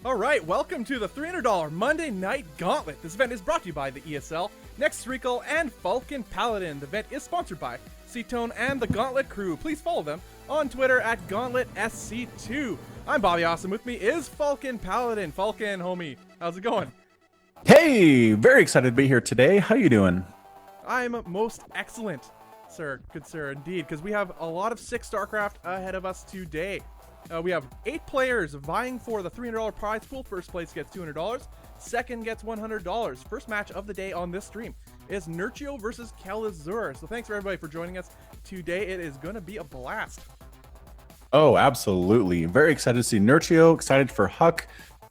All right, welcome to the $300 Monday Night Gauntlet. This event is brought to you by the ESL, Next Recall, and Falcon Paladin. The event is sponsored by C-Tone and the Gauntlet crew. Please follow them on Twitter at GauntletSC2. I'm Bobby Awesome. With me is Falcon Paladin. Falcon, homie, how's it going? Hey, very excited to be here today. How you doing? I'm most excellent, sir. Good sir, indeed, because we have a lot of 6 StarCraft ahead of us today. We have 8 players vying for the $300 prize pool. First place gets $200. Second gets $100. First match of the day on this stream is Nerchio versus Kelazhur. So thanks for everybody for joining us today. It is going to be a blast. Oh, absolutely. Very excited to see Nerchio, excited for Huck,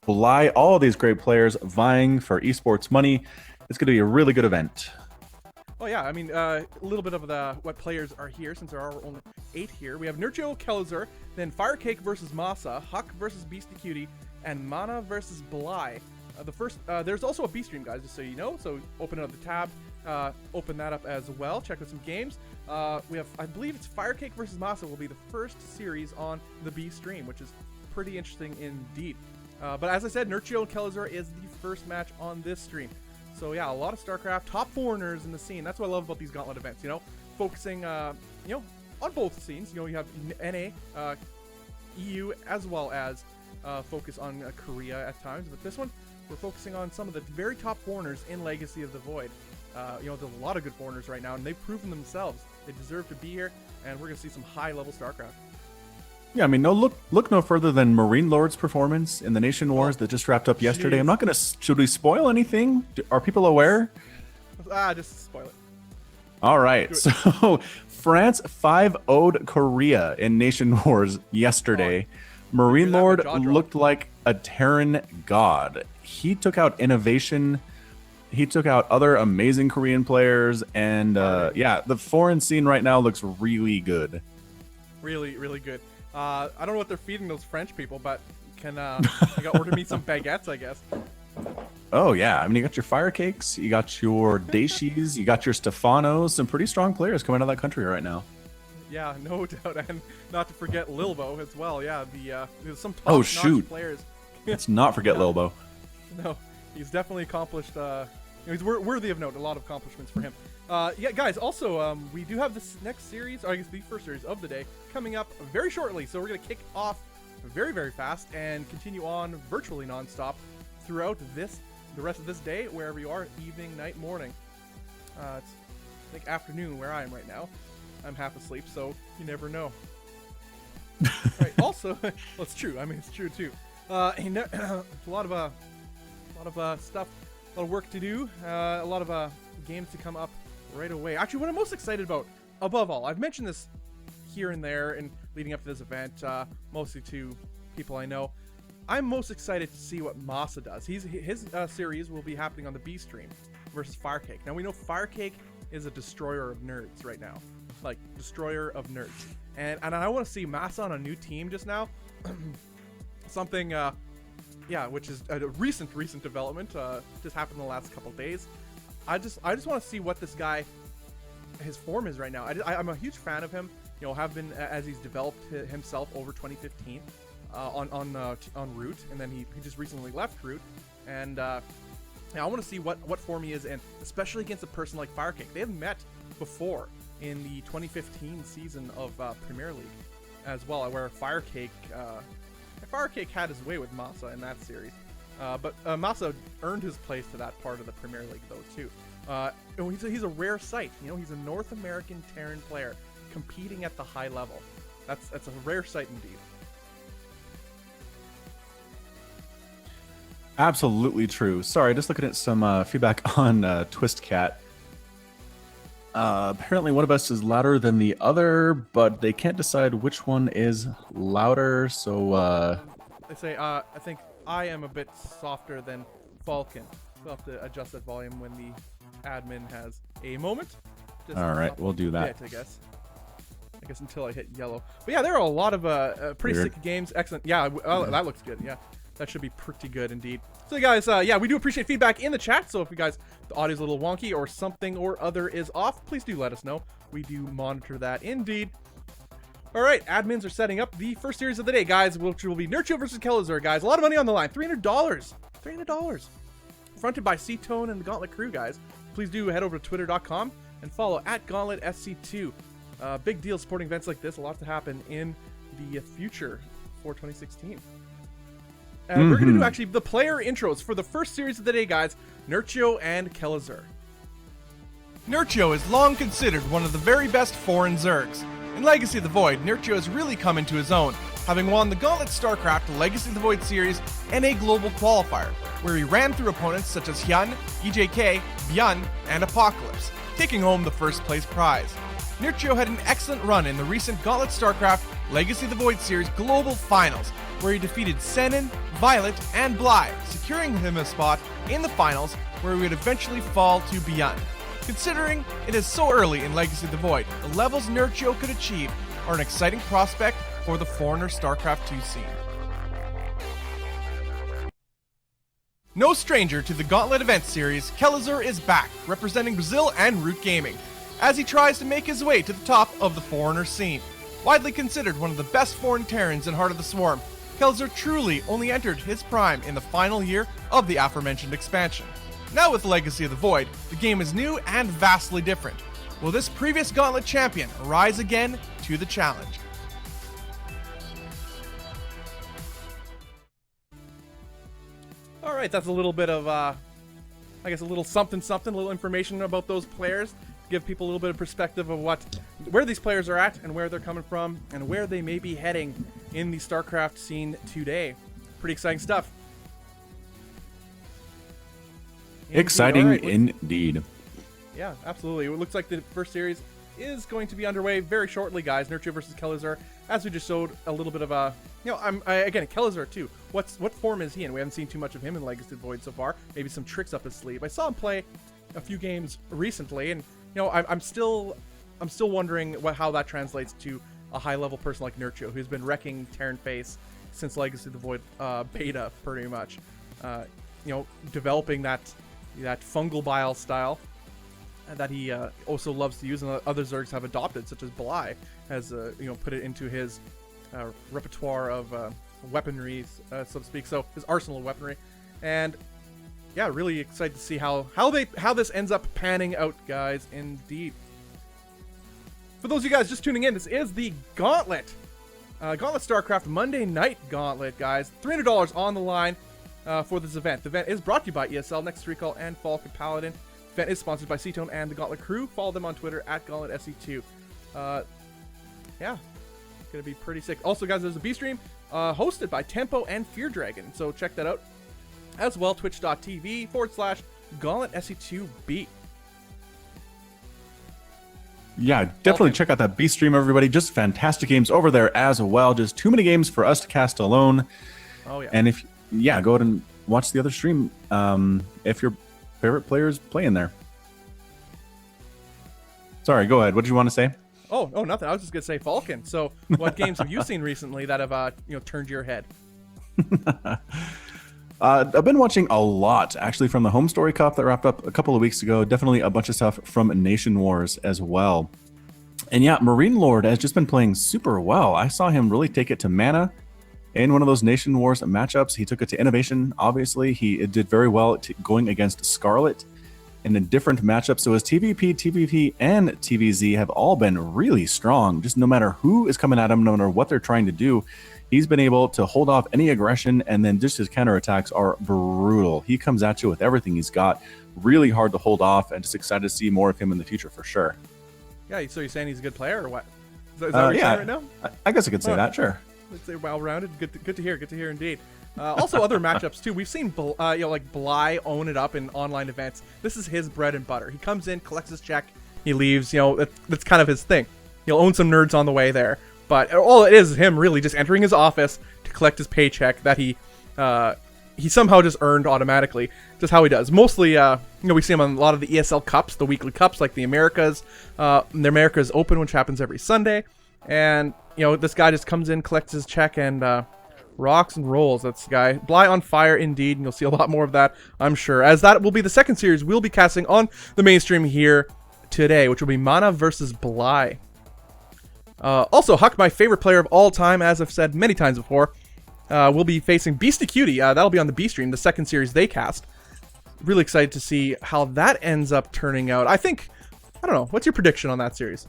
Bly, all these great players vying for esports money. It's going to be a really good event. Oh yeah, I mean, a little bit of what players are here, since there are only 8 here. We have Nerchio, Kelazhur, then Firecake versus MaSa, Huck versus Beastyqt, and Mana versus Bly. There's also a B stream, guys, just so you know. So open up the tab, open that up as well. Check out some games. We have, I believe it's Firecake versus MaSa will be the first series on the B stream, which is pretty interesting indeed. But as I said, Nerchio and Kelazhur is the first match on this stream. So yeah, a lot of StarCraft, top foreigners in the scene. That's what I love about these Gauntlet events, you know, focusing, on both scenes. You know, you have NA, EU, as well as focus on Korea at times. But this one, we're focusing on some of the very top foreigners in Legacy of the Void. There's a lot of good foreigners right now, and they've proven themselves. They deserve to be here, and we're going to see some high-level StarCraft. Yeah, I mean, look no further than Marine Lord's performance in the Nation Wars that just wrapped up yesterday. I'm not going to... Should we spoil anything? Are people aware? Just spoil it. All right. So France 5-0'd Korea in Nation Wars yesterday. Marine Lord looked like a Terran god. He took out Innovation. He took out other amazing Korean players. And yeah, the foreign scene right now looks really good. Really, really good. I don't know what they're feeding those French people, but can order me some baguettes, I guess. Oh yeah, I mean, you got your Firecakes, you got your Daishis, you got your Stefanos, some pretty strong players coming out of that country right now. Yeah, no doubt, and not to forget Lilbo as well. Yeah, there's some top-notch players. Let's not forget Lilbo. No, he's definitely accomplished. He's worthy of note. A lot of accomplishments for him. Yeah, guys. Also, we do have this next series, or I guess the first series of the day, coming up very shortly. So we're gonna kick off very, very fast and continue on virtually nonstop throughout the rest of this day, wherever you are, evening, night, morning. It's like afternoon where I am right now. I'm half asleep, so you never know. Right. Also, well, it's true. I mean, it's true too. A lot of stuff, a lot of work to do, a lot of games to come up right away. Actually, what I'm most excited about, above all, I've mentioned this here and there and leading up to this event, mostly to people I know. I'm most excited to see what MaSa does. His series will be happening on the B stream versus Firecake. Now we know Firecake is a destroyer of nerds right now, like destroyer of nerds, and I want to see MaSa on a new team just now. Something, yeah, which is a recent development. Just happened in the last couple days. I just want to see what this guy, his form is right now. I'm a huge fan of him. You know, have been as he's developed himself over 2015 on Root, and then he just recently left Root, and yeah, I want to see what form he is in, especially against a person like Firecake. They have met before in the 2015 season of Premier League as well, where Firecake had his way with MaSa in that series. But MaSa earned his place to that part of the Premier League, though, too. He's a rare sight. You know, he's a North American Terran player competing at the high level. That's a rare sight indeed. Absolutely true. Sorry, just looking at some feedback on TwistCat. Apparently one of us is louder than the other, but they can't decide which one is louder, so... They say, I think I am a bit softer than Falcon. We'll have to adjust that volume when the admin has a moment. Alright, we'll do that. I guess until I hit yellow. But yeah, there are a lot of pretty sick games. Excellent. Yeah, that looks good. Yeah, that should be pretty good indeed. So guys, yeah, we do appreciate feedback in the chat. So if you guys, the audio's a little wonky or something or other is off, please do let us know. We do monitor that indeed. All right, admins are setting up the first series of the day, guys, which will be Nerchio versus Kelazhur, guys. A lot of money on the line, $300. $300. Fronted by C-Tone and the Gauntlet crew, guys. Please do head over to twitter.com and follow at Gauntlet SC2. Big deal supporting events like this. A lot to happen in the future for 2016. We're going to do actually the player intros for the first series of the day, guys. Nerchio and Kelazhur. Nerchio is long considered one of the very best foreign Zergs. In Legacy of the Void, Nerchio has really come into his own, having won the Gauntlet StarCraft Legacy of the Void series and a global qualifier, where he ran through opponents such as Hyun, EJK, Byun, and Apocalypse, taking home the first place prize. Nerchio had an excellent run in the recent Gauntlet StarCraft Legacy of the Void series global finals, where he defeated Senin, Violet, and Bly, securing him a spot in the finals where he would eventually fall to Byun. Considering it is so early in Legacy of the Void, the levels Nerchio could achieve are an exciting prospect for the Foreigner StarCraft 2 scene. No stranger to the Gauntlet event series, Kelazhur is back, representing Brazil and Root Gaming, as he tries to make his way to the top of the Foreigner scene. Widely considered one of the best foreign Terrans in Heart of the Swarm, Kelazhur truly only entered his prime in the final year of the aforementioned expansion. Now with Legacy of the Void, the game is new and vastly different. Will this previous Gauntlet champion rise again to the challenge? All right, that's a little bit of, I guess, a little something, a little information about those players. Give people a little bit of perspective of where these players are at and where they're coming from and where they may be heading in the StarCraft scene today. Pretty exciting stuff. Exciting right. indeed. Yeah, absolutely. It looks like the first series is going to be underway very shortly, guys. Nerchio versus Kelazhur, as we just showed a little bit of a, again, Kelazhur too. What form is he in? We haven't seen too much of him in Legacy of the Void so far. Maybe some tricks up his sleeve. I saw him play a few games recently, and I'm still wondering how that translates to a high-level person like Nerchio, who's been wrecking Terran Face since Legacy of the Void beta, pretty much. Developing that fungal bile style that he also loves to use, and other Zergs have adopted, such as Bly has put it into his repertoire of weaponry, so to speak. So his arsenal of weaponry, and yeah, really excited to see how this ends up panning out, guys. Indeed. For those of you guys just tuning in, this is the Gauntlet StarCraft Monday Night Gauntlet, guys. $300 on the line for this event. The event is brought to you by ESL, Next Recall, and Falcon Paladin. The event is sponsored by C-Tone and the Gauntlet crew. Follow them on Twitter at Gauntlet SC2. Yeah, gonna be pretty sick. Also, guys, there's a B stream hosted by Tempo and Fear Dragon, so check that out as well. Twitch.tv/Gauntlet SC2B. Yeah, definitely check out that B stream, everybody. Just fantastic games over there as well. Just too many games for us to cast alone. Oh yeah. And go ahead and watch the other stream if your favorite player is playing there. Sorry, go ahead. What did you want to say? Oh, nothing. I was just gonna say Falcon. So, what games have you seen recently that have turned your head? I've been watching a lot, actually, from the Home Story Cup that wrapped up a couple of weeks ago. Definitely a bunch of stuff from Nation Wars as well. And yeah, Marine Lord has just been playing super well. I saw him really take it to mana in one of those Nation Wars matchups. He took it to Innovation, obviously. He did very well going against Scarlet in a different matchup. So his TVP, TVP, and TVZ have all been really strong. Just no matter who is coming at him, no matter what they're trying to do, he's been able to hold off any aggression, and then just his counterattacks are brutal. He comes at you with everything he's got. Really hard to hold off, and just excited to see more of him in the future for sure. Yeah, so you're saying he's a good player, or what? Is that what you're saying right now? I guess I could say that, sure. Let's say well-rounded. Good to hear indeed. Also, other matchups too. We've seen like Bly own it up in online events. This is his bread and butter. He comes in, collects his check, he leaves. That's kind of his thing. He'll own some nerds on the way there. But all it is him really just entering his office to collect his paycheck that he somehow just earned automatically. Just how he does. Mostly, we see him on a lot of the ESL Cups, the weekly cups, like the Americas. The Americas Open, which happens every Sunday. And, this guy just comes in, collects his check, and rocks and rolls. That's the guy. Bly on fire, indeed. And you'll see a lot more of that, I'm sure. As that will be the second series we'll be casting on the mainstream here today, which will be Mana versus Bly. Also, Huck, my favorite player of all time, as I've said many times before, will be facing Beastyqt. That'll be on the B stream, the second series they cast. Really excited to see how that ends up turning out. I don't know. What's your prediction on that series?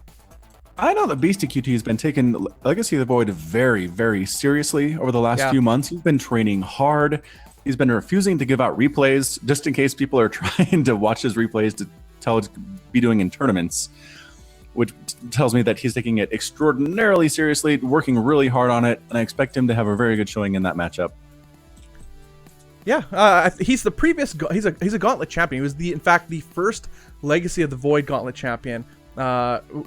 I know that Beastyqt has been taking Legacy of the Void very, very seriously over the last few months. He's been training hard. He's been refusing to give out replays just in case people are trying to watch his replays to tell what he's be doing in tournaments, which tells me that he's taking it extraordinarily seriously, working really hard on it, and I expect him to have a very good showing in that matchup. Yeah, he's the previous. He's a Gauntlet champion. He was in fact the first Legacy of the Void Gauntlet champion.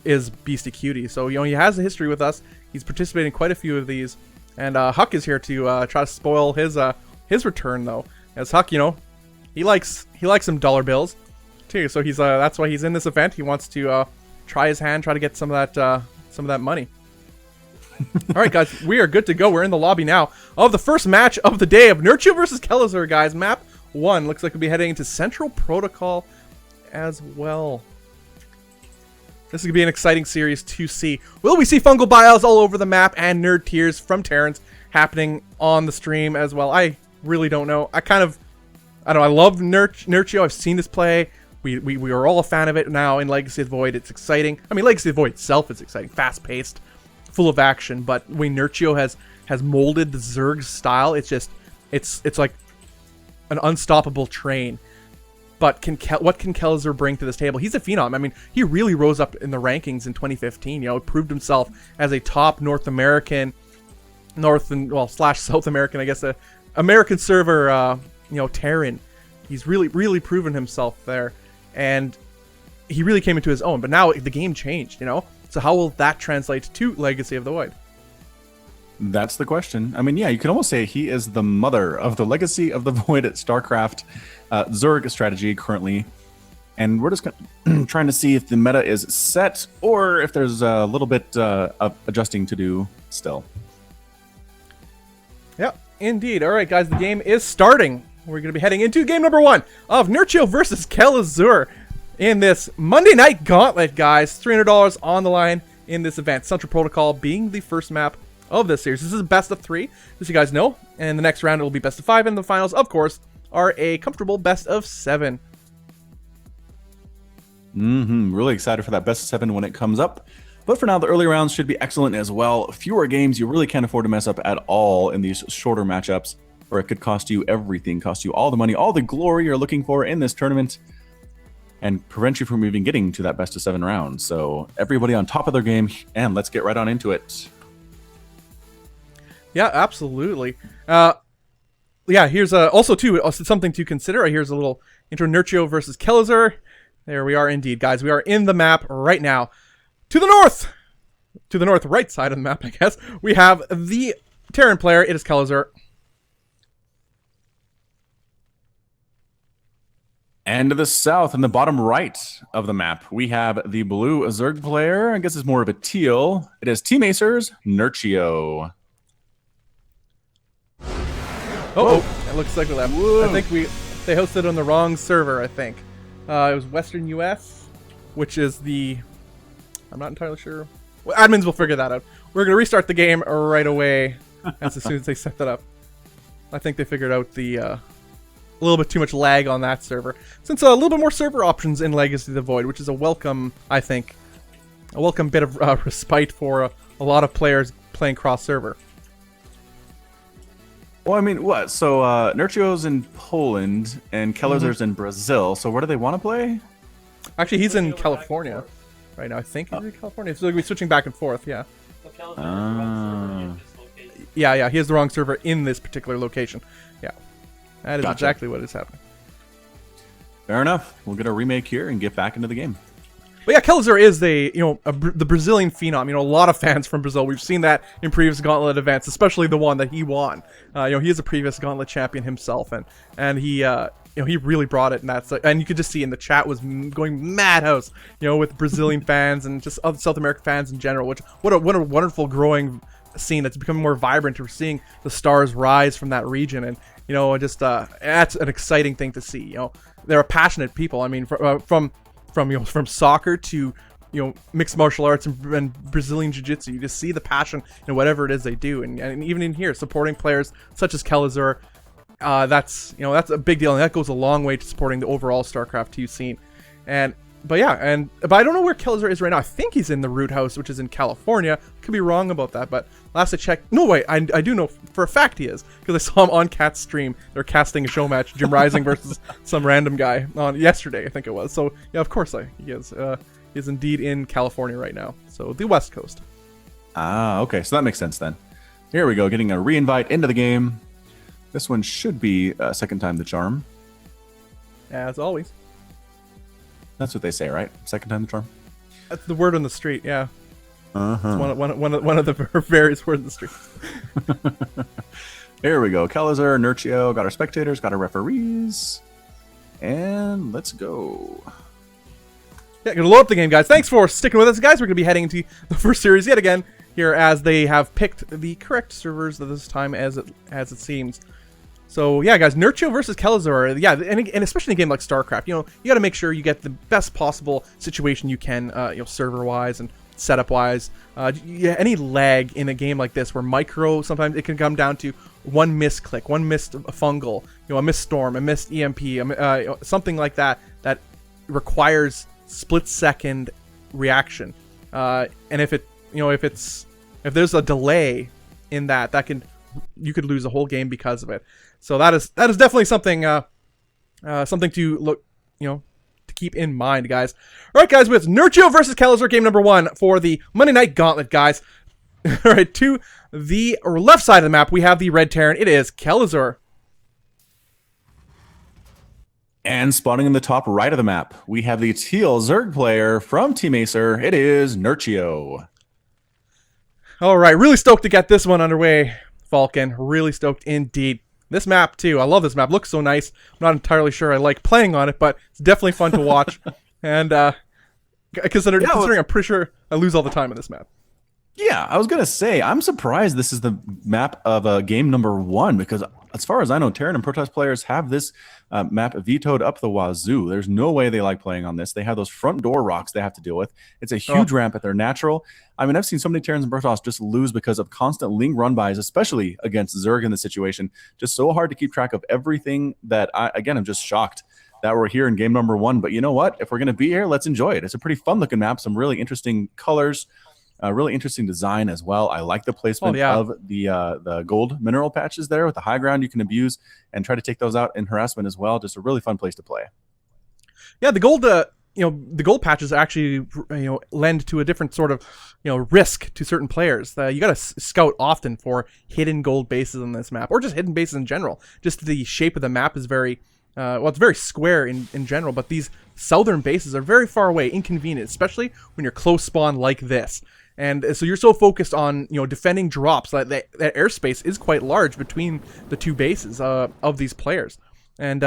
Is Beastyqt. So he has a history with us. He's participated in quite a few of these, and Huck is here to try to spoil his return though. As Huck, he likes some dollar bills too. So he's that's why he's in this event. He wants to try his hand, try to get some of that money. All right, guys, we are good to go. We're in the lobby now of the first match of the day of Nerchio versus Kelazhur, guys. Map 1 looks like we'll be heading into Central Protocol as well. This is going to be an exciting series to see. Will we see fungal bios all over the map and nerd tears from Terrence happening on the stream as well? I really don't know. I don't know. I love Nerchio. I've seen this play. We are all a fan of it now in Legacy of the Void. It's exciting. I mean, Legacy of the Void itself is exciting. Fast-paced, full of action. But the way Nerchio has molded the Zerg style, it's like an unstoppable train. But what can Kelazhur bring to this table? He's a phenom. I mean, he really rose up in the rankings in 2015. Proved himself as a top North American, slash South American, I guess, American server, Terran. He's really proven himself there, and he really came into his own. But now the game changed, So how will that translate to Legacy of the Void? That's the question. I mean, yeah, you can almost say he is the mother of the Legacy of the Void at StarCraft Zerg strategy currently. And we're just trying to see if the meta is set or if there's a little bit of adjusting to do still. Yeah, indeed. All right, guys, the game is starting. We're going to be heading into game number 1 of Nerchio versus Kelazhur in this Monday Night Gauntlet, guys. $300 on the line in this event. Central Protocol being the first map of this series. This is a best of 3, as you guys know, and the next round it will be best of 5, and the finals, of course, are a comfortable best of 7. Really excited for that best of 7 when it comes up. But for now, the early rounds should be excellent as well. Fewer games, you really can't afford to mess up at all in these shorter matchups, or it could cost you everything, cost you all the money, all the glory you're looking for in this tournament, and prevent you from even getting to that best of 7 round. So everybody on top of their game, and let's get right on into it. Yeah, absolutely. Yeah, here's also something to consider. Here's a little intro: Nerchio versus Kelazhur. There we are, indeed, guys. We are in the map right now. To the north, right side of the map, I guess. We have the Terran player. It is Kelazhur. And to the south, in the bottom right of the map, we have the blue Zerg player. I guess it's more of a teal. It is Team Acer's Nerchio. It looks like that. I think they hosted on the wrong server. I think it was Western US, which is I'm not entirely sure. Well, admins will figure that out. We're gonna restart the game right away as soon as they set that up. I think they figured out a little bit too much lag on that server, since a little bit more server options in Legacy of the Void, which is a welcome bit of respite for a lot of players playing cross server. Well, I mean, what? So, Nerchio's in Poland and Kelazhur's in Brazil. So, where do they want to play? Actually, he's in California right now. I think he's in California. So, we'll be switching back and forth, yeah. Yeah, he has the wrong server in this particular location. Yeah, that is exactly what is happening. Fair enough. We'll get a remake here and get back into the game. But yeah, Kelazhur is the Brazilian phenom. A lot of fans from Brazil. We've seen that in previous Gauntlet events, especially the one that he won. He is a previous Gauntlet champion himself, and he he really brought it, and you could just see in the chat was going madhouse, with Brazilian fans and just other South American fans in general. What a wonderful growing scene that's becoming more vibrant. We're seeing the stars rise from that region, and that's an exciting thing to see. They're passionate people. I mean, from soccer to mixed martial arts and Brazilian jiu-jitsu. You just see the passion in whatever it is they do, and even in here, supporting players such as Kelazhur, that's a big deal, and that goes a long way to supporting the overall StarCraft 2 scene. But I don't know where Kelazhur is right now. I think he's in the Root House, which is in California. Could be wrong about that, but last I checked, no wait, I do know for a fact he is, because I saw him on Cat's stream. They're casting a show match, Jim Rising versus some random guy on yesterday, I think it was. So yeah, of course he is. He is indeed in California right now, so the West Coast. Ah, okay, so that makes sense then. Here we go, getting a re-invite into the game. This one should be second time the charm. As always. That's what they say, right? Second time the charm? That's the word on the street, yeah. Uh-huh. It's one of the various words on the street. Here we go. Kelazhur, Nerchio, got our spectators, got our referees. And let's go. Yeah, gonna load up the game, guys. Thanks for sticking with us, guys. We're gonna be heading into the first series yet again here, as they have picked the correct servers this time, as it seems. So yeah, guys, Nerchio versus Kelazhur. Yeah, and especially in a game like StarCraft, you got to make sure you get the best possible situation you can, server-wise and setup-wise. Any lag in a game like this, where micro, sometimes it can come down to one misclick, one missed fungal, a missed storm, a missed EMP, something like that requires split-second reaction. And if there's a delay in that you could lose a whole game because of it. So that is definitely something something to look, to keep in mind, guys. All right, guys, with Nerchio versus Kelazhur, game number 1 for the Monday Night Gauntlet, guys. All right, to the left side of the map, we have the Red Terran. It is Kelazhur. And spawning in the top right of the map, we have the teal Zerg player from Team Acer. It is Nerchio. All right, really stoked to get this one underway, Falcon. Really stoked indeed. This map, too. I love this map. Looks so nice. I'm not entirely sure I like playing on it, but it's definitely fun to watch. And considering I'm pretty sure I lose all the time on this map. Yeah, I was going to say, I'm surprised this is the map of game number 1, because as far as I know, Terran and Protoss players have this map vetoed up the wazoo. There's no way they like playing on this. They have those front door rocks they have to deal with. It's a huge ramp at their natural. I mean, I've seen so many Terrans and Protoss just lose because of constant Ling run-bys, especially against Zerg in the situation. Just so hard to keep track of everything that, I'm just shocked that we're here in game number 1. But you know what? If we're going to be here, let's enjoy it. It's a pretty fun-looking map, some really interesting colors. Really interesting design as well. I like the placement of the gold mineral patches there with the high ground you can abuse and try to take those out in harassment as well. Just a really fun place to play. Yeah, the gold patches actually lend to a different sort of risk to certain players. You got to scout often for hidden gold bases on this map, or just hidden bases in general. Just the shape of the map is very it's very square in general, but these southern bases are very far away, inconvenient, especially when you're close spawn like this. And so you're so focused on defending drops that airspace is quite large between the two bases of these players, and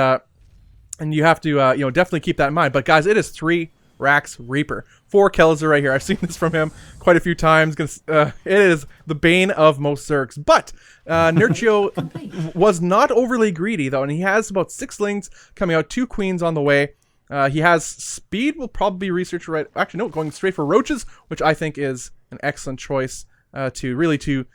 you have to definitely keep that in mind. But guys, it is 3 racks Reaper for Kelazhur right here. I've seen this from him quite a few times. It is the bane of most Zergs. But Nerchio was not overly greedy though, and he has about 6 lings coming out, 2 queens on the way. He has speed, will probably be research right. Actually, no, going straight for roaches, which I think is an excellent choice to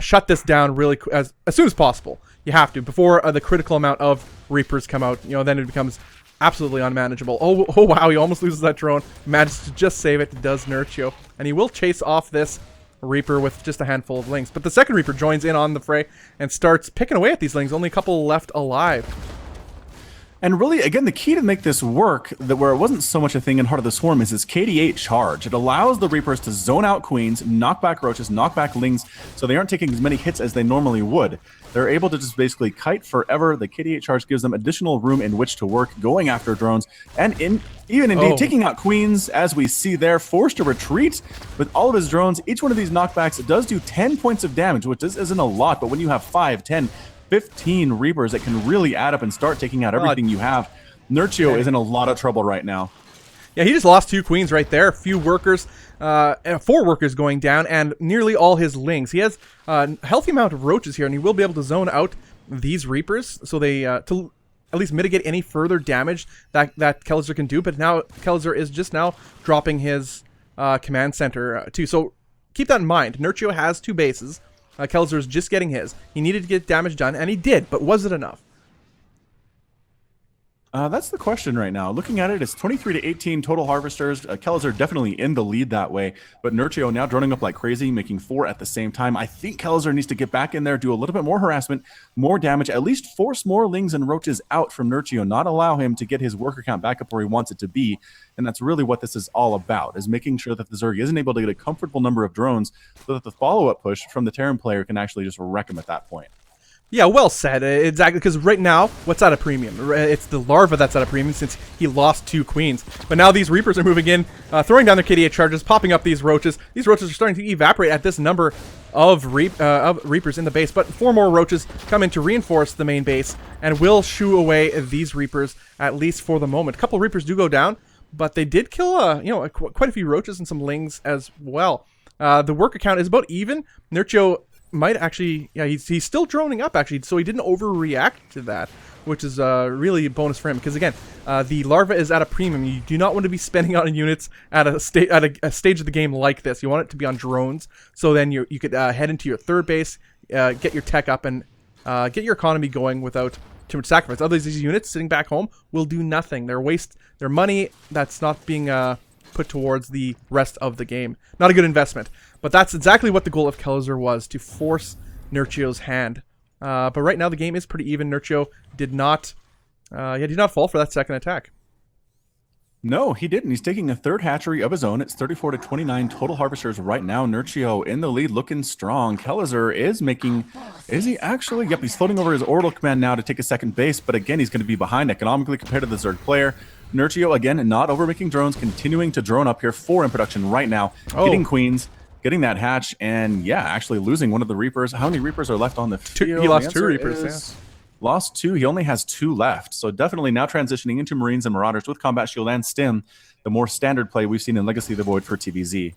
shut this down really as soon as possible. You have to before the critical amount of Reapers come out. Then it becomes absolutely unmanageable. Oh wow, he almost loses that drone. Manages to just save it. Does Nerchio, and he will chase off this Reaper with just a handful of lings. But the second Reaper joins in on the fray and starts picking away at these lings. Only a couple left alive. And really, again, the key to make this work, where it wasn't so much a thing in Heart of the Swarm, is this KD8 charge. It allows the Reapers to zone out queens, knock back roaches, knock back lings, so they aren't taking as many hits as they normally would. They're able to just basically kite forever. The KD8 charge gives them additional room in which to work, going after drones, and indeed taking out queens, as we see there, forced to retreat with all of his drones. Each one of these knockbacks does do 10 points of damage, which isn't a lot, but when you have 5, 10, 15 Reapers, that can really add up and start taking out everything you have. Nerchio is in a lot of trouble right now. Yeah, he just lost 2 queens right there. A few workers, 4 workers going down, and nearly all his lings. He has a healthy amount of roaches here, and he will be able to zone out these Reapers, so they to at least mitigate any further damage that Kelazhur can do. But now Kelazhur is just now dropping his command center too. So keep that in mind. Nerchio has 2 bases. Kelazhur is just getting his. He needed to get damage done, and he did, but was it enough? That's the question right now. Looking at it, it's 23 to 18 total harvesters. Kelazhur definitely in the lead that way, but Nerchio now droning up like crazy, making 4 at the same time. I think Kelazhur needs to get back in there, do a little bit more harassment, more damage, at least force more lings and roaches out from Nerchio, not allow him to get his worker count back up where he wants it to be. And that's really what this is all about, is making sure that the Zerg isn't able to get a comfortable number of drones so that the follow-up push from the Terran player can actually just wreck him at that point. Yeah, well said. Exactly, because right now, what's at a premium? It's the larva that's at a premium since he lost 2 queens. But now these Reapers are moving in, throwing down their KDA charges, popping up these roaches. These roaches are starting to evaporate at this number of Reapers in the base. But 4 more roaches come in to reinforce the main base and will shoo away these Reapers, at least for the moment. A couple Reapers do go down, but they did kill quite a few roaches and some lings as well. The worker count is about even. Nerchio might actually, yeah, he's still droning up actually, so he didn't overreact to that, which is really a bonus for him. Because again, the larva is at a premium. You do not want to be spending on units at a stage of the game like this. You want it to be on drones, so then you could head into your 3rd base, get your tech up, and get your economy going without too much sacrifice. Otherwise, these units sitting back home will do nothing. They're waste their money that's not being put towards the rest of the game. Not a good investment. But that's exactly what the goal of Kelazhur was, to force Nerchio's hand. But right now the game is pretty even. Nerchio did not fall for that second attack. No, he didn't. He's taking a 3rd hatchery of his own. It's 34 to 29 total harvesters right now. Nerchio in the lead, looking strong. Kelazhur is making... Is he actually? Yep, he's floating over his orbital command now to take a 2nd base, but again, he's going to be behind economically compared to the Zerg player. Nerchio, again, not overmaking drones, continuing to drone up here. 4 in production right now. Getting queens, getting that hatch, and yeah, actually losing one of the Reapers. How many Reapers are left on the field? He lost 2 Reapers, yeah. Lost 2. He only has 2 left. So definitely now transitioning into Marines and Marauders with Combat Shield and Stim, the more standard play we've seen in Legacy of the Void for TVZ.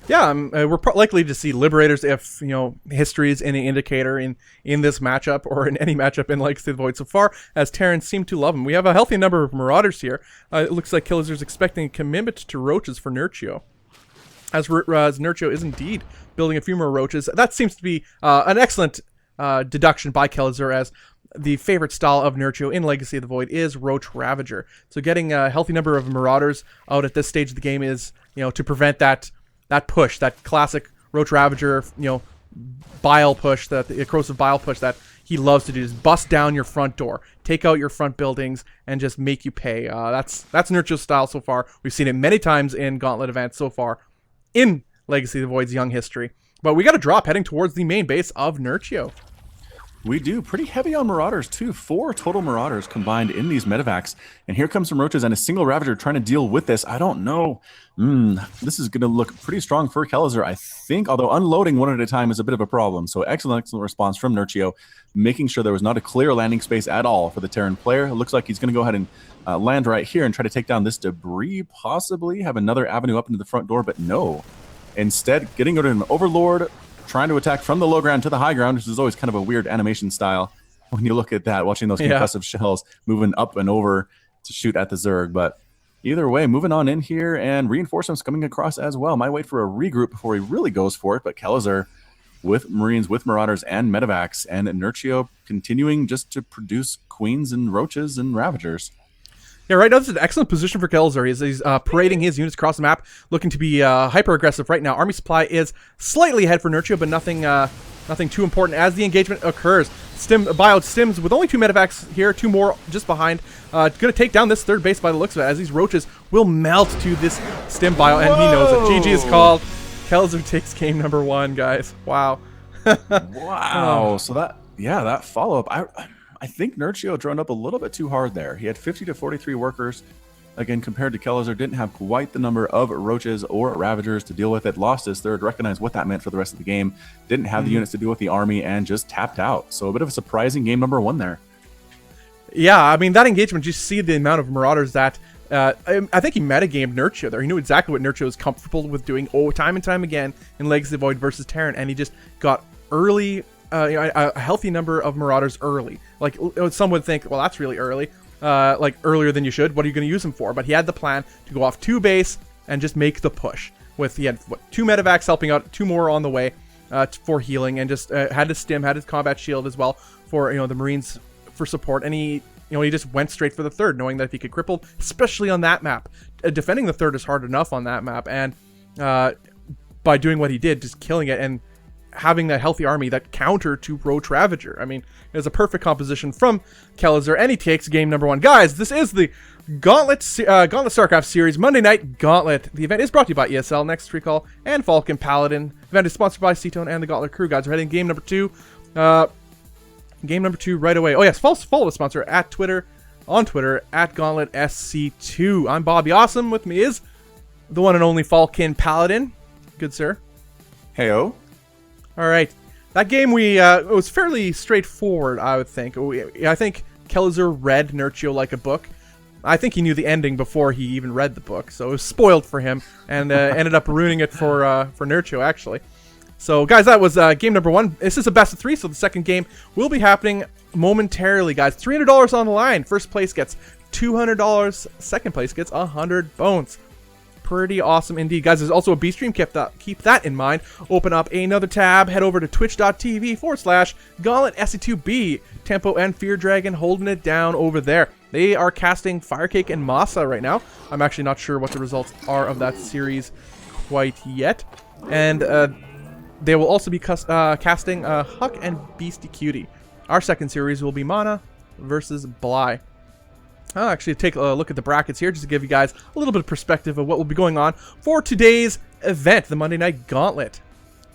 Yeah, we're likely to see Liberators if, history is any indicator in this matchup or in any matchup in Legacy of the Void so far, as Terrans seem to love them. We have a healthy number of Marauders here. It looks like Kelazhur's expecting a commitment to roaches for Nerchio. As Nerchio is indeed building a few more roaches. That seems to be an excellent deduction by Kelazhur, as the favorite style of Nerchio in Legacy of the Void is Roach Ravager. So getting a healthy number of Marauders out at this stage of the game is, to prevent that push, that classic Roach Ravager, bile push, the corrosive bile push that he loves to do. Just bust down your front door, take out your front buildings, and just make you pay. That's Nerchio's style so far. We've seen it many times in Gauntlet events so far in Legacy of the Void's young history. But we got a drop heading towards the main base of Nerchio. We do. Pretty heavy on Marauders, too. 4 total Marauders combined in these medevacs. And here comes some Roaches and a single Ravager trying to deal with this. I don't know. This is going to look pretty strong for Kelazhur, I think, although unloading one at a time is a bit of a problem. So excellent response from Nerchio, making sure there was not a clear landing space at all for the Terran player. It looks like he's going to go ahead and land right here and try to take down this debris, possibly have another avenue up into the front door, but no. Instead, getting rid of an Overlord, trying to attack from the low ground to the high ground, which is always kind of a weird animation style when you look at that, watching those concussive shells moving up and over to shoot at the Zerg. But either way, moving on in here, and reinforcements coming across as well. Might wait for a regroup before he really goes for it, but Kelazhur with Marines, with Marauders and Medevacs, and Nerchio continuing just to produce Queens and Roaches and Ravagers. Yeah, right now this is an excellent position for Kelazhur. He's parading his units across the map, looking to be hyper-aggressive right now. Army supply is slightly ahead for Nerchio, but nothing too important as the engagement occurs. Bio Stims with only 2 medevacs here, 2 more just behind. Going to take down this 3rd base by the looks of it, as these Roaches will melt to this Stim Bio, and he knows it. GG is called. Kelazhur takes game number 1, guys. Wow. Wow. So that follow-up, I think Nerchio droned up a little bit too hard there. He had 50 to 43 workers. Again, compared to Kelazhur, didn't have quite the number of Roaches or Ravagers to deal with it. Lost his 3rd, recognized what that meant for the rest of the game. Didn't have the units to deal with the army, and just tapped out. So a bit of a surprising game number 1 there. Yeah, I mean, that engagement, you see the amount of Marauders that... I think he metagamed Nerchio there. He knew exactly what Nerchio was comfortable with doing time and time again in Legacy of the Void versus Terran, and he just got early... a healthy number of Marauders early. Like, some would think, well, that's really early. Like, earlier than you should. What are you going to use them for? But he had the plan to go off 2 base and just make the push. He had 2 medevacs helping out, 2 more on the way for healing, and just had his stim, had his combat shield as well for the Marines for support, and he just went straight for the third, knowing that if he could cripple, especially on that map, defending the third is hard enough on that map, and by doing what he did, just killing it and having that healthy army that counter to Roach Ravager. I mean, it was a perfect composition from Kelazhur, and he takes game number 1. Guys, this is the Gauntlet StarCraft Series Monday Night Gauntlet. The event is brought to you by ESL, Next Recall, and Falcon Paladin. The event is sponsored by Cetone and the Gauntlet crew. Guys, we're heading game number 2. Game number 2 right away. Oh yes, follow the sponsor on Twitter at Gauntlet SC2. I'm Bobby Awesome. With me is the one and only Falcon Paladin. Good sir. Heyo. All right, that game it was fairly straightforward, I would think. I think Kelazhur read Nerchio like a book. I think he knew the ending before he even read the book, so it was spoiled for him, and ended up ruining it for Nerchio, actually. So, guys, that was game number 1. This is a best of 3, so the second game will be happening momentarily, guys. $300 on the line. First place gets $200. Second place gets 100 bones. Pretty awesome indeed, guys. There's also a B stream. Keep that in mind. Open up another tab. Head over to twitch.tv/Gauntlet SC2B. Tempo and Fear Dragon holding it down over there. They are casting Firecake and MaSa right now. I'm actually not sure what the results are of that series quite yet. And they will also be casting Huck and Beastyqt. Our second series will be Mana versus Bly. I'll actually take a look at the brackets here just to give you guys a little bit of perspective of what will be going on for today's event, the Monday Night Gauntlet.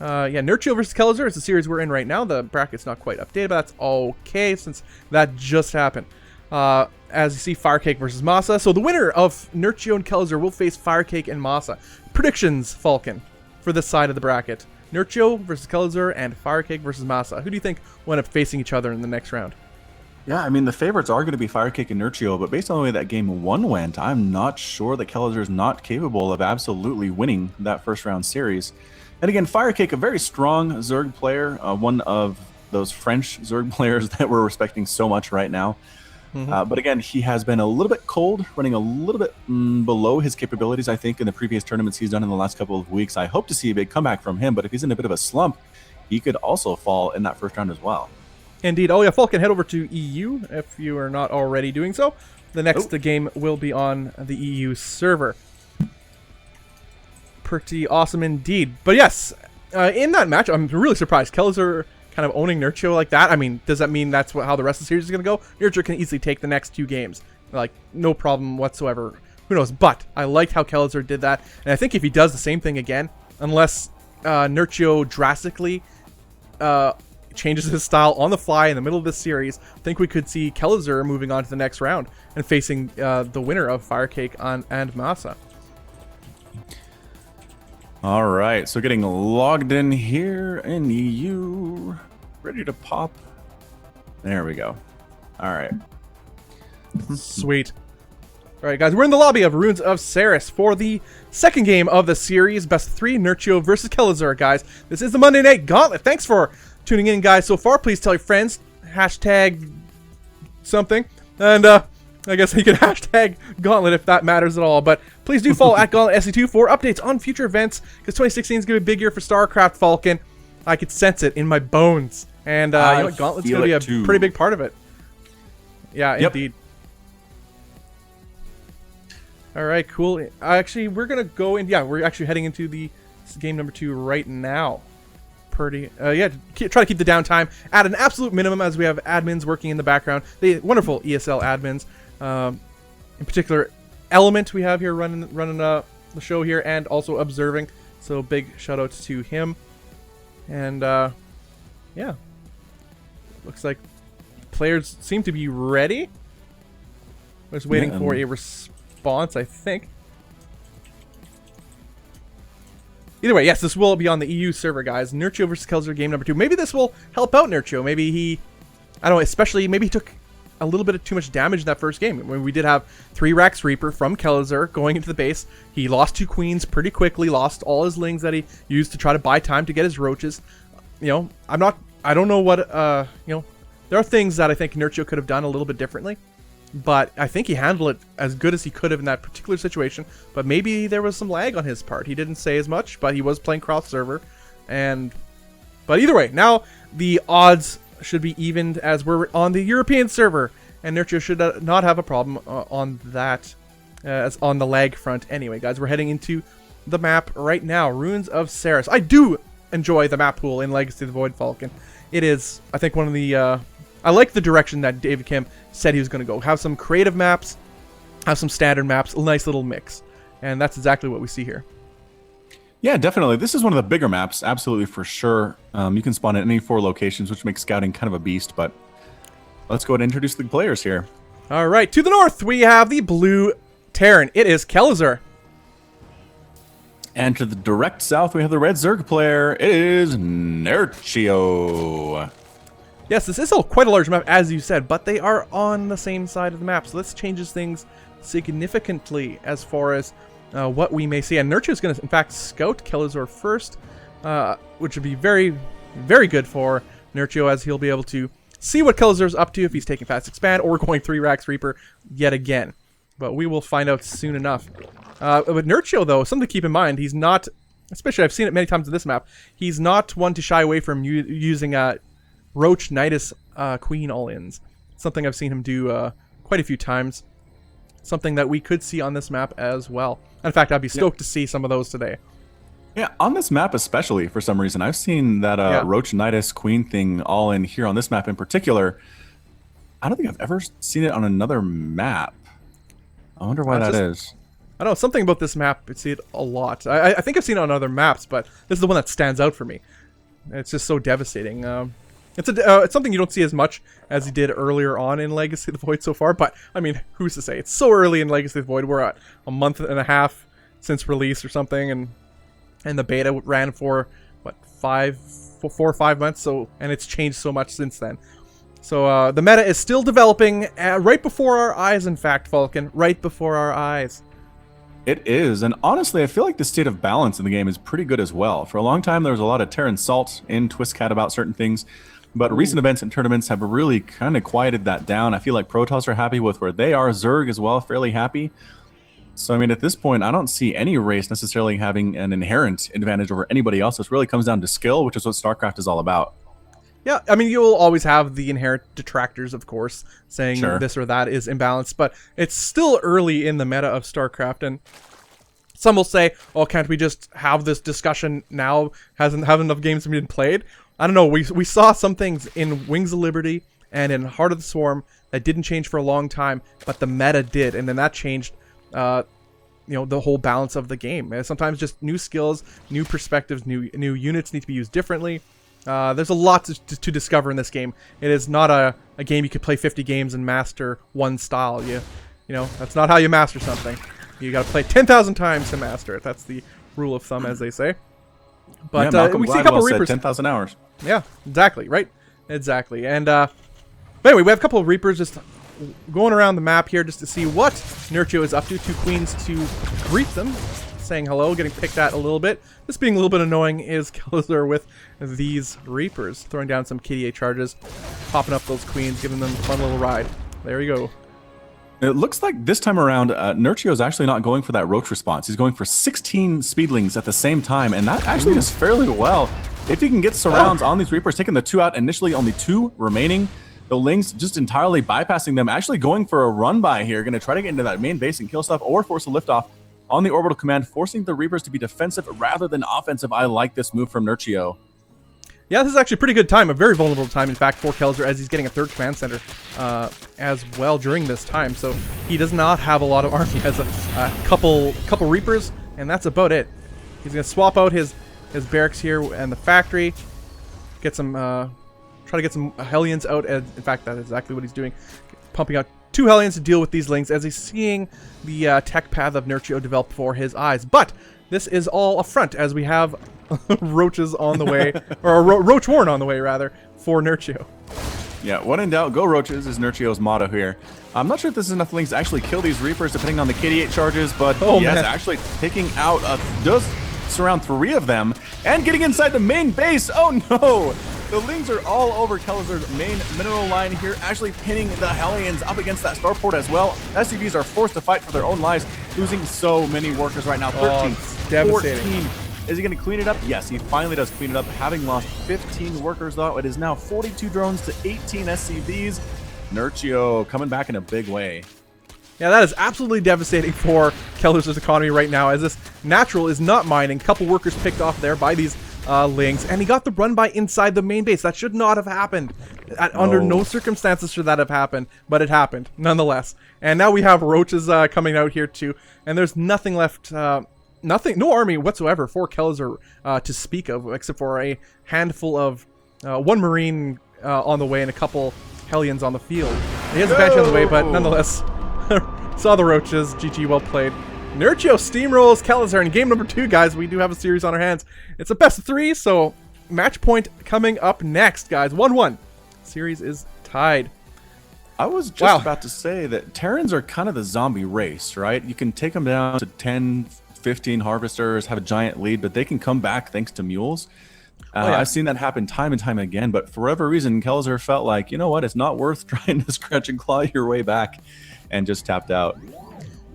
Nerchio versus Kelazhur is the series we're in right now. The bracket's not quite updated, but that's okay since that just happened. As you see, Firecake versus MaSa. So the winner of Nerchio and Kelazhur will face Firecake and MaSa. Predictions, Falcon, for this side of the bracket. Nerchio versus Kelazhur and Firecake versus MaSa. Who do you think will end up facing each other in the next round? Yeah, I mean, the favorites are going to be Firecake and Nerchio, but based on the way that game 1 went, I'm not sure that Kelazhur is not capable of absolutely winning that first round series. And again, Firecake, a very strong Zerg player, one of those French Zerg players that we're respecting so much right now. But again, he has been a little bit cold, running a little bit below his capabilities, I think, in the previous tournaments he's done in the last couple of weeks. I hope to see a big comeback from him, but if he's in a bit of a slump, he could also fall in that first round as well. Indeed. Oh yeah, Falcon, head over to EU if you are not already doing so. The next game will be on the EU server. Pretty awesome indeed. But yes, in that match, I'm really surprised. Kelazhur kind of owning Nerchio like that. I mean, does that mean that's how the rest of the series is going to go? Nerchio can easily take the next 2 games. Like, no problem whatsoever. Who knows? But I liked how Kelazhur did that. And I think if he does the same thing again, unless Nerchio drastically changes his style on the fly in the middle of this series, I think we could see Kelazhur moving on to the next round and facing the winner of Firecake and MaSa. All right, so getting logged in here in EU, ready to pop. There we go. All right. Sweet. All right, guys, we're in the lobby of Runes of Ceres for the second game of the series, best of 3, Nerchio versus Kelazhur, guys. This is the Monday Night Gauntlet. Thanks for tuning in, guys, so far. Please tell your friends, hashtag something, and I guess you can hashtag Gauntlet if that matters at all. But please do follow at Gauntlet SC2 for updates on future events, because 2016 is going to be a big year for StarCraft, Falcon. I could sense it in my bones. And you know what? Gauntlet's going to be a pretty big part of it. Yeah, yep. Indeed. All right, cool. Actually, we're going to go in. Yeah, we're actually heading into the game number 2 right now. Pretty, yeah, try to keep the downtime at an absolute minimum as we have admins working in the background. The wonderful ESL admins. In particular, Element we have here running the show here and also observing. So big shout out to him. And yeah, looks like players seem to be ready. We're just waiting for a response, I think. Either way, yes, this will be on the EU server, guys. Nerchio versus Kelazhur game number 2. Maybe this will help out Nerchio. Maybe he, I don't know, especially maybe he took a little bit of too much damage in that first game. When we did have 3 Rax Reaper from Kelazhur going into the base. He lost 2 Queens pretty quickly, lost all his Lings that he used to try to buy time to get his Roaches. You know, I don't know what, you know, there are things that I think Nerchio could have done a little bit differently. but I think he handled it as good as he could have in that particular situation. But maybe there was some lag on his part. He didn't say as much, but he was playing cross server, but either way, now the odds should be evened as we're on the European server, and Nerchio should not have a problem on that, as on the lag front. Anyway, guys, we're heading into the map right now, Ruins of Ceres. I do enjoy the map pool in Legacy of the Void, Falcon. It is, I think, one of the I like the direction that David Kim said he was going to go. Have some creative maps, have some standard maps, a nice little mix. And that's exactly what we see here. Yeah, definitely. This is one of the bigger maps, absolutely, for sure. You can spawn at any 4 locations, which makes scouting kind of a beast, but let's go ahead and introduce the players here. All right, to the north, we have the blue Terran. It is Kelazhur. And to the direct south, we have the red Zerg player. It is Nerchio. Yes, this is quite a large map, as you said, but they are on the same side of the map, so this changes things significantly as far as what we may see. And Nerchio is going to, in fact, scout Kelazhur first, which would be very, very good for Nerchio, as he'll be able to see what Kelazhur's up to if he's taking Fast Expand or going 3 Rax Reaper yet again. But we will find out soon enough. With Nerchio, though, something to keep in mind, he's not, especially I've seen it many times in this map, he's not one to shy away from using Roach Nidus Queen all-ins. Something I've seen him do quite a few times. Something that we could see on this map as well. In fact, I'd be stoked to see some of those today. Yeah, on this map especially, for some reason, I've seen that Roach Nidus Queen thing all in here on this map in particular. I don't think I've ever seen it on another map. I wonder why that is. I don't know, something about this map, I see it a lot. I think I've seen it on other maps, but this is the one that stands out for me. It's just so devastating. It's something you don't see as much as you did earlier on in Legacy of the Void so far, but, I mean, who's to say? It's so early in Legacy of the Void. We're at a month and a half since release or something, and the beta ran for, what, 4 or 5 months, so, and it's changed so much since then. So, the meta is still developing right before our eyes, in fact, Falcon. Right before our eyes. It is, and honestly, I feel like the state of balance in the game is pretty good as well. For a long time, there was a lot of Terran salt in Twistcat about certain things, but recent events and tournaments have really kind of quieted that down. I feel like Protoss are happy with where they are. Zerg as well, fairly happy. So, I mean, at this point, I don't see any race necessarily having an inherent advantage over anybody else. This really comes down to skill, which is what StarCraft is all about. Yeah, I mean, you'll always have the inherent detractors, of course, saying Sure. this or that is imbalanced, but it's still early in the meta of StarCraft, and some will say, oh, can't we just have this discussion now? Hasn't enough games been played? I don't know, we saw some things in Wings of Liberty and in Heart of the Swarm that didn't change for a long time, but the meta did, and then that changed, the whole balance of the game. And sometimes just new skills, new perspectives, new units need to be used differently. There's a lot to discover in this game. It is not a game you could play 50 games and master one style. You know, that's not how you master something. You got to play 10,000 times to master it. That's the rule of thumb, as they say. But we see a couple of Reapers. 10,000 hours. Yeah, exactly, right? Exactly. And but anyway, we have a couple of Reapers just going around the map here just to see what Nerchio is up to. 2 queens to greet them, saying hello, getting picked at a little bit. This being a little bit annoying is Kelazhur with these Reapers, throwing down some KDA charges, popping up those queens, giving them a fun little ride. There you go. It looks like this time around, Nerchio is actually not going for that Roach response. He's going for 16 Speedlings at the same time, and that actually does fairly well. If he can get surrounds on these Reapers, taking the 2 out, initially only 2 remaining. The Lings just entirely bypassing them, actually going for a run-by here, going to try to get into that main base and kill stuff or force a liftoff on the orbital command, forcing the Reapers to be defensive rather than offensive. I like this move from Nerchio. Yeah, this is actually a pretty good time, a very vulnerable time, in fact, for Kelazhur, as he's getting a 3rd command center as well during this time. So he does not have a lot of army. He has a couple Reapers, and that's about it. He's going to swap out his barracks here and the factory, get some, try to get some Hellions out. In fact, that is exactly what he's doing, pumping out 2 Hellions to deal with these Lings as he's seeing the tech path of Nerchio develop for his eyes. But this is all a front, as we have Roaches on the way, or Roach Warren on the way, rather, for Nerchio. Yeah, when in doubt, go Roaches is Nerchio's motto here. I'm not sure if this is enough Lings to actually kill these Reapers, depending on the KD8 charges, but yes, actually taking out, does surround 3 of them, and getting inside the main base. Oh no! The Lings are all over Kelazhur's main mineral line here, actually pinning the Hellions up against that starport as well. SCVs are forced to fight for their own lives, losing so many workers right now. 13, 14. Is he going to clean it up? Yes, he finally does clean it up. Having lost 15 workers, though, it is now 42 drones to 18 SCVs. Nerchio coming back in a big way. Yeah, that is absolutely devastating for Kelazhur's economy right now, as this natural is not mining. Couple workers picked off there by these Lings, and he got the run by inside the main base. That should not have happened. Under no circumstances should that have happened, but it happened nonetheless. And now we have roaches coming out here too, and there's nothing left. No army whatsoever for Kelazhur to speak of, except for a handful of one Marine on the way and a couple Hellions on the field. He has a Banshee on the way, but nonetheless, saw the roaches. GG, well played. Nerchio steamrolls Kelazhur in game number 2, guys. We do have a series on our hands. It's a best of 3, so match point coming up next, guys. 1-1. Series is tied. I was just about to say that Terrans are kind of the zombie race, right? You can take them down to 10, 15 harvesters, have a giant lead, but they can come back thanks to mules. I've seen that happen time and time again, but for whatever reason, Kelazhur felt like, you know what, it's not worth trying to scratch and claw your way back, and just tapped out.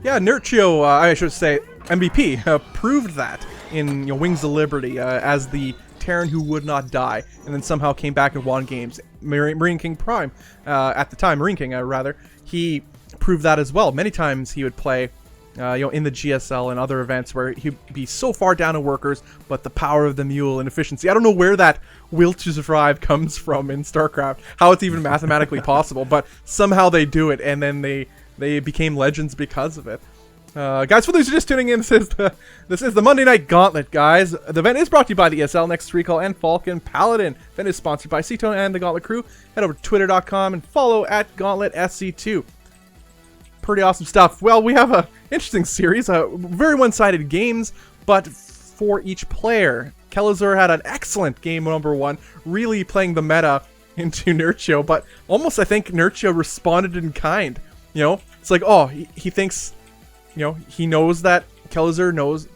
Yeah, Nerchio, I should say, MVP, proved that in Wings of Liberty as the Terran who would not die, and then somehow came back and won games. Marine King Prime, at the time, Marine King, rather, he proved that as well. Many times he would play in the GSL and other events where he'd be so far down in workers, but the power of the mule and efficiency. I don't know where that will to survive comes from in StarCraft, how it's even mathematically possible, but somehow they do it, and then they became legends because of it. Guys, for those who are just tuning in, this is the Monday Night Gauntlet, guys. The event is brought to you by the ESL, Next Recall, and Falcon Paladin. The event is sponsored by Cito and the Gauntlet crew. Head over to twitter.com and follow at Gauntlet SC2. Pretty awesome stuff. Well, we have a interesting series, very one-sided games, but for each player. Kelazhur had an excellent game number 1, really playing the meta into Nerchio, but almost I think Nerchio responded in kind. It's like, oh, he thinks, he knows that Kelazhur knows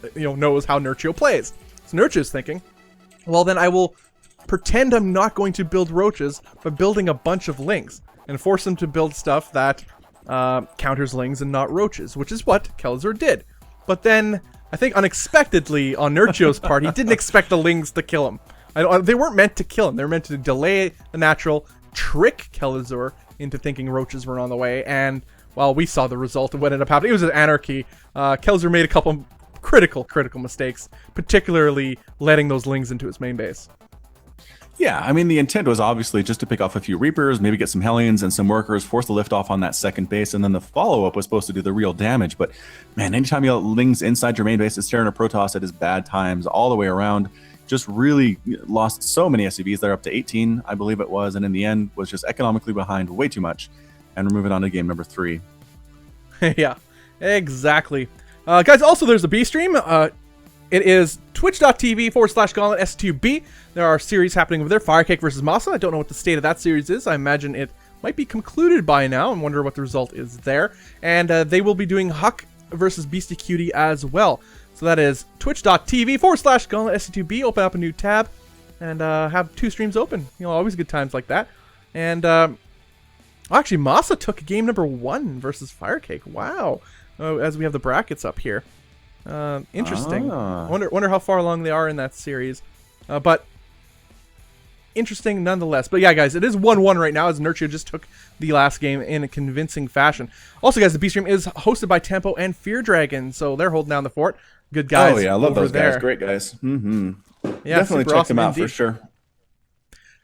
how Nerchio plays. So Nerchio's thinking, well, then I will pretend I'm not going to build roaches, but building a bunch of Lings, and force him to build stuff that counters Lings and not roaches, which is what Kelazhur did. But then, I think unexpectedly on Nerchio's part, he didn't expect the Lings to kill him. They weren't meant to kill him. They were meant to delay the natural, trick Kelazhur into thinking roaches were on the way, and, well, we saw the result of what ended up happening. It was an anarchy. Kelazhur made a couple critical mistakes, particularly letting those Lings into his main base. Yeah, I mean, the intent was obviously just to pick off a few Reapers, maybe get some Hellions and some workers, force the lift off on that second base, and then the follow-up was supposed to do the real damage. But, man, anytime you let Lings inside your main base, it's Terran or Protoss at his bad times all the way around. Just really lost so many SCVs. They're up to 18, I believe it was, and in the end was just economically behind way too much. And we're moving on to game number 3. Yeah, exactly. Guys, also there's a B stream. It is twitch.tv/Gauntlet S2B. There are series happening over there. Firecake versus MaSa. I don't know what the state of that series is. I imagine it might be concluded by now. I wonder what the result is there. And they will be doing Huck versus Beastyqt as well. So that is twitch.tv/Gauntlet S2B. Open up a new tab and have 2 streams open. Always good times like that. And actually, MaSa took game number 1 versus Firecake. Wow. As we have the brackets up here. Interesting. Wonder how far along they are in that series. But interesting nonetheless. But yeah, guys, it is 1-1 right now as Nerchio just took the last game in a convincing fashion. Also, guys, the B stream is hosted by Tempo and Fear Dragon, so they're holding down the fort. Good guys. Oh yeah, I love those there. guys. Great guys. Mm-hmm. Yeah, definitely check awesome them out indeed. for sure.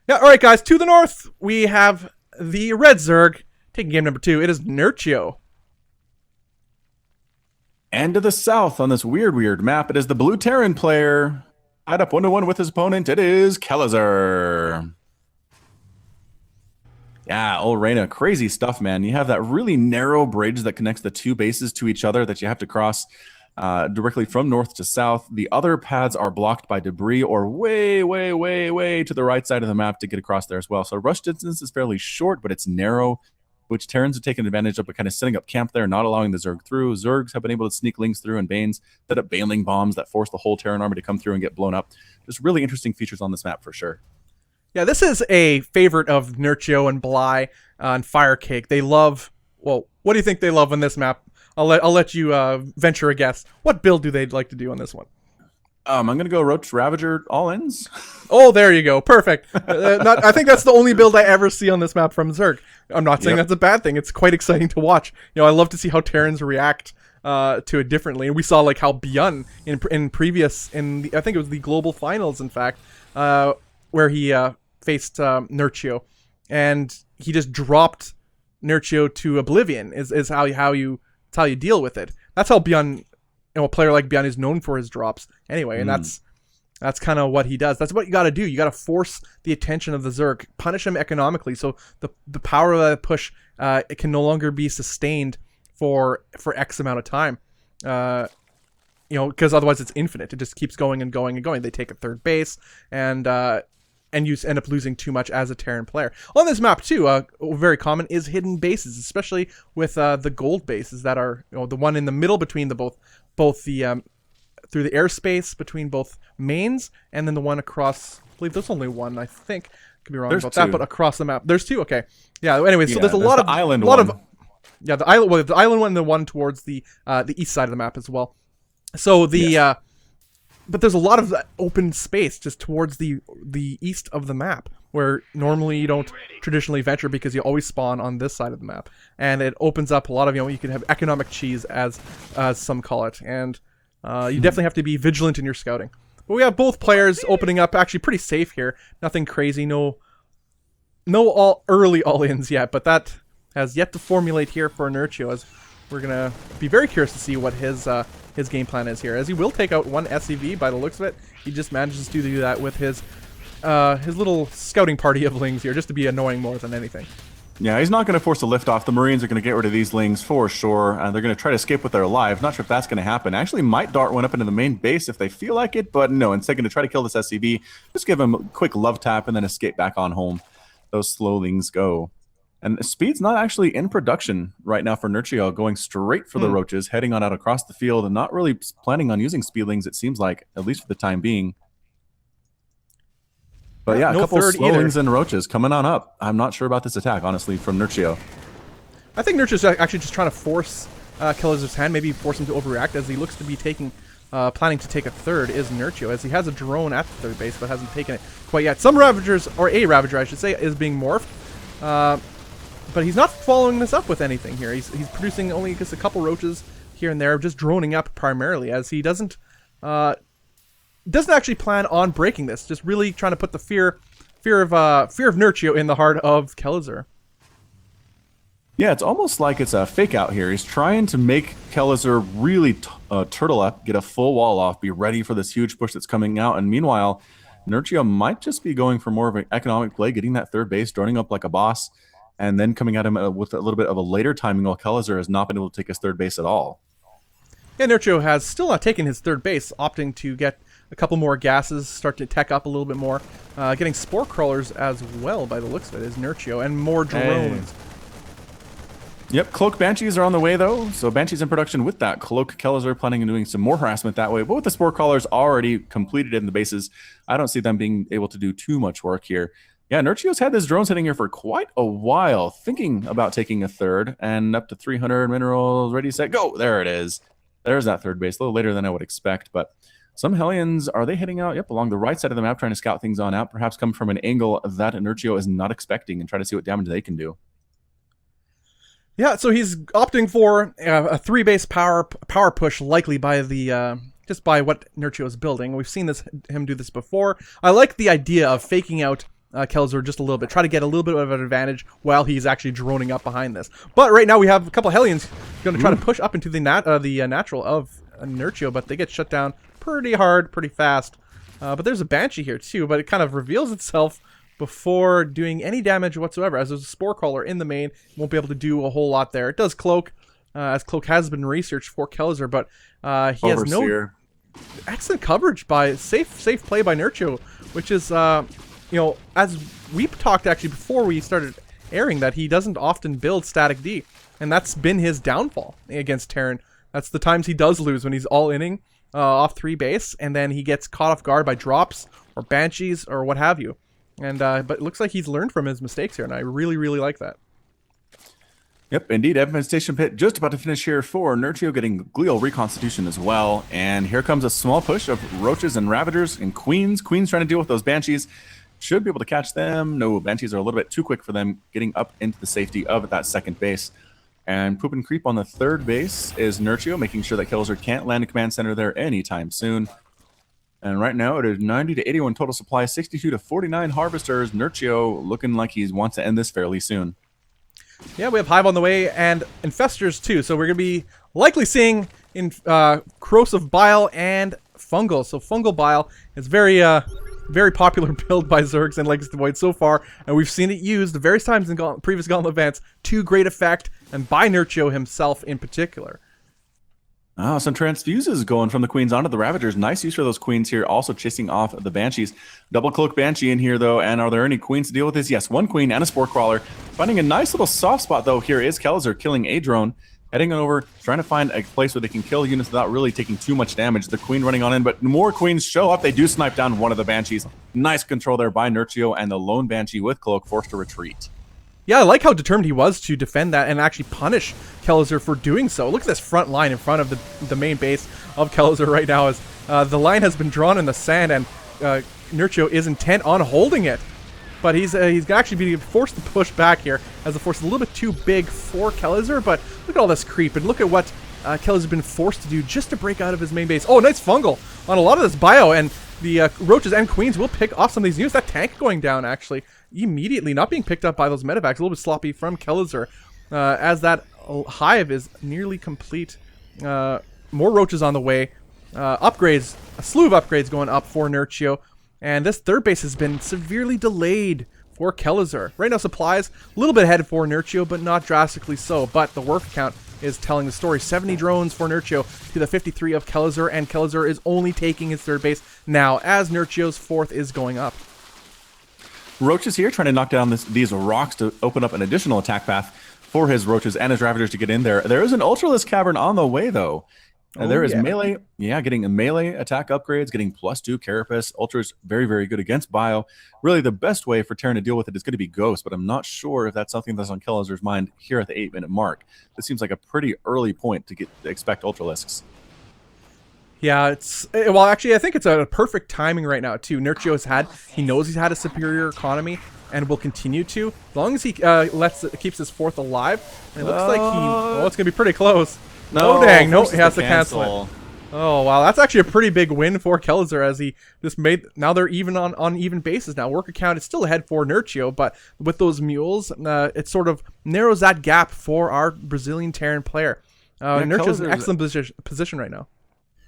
Yeah, all right, guys. To the north, we have the Red Zerg taking game number 2. It is Nerchio. And to the south on this weird map, it is the Blue Terran player. Tied up 1-1 with his opponent. It is Kelazhur. Yeah, old Reyna, crazy stuff, man. You have that really narrow bridge that connects the 2 bases to each other that you have to cross directly from north to south. The other paths are blocked by debris or way to the right side of the map to get across there as well. So rush distance is fairly short, but it's narrow, which Terrans have taken advantage of by kind of setting up camp there, not allowing the Zerg through. Zergs have been able to sneak Lings through, and Banes set up Baneling bombs that force the whole Terran army to come through and get blown up. Just really interesting features on this map for sure. Yeah, this is a favorite of Nerchio and Bly and Firecake. They love. Well, what do you think they love on this map? I'll let you venture a guess. What build do they like to do on this one? I'm gonna go Roach Ravager all ins. Oh, there you go. Perfect. I think that's the only build I ever see on this map from Zerg. I'm not saying that's a bad thing. It's quite exciting to watch. I love to see how Terrans react to it differently. And we saw like how Byun I think it was the global finals, in fact, where he faced Nerchio, and he just dropped Nerchio to oblivion. Is how you deal with it. That's how Byun, a player like Byun is known for his drops anyway, and that's kind of what he does. That's what you got to do. You got to force the attention of the Zerg, punish him economically, so the power of that push it can no longer be sustained for X amount of time. Because otherwise it's infinite. It just keeps going and going and going. They take a third base, and you end up losing too much as a Terran player. On this map too, very common is hidden bases, especially with the gold bases that are the one in the middle between both the through the airspace between both mains, and then the one across. I believe there's only one. I think could be wrong about that, but across the map there's two. Okay, yeah. Anyway, so there's a lot of island. Yeah, the island. Well, the island one and the one towards the east side of the map as well. So but there's a lot of open space just towards the east of the map, where normally you don't traditionally venture because you always spawn on this side of the map, and it opens up a lot of you can have economic cheese as some call it, and you definitely have to be vigilant in your scouting. But we have both players opening up actually pretty safe here. Nothing crazy, no early all-ins yet, but that has yet to formulate here for Nerchio, as we're gonna be very curious to see what his game plan is here, as he will take out one SCV by the looks of it. He just manages to do that with his little scouting party of Lings here, just to be annoying more than anything. Yeah, he's not going to force a lift off. The Marines are going to get rid of these Lings for sure. They're going to try to escape with their lives. Not sure if that's going to happen. Actually, might dart one up into the main base if they feel like it, but no, instead going to try to kill this SCV. Just give him a quick love tap and then escape back on home. Those slow Lings go. And Speed's not actually in production right now for Nerchio, going straight for the Roaches, heading on out across the field, and not really planning on using Speedlings, it seems like, at least for the time being. But yeah, a couple Slowlings and Roaches coming on up. I'm not sure about this attack, honestly, from Nerchio. I think Nerchio's actually just trying to force Kelazhur's hand, maybe force him to overreact, as he looks to be planning to take a third, is Nerchio, as he has a drone at the third base, but hasn't taken it quite yet. Some Ravagers, or a Ravager, I should say, is being morphed. But he's not following this up with anything here. He's producing only just a couple Roaches here and there, just droning up primarily, as he doesn't actually plan on breaking this. Just really trying to put the fear of Nerchio in the heart of Kelazhur. Yeah, it's almost like it's a fake out here. He's trying to make Kelazhur really turtle up, get a full wall off, be ready for this huge push that's coming out. And meanwhile, Nerchio might just be going for more of an economic play, getting that third base, droning up like a boss, and then coming at him with a little bit of a later timing, while Kelazhur has not been able to take his third base at all. Yeah, Nerchio has still not taken his third base, opting to get a couple more gases, start to tech up a little bit more. Getting Spore Crawlers as well, by the looks of it, is Nerchio, and more drones. Yep, Cloak Banshees are on the way, though. So Banshees in production with that. Cloak Kelazhur planning on doing some more harassment that way. But with the Spore Crawlers already completed in the bases, I don't see them being able to do too much work here. Yeah, Nerchio's had his drones hitting here for quite a while, thinking about taking a third, and up to 300 minerals, ready, set, go. There it is. There's that third base, a little later than I would expect, but some Hellions, are they heading out? Yep, along the right side of the map, trying to scout things on out, perhaps come from an angle that Nerchio is not expecting, and try to see what damage they can do. Yeah, so he's opting for a 3-base power push, likely by the just by what Nerchio is building. We've seen him do this before. I like the idea of faking out Kelazhur just a little bit, try to get a little bit of an advantage while he's actually droning up behind this. But right now we have a couple Hellions going to try to push up into the natural of Nerchio, but they get shut down pretty hard, pretty fast. But there's a Banshee here too, but it kind of reveals itself before doing any damage whatsoever, as there's a Spore Crawler in the main. Won't be able to do a whole lot there. It does Cloak, as Cloak has been researched for Kelazhur, but he has no excellent coverage by safe play by Nerchio, which is as we talked actually before we started airing, that he doesn't often build static D, and that's been his downfall against Terran. That's the times he does lose, when he's all-inning off 3 base, and then he gets caught off guard by drops or Banshees or what have you. And but it looks like he's learned from his mistakes here, and I really, really like that. Yep, indeed. Infestation Pit just about to finish here for Nerchio, getting Glial Reconstitution as well. And here comes a small push of Roaches and Ravagers and Queens. Queens trying to deal with those Banshees. Should be able to catch them. No, Banshees are a little bit too quick for them, getting up into the safety of that second base. And Poop and Creep on the third base is Nerchio, making sure that Kelazhur can't land a command center there anytime soon. And right now it is 90 to 81 total supply, 62 to 49 harvesters. Nerchio looking like he wants to end this fairly soon. Yeah, we have Hive on the way and Infestors too. So we're going to be likely seeing in Corrosive Bile and Fungal. So Fungal Bile is very popular build by Zergs and Legacy of the Void so far, and we've seen it used various times in previous Gauntlet events to great effect, and by Nerchio himself in particular. Some transfuses going from the Queens onto the Ravagers. Nice use for those Queens here, also chasing off the Banshees. Double Cloak Banshee in here, though, and are there any Queens to deal with this? Yes, one Queen and a Spore Crawler. Finding a nice little soft spot, though, here is Kelazhur killing a drone. Heading over, trying to find a place where they can kill units without really taking too much damage. The Queen running on in, but more Queens show up. They do snipe down one of the Banshees. Nice control there by Nerchio, and the lone Banshee with Cloak forced to retreat. Yeah, I like how determined he was to defend that and actually punish Kelazhur for doing so. Look at this front line in front of the main base of Kelazhur right now, as the line has been drawn in the sand, and Nerchio is intent on holding it. But he's actually being forced to push back here, as the force is a little bit too big for Kelazhur. But look at all this creep, and look at what Kelazhur's been forced to do just to break out of his main base. Oh, nice Fungal on a lot of this bio, and the Roaches and Queens will pick off some of these units. That tank going down, actually, immediately, not being picked up by those medevacs. A little bit sloppy from Kelazhur, as that Hive is nearly complete. More Roaches on the way. Upgrades, a slew of upgrades going up for Nerchio. And this third base has been severely delayed for Kelazhur. Right now, supplies a little bit ahead for Nerchio, but not drastically so. But the work count is telling the story. 70 drones for Nerchio to the 53 of Kelazhur, and Kelazhur is only taking his third base now as Nerchio's fourth is going up. Roaches here trying to knock down these rocks to open up an additional attack path for his Roaches and his Ravagers to get in there. There is an Ultralisk Cavern on the way, though. There is melee, getting a melee attack upgrades, getting +2 Carapace. Ultra's very, very good against bio. Really, the best way for Terran to deal with it is going to be Ghost, but I'm not sure if that's something that's on Kelazhur's mind here at the 8-minute mark. This seems like a pretty early point to expect Ultralisks. Yeah, well, actually, I think it's a perfect timing right now, too. Nerchio he knows he's had a superior economy and will continue to, as long as he keeps his fourth alive. It looks like it's going to be pretty close. No, dang, no, he has to cancel it. Oh, wow, that's actually a pretty big win for Kelazhur, as he just made, now they're even on even bases now. Worker count is still ahead for Nerchio, but with those mules, it sort of narrows that gap for our Brazilian Terran player. Nerchio's in an excellent position right now.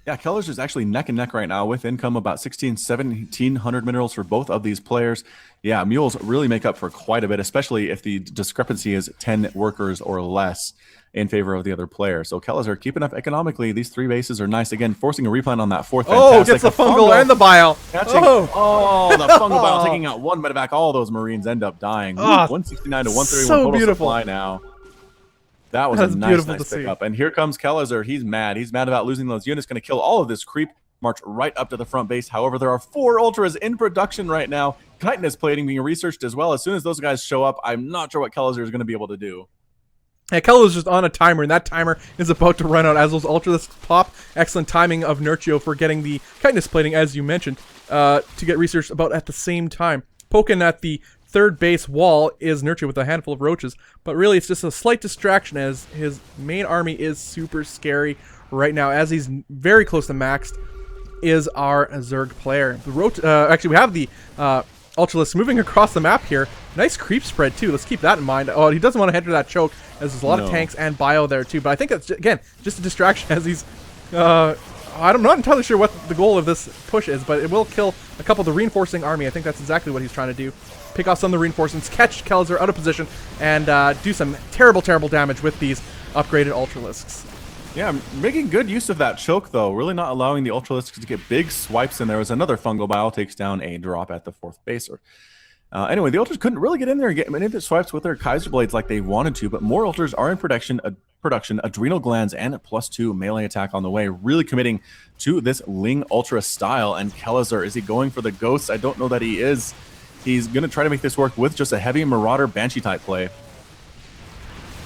Yeah, Kelazhur is actually neck and neck right now with income about 1,1700 minerals for both of these players. Yeah, mules really make up for quite a bit, especially if the discrepancy is 10 workers or less in favor of the other player. So Kelazhur keeping up economically. These three bases are nice. Again, forcing a replan on that fourth. Oh, gets the fungal and the bile. Catching, the fungal bile taking out one medevac. All those Marines end up dying. 169 to 131 so total beautiful. supply now. That was a nice pickup. And here comes Kelazhur. He's mad. He's mad about losing those units. Going to kill all of this creep. March right up to the front base. However, there are 4 Ultras in production right now. Chitinous plating being researched as well. As soon as those guys show up, I'm not sure what Kelazhur is going to be able to do. Yeah, Kelazhur's just on a timer, and that timer is about to run out as those Ultralisks pop. Excellent timing of Nerchio for getting the chitinous plating, as you mentioned, to get researched about at the same time. Poking at the third base wall is Nerchio with a handful of Roaches, but really it's just a slight distraction as his main army is super scary right now, as he's very close to maxed is our Zerg player. The actually, we have the Ultralisk moving across the map here. Nice creep spread, too. Let's keep that in mind. Oh, he doesn't want to enter that choke, as there's a lot of tanks and bio there, too. But I think that's, again, just a distraction as he's... I'm not entirely sure what the goal of this push is, but it will kill a couple of the reinforcing army. I think that's exactly what he's trying to do. Pick off some of the reinforcements, catch Kelazhur out of position, and do some terrible, terrible damage with these upgraded Ultralisks. Yeah, making good use of that choke, though. Really not allowing the Ultralisks to get big swipes in there. Was another fungal bile takes down a drop at the fourth base. Anyway, the Ultras couldn't really get in there and get many of their swipes with their Kaiser Blades like they wanted to, but more Ultras are in production, adrenal glands, and +2 melee attack on the way, really committing to this Ling Ultra style. And Kelazhur, is he going for the ghosts? I don't know that he is. He's going to try to make this work with just a heavy Marauder Banshee type play.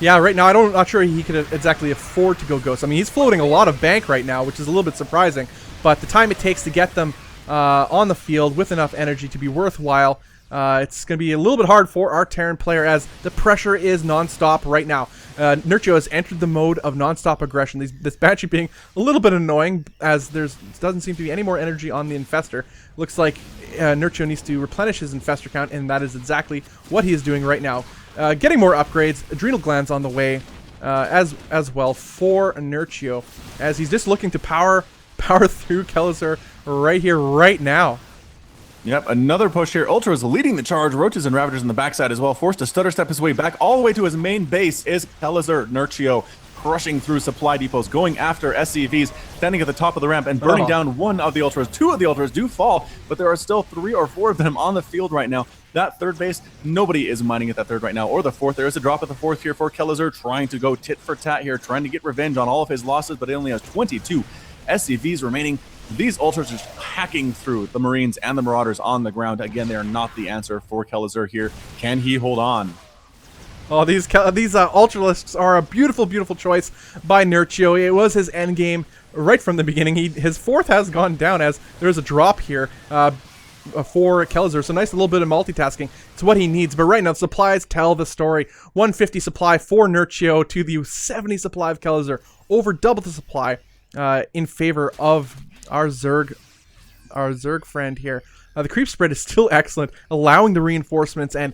Yeah, right now I'm not sure he could exactly afford to go Ghost. I mean, he's floating a lot of bank right now, which is a little bit surprising. But the time it takes to get them on the field with enough energy to be worthwhile, it's going to be a little bit hard for our Terran player as the pressure is non-stop right now. Nerchio has entered the mode of non-stop aggression. This Banshee being a little bit annoying as there doesn't seem to be any more energy on the Infestor. Looks like Nerchio needs to replenish his Infestor count, and that is exactly what he is doing right now. Getting more upgrades, Adrenal Glands on the way as well for Nerchio, as he's just looking to power through Kelazhur right here, right now. Yep, another push here. Ultra is leading the charge. Roaches and Ravagers on the backside as well. Forced to stutter step his way back all the way to his main base is Kelazhur. Nerchio crushing through supply depots, going after SCVs, standing at the top of the ramp and burning down one of the Ultras. Two of the Ultras do fall, but there are still 3 or 4 of them on the field right now. That third base, nobody is mining at that third right now, or the fourth. There is a drop at the fourth here for Kelazhur, trying to go tit for tat here, trying to get revenge on all of his losses, but he only has 22 SCVs remaining. These Ultras just hacking through the Marines and the Marauders on the ground. Again, they are not the answer for Kelazhur here. Can he hold on? Oh, these Ultralisks are a beautiful, beautiful choice by Nerchio. It was his end game right from the beginning. His fourth has gone down as there's a drop here for Kelazhur. So nice little bit of multitasking. It's what he needs. But right now, the supplies tell the story. 150 supply for Nerchio to the 70 supply of Kelazhur. Over double the supply in favor of our Zerg friend here. The creep spread is still excellent, allowing the reinforcements and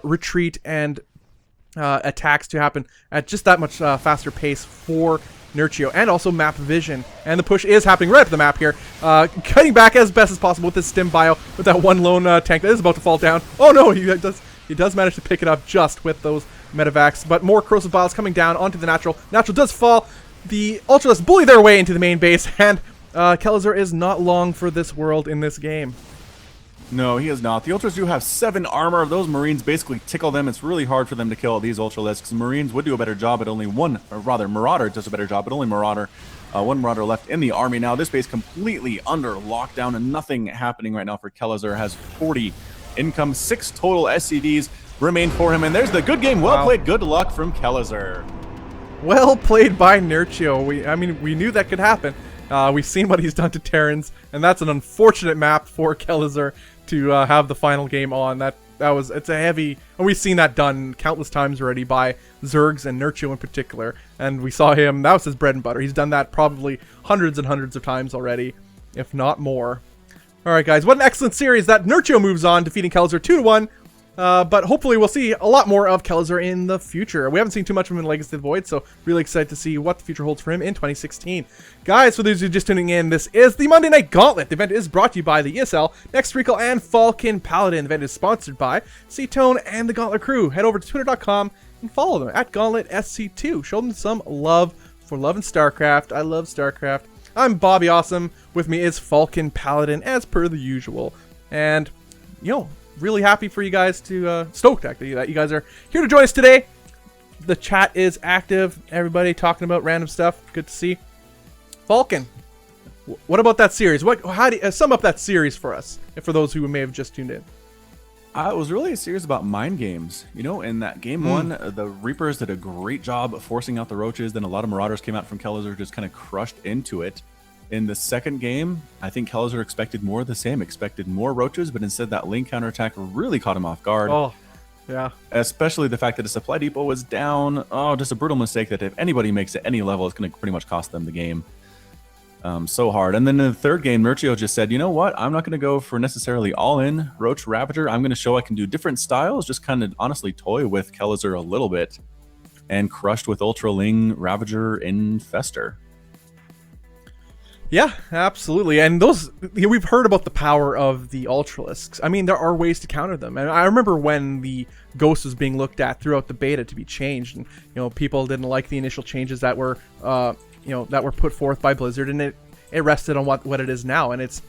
retreat and attacks to happen at just that much faster pace for Nerchio, and also map vision. And the push is happening right up the map here. Cutting back as best as possible with this stim bio, with that one lone tank that is about to fall down. Oh no, he does manage to pick it up just with those medevacs. But more corrosive biles coming down onto the natural. Natural does fall. The Ultralists bully their way into the main base, and Kelazhur is not long for this world in this game. No, he is not. The Ultras do have 7 armor. Those Marines basically tickle them. It's really hard for them to kill these Ultralisks. Marines would do a better job at only one, or rather, Marauder does a better job, but only Marauder. One Marauder left in the army now. This base completely under lockdown, and nothing happening right now for Kelazhur. Has 40 income, 6 total SCVs remain for him, and there's the good game. Well played, good luck from Kelazhur. Well played by Nerchio. We knew that could happen. We've seen what he's done to Terrans, and that's an unfortunate map for Kelazhur to have the final game on. It's a heavy, and we've seen that done countless times already by Zergs and Nerchio in particular. And we saw him, that was his bread and butter. He's done that probably hundreds and hundreds of times already, if not more. Alright guys, what an excellent series that Nerchio moves on, defeating Kelazhur 2-1. But hopefully we'll see a lot more of Kelazhur in the future. We haven't seen too much of him in Legacy of the Void, so really excited to see what the future holds for him in 2016. Guys, for those who are just tuning in, this is the Monday Night Gauntlet. The event is brought to you by the ESL, Next Recall, and Falcon Paladin. The event is sponsored by C-Tone and the Gauntlet crew. Head over to twitter.com and follow them at Gauntlet SC2. Show them some love for Love and StarCraft. I love StarCraft. I'm Bobby Awesome. With me is Falcon Paladin, as per the usual. And, really happy for you guys to, stoked actually, that you guys are here to join us today. The chat is active, everybody talking about random stuff, good to see. Falcon, what about that series? How do you sum up that series for us, and for those who may have just tuned in? It was really a series about mind games. In that game 1, the Reapers did a great job of forcing out the Roaches, then a lot of Marauders came out from Kelazhur, just kind of crushed into it. In the second game, I think Kelazhur expected more of the same, expected more Roaches, but instead that lane counterattack really caught him off guard. Oh, yeah. Especially the fact that the supply depot was down. Oh, just a brutal mistake that if anybody makes it any level, it's going to pretty much cost them the game. So hard. And then in the third game, Nerchio just said, you know what? I'm not going to go for necessarily all-in Roach Ravager. I'm going to show I can do different styles, just kind of honestly toy with Kelazhur a little bit, and crushed with Ultra Ling, Ravager, Infestor. Yeah, absolutely. And we've heard about the power of the Ultralisks. I mean, there are ways to counter them. And I remember when the Ghost was being looked at throughout the beta to be changed, and people didn't like the initial changes that were that were put forth by Blizzard, and it rested on what it is now, and it's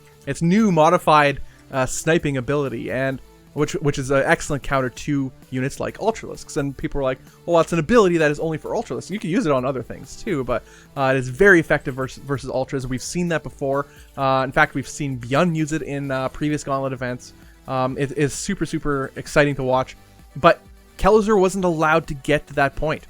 new modified sniping ability, and which is an excellent counter to units like Ultralisks. And people were like, well, that's an ability that is only for Ultralisks. You can use it on other things too, but it is very effective versus Ultras. We've seen that before. In fact, we've seen Beyond use it in previous Gauntlet events. It is super exciting to watch. But Kelazhur wasn't allowed to get to that point.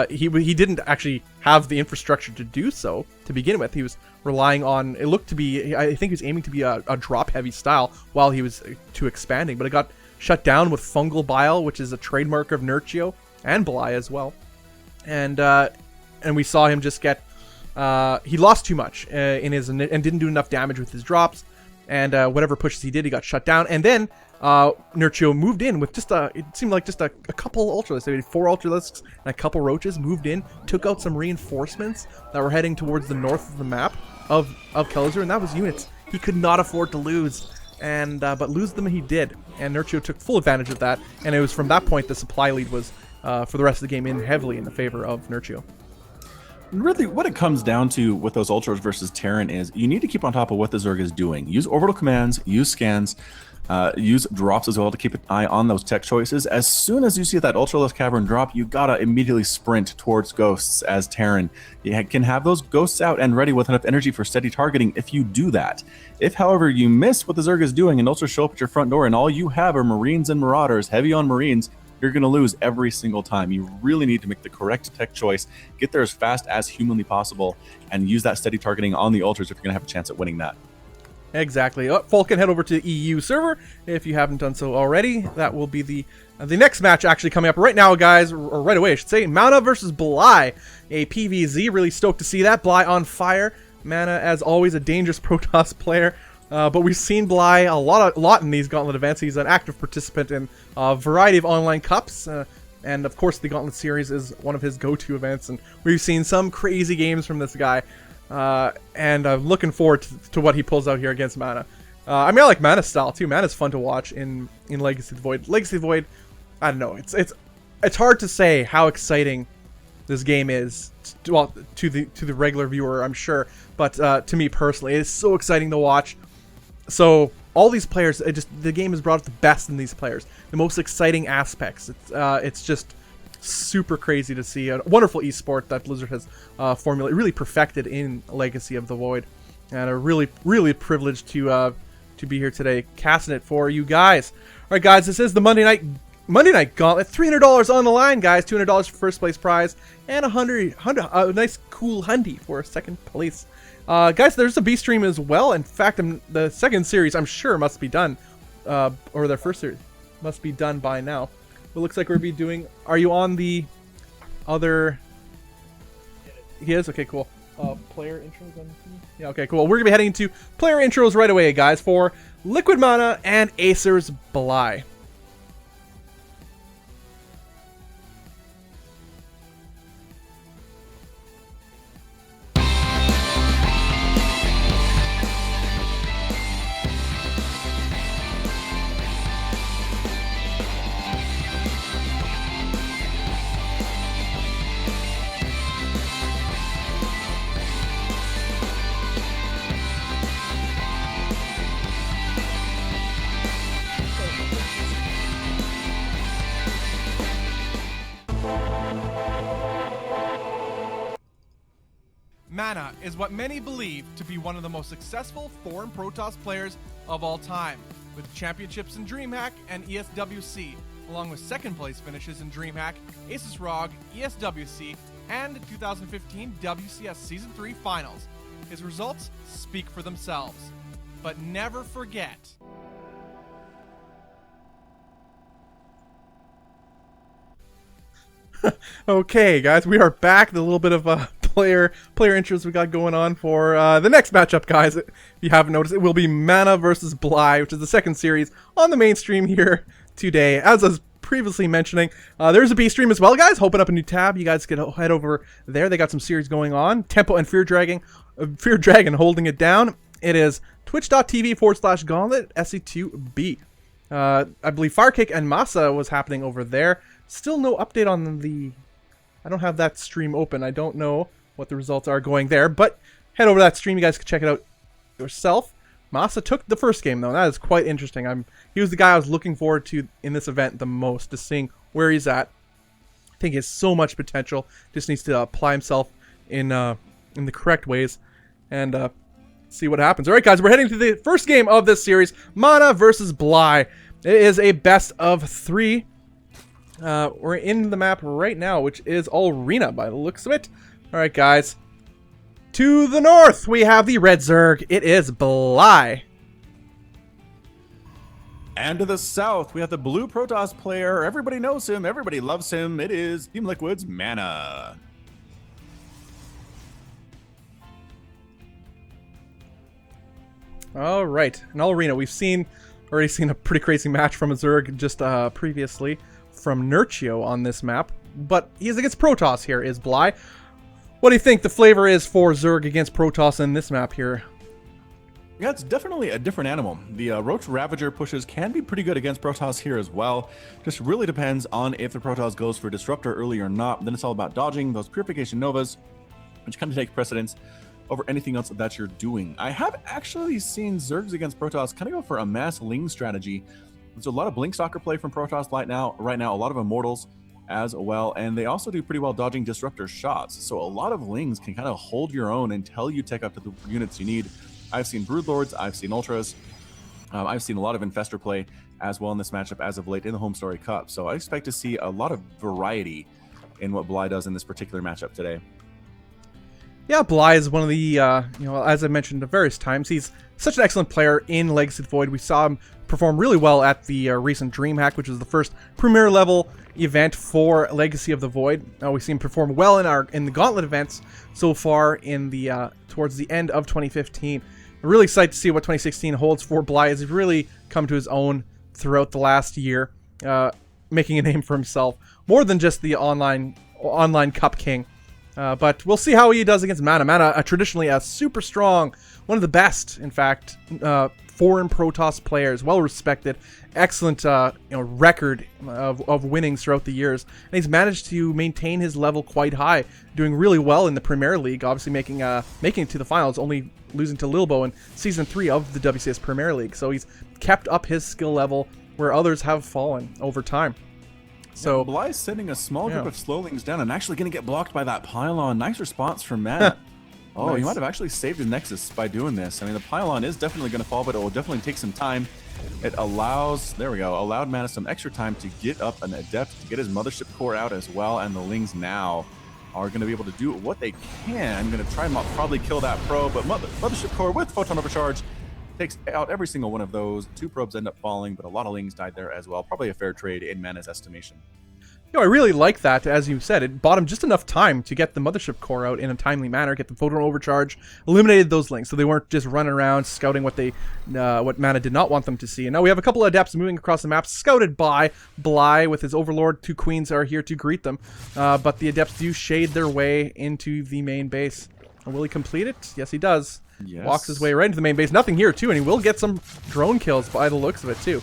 He didn't actually have the infrastructure to do so to begin with. He was relying on, it looked to be, I think he was aiming to be a drop-heavy style while he was to expanding, but it got shut down with fungal bile, which is a trademark of Nerchio and Bly as well. And we saw him just get, he lost too much in his, and didn't do enough damage with his drops, and whatever pushes he did, he got shut down. And then Nerchio moved in with just it seemed like just a couple Ultralisks. They had 4 Ultralisks and a couple Roaches, moved in, took out some reinforcements that were heading towards the north of the map of Kelazhur, and that was units he could not afford to lose. And but lose them he did, and Nerchio took full advantage of that, and it was from that point the supply lead was for the rest of the game heavily in the favor of Nerchio. Really, what it comes down to with those Ultras versus Terran is you need to keep on top of what the Zerg is doing. Use orbital commands, use scans, use drops as well to keep an eye on those tech choices. As soon as you see that Ultralisk Cavern drop, you gotta immediately sprint towards Ghosts as Terran. You can have those Ghosts out and ready with enough energy for steady targeting if you do that. If, however, you miss what the Zerg is doing and Ultras show up at your front door and all you have are Marines and Marauders, heavy on Marines, you're going to lose every single time. You really need to make the correct tech choice, get there as fast as humanly possible, and use that steady targeting on the Ultras if you're going to have a chance at winning that. Exactly. Falcon, head over to the EU server if you haven't done so already. That will be the next match actually coming up right now, guys, or right away, I should say. MaSa versus Bly, a PvZ. Really stoked to see that. Bly on fire. MaSa, as always, a dangerous Protoss player. But we've seen Bly a lot in these Gauntlet events. He's an active participant in a variety of online cups, and of course the Gauntlet series is one of his go-to events. And we've seen some crazy games from this guy, and I'm looking forward to what he pulls out here against MaSa. I mean, I like MaSa's style too. MaSa's fun to watch in Legacy of the Void. Legacy of the Void, I don't know. It's hard to say how exciting this game is, well, to the regular viewer, I'm sure, but to me personally, it is so exciting to watch. So all these players, the game has brought out the best in these players, the most exciting aspects. It's just super crazy to see. A wonderful esport that Blizzard has formulated, really perfected in Legacy of the Void, and a really privileged to be here today, casting it for you guys. All right, guys, this is the Monday Night Gauntlet. $300 on the line, guys. $200 for first place prize, and a nice cool hundy for second place. Guys, there's a B stream as well. In fact, the second series, I'm sure, must be done. Or their first series must be done by now. It looks like we'll be doing... Are you on the other... He is? Okay, cool. Player intros? Yeah, okay, cool. We're going to be heading into player intros right away, guys, for Liquid Mana and Acer's Bly. MaSa is what many believe to be one of the most successful foreign Protoss players of all time, with championships in DreamHack and ESWC, along with second place finishes in DreamHack, Aces ROG, ESWC, and 2015 WCS Season 3 Finals. His results speak for themselves. But never forget... Okay, guys, we are back. The little bit of player intros we got going on for the next matchup, guys. If you haven't noticed, it will be MaSa versus Bly, which is the second series on the mainstream here today. As I was previously mentioning, there's a B stream as well, guys. Open up a new tab. You guys can head over there. They got some series going on. Tempo and Fear Dragon holding it down. It is twitch.tv/Gauntlet SE2B. I believe Firekick and MaSa was happening over there. Still no update on the... I don't have that stream open. I don't know what the results are going there, but head over to that stream. You guys can check it out yourself. MaSa took the first game, though. That is quite interesting. He was the guy I was looking forward to in this event the most, to seeing where he's at. I think he has so much potential. Just needs to apply himself in the correct ways. And see what happens. All right, guys, we're heading to the first game of this series, Mana versus Bly. It is a best of 3. We're in the map right now, which is Arena by the looks of it. All right, guys. To the north, we have the red Zerg. It is Bly. And to the south, we have the blue Protoss player. Everybody knows him. Everybody loves him. It is Team Liquid's MaSa. All right, in Arena, we've already seen a pretty crazy match from a Zerg just previously from Nerchio on this map, but he's against Protoss here, is Bly. What do you think the flavor is for Zerg against Protoss in this map here? Yeah, it's definitely a different animal. The Roach Ravager pushes can be pretty good against Protoss here as well. Just really depends on if the Protoss goes for Disruptor early or not. Then it's all about dodging those Purification Novas, which kind of take precedence over anything else that you're doing. I have actually seen Zergs against Protoss kind of go for a mass Ling strategy. There's a lot of Blink Stalker play from Protoss right now, a lot of Immortals as well, and they also do pretty well dodging Disruptor shots. So a lot of Lings can kind of hold your own until you take up to the units you need. I've seen Broodlords, I've seen Ultras, I've seen a lot of Infestor play as well in this matchup as of late in the Home Story Cup. So I expect to see a lot of variety in what Bly does in this particular matchup today. Yeah, Bly is one of the, as I mentioned at various times, he's such an excellent player in Legacy of the Void. We saw him perform really well at the recent DreamHack, which was the first Premier level event for Legacy of the Void. We've seen him perform well in the Gauntlet events so far in the towards the end of 2015. I'm really excited to see what 2016 holds for Bly, as he's really come to his own throughout the last year, making a name for himself, more than just the online Cup King. But we'll see how he does against MaSa. MaSa, traditionally a super strong, one of the best, in fact, foreign Protoss players, well respected, excellent, record of winnings throughout the years, and he's managed to maintain his level quite high, doing really well in the Premier League, obviously making it to the finals, only losing to Lilbo in Season 3 of the WCS Premier League. So he's kept up his skill level where others have fallen over time. So Bly's sending a small group of Slowlings down and actually going to get blocked by that pylon. Nice response from MaSa. Oh, nice. He might have actually saved his Nexus by doing this. I mean, the pylon is definitely going to fall, but it will definitely take some time. It allowed MaSa some extra time to get up an Adept, to get his Mothership Core out as well, and the Lings now are going to be able to do what they can. I'm going to try and probably kill that probe, but Mothership Core with Photon Overcharge takes out every single one of those. 2 probes end up falling, but a lot of Lings died there as well. Probably a fair trade in MaSa's estimation. I really like that, as you said. It bought him just enough time to get the Mothership Core out in a timely manner, get the Photon Overcharge, eliminated those Lings, so they weren't just running around scouting what MaSa did not want them to see. And now we have a couple of Adepts moving across the map, scouted by Bly with his Overlord. 2 Queens are here to greet them, but the Adepts do shade their way into the main base. And will he complete it? Yes, he does. Yes. Walks his way right into the main base. Nothing here, too, and he will get some drone kills by the looks of it, too.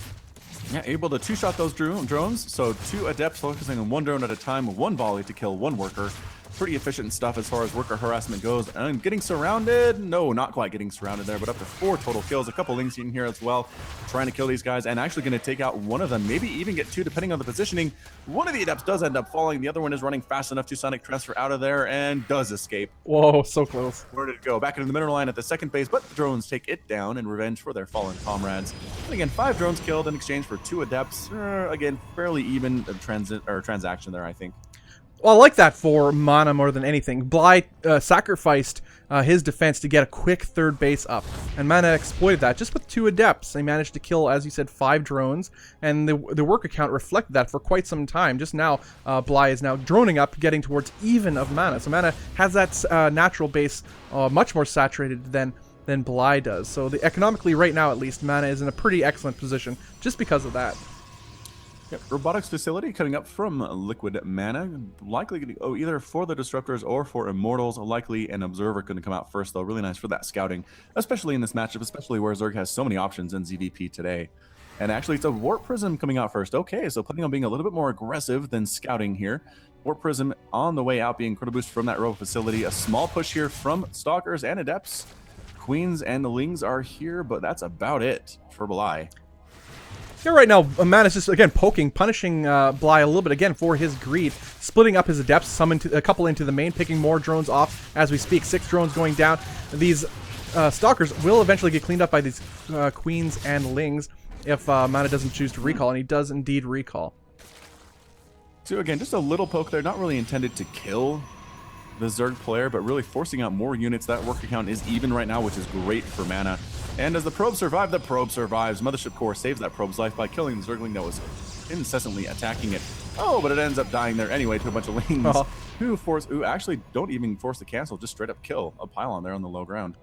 Yeah, able to 2-shot those drones. So 2 Adepts focusing on 1 drone at a time, 1 volley to kill 1 worker. Pretty efficient stuff as far as worker harassment goes. And getting surrounded? No, not quite getting surrounded there, but up to 4 total kills. A couple Lings in here as well, trying to kill these guys, and actually going to take out one of them, maybe even get 2 depending on the positioning. One of the Adepts does end up falling. The other one is running fast enough to Sonic Transfer out of there and does escape. Whoa, so close. Where did it go? Back into the middle line at the second base, but the drones take it down in revenge for their fallen comrades. And again, 5 drones killed in exchange for 2 Adepts. Again, fairly even transaction there, I think. Well, I like that for MaSa more than anything. Bly sacrificed his defense to get a quick 3rd base up, and MaSa exploited that just with 2 Adepts. They managed to kill, as you said, 5 drones, and the worker count reflected that for quite some time. Just now, Bly is now droning up, getting towards even of MaSa. So MaSa has that natural base much more saturated than Bly does. So economically, right now at least, MaSa is in a pretty excellent position just because of that. Yep, Robotics Facility coming up from Liquid MaSa, likely going to go either for the Disruptors or for Immortals. Likely an Observer going to come out first, though. Really nice for that scouting, especially in this matchup, especially where Zerg has so many options in ZVP today. And actually, it's a Warp Prism coming out first. Okay, so planning on being a little bit more aggressive than scouting here. Warp Prism on the way out, being critical boost from that Robo Facility. A small push here from Stalkers and Adepts. Queens and the Lings are here, but that's about it for Bly. Yeah, right now, MaSa's just, again, punishing Bly a little bit, again, for his greed. Splitting up his Adepts, a couple into the main, picking more drones off as we speak. 6 drones going down. These Stalkers will eventually get cleaned up by these Queens and Lings if Mana doesn't choose to recall, and he does indeed recall. So again, just a little poke there, not really intended to kill the Zerg player, but really forcing out more units. That worker count is even right now, which is great for Mana. And as the probe survives, Mothership Core saves that probe's life by killing the Zergling that was incessantly attacking it. Oh, but it ends up dying there anyway to a bunch of Lings who actually don't even force the cancel, just straight up kill a pylon there on the low ground.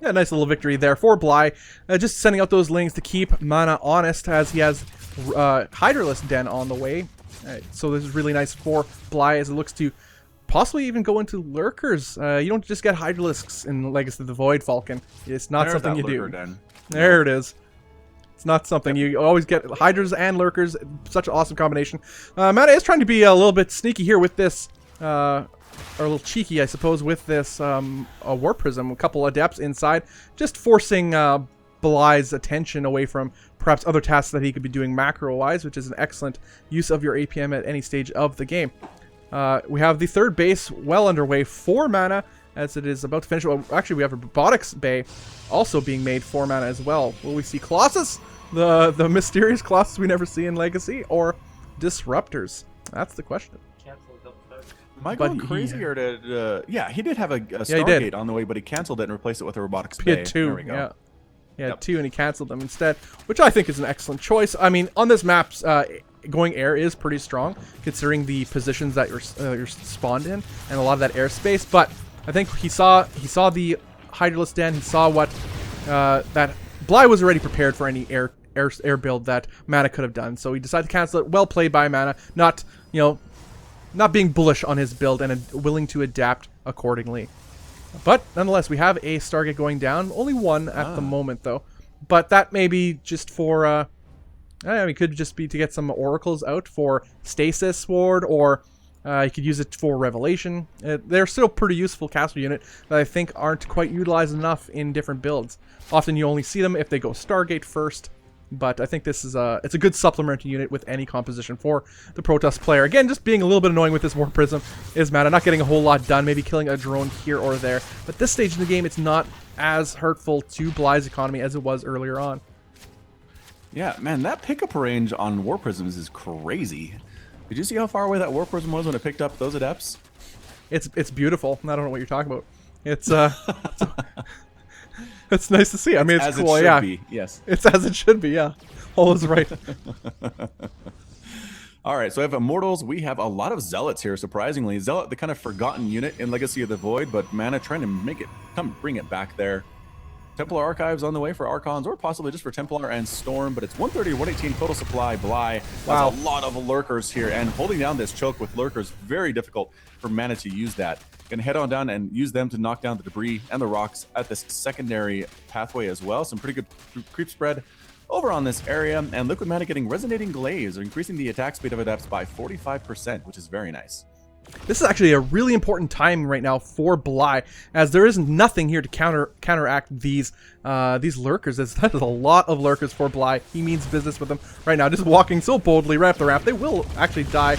Yeah, nice little victory there for Bly. Just sending out those Lings to keep Mana honest as he has Hydralisk Den on the way. So this is really nice for Bly as it looks to possibly even go into Lurkers. You don't just get Hydralisks in Legacy of the Void, Falcon. It's not something you do. There it is. It's not something you always get. Hydras and Lurkers, such an awesome combination. Mana is trying to be a little bit sneaky here with this, or a little cheeky, I suppose, with this a Warp Prism. A couple Adepts inside, just forcing Bly's attention away from perhaps other tasks that he could be doing macro-wise, which is an excellent use of your APM at any stage of the game. We have the third base well underway for Mana, as it is about to finish. Well, actually, we have a Robotics Bay also being made for Mana as well. Will we see Colossus, the mysterious Colossus we never see in Legacy, or Disruptors? That's the question. Am I going crazy or did... yeah, he did have a Stargate on the way, but he canceled it and replaced it with a Robotics Bay. He had two, there we go. yeah. He had two, and he canceled them instead, which I think is an excellent choice. I mean, on this map, going air is pretty strong, considering the positions that you're spawned in, and a lot of that airspace. But I think he saw the Hydralisk Den. He saw what that Bly was already prepared for any air build that Mana could have done. So he decided to cancel it. Well played by Mana, not being bullish on his build and willing to adapt accordingly. But nonetheless, we have a Stargate going down. Only one at the moment, though. But that may be just for... it could just be to get some Oracles out for Stasis Sword, or you could use it for Revelation. They're still pretty useful castle unit that I think aren't quite utilized enough in different builds. Often you only see them if they go Stargate first, but I think this is it's a good supplementary unit with any composition for the Protoss player. Again, just being a little bit annoying with this Warp Prism is Mana, not getting a whole lot done, maybe killing a drone here or there. But this stage in the game, it's not as hurtful to Bly's economy as it was earlier on. Yeah, man, that pickup range on Warp Prisms is crazy. Did you see how far away that Warp Prism was when it picked up those Adepts? It's beautiful. I don't know what you're talking about. It's it's nice to see. I mean, it's cool. Yeah, yes, it's as it should be. Yeah, all is right. All right, so we have Immortals. We have a lot of Zealots here, surprisingly. Zealot, the kind of forgotten unit in Legacy of the Void, but Mana trying to bring it back there. Templar Archives on the way for Archons, or possibly just for Templar and Storm, but it's 130 to 118 total supply. Bly has a lot of Lurkers here, and holding down this choke with Lurkers, very difficult for Mana to use that. Gonna head on down and use them to knock down the debris and the rocks at this secondary pathway as well. Some pretty good creep spread over on this area, and Liquid Mana getting Resonating Glaze, increasing the attack speed of Adepts by 45%, which is very nice. This is actually a really important time right now for Bly, as there is nothing here to counteract these Lurkers. That is a lot of Lurkers for Bly. He means business with them right now, just walking so boldly right up the ramp. They will actually die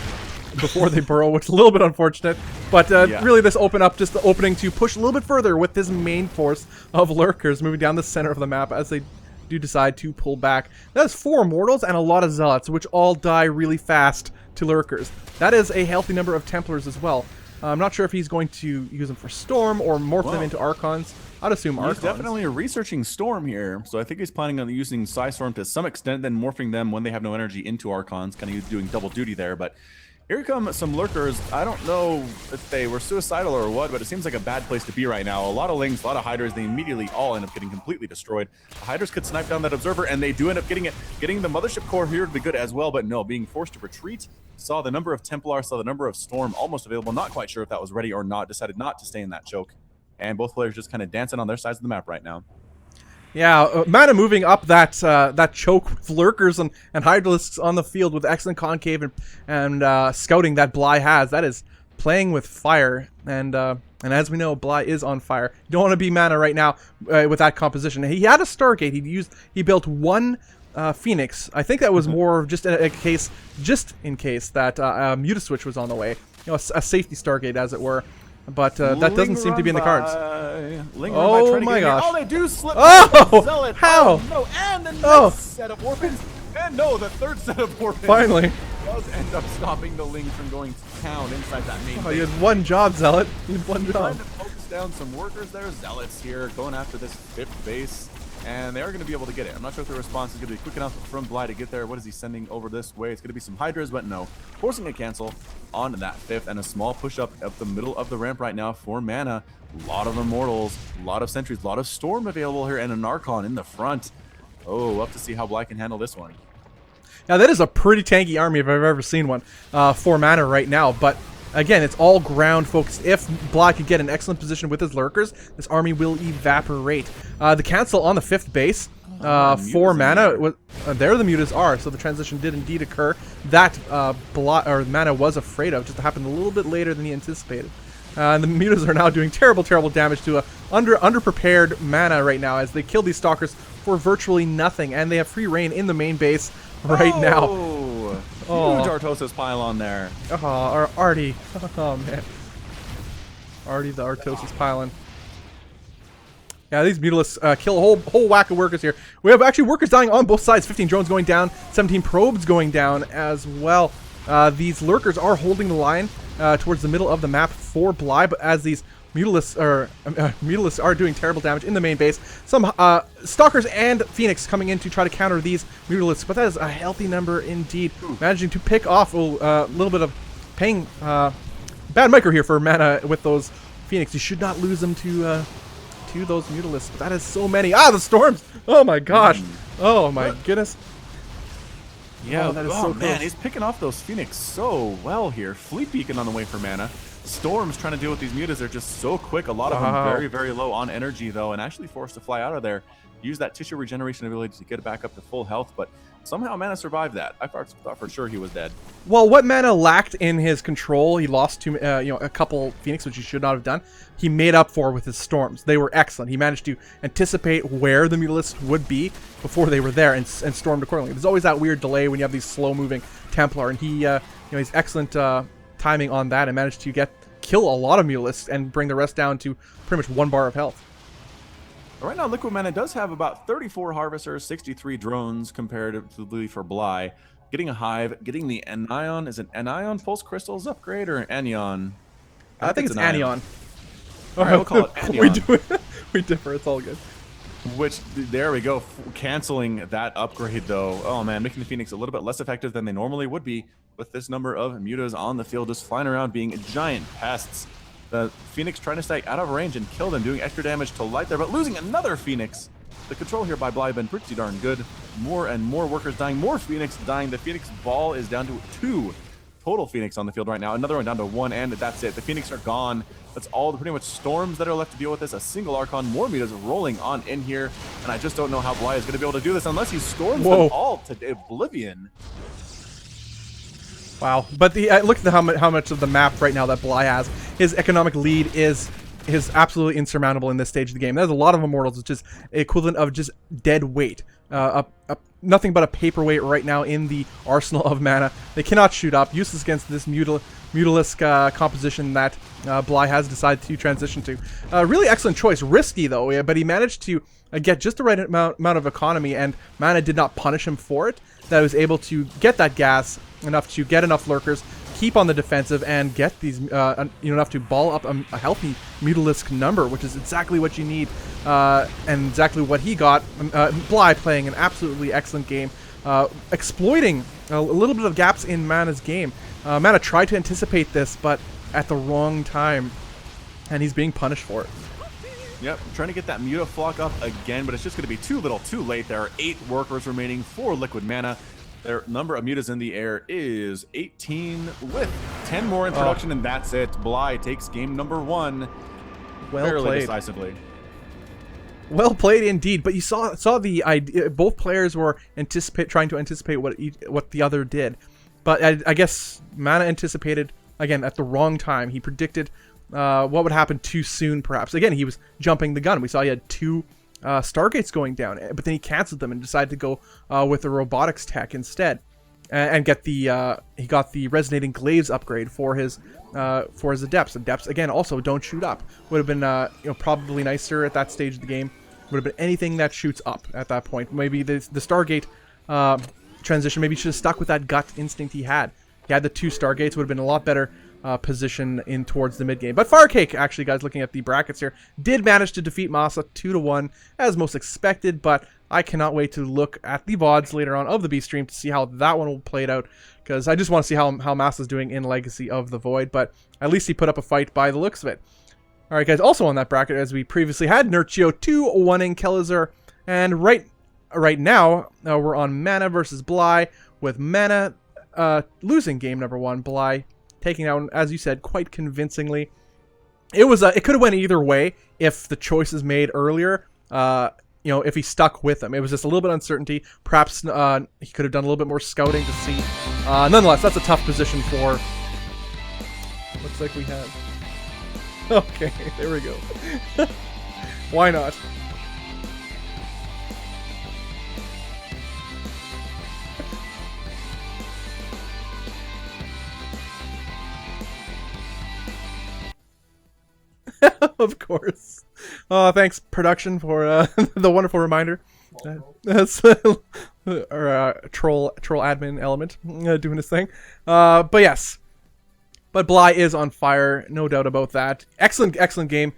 before they burrow, which is a little bit unfortunate. But really, this opened up just the opening to push a little bit further with this main force of Lurkers moving down the center of the map as they do decide to pull back. That is 4 Immortals and a lot of Zealots, which all die really fast to Lurkers. That is a healthy number of Templars as well. I'm not sure if he's going to use them for Storm or morph them into Archons. I'd assume Archons. He's definitely researching Storm here, so I think he's planning on using Psystorm to some extent, then morphing them when they have no energy into Archons, kind of doing double duty there. But here come some Lurkers. I don't know if they were suicidal or what, but it seems like a bad place to be right now. A lot of Lings, a lot of Hydras, they immediately all end up getting completely destroyed. The Hydras could snipe down that Observer, and they do end up getting it. Getting the Mothership Core here to be good as well, but no, being forced to retreat. Saw the number of Templar, saw the number of Storm almost available. Not quite sure if that was ready or not. Decided not to stay in that choke. And both players just kind of dancing on their sides of the map right now. Yeah, Mana moving up that choke with Lurkers and Hydralisks on the field with excellent concave and scouting that Bly has. That is playing with fire, and as we know, Bly is on fire. You don't want to be Mana right now with that composition. He had a Stargate. He built one Phoenix. I think that was more just in case that Mutaswitch was on the way. You know, a safety Stargate, as it were. But that doesn't seem to be in the cards. Linger Oh by trying to my get in here. gosh. Oh, they do slip. Oh! Zealot. How? Oh, no, and the next Oh. set of warpins. And no, the third set of warpins. Finally. Does end up stopping the Ling from going to town inside that main Oh, base. you had one job, Zealot. You had one Trying job. to focus down some workers there. Zealots here going after this 5th base. And they are going to be able to get it. I'm not sure if the response is going to be quick enough from Bly to get there. What is he sending over this way? It's going to be some Hydras, but no. Forcing a cancel on that 5th and a small push up the middle of the ramp right now for mana. A lot of Immortals, a lot of Sentries, a lot of Storm available here, and an Archon in the front. Oh, we'll have to see how Bly can handle this one. Now, that is a pretty tanky army if I've ever seen one for mana right now. But again, it's all ground focused. If Bly could get an excellent position with his lurkers, this army will evaporate. The cancel on the 5th base for mana, there the mutas are, so the transition did indeed occur. That mana was afraid of, just happened a little bit later than he anticipated. And the mutas are now doing terrible damage to a underprepared mana right now as they kill these stalkers for virtually nothing, and they have free reign in the main base right now. Huge Artosis pylon there. Oh, Artie. Oh, man. Artie the Artosis pylon. Yeah, these Mutalisks kill a whole whack of workers here. We have actually workers dying on both sides. 15 drones going down, 17 probes going down as well. These lurkers are holding the line towards the middle of the map for Bly, but as these Mutalisks are doing terrible damage in the main base. Some Stalkers and Phoenix coming in to try to counter these Mutalisks, but that is a healthy number indeed. Managing to pick off a little bit of paying bad micro here for mana with those Phoenix. You should not lose them to those Mutalisks, but that is so many. The Storms! Oh my gosh! Oh my goodness! Yeah, that is so man, close. he's picking off those Phoenix so well here. Fleet Beacon on the way for mana. Storms trying to deal with these mutas. They're just so quick. A lot of them very, very low on energy, though, and actually forced to fly out of there. Use that tissue regeneration ability to get back up to full health, but somehow mana survived that. I thought for sure he was dead. Well, what mana lacked in his control, he lost to a couple Phoenix, which he should not have done. He made up for with his Storms. They were excellent. He managed to anticipate where the Mutalisks would be before they were there and stormed accordingly. There's always that weird delay when you have these slow-moving Templar, and he, he's excellent timing on that and managed to kill a lot of Mutalisks and bring the rest down to pretty much 1 bar of health. Right now, Liquid Mana does have about 34 Harvesters, 63 drones comparatively for Bly. Getting a Hive, getting the Anion. Is it Anion Pulse Crystals upgrade or Anion? I think it's Anion. All right, we'll call it Anion. We differ. It's all good. Which, there we go. Canceling that upgrade, though. Oh, man, making the Phoenix a little bit less effective than they normally would be with this number of mutas on the field just flying around being giant pests. The Phoenix trying to stay out of range and kill them, doing extra damage to light there, but losing another Phoenix. The control here by Bly been pretty darn good. More and more workers dying, more Phoenix dying. The Phoenix ball is down to 2 total Phoenix on the field right now. Another one down to 1, and that's it. The Phoenix are gone. That's all the pretty much Storms that are left to deal with this. A single Archon, more mutas rolling on in here, and I just don't know how Bly is going to be able to do this unless he storms them all to oblivion. Wow, but look at how much of the map right now that Bly has. His economic lead is absolutely insurmountable in this stage of the game. There's a lot of Immortals, which is equivalent of just dead weight. Nothing but a paperweight right now in the arsenal of mana. They cannot shoot up. Useless against this Mutalisk composition that Bly has decided to transition to. Really excellent choice. Risky, though, but he managed to get just the right amount of economy, and mana did not punish him for it. That he was able to get that gas enough to get enough lurkers, keep on the defensive, and get these enough to ball up a healthy Mutalisk number, which is exactly what you need, and exactly what he got. Bly playing an absolutely excellent game, exploiting a little bit of gaps in Mana's game. Mana tried to anticipate this, but at the wrong time, and he's being punished for it. Yep, trying to get that Mutaflock up again, but it's just going to be too little, too late. There are 8 workers remaining for Liquid Mana. Their number of mutas in the air is 18 with 10 more in production, and that's it. Bly takes game number 1 fairly decisively. Well played indeed, but you saw the idea. Both players were trying to anticipate what the other did, but I guess Mana anticipated again at the wrong time. He predicted what would happen too soon, perhaps. Again, he was jumping the gun. We saw he had 2 Stargates going down, but then he canceled them and decided to go with the robotics tech instead. and get the he got the resonating glaives upgrade for his adepts. Adepts again also don't shoot up. Would have been you know, probably nicer at that stage of the game. Would have been anything that shoots up at that point. Maybe the Stargate transition. Maybe he should have stuck with that gut instinct he had. He had the 2 Stargates. Would have been a lot better position in towards the mid game. But Firecake, actually, guys, looking at the brackets here, did manage to defeat MaSa 2-1 as most expected. But I cannot wait to look at the VODs later on of the B stream to see how that one will play out, because I just want to see how MaSa's doing in Legacy of the Void. But at least he put up a fight by the looks of it. All right, guys. Also on that bracket, as we previously had, Nerchio 2-1-ing Kelazhur, and right now we're on MaSa versus Bly, with MaSa losing game number 1, Bly taking out, as you said, quite convincingly. It could have went either way if the choices made earlier, you know, if he stuck with them. It was just a little bit of uncertainty. Perhaps he could have done a little bit more scouting to see. Nonetheless, that's a tough position for... Looks like we have... Okay, there we go. Why not? Of course. Thanks, production, for the wonderful reminder. That's our troll admin element doing his thing. But yes. But Bly is on fire, no doubt about that. Excellent game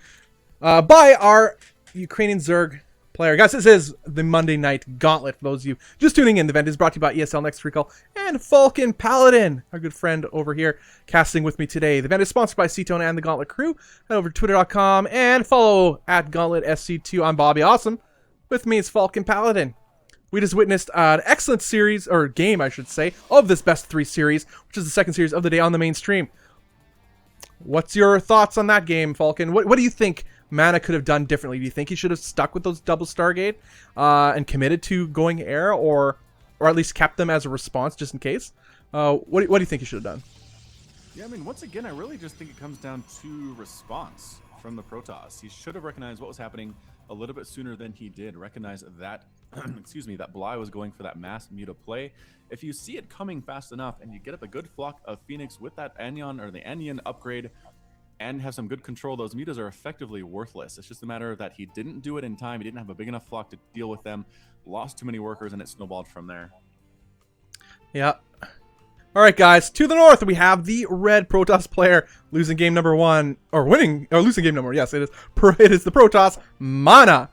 by our Ukrainian Zerg player. Guys, this is the Monday Night Gauntlet. For those of you just tuning in, the event is brought to you by ESL Next Recall and Falcon Paladin, our good friend over here, casting with me today. The event is sponsored by Ctone and the Gauntlet crew. Head over to twitter.com and follow at Gauntlet SC2. I'm Bobby Awesome. With me is Falcon Paladin. We just witnessed an excellent series, or game, I should say, of this best 3 series, which is the second series of the day on the main stream. What's your thoughts on that game, Falcon? What do you think MaSa could have done differently? Do you think he should have stuck with those double Stargate and committed to going air, or at least kept them as a response just in case? What do you think he should have done? Yeah, I mean, once again, I really just think it comes down to response from the Protoss. He should have recognized what was happening a little bit sooner than he did. Recognize that, excuse me, that Bly was going for that mass muta play. If you see it coming fast enough and you get up a good flock of Phoenix with that Anion or the Anion upgrade and have some good control, those mutas are effectively worthless. It's just a matter of that he didn't do it in time. He didn't have a big enough flock to deal with them, lost too many workers, and it snowballed from there. Yeah. All right, guys. To the north, we have the red Protoss player losing game number 1, or losing game number 1. Yes, it is. It is the Protoss Mana.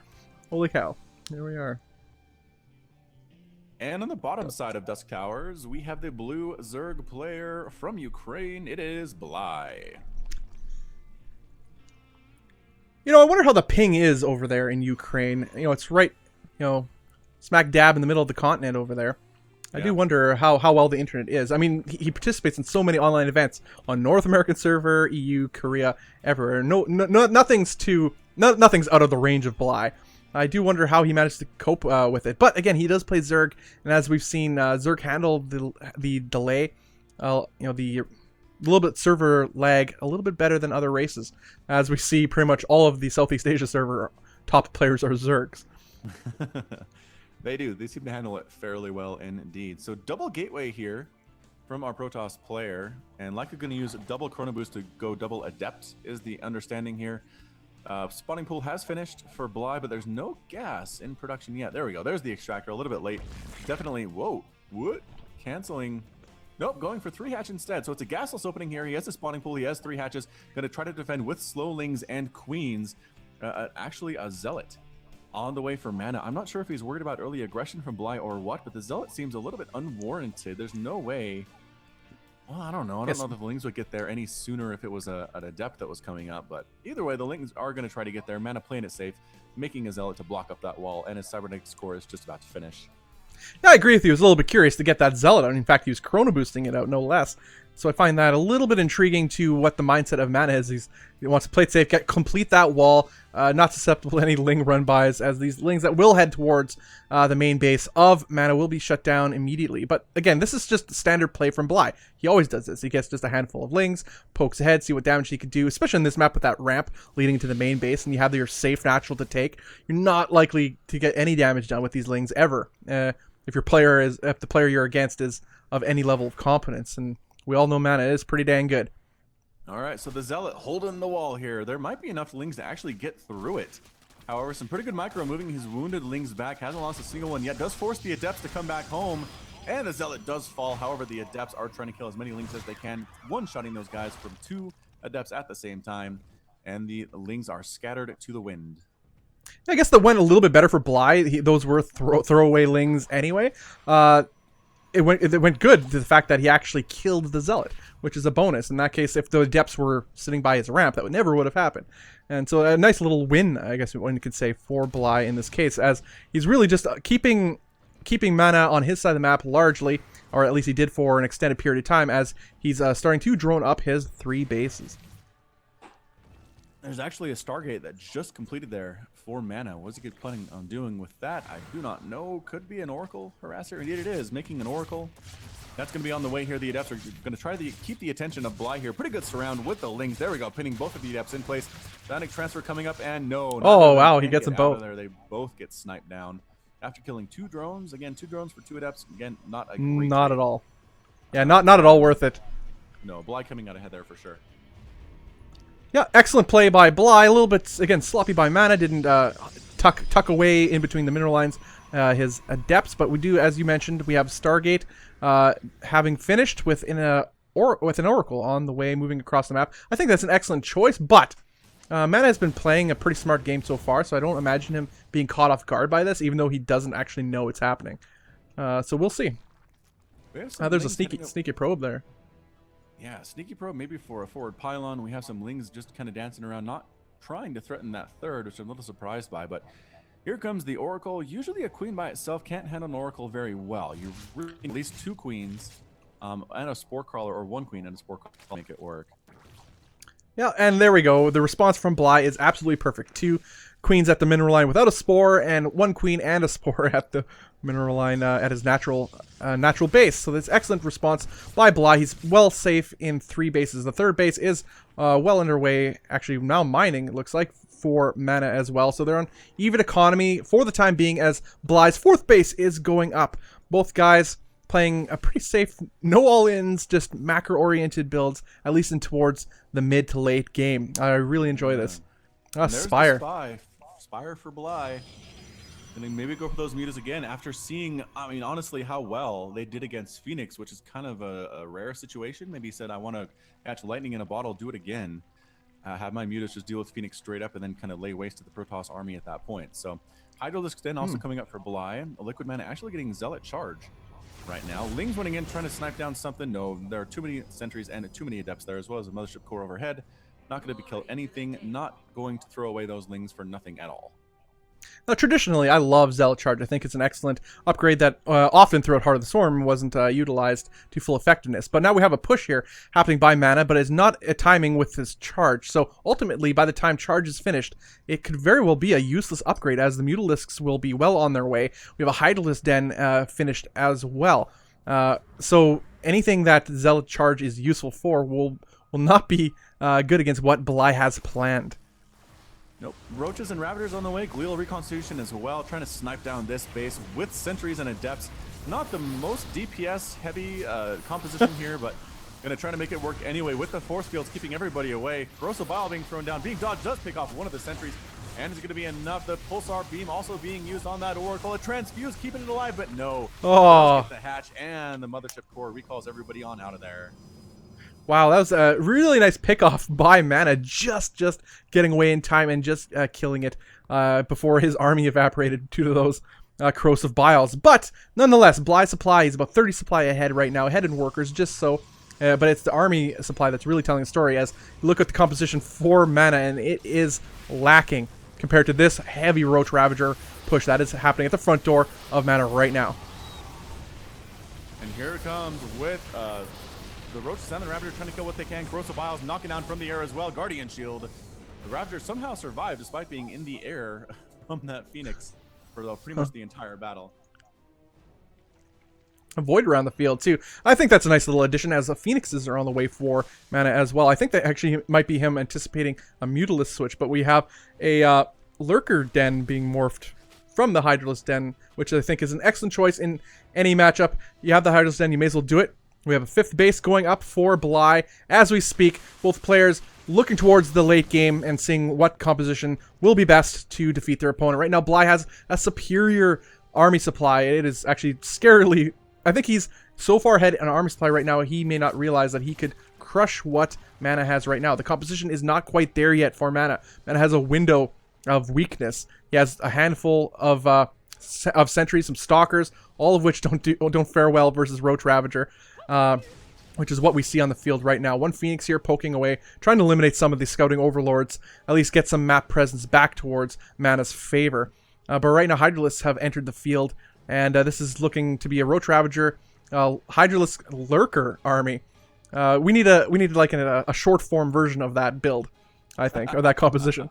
Holy cow! There we are. And on the bottom side of Dusk Towers, we have the blue Zerg player from Ukraine. It is Bly. You know, I wonder how the ping is over there in Ukraine. You know, it's right, you know, smack dab in the middle of the continent over there. I do wonder how well the internet is. I mean, he participates in so many online events on North American server, EU, Korea, everywhere. Nothing's out of the range of Bly. I do wonder how he managed to cope with it. But again, he does play Zerg, and as we've seen, Zerg handle the delay, you know, the little bit server lag a little bit better than other races. As we see, pretty much all of the Southeast Asia server top players are Zergs. They do. They seem to handle it fairly well indeed. So double gateway here from our Protoss player, and likely going to use double Chrono Boost to go double Adept is the understanding here. Spawning pool has finished for Bly, but there's no gas in production yet. There we go. There's the extractor, a little bit late. Definitely, whoa, what? Canceling. Nope, going for 3 hatch instead. So it's a gasless opening here. He has a spawning pool. He has 3 hatches. Going to try to defend with slowlings and queens. Actually, a zealot on the way for mana. I'm not sure if he's worried about early aggression from Bly or what, but the zealot seems a little bit unwarranted. There's no way. Well, I don't know. I don't know if the lings would get there any sooner if it was an adept that was coming up, but either way, the lings are going to try to get there. Mana playing it safe, making a zealot to block up that wall, and his cybernetics core is just about to finish. Yeah, I agree with you. I was a little bit curious to get that zealot out. In fact, he was chrono boosting it out, no less. So I find that a little bit intriguing to what the mindset of Mana is. He wants to play it safe, complete that wall, not susceptible to any ling run-bys, as these lings that will head towards the main base of Mana will be shut down immediately. But again, this is just standard play from Bly. He always does this. He gets just a handful of lings, pokes ahead, see what damage he can do, especially in this map with that ramp leading to the main base, and you have your safe natural to take. You're not likely to get any damage done with these lings ever. if the player you're against is of any level of competence, and we all know Mana is pretty dang good. All right, so the Zealot holding the wall here. There might be enough Lings to actually get through it. However, some pretty good micro moving his wounded Lings back. Hasn't lost a single one yet. Does force the Adepts to come back home. And the Zealot does fall. However, the Adepts are trying to kill as many Lings as they can. One-shotting those guys from 2 Adepts at the same time. And the Lings are scattered to the wind. I guess that went a little bit better for Bly. Those were throwaway Lings anyway. It went good to the fact that he actually killed the Zealot, which is a bonus. In that case, if the Adepts were sitting by his ramp, that never would have happened. And so a nice little win, I guess one could say, for Bly in this case, as he's really just keeping Mana on his side of the map largely, or at least he did for an extended period of time, as he's starting to drone up his 3 bases. There's actually a Stargate that just completed there for Mana. What's he planning on doing with that? I do not know. Could be an Oracle Harasser. Indeed it is. Making an Oracle. That's going to be on the way here. The Adepts are going to try to keep the attention of Bly here. Pretty good surround with the Lings. There we go. Pinning both of the Adepts in place. Dynamic transfer coming up, and no. Oh, wow. He gets them both. There. They both get sniped down. After killing 2 drones. Again, 2 drones for 2 Adepts. Again, not a great Not at all. Yeah, not at all worth it. No, Bly coming out ahead there for sure. Yeah, excellent play by Bly. A little bit, again, sloppy by Mana. Didn't tuck away in between the mineral lines his Adepts. But we do, as you mentioned, we have Stargate having finished with an Oracle on the way, moving across the map. I think that's an excellent choice, but Mana has been playing a pretty smart game so far, so I don't imagine him being caught off guard by this, even though he doesn't actually know it's happening. So we'll see. There's a sneaky probe there. Yeah, sneaky probe maybe for a forward pylon. We have some Lings just kind of dancing around, not trying to threaten that third, which I'm a little surprised by, but here comes the Oracle. Usually a queen by itself can't handle an Oracle very well. You really need at least 2 queens and a Spore Crawler, or 1 queen and a Spore Crawler to make it work. Yeah, and there we go. The response from Bly is absolutely perfect. 2 queens at the mineral line without a spore, and 1 queen and a spore at the mineral line at his natural base. So that's excellent response by Bly. He's well safe in 3 bases. The 3rd base is well underway, actually now mining, it looks like, for Mana as well. So they're on even economy for the time being, as Bly's 4th base is going up. Both guys playing a pretty safe, no all-ins, just macro-oriented builds, at least in towards the mid to late game. I really enjoy this. Spire. Spire for Bly. And then maybe go for those mutas again after seeing, I mean, honestly, how well they did against Phoenix, which is kind of a rare situation. Maybe he said, I want to catch lightning in a bottle, do it again. Have my mutas just deal with Phoenix straight up and then kind of lay waste to the Protoss army at that point. So Hydralisk then also coming up for Bly. A Liquid Mana actually getting Zealot charge right now. Ling's running in, trying to snipe down something. No, there are too many sentries and too many Adepts there, as well as a Mothership core overhead. Not going to kill anything. Not going to throw away those Lings for nothing at all. Now, traditionally, I love Zealot Charge. I think it's an excellent upgrade that often throughout Heart of the Storm wasn't utilized to full effectiveness. But now we have a push here happening by Mana, but it's not a timing with this charge. So ultimately, by the time charge is finished, it could very well be a useless upgrade, as the Mutalisks will be well on their way. We have a Hydralisk Den finished as well. So anything that Zealot Charge is useful for will not be good against what Bly has planned. Nope. Roaches and Ravagers on the way. Glial Reconstitution as well. Trying to snipe down this base with Sentries and Adepts. Not the most DPS heavy composition here, but going to try to make it work anyway with the force fields, keeping everybody away. Corrosive Bile being thrown down. Being dodged does pick off one of the Sentries. And is it going to be enough? The Pulsar Beam also being used on that Oracle. A Transfuse keeping it alive, but no. Oh. Get the hatch, and the Mothership core recalls everybody on out of there. Wow, that was a really nice pickoff by Mana, just getting away in time and just killing it before his army evaporated due to those corrosive biles. But nonetheless, Bly supply is about 30 supply ahead right now, ahead in workers, just so. But it's the army supply that's really telling the story, as you look at the composition for Mana, and it is lacking compared to this heavy Roach Ravager push that is happening at the front door of Mana right now. And here it comes with the Roaches and the Ravager trying to kill what they can. Corrosive Biles knocking down from the air as well. Guardian Shield. The Ravager somehow survived despite being in the air from that Phoenix for pretty much the entire battle. A Void around the field too. I think that's a nice little addition, as the Phoenixes are on the way for Mana as well. I think that actually might be him anticipating a Mutalisk switch, but we have a Lurker Den being morphed from the Hydralisk Den, which I think is an excellent choice in any matchup. You have the Hydralisk Den, you may as well do it. We have a 5th base going up for Bly as we speak. Both players looking towards the late game and seeing what composition will be best to defeat their opponent. Right now, Bly has a superior army supply. It is actually scarily... I think he's so far ahead in army supply right now, he may not realize that he could crush what Mana has right now. The composition is not quite there yet for Mana. Mana has a window of weakness. He has a handful of sentries, some stalkers, all of which don't fare well versus Roach Ravager, which is what we see on the field right now. One Phoenix here poking away, trying to eliminate some of these scouting overlords, at least get some map presence back towards Mana's favor. But right now, Hydralisks have entered the field, and this is looking to be a Roach Ravager, Hydralisk Lurker army. We need like a short form version of that build, I think, or that composition.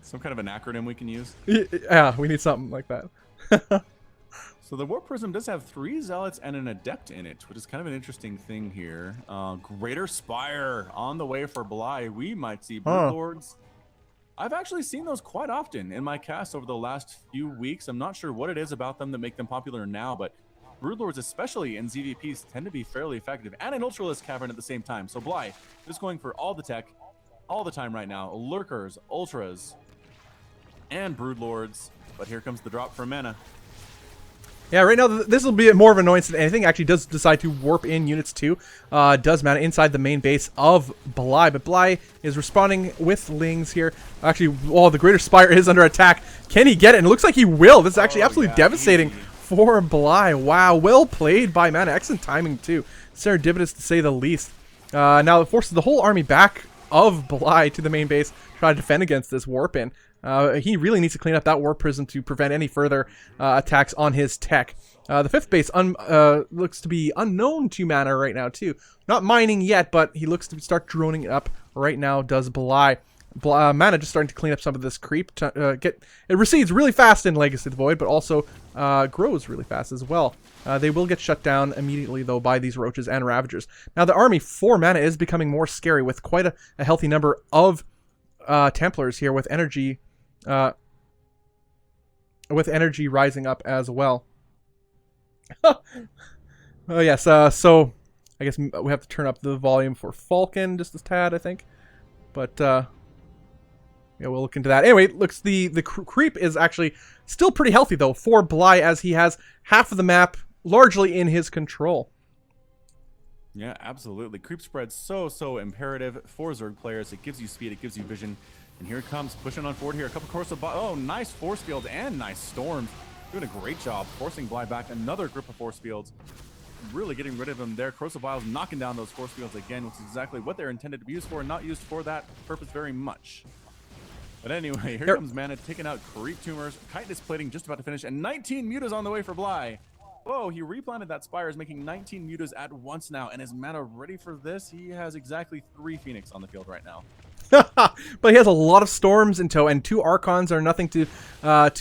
Some kind of an acronym we can use. Yeah, we need something like that. So the Warp Prism does have 3 Zealots and an Adept in it, which is kind of an interesting thing here. Greater Spire on the way for Bly. We might see Broodlords. I've actually seen those quite often in my cast over the last few weeks. I'm not sure what it is about them that make them popular now, but Broodlords, especially in ZVPs, tend to be fairly effective, and an Ultralisk Cavern at the same time. So Bly is going for all the tech, all the time right now. Lurkers, Ultras, and Broodlords. But here comes the drop for Mana. Yeah, right now this will be more of an annoyance than anything. Actually does decide to warp in units too. Does Mana inside the main base of Bly, but Bly is responding with Lings here. Actually, the Greater Spire is under attack. Can he get it? And it looks like he will. This is actually absolutely devastating for Bly. Wow, well played by Mana. Excellent timing too. Serendipitous to say the least. Now it forces the whole army back of Bly to the main base, try to defend against this warp in. He really needs to clean up that Warp Prism to prevent any further attacks on his tech. The 5th base looks to be unknown to Mana right now too. Not mining yet, but he looks to start droning it up right now, does Bly. Mana just starting to clean up some of this creep. It recedes really fast in Legacy of the Void, but also grows really fast as well. They will get shut down immediately, though, by these Roaches and Ravagers. Now, the army for Mana is becoming more scary with quite a healthy number of Templars here with energy rising up as well. Oh yes, so I guess we have to turn up the volume for Falcon just a tad, I think. But yeah, we'll look into that. Anyway, looks the creep is actually still pretty healthy though for Bly, as he has half of the map largely in his control. Yeah, absolutely. Creep spread so imperative for Zerg players. It gives you speed, it gives you vision. And here it comes, pushing on forward here. A couple course of... Oh, nice force fields and nice storms. Doing a great job forcing Bly back. Another group of force fields. Really getting rid of them there. Corrosive Vials knocking down those force fields again, which is exactly what they're intended to be used for, and not used for that purpose very much. But anyway, here comes Mana taking out Creep Tumors. Chitinous Plating just about to finish, and 19 Mutas on the way for Bly. Whoa, he replanted that Spire, is making 19 Mutas at once now, and is Mana ready for this? He has exactly 3 Phoenix on the field right now. But he has a lot of Storms in tow, and 2 Archons are nothing to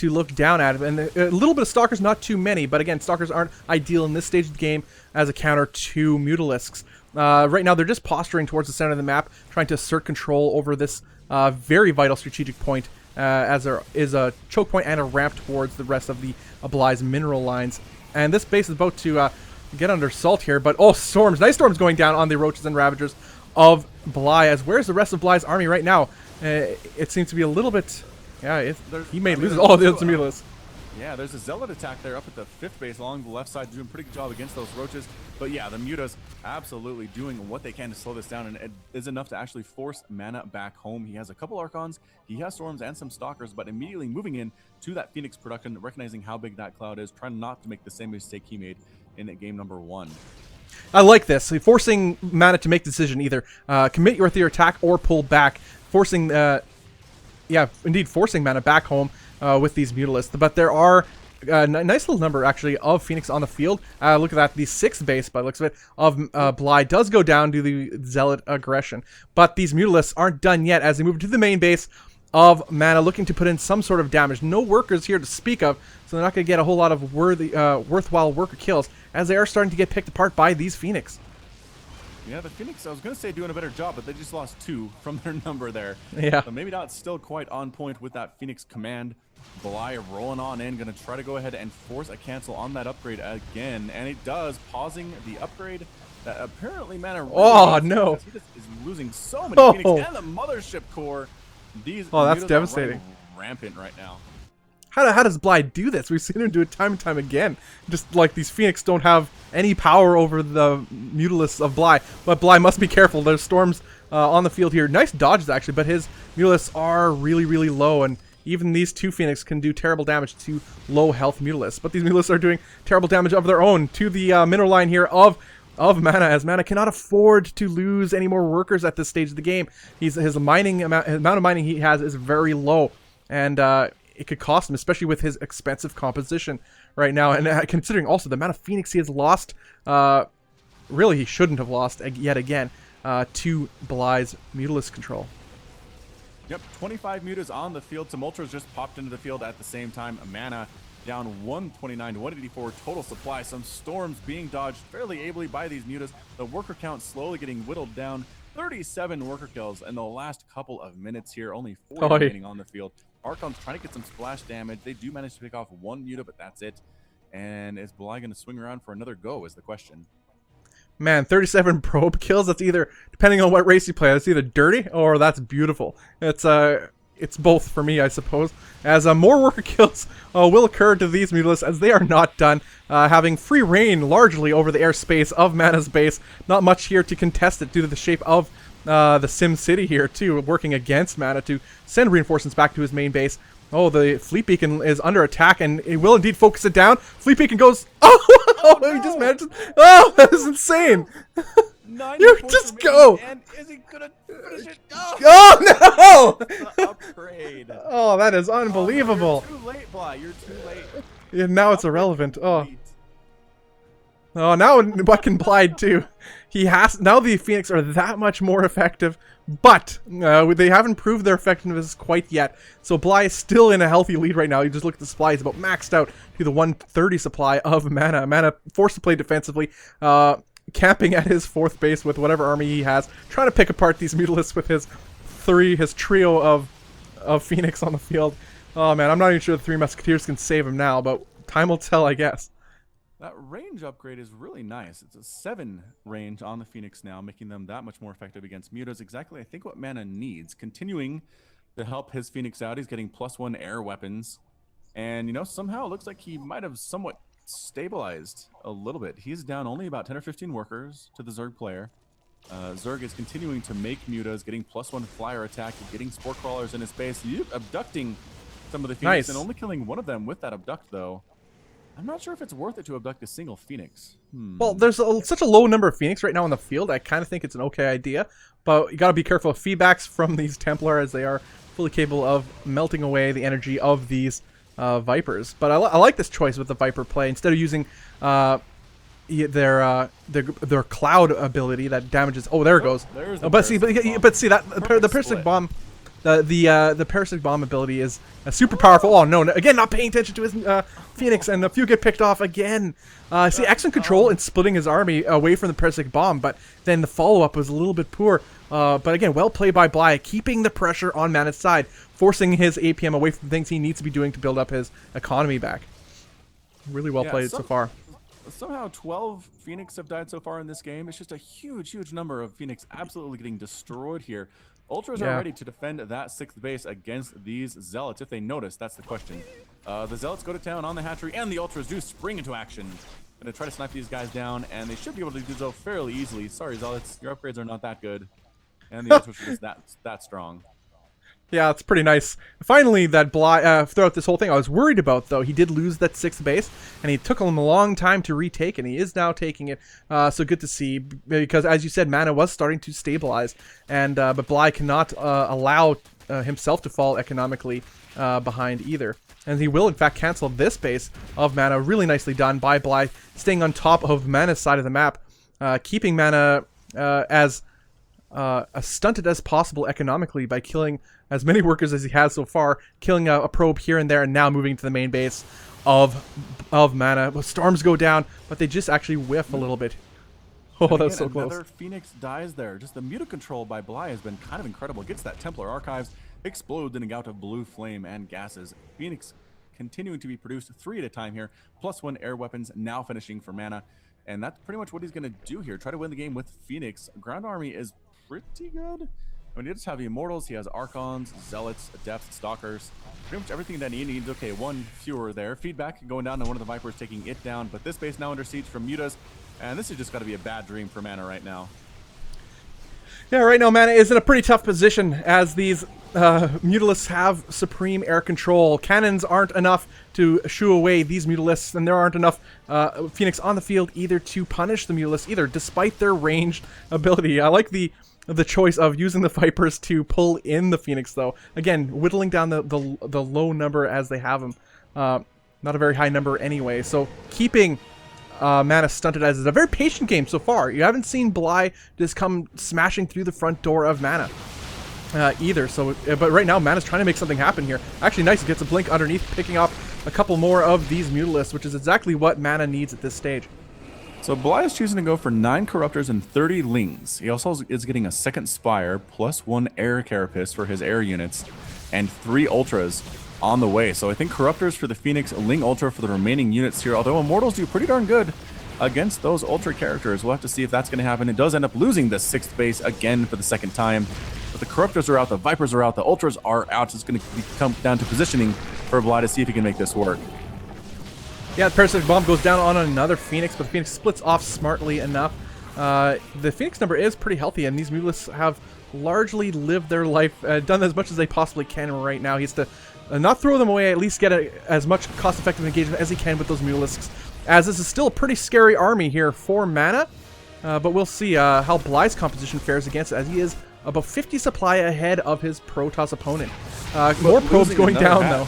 look down at. And a little bit of Stalkers, not too many, but again, Stalkers aren't ideal in this stage of the game as a counter to Mutalisks. Right now, they're just posturing towards the center of the map, trying to assert control over this very vital strategic point, as there is a choke point and a ramp towards the rest of the Bly's mineral lines. And this base is about to get under assault here, but Storms, nice Storms going down on the Roaches and Ravagers of Bly. As where's the rest of Bly's army right now? It seems to be a little bit... Yeah, he may lose all the Mutalisks. Yeah, there's a Zealot attack there up at the 5th base along the left side, doing a pretty good job against those Roaches. But yeah, the Mutas absolutely doing what they can to slow this down, and it is enough to actually force Mana back home. He has a couple Archons, he has Storms and some Stalkers, but immediately moving in to that Phoenix production, recognizing how big that cloud is, trying not to make the same mistake he made in game number 1. I like this, forcing Mana to make the decision, either commit with your attack or pull back, forcing, forcing Mana back home with these Mutalisks. But there are a nice little number, actually, of Phoenix on the field. Look at that, the 6th base, by the looks of it, of Bly does go down due to the Zealot aggression. But these Mutalisks aren't done yet, as they move to the main base of Mana, looking to put in some sort of damage. No workers here to speak of, so they're not going to get a whole lot of worthwhile worker kills, as they are starting to get picked apart by these Phoenix. Yeah, the Phoenix, I was going to say doing a better job, but they just lost 2 from their number there. Yeah. So maybe not still quite on point with that Phoenix command. Bly rolling on in, going to try to go ahead and force a cancel on that upgrade again. And it does, pausing the upgrade that apparently MaSa really no. He just is losing so many Phoenix and the mothership core. These that's mutas devastating. Are rampant right now. How does Bly do this? We've seen him do it time and time again. Just like these Phoenix don't have any power over the Mutalisks of Bly. But Bly must be careful. There's storms on the field here. Nice dodges, actually, but his Mutalisks are really, really low. And even these 2 Phoenix can do terrible damage to low health Mutalisks. But these Mutalisks are doing terrible damage of their own to the mineral line here of MaSa, as MaSa cannot afford to lose any more workers at this stage of the game. His amount of mining he has is very low. And it could cost him, especially with his expensive composition right now. And considering also the amount of Phoenix he has lost, really he shouldn't have lost yet again to Bly's Mutalisk control. Yep, 25 mutas on the field. Some Ultras just popped into the field at the same time. MaSa down 129 to 184 total supply. Some storms being dodged fairly ably by these mutas. The worker count slowly getting whittled down. 37 worker kills in the last couple of minutes here. Only 4 remaining on the field. Archon's trying to get some splash damage. They do manage to pick off 1 muta, but that's it. And is Bly going to swing around for another go is the question. Man, 37 probe kills. That's either, depending on what race you play, that's either dirty or that's beautiful. It's both for me, I suppose. As more worker kills will occur to these Mutalisks as they are not done. Having free reign largely over the airspace of MaSa's base. Not much here to contest it due to the shape of the Sim City here too, working against MaSa to send reinforcements back to his main base. Oh, the Fleet Beacon is under attack, and it will indeed focus it down. Fleet Beacon goes, oh no! He just managed to, oh, that is insane. You just go. And is he gonna finish it? Oh no! The upgrade. Oh, that is unbelievable. You're too late, Bly. You're too late. Yeah, now it's irrelevant. Oh, now what can Bly do? Now the Phoenix are that much more effective, but they haven't proved their effectiveness quite yet. So Bly is still in a healthy lead right now. You just look at the supply; he's about maxed out to the 130 supply of MaSa. MaSa forced to play defensively, camping at his 4th base with whatever army he has, trying to pick apart these Mutalisks with his trio of Phoenix on the field. Oh man, I'm not even sure the 3 Musketeers can save him now, but time will tell, I guess. That range upgrade is really nice. It's a 7 range on the Phoenix now, making them that much more effective against mutas. Exactly, I think, what MaSa needs. Continuing to help his Phoenix out. He's getting +1 air weapons. And, you know, somehow it looks like he might have somewhat stabilized a little bit. He's down only about 10 or 15 workers to the Zerg player. Zerg is continuing to make mutas, getting +1 flyer attack, getting spore crawlers in his base, abducting some of the Phoenix, nice. And only killing 1of them with that abduct, though. I'm not sure if it's worth it to abduct a single Phoenix. Well, there's such a low number of Phoenix right now on the field. I kind of think it's an okay idea, but you got to be careful of feedbacks from these Templar, as they are fully capable of melting away the energy of these Vipers. But I like this choice with the Viper play. Instead of using their cloud ability that damages. Oh, there it goes. But see that the parasitic bomb. The parasitic bomb ability is super powerful. Oh no! Again, not paying attention to his Phoenix, and a few get picked off again. See, excellent control in splitting his army away from the parasitic bomb, but then the follow-up was a little bit poor. But again, well played by Bly, keeping the pressure on MaSa's side, forcing his APM away from the things he needs to be doing to build up his economy back. Really well played so far. Somehow 12 Phoenix have died so far in this game. It's just a huge, huge number of Phoenix absolutely getting destroyed here. Ultras are ready to defend that 6th base against these Zealots. If they notice, that's the question. The Zealots go to town on the hatchery, and the Ultras do spring into action. Gonna try to snipe these guys down, and they should be able to do so fairly easily. Sorry, Zealots, your upgrades are not that good. And the Ultras are just that strong. Yeah, it's pretty nice. Finally, that Bly, throughout this whole thing, I was worried about, though. He did lose that 6th base, and it took him a long time to retake, and he is now taking it. So good to see, because as you said, MaSa was starting to stabilize, and but Bly cannot allow himself to fall economically behind either. And he will, in fact, cancel this base of MaSa. Really nicely done by Bly, staying on top of MaSa's side of the map, keeping MaSa as stunted as possible economically by killing as many workers as he has so far, killing a probe here and there, and now moving to the main base of MaSa. Well, storms go down, but they just actually whiff a little bit. Oh, that's so close. Another Phoenix dies there. Just the muted control by Bly has been kind of incredible. Gets that Templar Archives, explodes in a gout of blue flame and gases. Phoenix continuing to be produced 3 at a time here. +1 air weapons now finishing for MaSa. And that's pretty much what he's going to do here. Try to win the game with Phoenix. Ground army is pretty good. I mean, he does have the Immortals. He has Archons, Zealots, Adepts, Stalkers. Pretty much everything that he needs. Okay, 1 fewer there. Feedback going down to one of the Vipers, taking it down. But this base now under siege from Mutas. And this has just got to be a bad dream for MaSa right now. Yeah, right now MaSa is in a pretty tough position as these Mutalisks have supreme air control. Cannons aren't enough to shoo away these Mutalisks, and there aren't enough Phoenix on the field either to punish the Mutalisks either, despite their ranged ability. I like the choice of using the Vipers to pull in the Phoenix, though. Again, whittling down the low number as they have them. Not a very high number anyway, so keeping MaSa stunted as is a very patient game so far. You haven't seen Bly just come smashing through the front door of MaSa either. So, but right now MaSa's trying to make something happen here. Actually, nice, gets a blink underneath, picking up a couple more of these Mutalisks, which is exactly what MaSa needs at this stage. So Bly is choosing to go for 9 Corruptors and 30 Lings. He also is getting a second Spire, +1 Air Carapace for his air units, and 3 Ultras on the way. So I think Corruptors for the Phoenix, Ling Ultra for the remaining units here, although Immortals do pretty darn good against those Ultra characters. We'll have to see if that's going to happen. It does end up losing the 6th base again for the 2nd time. But the Corruptors are out, the Vipers are out, the Ultras are out. It's going to come down to positioning for Bly to see if he can make this work. Yeah, the Parasitic Bomb goes down on another Phoenix, but the Phoenix splits off smartly enough. The Phoenix number is pretty healthy, and these Mutalisks have largely lived their life, done as much as they possibly can right now. He has to not throw them away, at least get as much cost-effective engagement as he can with those Mutalisks, as this is still a pretty scary army here for MaSa. But we'll see how Bly's composition fares against it, as he is about 50 supply ahead of his Protoss opponent. More probes going down, though.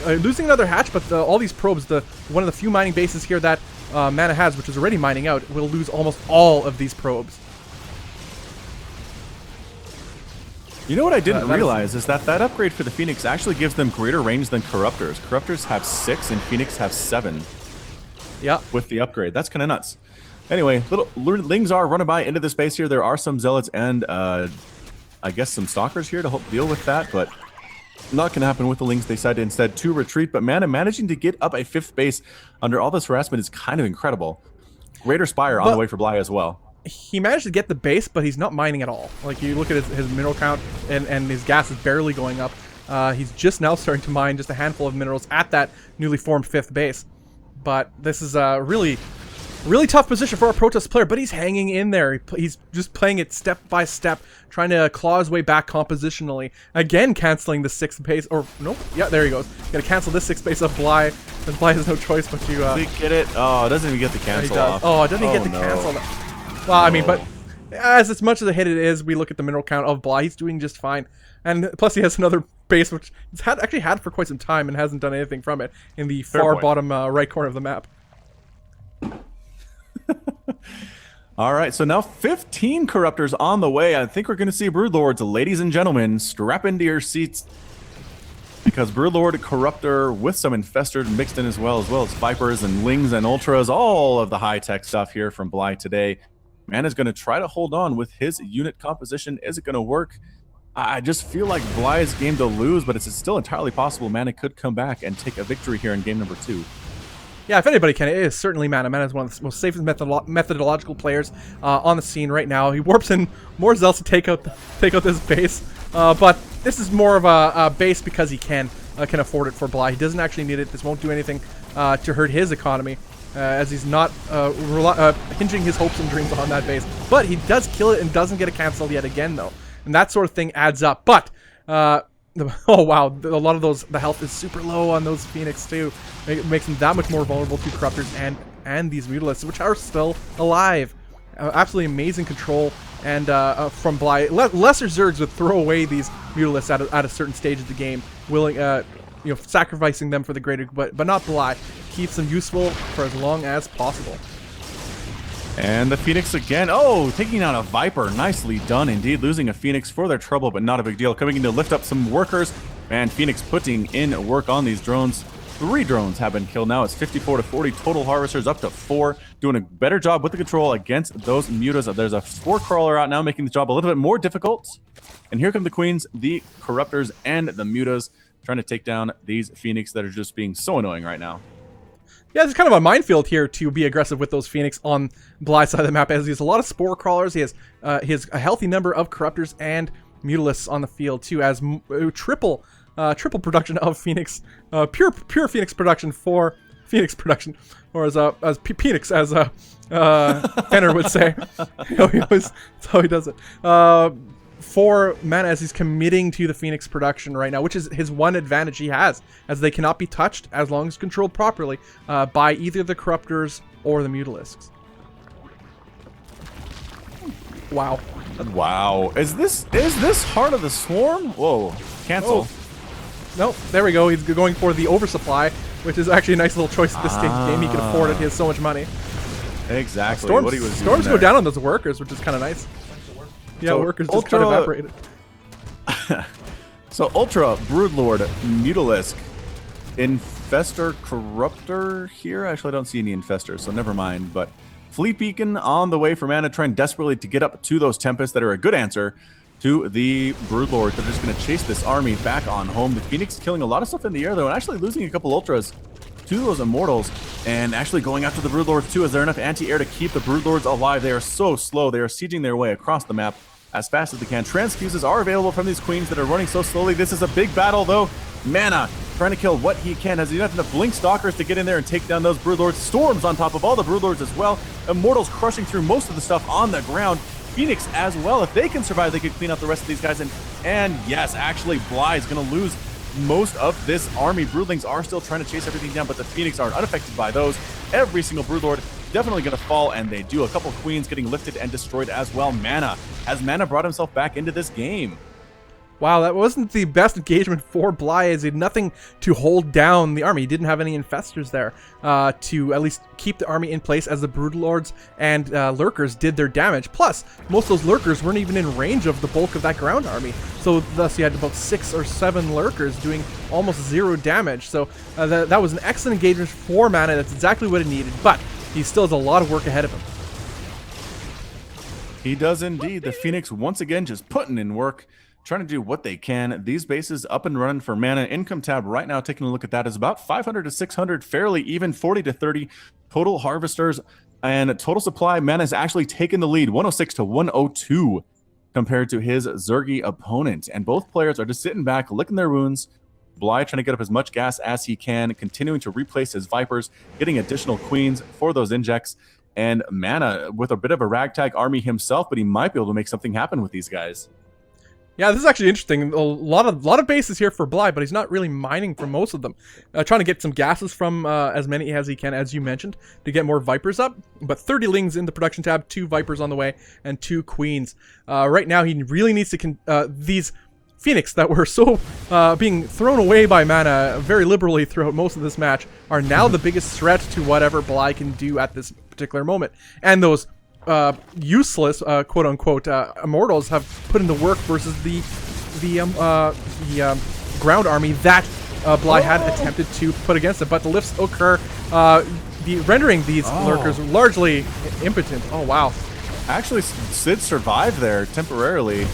Losing another hatch, but all these probes, one of the few mining bases here that MaSa has, which is already mining out, will lose almost all of these probes. You know what I didn't realize is that upgrade for the Phoenix actually gives them greater range than Corruptors. Corruptors have 6 and Phoenix have 7. Yeah. With the upgrade. That's kind of nuts. Anyway, little Lings are running by into this base here. There are some Zealots and I guess some Stalkers here to help deal with that, but not going to happen with the Lings. They decided instead to retreat, but MaSa managing to get up a 5th base under all this harassment is kind of incredible. Raider Spire on the way for Bly as well. He managed to get the base, but he's not mining at all. Like, you look at his mineral count, and his gas is barely going up. He's just now starting to mine just a handful of minerals at that newly formed 5th base. But this is a really tough position for a Protoss player, but he's hanging in there. He's just playing it step by step, trying to claw his way back compositionally. Again, canceling the 6th base, or nope, yeah, there he goes. Gotta cancel this 6th base of Bly, and Bly has no choice but to... Did he get it? Oh, it doesn't even get the cancel off. Oh, doesn't even get the cancel. Well, I mean, but as much as a hit it is, we look at the mineral count of Bly, he's doing just fine. And plus he has another base, which he's actually had for quite some time and hasn't done anything from it, in the far bottom right corner of the map. All right, so now 15 Corruptors on the way. I think we're going to see Broodlords. Ladies and gentlemen, strap into your seats, because Broodlord, Corruptor with some Infested mixed in as well as Vipers and Lings and Ultras, all of the high-tech stuff here from Bly today. Man is going to try to hold on with his unit composition. Is it going to work? I just feel like Bly is game to lose, but it's still entirely possible MaSa could come back and take a victory here in game number 2. Yeah, if anybody can, it is certainly MaSa. MaSa is one of the most safest methodological players on the scene right now. He warps in more Zealots to take out this base, but this is more of a base because he can afford it for Bly. He doesn't actually need it. This won't do anything to hurt his economy, as he's not hinging his hopes and dreams on that base. But he does kill it and doesn't get a cancel yet again, though. And that sort of thing adds up. But, oh wow, a lot of the health is super low on those Phoenix, too. It makes them that much more vulnerable to Corruptors and these Mutalisks, which are still alive. Absolutely amazing control. And from Bly, lesser Zergs would throw away these Mutalisks at a certain stage of the game, sacrificing them for the greater, but not Bly. Keeps them useful for as long as possible. And the Phoenix again. Oh, taking out a Viper. Nicely done indeed. Losing a Phoenix for their trouble, but not a big deal. Coming in to lift up some workers. And Phoenix putting in work on these drones. 3 drones have been killed now. It's 54 to 40. Total harvesters up to 4. Doing a better job with the control against those mutas. There's a spore crawler out now, making the job a little bit more difficult. And here come the queens, the corruptors, and the mutas trying to take down these Phoenix that are just being so annoying right now. Yeah, there's kind of a minefield here to be aggressive with those Phoenix on Bly's side of the map, as he has a lot of spore crawlers. He has a healthy number of corruptors and mutalisks on the field too, as triple production of Phoenix, pure Phoenix production for Phoenix production, or as Phoenix, as Fenner would say. That's how he does it. For MaSa, as he's committing to the Phoenix production right now, which is his one advantage he has, as they cannot be touched as long as controlled properly by either the corruptors or the mutalisks. Wow. Wow. Is this Heart of the Swarm? Whoa. Cancel. Oh. Nope. There we go. He's going for the oversupply, which is actually a nice little choice at this game. He can afford it. He has so much money. Exactly. Storms go down on those workers, which is kind of nice. Yeah, so workers just kind of evaporated. So Ultra, Broodlord, Mutalisk, Infestor, Corruptor here. Actually, I don't see any Infestors, so never mind. But Fleet Beacon on the way for MaSa, trying desperately to get up to those Tempests that are a good answer to the Broodlord. They're just going to chase this army back on home. The Phoenix killing a lot of stuff in the air, though, and actually losing a couple Ultras to those Immortals, and actually going after the Broodlords, too. Is there enough anti-air to keep the Broodlords alive? They are so slow. They are sieging their way across the map as fast as they can. Transfuses are available from these queens that are running so slowly. This is a big battle, though. MaSa trying to kill what he can. Has he enough Blink Stalkers to get in there and take down those Broodlords? Storms on top of all the Broodlords as well. Immortals crushing through most of the stuff on the ground. Phoenix as well. If they can survive, they could clean out the rest of these guys. And yes, actually, Bly is going to lose most of this army. Broodlings are still trying to chase everything down, but the Phoenix are unaffected by those. Every single Broodlord definitely going to fall, and they do. A couple queens getting lifted and destroyed as well. MaSa brought himself back into this game. Wow, that wasn't the best engagement for Bly, as he had nothing to hold down the army. He didn't have any infestors there to at least keep the army in place, as the Broodlords and Lurkers did their damage. Plus, most of those Lurkers weren't even in range of the bulk of that ground army. So thus he had about 6 or 7 Lurkers doing almost 0 damage. So that was an excellent engagement for MaSa. That's exactly what he needed, but he still has a lot of work ahead of him. He does indeed. The Phoenix once again just putting in work, trying to do what they can. These bases up and running for MaSa. Income tab right now, taking a look at that, is about 500 to 600, fairly even, 40 to 30 total harvesters. And total supply, MaSa's actually taken the lead, 106 to 102 compared to his Zergy opponent. And both players are just sitting back, licking their wounds. Bly trying to get up as much gas as he can, continuing to replace his Vipers, getting additional queens for those injects. And MaSa with a bit of a ragtag army himself, but he might be able to make something happen with these guys. Yeah, this is actually interesting. A lot of bases here for Bly, but he's not really mining for most of them. Trying to get some gases from as many as he can, as you mentioned, to get more Vipers up. But 30 Lings in the production tab, 2 Vipers on the way, and 2 Queens. Right now, he really needs to... these Phoenix that were so being thrown away by MaSa very liberally throughout most of this match are now the biggest threat to whatever Bly can do at this particular moment. And those useless quote-unquote Immortals have put in the work versus the ground army that Bly had attempted to put against it. But the lifts occur, rendering these Lurkers largely impotent. Oh, wow. Actually, Sid survived there temporarily.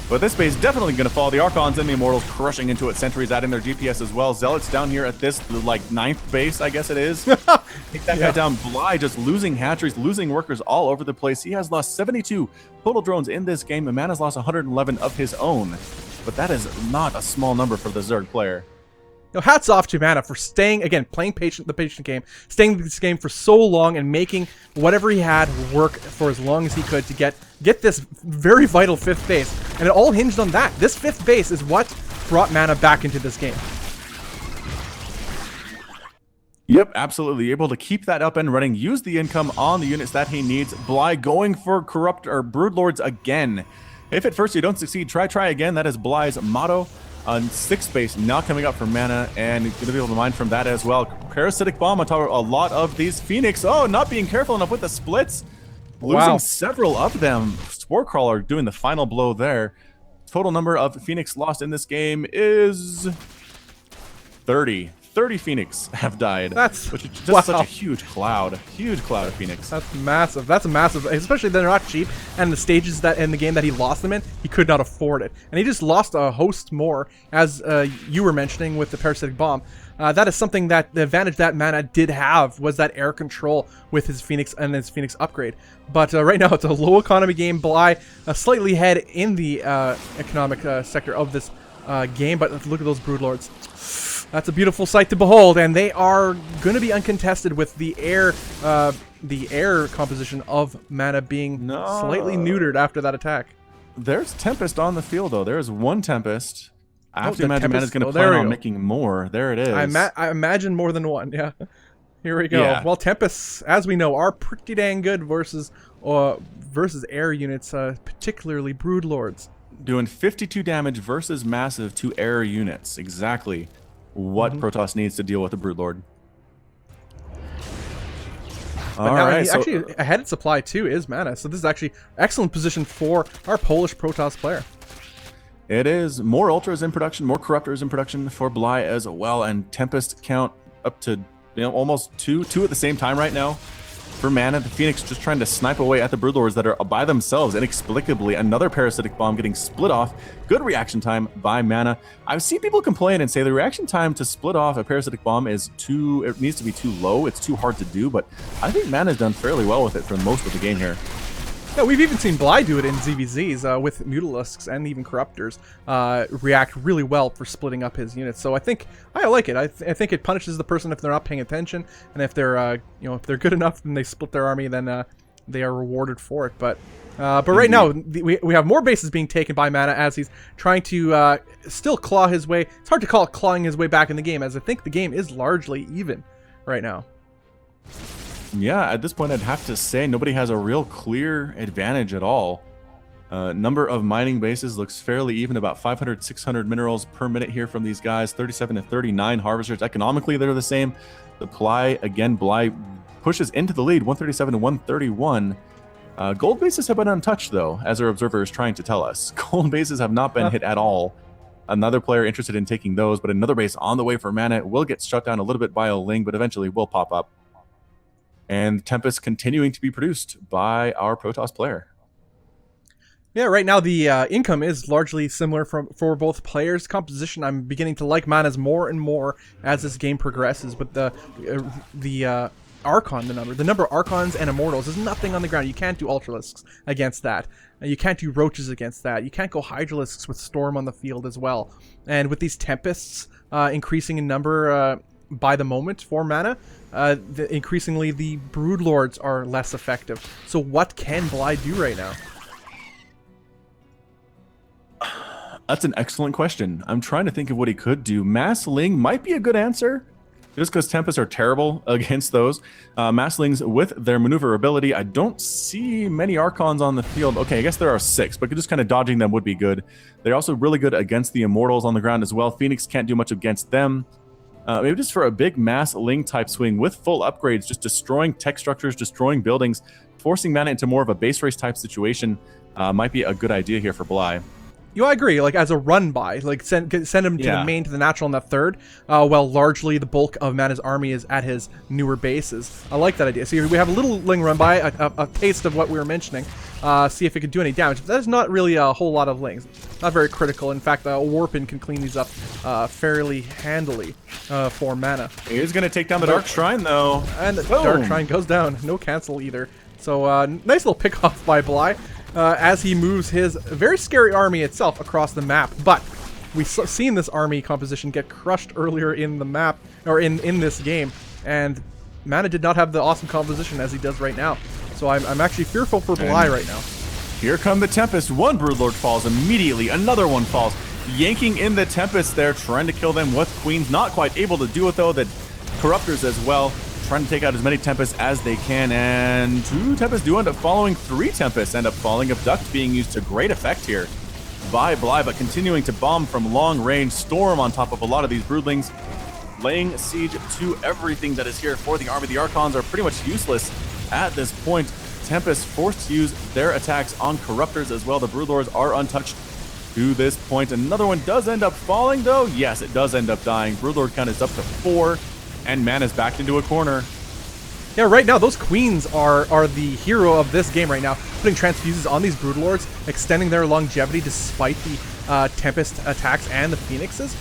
But this base definitely going to fall. The Archons and the Immortals crushing into it. Sentries adding their GPS as well. Zealots down here at this, like, 9th base, I guess it is. Take that guy down. Bly just losing hatcheries, losing workers all over the place. He has lost 72 total drones in this game, and MaSa's lost 111 of his own. But that is not a small number for the Zerg player. Now, hats off to MaSa for staying, again, playing the patient game, staying in this game for so long and making whatever he had work for as long as he could to get this very vital 5th base. And it all hinged on that. This 5th base is what brought MaSa back into this game. Yep, absolutely. Able to keep that up and running, use the income on the units that he needs. Bly going for Broodlords again. If at first you don't succeed, try again. That is Bly's motto. On 6th base now coming up for MaSa, and going to be able to mine from that as well. Parasitic Bomb on top of a lot of these Phoenix. Oh, not being careful enough with the splits. Losing several of them. Spore Crawler doing the final blow there. Total number of Phoenix lost in this game is 30. 30 Phoenix have died. Which is just wow. such a huge cloud of Phoenix. That's massive. That's a massive, especially they're not cheap. And the stages that in the game that he lost them in, he could not afford it. And he just lost a host more, as you were mentioning with the Parasitic Bomb. That is something that the advantage that MaSa did have was that air control with his Phoenix and his Phoenix upgrade. But right now it's a low economy game. Bly slightly ahead in the economic sector of this game. But look at those Broodlords. That's a beautiful sight to behold, and they are going to be uncontested with the air composition of MaSa being slightly neutered after that attack. There's Tempest on the field, though. There's one Tempest. I have to imagine MaSa's going to plan on making more. There it is. I imagine more than one, yeah. Here we go. Yeah. Well, Tempests, as we know, are pretty dang good versus air units, particularly Broodlords. Doing 52 damage versus massive to air units. Exactly what Protoss needs to deal with the Broodlord. But now actually ahead in supply too is MaSa, so this is actually excellent position for our Polish Protoss player. It is more Ultras in production, more Corruptors in production for Bly as well, and Tempest count up to almost two at the same time right now. For MaSa, the Phoenix just trying to snipe away at the Broodlords that are by themselves. Inexplicably, another Parasitic Bomb getting split off. Good reaction time by MaSa. I've seen people complain and say the reaction time to split off a Parasitic Bomb is it needs to be too low. It's too hard to do, but I think MaSa's done fairly well with it for most of the game here. Yeah, we've even seen Bly do it in ZVZs with Mutalisks and even Corruptors react really well for splitting up his units. So I think I like it. I think it punishes the person if they're not paying attention, and if they're if they're good enough and they split their army, then they are rewarded for it. But right now we have more bases being taken by MaSa as he's trying to still claw his way. It's hard to call it clawing his way back in the game, as I think the game is largely even right now. Yeah, at this point, I'd have to say nobody has a real clear advantage at all. Number of mining bases looks fairly even, about 500, 600 minerals per minute here from these guys, 37 to 39 harvesters. Economically, they're the same. The Bly pushes into the lead, 137 to 131. Gold bases have been untouched, though, as our observer is trying to tell us. Gold bases have not been hit at all. Another player interested in taking those, but another base on the way for MaSa will get shut down a little bit by a Ling, but eventually will pop up. And Tempest continuing to be produced by our Protoss player. Yeah, right now the income is largely similar for both players. Composition, I'm beginning to like MaSa's more and more as this game progresses. But the Archon, the number of Archons and Immortals is nothing on the ground. You can't do Ultralisks against that. You can't do Roaches against that. You can't go Hydralisks with Storm on the field as well. And with these Tempests increasing in number by the moment for MaSa, increasingly the Broodlords are less effective. So what can Bly do right now? That's an excellent question. I'm trying to think of what he could do. Mass Ling might be a good answer, just because Tempests are terrible against those. Mass Lings with their maneuverability, I don't see many Archons on the field. Okay, I guess there are 6, but just kind of dodging them would be good. They're also really good against the Immortals on the ground as well. Phoenix can't do much against them. Maybe just for a big Mass Ling type swing with full upgrades, just destroying tech structures, destroying buildings, forcing MaSa into more of a base race type situation might be a good idea here for Bly. I agree. Like, as a run by, like send him to the main, to the natural, and the third. While largely the bulk of MaSa's army is at his newer bases. I like that idea. So we have a little Ling run by, a taste of what we were mentioning. See if it can do any damage. But that is not really a whole lot of Lings. Not very critical. In fact, a Warpin can clean these up fairly handily for MaSa. He is going to take down the Dark Shrine, though. And the Dark Shrine goes down. No cancel either. So nice little pick off by Bly. As he moves his very scary army itself across the map. But we've seen this army composition get crushed earlier in the map, or in this game, and MaSa did not have the awesome composition as he does right now. So I'm actually fearful for Bly right now. Here come the Tempest. One Broodlord falls immediately. Another one falls. Yanking in the Tempest there, trying to kill them with Queens. Not quite able to do it, though. The Corruptors as well, trying to take out as many Tempests as they can, and 2 Tempests do end up following. 3 Tempests end up falling. Abduct being used to great effect here by Bly, but continuing to bomb from long range. Storm on top of a lot of these Broodlings, laying siege to everything that is here for the army. The Archons are pretty much useless at this point. Tempest forced to use their attacks on Corruptors as well. The Broodlords are untouched. to this point. Another one does end up falling, though. Yes, it does end up dying. Broodlord count is up to 4, and MaSa's backed into a corner. Yeah, right now, those queens are the hero of this game right now. Putting transfuses on these Broodlords, extending their longevity despite the Tempest attacks and the Phoenixes,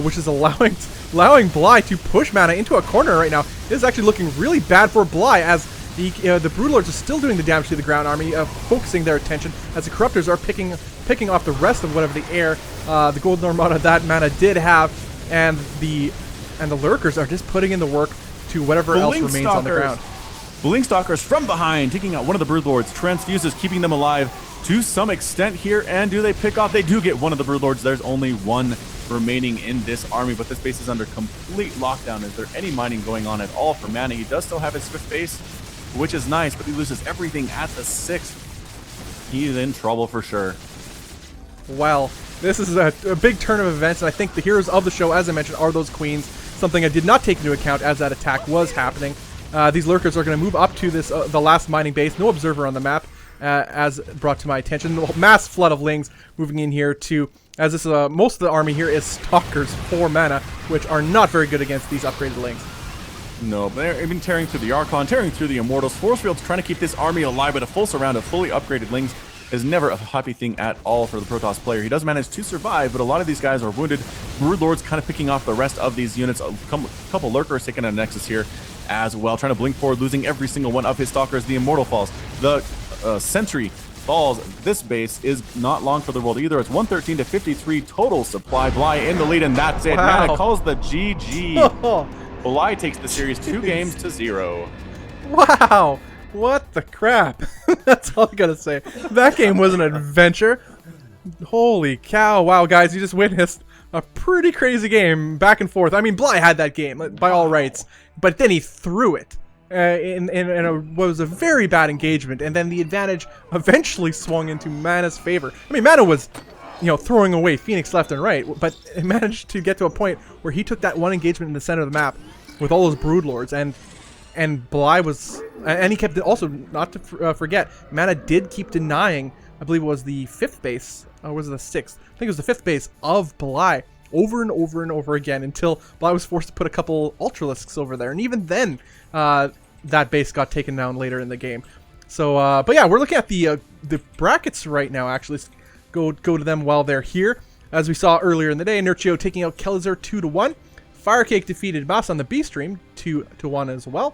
which is allowing Bly to push MaSa into a corner right now. This is actually looking really bad for Bly, as the Broodlords are still doing the damage to the ground army, focusing their attention, as the Corruptors are picking off the rest of whatever the air, the Golden Armada that MaSa did have, and the Lurkers are just putting in the work to whatever else remains on the ground. Beastyqt from behind, taking out one of the Broodlords. Transfuses keeping them alive to some extent here, and do they pick off? They do get one of the Broodlords. There's only one remaining in this army, but this base is under complete lockdown. Is there any mining going on at all for MaSa? He does still have his Swift base, which is nice, but he loses everything at the 6th. He's in trouble for sure. Well, this is a big turn of events, and I think the heroes of the show, as I mentioned, are those queens. Something I did not take into account as that attack was happening. These Lurkers are going to move up to this the last mining base. No observer on the map, as brought to my attention. Mass flood of Lings moving in here too, as this most of the army here is Stalkers for MaSa, which are not very good against these upgraded Lings. No, but they're even tearing through the Archon, tearing through the Immortals. Force Field's trying to keep this army alive, but a full surround of fully upgraded Lings is never a happy thing at all for the Protoss player. He does manage to survive, but a lot of these guys are wounded. Broodlord's kind of picking off the rest of these units. A couple Lurkers taking a Nexus here as well, trying to blink forward, losing every single one of his Stalkers. The Immortal falls. The Sentry falls. This base is not long for the world either. It's 113 to 53 total supply. Bly in the lead, and that's it. Wow. MaSa calls the GG. Bly takes the series 2 games to 0. Wow. What the crap? That's all I gotta say. That game was an adventure. Holy cow. Wow, guys, you just witnessed a pretty crazy game, back and forth. I mean, Bly had that game, by all rights, but then he threw it in what was a very bad engagement, and then the advantage eventually swung into MaSa's favor. I mean, MaSa was, throwing away Phoenix left and right, but it managed to get to a point where he took that one engagement in the center of the map with all those Broodlords, and Bly was, and he kept, also, not to forget, MaSa did keep denying, I believe it was the 5th base, or was it the 6th? I think it was the 5th base of Bly, over and over and over again, until Bly was forced to put a couple Ultralisks over there, and even then, that base got taken down later in the game. So, but yeah, we're looking at the brackets right now, actually. Let's go to them while they're here. As we saw earlier in the day, Nerchio taking out Kelazhur 2-1. Firecake defeated MaSa on the B stream 2-1 as well.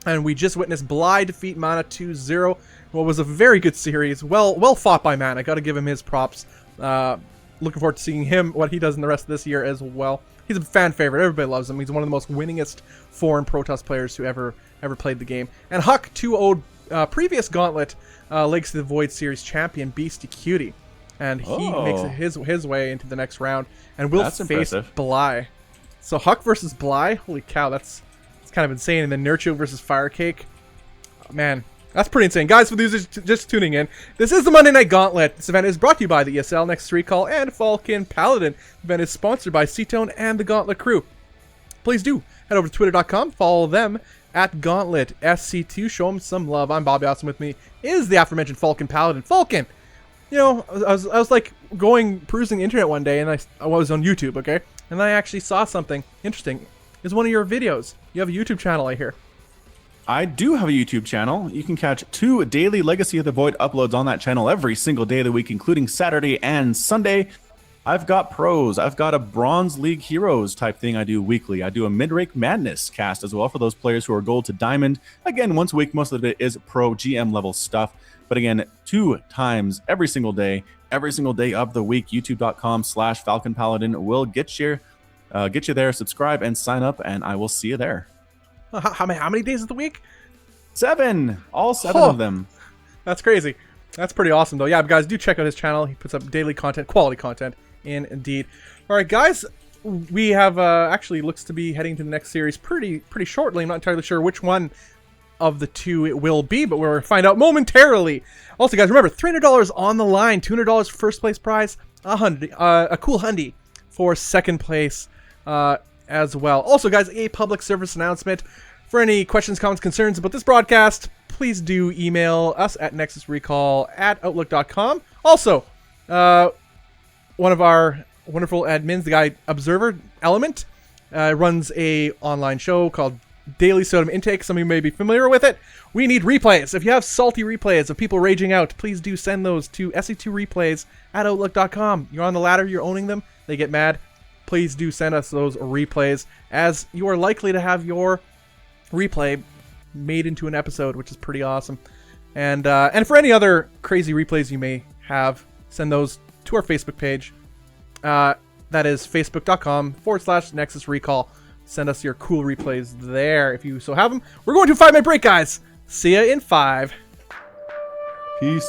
And we just witnessed Bly defeat MaSa 2-0. What was a very good series. Well fought by MaSa. Got to give him his props. Looking forward to seeing what he does in the rest of this year as well. He's a fan favorite. Everybody loves him. He's one of the most winningest foreign Protoss players who ever played the game. And Huck 2-0'd previous Gauntlet Legacy of the Void series champion Beastyqt. And he makes it his way into the next round and will face impressive. Bly. So Huck versus Bly, holy cow, that's kind of insane. And then Nerchio versus Firecake, man, that's pretty insane. Guys, for those just tuning in, this is the Monday Night Gauntlet. This event is brought to you by the ESL, Next Recall, and Falcon Paladin. The event is sponsored by Cetone and the Gauntlet crew. Please do head over to twitter.com, follow them at Gauntlet SC2, show them some love. I'm Bobby Austin. With me is the aforementioned Falcon Paladin. Falcon, I was like perusing the internet one day, and I was on YouTube, okay? And I actually saw something interesting. It's one of your videos. You have a YouTube channel, I hear. I do have a YouTube channel. You can catch 2 daily Legacy of the Void uploads on that channel every single day of the week, including Saturday and Sunday. I've got pros. I've got a Bronze League Heroes type thing I do weekly. I do a Mid-Rank Madness cast as well for those players who are Gold to Diamond. Again, once a week, most of it is pro GM level stuff. But again, 2 times every single day of the week. YouTube.com/Falcon Paladin will get you there. Subscribe and sign up, and I will see you there. How many days of the week? 7. All 7 of them. That's crazy. That's pretty awesome, though. Yeah, guys, do check out his channel. He puts up daily content, quality content, indeed. All right, guys, we have actually looks to be heading to the next series pretty shortly. I'm not entirely sure which one of the 2 it will be, but we'll find out momentarily. Also, guys, remember, $300 on the line, $200 for first place prize, a cool hundy for second place as well. Also, guys, a public service announcement. For any questions, comments, concerns about this broadcast, please do email us at nexusrecall@outlook.com. Also, one of our wonderful admins, the guy Observer Element, runs a online show called Daily Sodium Intake. Some of you may be familiar with it. We need replays. If you have salty replays of people raging out, please do send those to se2replays@outlook.com. You're on the ladder, you're owning them, they get mad. Please do send us those replays, as you are likely to have your replay made into an episode, which is pretty awesome. And for any other crazy replays you may have, send those to our Facebook page. That is facebook.com/Nexus Recall. Send us your cool replays there if you so have them. We're going to a 5-minute break, guys. See ya in 5. Peace.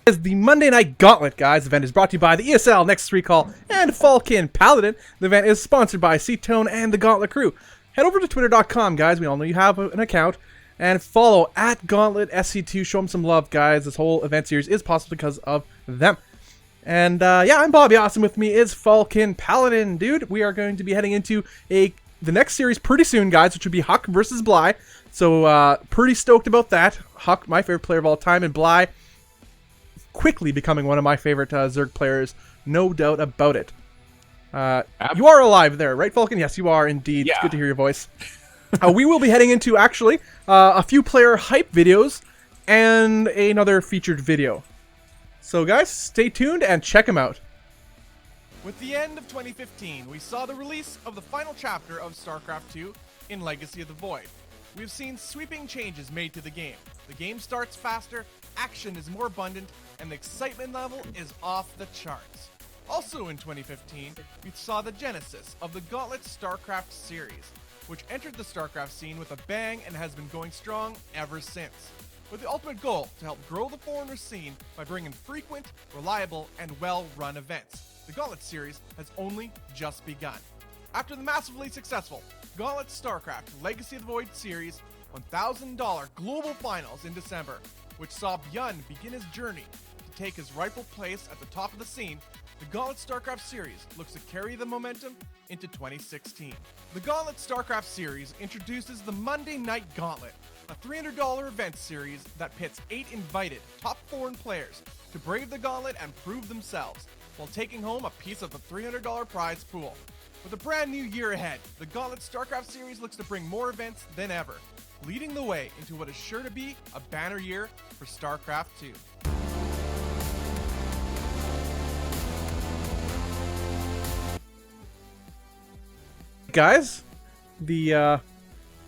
As the Monday Night Gauntlet, guys, the event is brought to you by the ESL, Nexus Recall, and Falcon Paladin. The event is sponsored by Ctone and the Gauntlet crew. Head over to twitter.com, guys. We all know you have an account. And follow at Gauntlet SC2. Show them some love, guys. This whole event series is possible because of them. And yeah, I'm Bobby Awesome. With me is Falcon Paladin. Dude, we are going to be heading into the next series pretty soon, guys, which would be Huck versus Bly. So pretty stoked about that. Huck, my favorite player of all time, and Bly quickly becoming one of my favorite Zerg players, no doubt about it. You are alive there, right, Falcon? Yes, you are indeed. Yeah. It's good to hear your voice. We will be heading into, actually, a few player hype videos and another featured video. So, guys, stay tuned and check them out. With the end of 2015, we saw the release of the final chapter of StarCraft 2 in Legacy of the Void. We've seen sweeping changes made to the game. The game starts faster, action is more abundant, and the excitement level is off the charts. Also in 2015, we saw the genesis of the Gauntlet StarCraft series, which entered the StarCraft scene with a bang and has been going strong ever since, with the ultimate goal to help grow the Foreigner scene by bringing frequent, reliable, and well-run events. The Gauntlet series has only just begun. After the massively successful Gauntlet StarCraft Legacy of the Void series $1,000 global finals in December, which saw Bjorn begin his journey to take his rightful place at the top of the scene, the Gauntlet StarCraft series looks to carry the momentum into 2016. The Gauntlet StarCraft series introduces the Monday Night Gauntlet, a $300 event series that pits 8 invited top foreign players to brave the gauntlet and prove themselves, while taking home a piece of the $300 prize pool. With a brand new year ahead, the Gauntlet StarCraft series looks to bring more events than ever, leading the way into what is sure to be a banner year for StarCraft 2. Guys,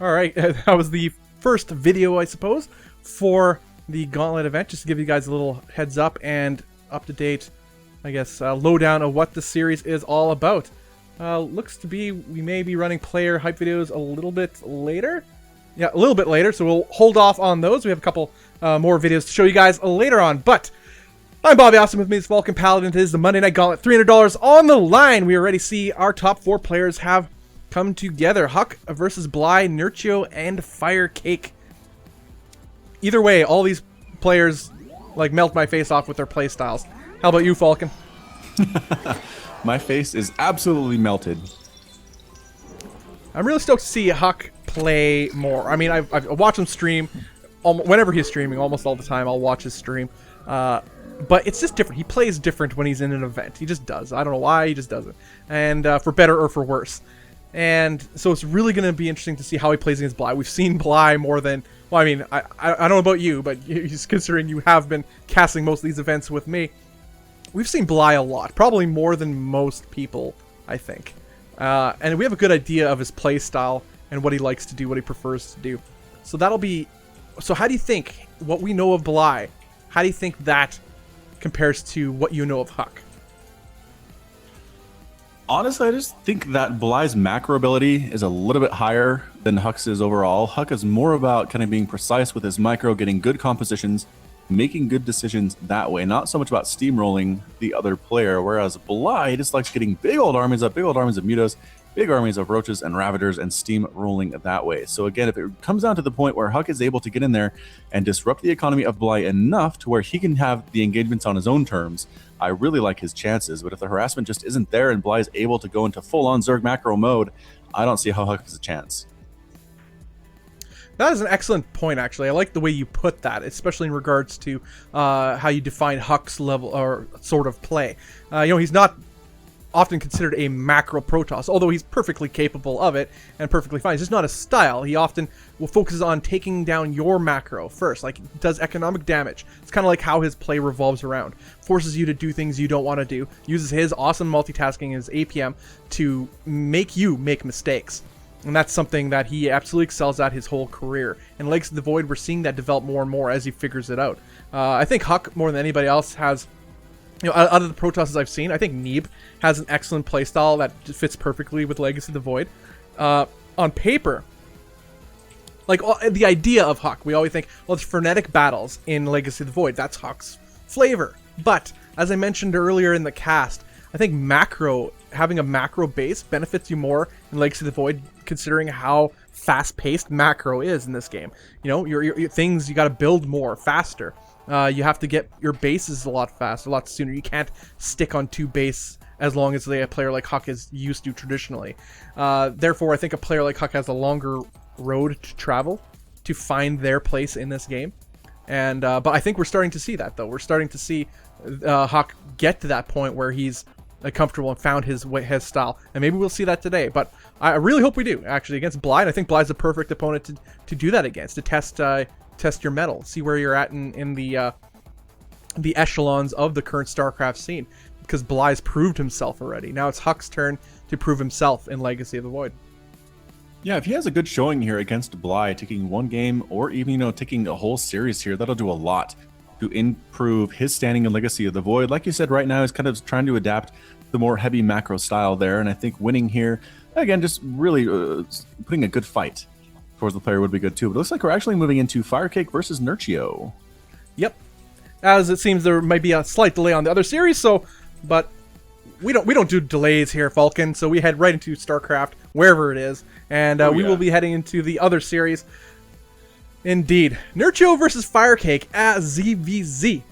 alright, that was the first video, I suppose, for the Gauntlet event, just to give you guys a little heads up and up-to-date, I guess, lowdown of what the series is all about. Looks to be, we may be running player hype videos a little bit later. Yeah, a little bit later, so we'll hold off on those. We have a couple more videos to show you guys later on, but I'm Bobby Awesome. With me is Falcon Paladin. It is the Monday Night Gauntlet, $300 on the line. We already see our top 4 players have come together. Huck versus Bly, Nerchio, and Firecake. Either way, all these players like melt my face off with their play styles. How about you, Falcon? My face is absolutely melted. I'm really stoked to see Huck play more. I mean, I've watched him stream whenever he's streaming, almost all the time. I'll watch his stream. But it's just different. He plays different when he's in an event. He just does. I don't know why, he just does it. And for better or for worse. And so it's really going to be interesting to see how he plays against Bly. We've seen Bly more than... Well, I mean, I don't know about you, but considering you have been casting most of these events with me, we've seen Bly a lot. Probably more than most people, I think. And we have a good idea of his play style and what he likes to do, what he prefers to do. So that'll be... So how do you think what we know of Bly, how do you think that compares to what you know of Huck? Honestly, I just think that Bly's macro ability is a little bit higher than Huck's is overall. Huck is more about kind of being precise with his micro, getting good compositions, making good decisions that way. Not so much about steamrolling the other player, whereas Bly just likes getting big old armies of mutos, big armies of roaches and ravagers, and steamrolling that way. So again, if it comes down to the point where Huck is able to get in there and disrupt the economy of Bly enough to where he can have the engagements on his own terms, I really like his chances. But if the harassment just isn't there and Bly is able to go into full-on Zerg macro mode, I don't see how Huck has a chance. That is an excellent point, actually. I like the way you put that, especially in regards to how you define Huck's level or sort of play. You know, he's not often considered a macro Protoss, although he's perfectly capable of it and perfectly fine. It's just not a style. He often will focus on taking down your macro first, like does economic damage. It's kind of like how his play revolves around. Forces you to do things you don't want to do. Uses his awesome multitasking, his APM, to make you make mistakes. And that's something that he absolutely excels at his whole career. In Legacy of the Void, we're seeing that develop more and more as he figures it out. I think Huck, more than anybody else, has... You know, out of the Protosses I've seen, I think Neeb has an excellent playstyle that fits perfectly with Legacy of the Void. On paper, like the idea of Huck, we always think, well, it's frenetic battles in Legacy of the Void. That's Huck's flavor. But as I mentioned earlier in the cast, I think having a macro base benefits you more in Legacy of the Void, considering how fast-paced macro is in this game. You know, your things, you got to build more, faster. You have to get your bases a lot faster, a lot sooner. You can't stick on 2 base as long as a player like Huck is used to traditionally. Therefore, I think a player like Huck has a longer road to travel to find their place in this game. And but I think we're starting to see that, though. We're starting to see Huck get to that point where he's comfortable and found his style, and maybe we'll see that today. But I really hope we do, actually, against Bly. And I think Bly's the perfect opponent to do that against, to test your mettle, see where you're at in the echelons of the current StarCraft scene, because Bly's proved himself already. Now it's Huck's turn to prove himself in Legacy of the Void. Yeah, if he has a good showing here against Bly, taking 1 game or even, taking a whole series here, that'll do a lot to improve his standing in Legacy of the Void. Like you said, right now he's kind of trying to adapt the more heavy macro style there, and I think winning here, again, just really putting a good fight towards the player would be good too. But it looks like we're actually moving into Firecake versus Nerchio. Yep. As it seems there might be a slight delay on the other series, but we don't do delays here, Falcon, so we head right into StarCraft, wherever it is, and we will be heading into the other series. Indeed. Nerchio versus Firecake at ZVZ,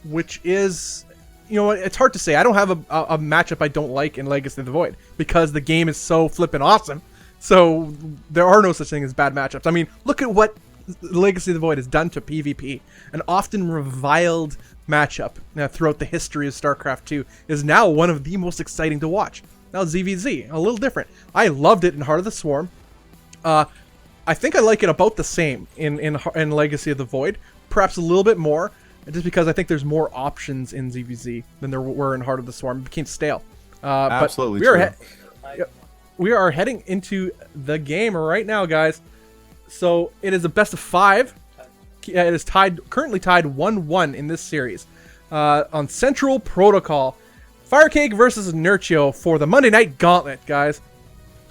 which is, it's hard to say. I don't have a matchup I don't like in Legacy of the Void, because the game is so flippin' awesome. So there are no such thing as bad matchups. I mean, look at what Legacy of the Void has done to PvP. An often reviled matchup throughout the history of StarCraft 2 is now one of the most exciting to watch. Now ZVZ, a little different. I loved it in Heart of the Swarm. I think I like it about the same in Legacy of the Void, perhaps a little bit more, just because I think there's more options in ZVZ than there were in Heart of the Swarm. It became stale. Absolutely but we are heading into the game right now, guys. So it is a best of 5. It is currently tied 1-1 in this series. On Central Protocol, Firecake versus Nerchio for the Monday Night Gauntlet, guys.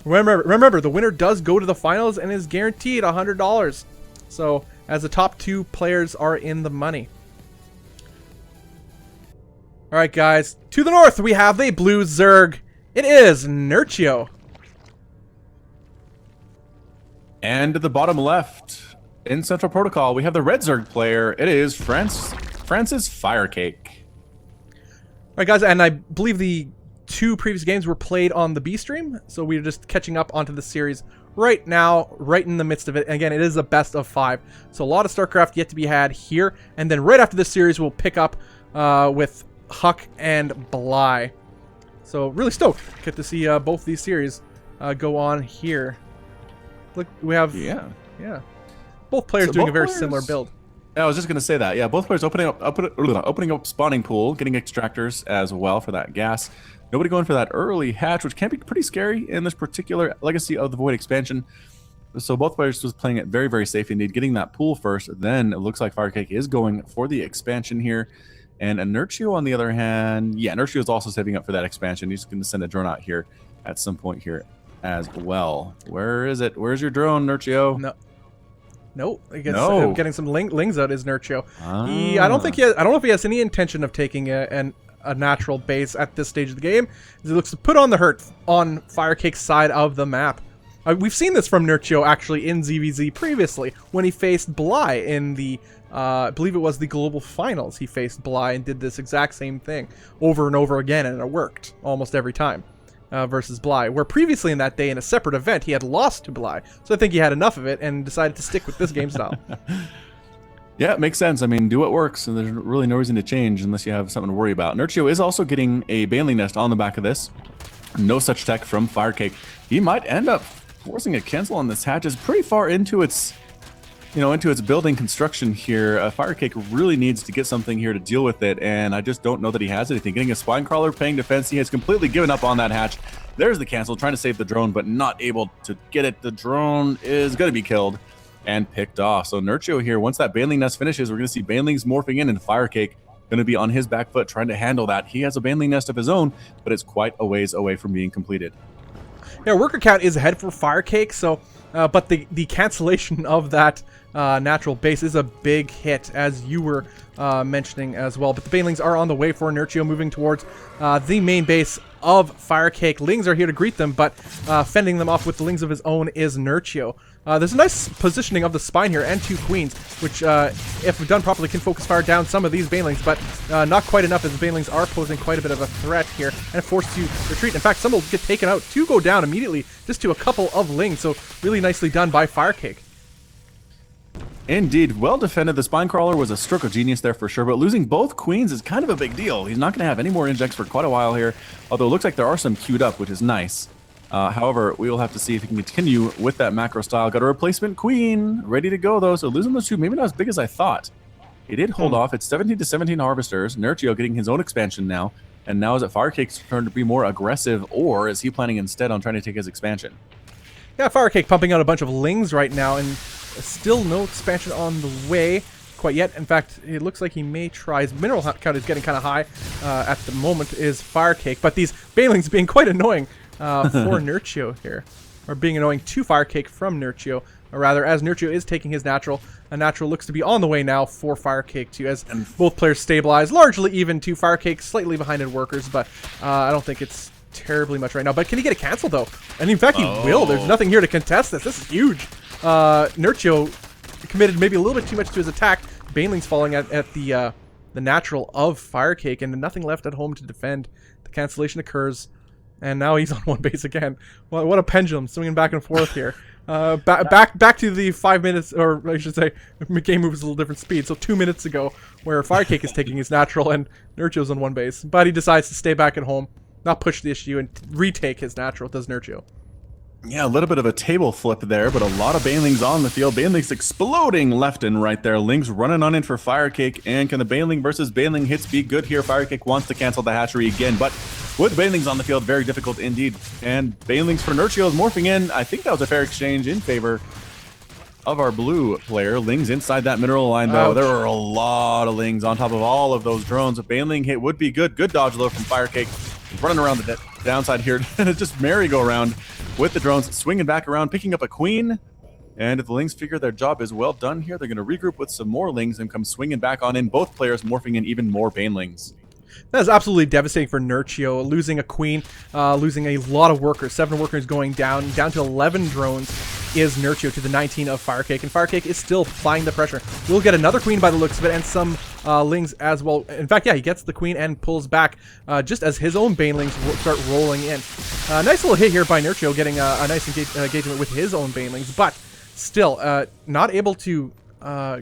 Remember, the winner does go to the finals and is guaranteed $100. So, as the top 2 players are in the money. Alright, guys. To the north, we have the blue Zerg. It is Nerchio. And to the bottom left, in Central Protocol, we have the red Zerg player. It is Francis Firecake. Alright, guys, and I believe the 2 previous games were played on the B stream, so we're just catching up onto the series right now, right in the midst of it. And again, it is a best of 5, so a lot of StarCraft yet to be had here. And then right after this series, we'll pick up with Huck and Bly. So really stoked. Get to see both these series go on here. Look, we have both players doing a very similar build. I was just going to say that. Yeah, both players opening up spawning pool, getting extractors as well for that gas. Nobody going for that early hatch, which can be pretty scary in this particular Legacy of the Void expansion. So both players was playing it very, very safe indeed, getting that pool first. Then it looks like Firecake is going for the expansion here. And Nerchio, on the other hand, Nerchio is also saving up for that expansion. He's going to send a drone out here at some point here as well. Where is it? Where's your drone, Nerchio? No, I guess getting some lings out is Nerchio. I don't know if he has any intention of taking a natural base at this stage of the game. He looks to put on the hurt on Firecake's side of the map. We've seen this from Nerchio actually in ZVZ previously when he faced Bly in the I believe it was the global finals. He faced Bly and did this exact same thing over and over again, and it worked almost every time. Versus Bly, where previously in that day in a separate event he had lost to Bly, so I think he had enough of it and decided to stick with this game style. Yeah, it makes sense. I mean, do what works, and there's really no reason to change unless you have something to worry about. Nerchio is also getting a Baneling Nest on the back of this. No such tech from Firecake. He might end up forcing a cancel on this hatch. It's pretty far into its into its building construction here. Firecake really needs to get something here to deal with it, and I just don't know that he has anything. Getting a spine crawler, paying defense, he has completely given up on that hatch. There's the cancel, trying to save the drone, but not able to get it. The drone is going to be killed and picked off. So Nerchio here, once that Baneling Nest finishes, we're going to see Banelings morphing in, and Firecake going to be on his back foot trying to handle that. He has a Baneling Nest of his own, but it's quite a ways away from being completed. Yeah, worker count is ahead for Firecake, so but the cancellation of that natural base is a big hit, as you were mentioning as well. But the Banelings are on the way for Nerchio, moving towards the main base of Firecake. Lings are here to greet them, but fending them off with the Lings of his own is Nerchio. There's a nice positioning of the spine here and 2 queens, which, if done properly, can focus fire down some of these Banelings, but not quite enough, as the Banelings are posing quite a bit of a threat here and forced to retreat. In fact, some will get taken out to go down immediately just to a couple of Lings, so really nicely done by Firecake. Indeed, well defended. The Spine Crawler was a stroke of genius there for sure, but losing both queens is kind of a big deal. He's not going to have any more injects for quite a while here, although it looks like there are some queued up, which is nice. However, we will have to see if he can continue with that macro style. Got a replacement queen ready to go, though, so losing those 2, maybe not as big as I thought. He did hold off. It's 17 to 17 Harvesters. Nerchio getting his own expansion now, and now is it Firecake's turn to be more aggressive, or is he planning instead on trying to take his expansion? Yeah, Firecake pumping out a bunch of Lings right now, and still no expansion on the way quite yet. In fact, it looks like he may try. His mineral count is getting kind of high at the moment, is Firecake, but these Banelings being quite annoying for Nerchio here, or being annoying to Firecake from Nerchio, or rather, as Nerchio is taking his natural. A natural looks to be on the way now for Firecake too, as both players stabilize, largely even to Firecake, slightly behind in workers, but I don't think it's terribly much right now. But can he get it canceled though? And in fact, he will. There's nothing here to contest this. This is huge. Nerchio committed maybe a little bit too much to his attack. Banelings falling at the natural of Firecake, and nothing left at home to defend. The cancellation occurs, and now he's on 1 base again. What a pendulum, swinging back and forth here. Back to the 5 minutes, or I should say, the game moves a little different speed. So 2 minutes ago, where Firecake is taking his natural and Nerchio's on 1 base, but he decides to stay back at home, not push the issue, and retake his natural. Does Nerchio? Yeah, a little bit of a table flip there, but a lot of Banelings on the field. Banelings exploding left and right there. Lings running on in for Firecake, and can the Baneling versus Baneling hits be good here? Firecake wants to cancel the hatchery again, but with Banelings on the field, very difficult indeed. And Banelings for Nerchio is morphing in. I think that was a fair exchange in favor of our blue player. Lings inside that mineral line, though. Ouch. There are a lot of Lings on top of all of those drones. A Baneling hit would be good. Good dodge, though, from Firecake. He's running around the downside here, and it's just merry-go-round with the drones, swinging back around, picking up a queen. And if the Lings figure their job is well done here, they're going to regroup with some more Lings and come swinging back on in. Both players morphing in even more Banelings. That is absolutely devastating for Nerchio, losing a queen, losing a lot of workers. 7 workers going down to 11 drones is Nerchio to the 19 of Firecake, and Firecake is still applying the pressure. We'll get another queen by the looks of it, and some Lings as well. In fact, yeah, he gets the queen and pulls back just as his own Banelings start rolling in. Nice little hit here by Nerchio, getting a nice engagement with his own Banelings, but still not able to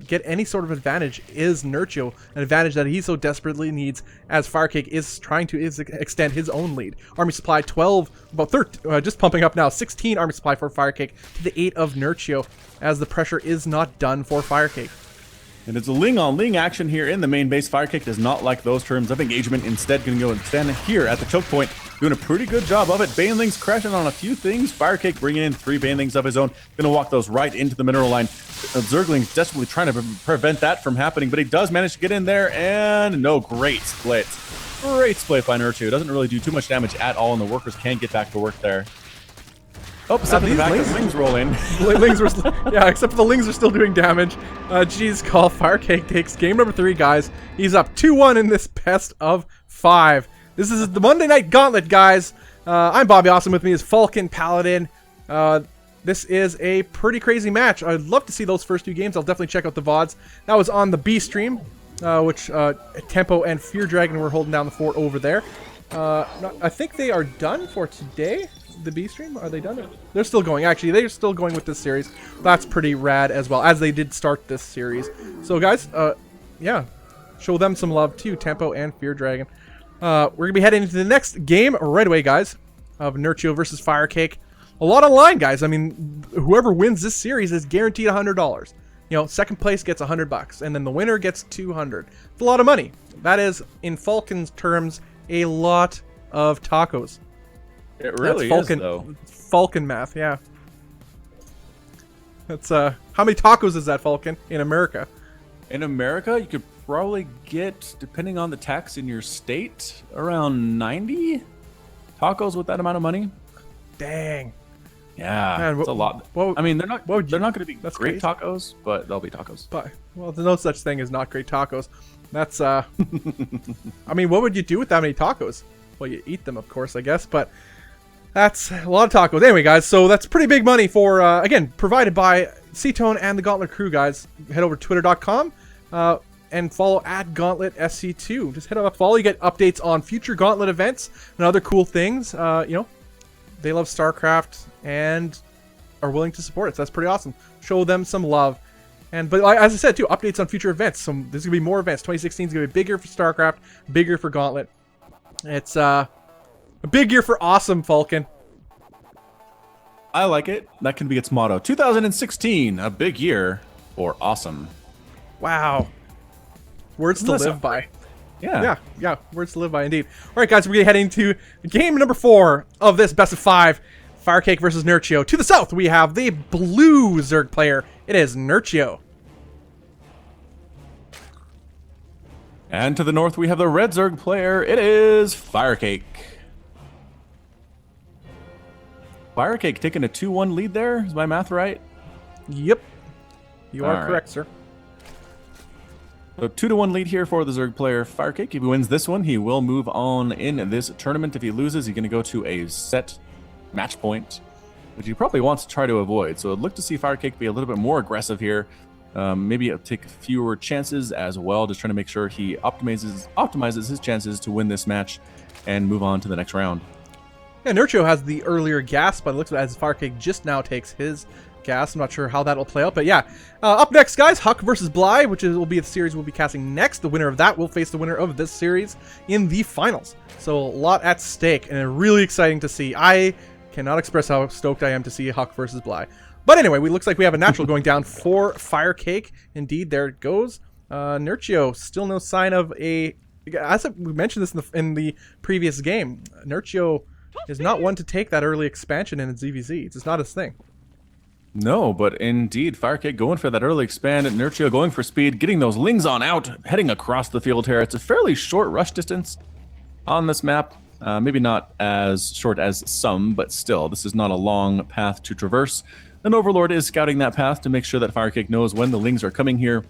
get any sort of advantage is Nerchio, an advantage that he so desperately needs, as Firecake is trying to extend his own lead. Army supply 12, about 13, just pumping up now, 16 army supply for Firecake to the 8 of Nerchio, as the pressure is not done for Firecake. And it's a Ling-on-Ling action here in the main base. Firecake does not like those terms of engagement. Instead, going to go and stand here at the choke point, doing a pretty good job of it. Banelings crashing on a few things. Firecake bringing in 3 Banelings of his own. Going to walk those right into the mineral line. Zergling's desperately trying to prevent that from happening, but he does manage to get in there, and no, great split. Great split by Nerchio. Doesn't really do too much damage at all, and the workers can get back to work there. Oh, except for the fact that Lings roll in. Yeah, except for the Lings are still doing damage. G's call. Firecake takes game number 3, guys. He's up 2-1 in this best of 5. This is the Monday Night Gauntlet, guys. I'm Bobby Awesome. With me is Falcon Paladin. This is a pretty crazy match. I'd love to see those first 2 games. I'll definitely check out the VODs. That was on the B stream, which Tempo and Fear Dragon were holding down the fort over there. I think they are done for today. The B stream, are they done? They're still going. Actually, they're still going with this series. That's pretty rad as well, as they did start this series. So guys, yeah, show them some love too, Tempo and Fear Dragon. We're gonna be heading into the next game right away, guys, of Nerchio versus Firecake. A lot on line, guys. I mean, whoever wins this series is guaranteed $100. You know, second place gets $100, and then the winner gets $200. It's a lot of money. That is, in Falcon's terms, a lot of tacos. It really is, though. Falcon math, yeah. That's how many tacos is that, Falcon, in America? In America, you could probably get, depending on the tax in your state, around 90 tacos with that amount of money. Dang. Yeah, Man, it's a lot. what- I mean, they're not going to be That's great crazy. tacos, but they'll be tacos. But well, there's no such thing as not great tacos. That's I mean, what would you do with that many tacos? Well, you eat them, of course, I guess, but that's a lot of tacos. Anyway, guys, so that's pretty big money for again, provided by C-Tone and the Gauntlet crew, guys. Head over to twitter.com and follow at Gauntlet SC2. Just head up, follow. You get updates on future Gauntlet events and other cool things. You know, they love StarCraft and are willing to support it. So that's pretty awesome. Show them some love. But as I said too, updates on future events. So there's gonna be more events. 2016 is gonna be bigger for StarCraft, bigger for Gauntlet. It's a big year for awesome, Falcon. I like it. That can be its motto. 2016, a big year for awesome. Wow. Words to Doesn't that live sound by. Yeah. Yeah. Words to live by, indeed. All right, guys, we're gonna head into game number 4 of this best of 5. Firecake versus Nerchio. To the south, we have the blue Zerg player. It is Nerchio. And to the north, we have the red Zerg player. It is Firecake. Firecake taking a 2-1 lead there. Is my math right? Yep. You are All right. correct, sir. So 2-1 lead here for the Zerg player Firecake. If he wins this one, he will move on in this tournament. If he loses, he's going to go to a set match point, which he probably wants to try to avoid. So I'd look to see Firecake be a little bit more aggressive here. Maybe take fewer chances as well, just trying to make sure he optimizes his chances to win this match and move on to the next round. Yeah, Nerchio has the earlier gas, but it looks like as Firecake just now takes his gas. I'm not sure how that'll play out, but yeah. Up next, guys, Huck versus Bly, which will be the series we'll be casting next. The winner of that will face the winner of this series in the finals. So a lot at stake, and really exciting to see. I cannot express how stoked I am to see Huck versus Bly. But anyway, looks like we have a natural going down for Firecake. Indeed, there it goes. Nerchio, still no sign of a... As we mentioned this in the previous game, Nerchio is not one to take that early expansion in ZVZ. It's just not his thing. No, but indeed, Firecake going for that early expand. Nerchio going for speed, getting those lings on out, heading across the field here. It's a fairly short rush distance on this map. Maybe not as short as some, but still, this is not a long path to traverse. An Overlord is scouting that path to make sure that Firecake knows when the lings are coming here.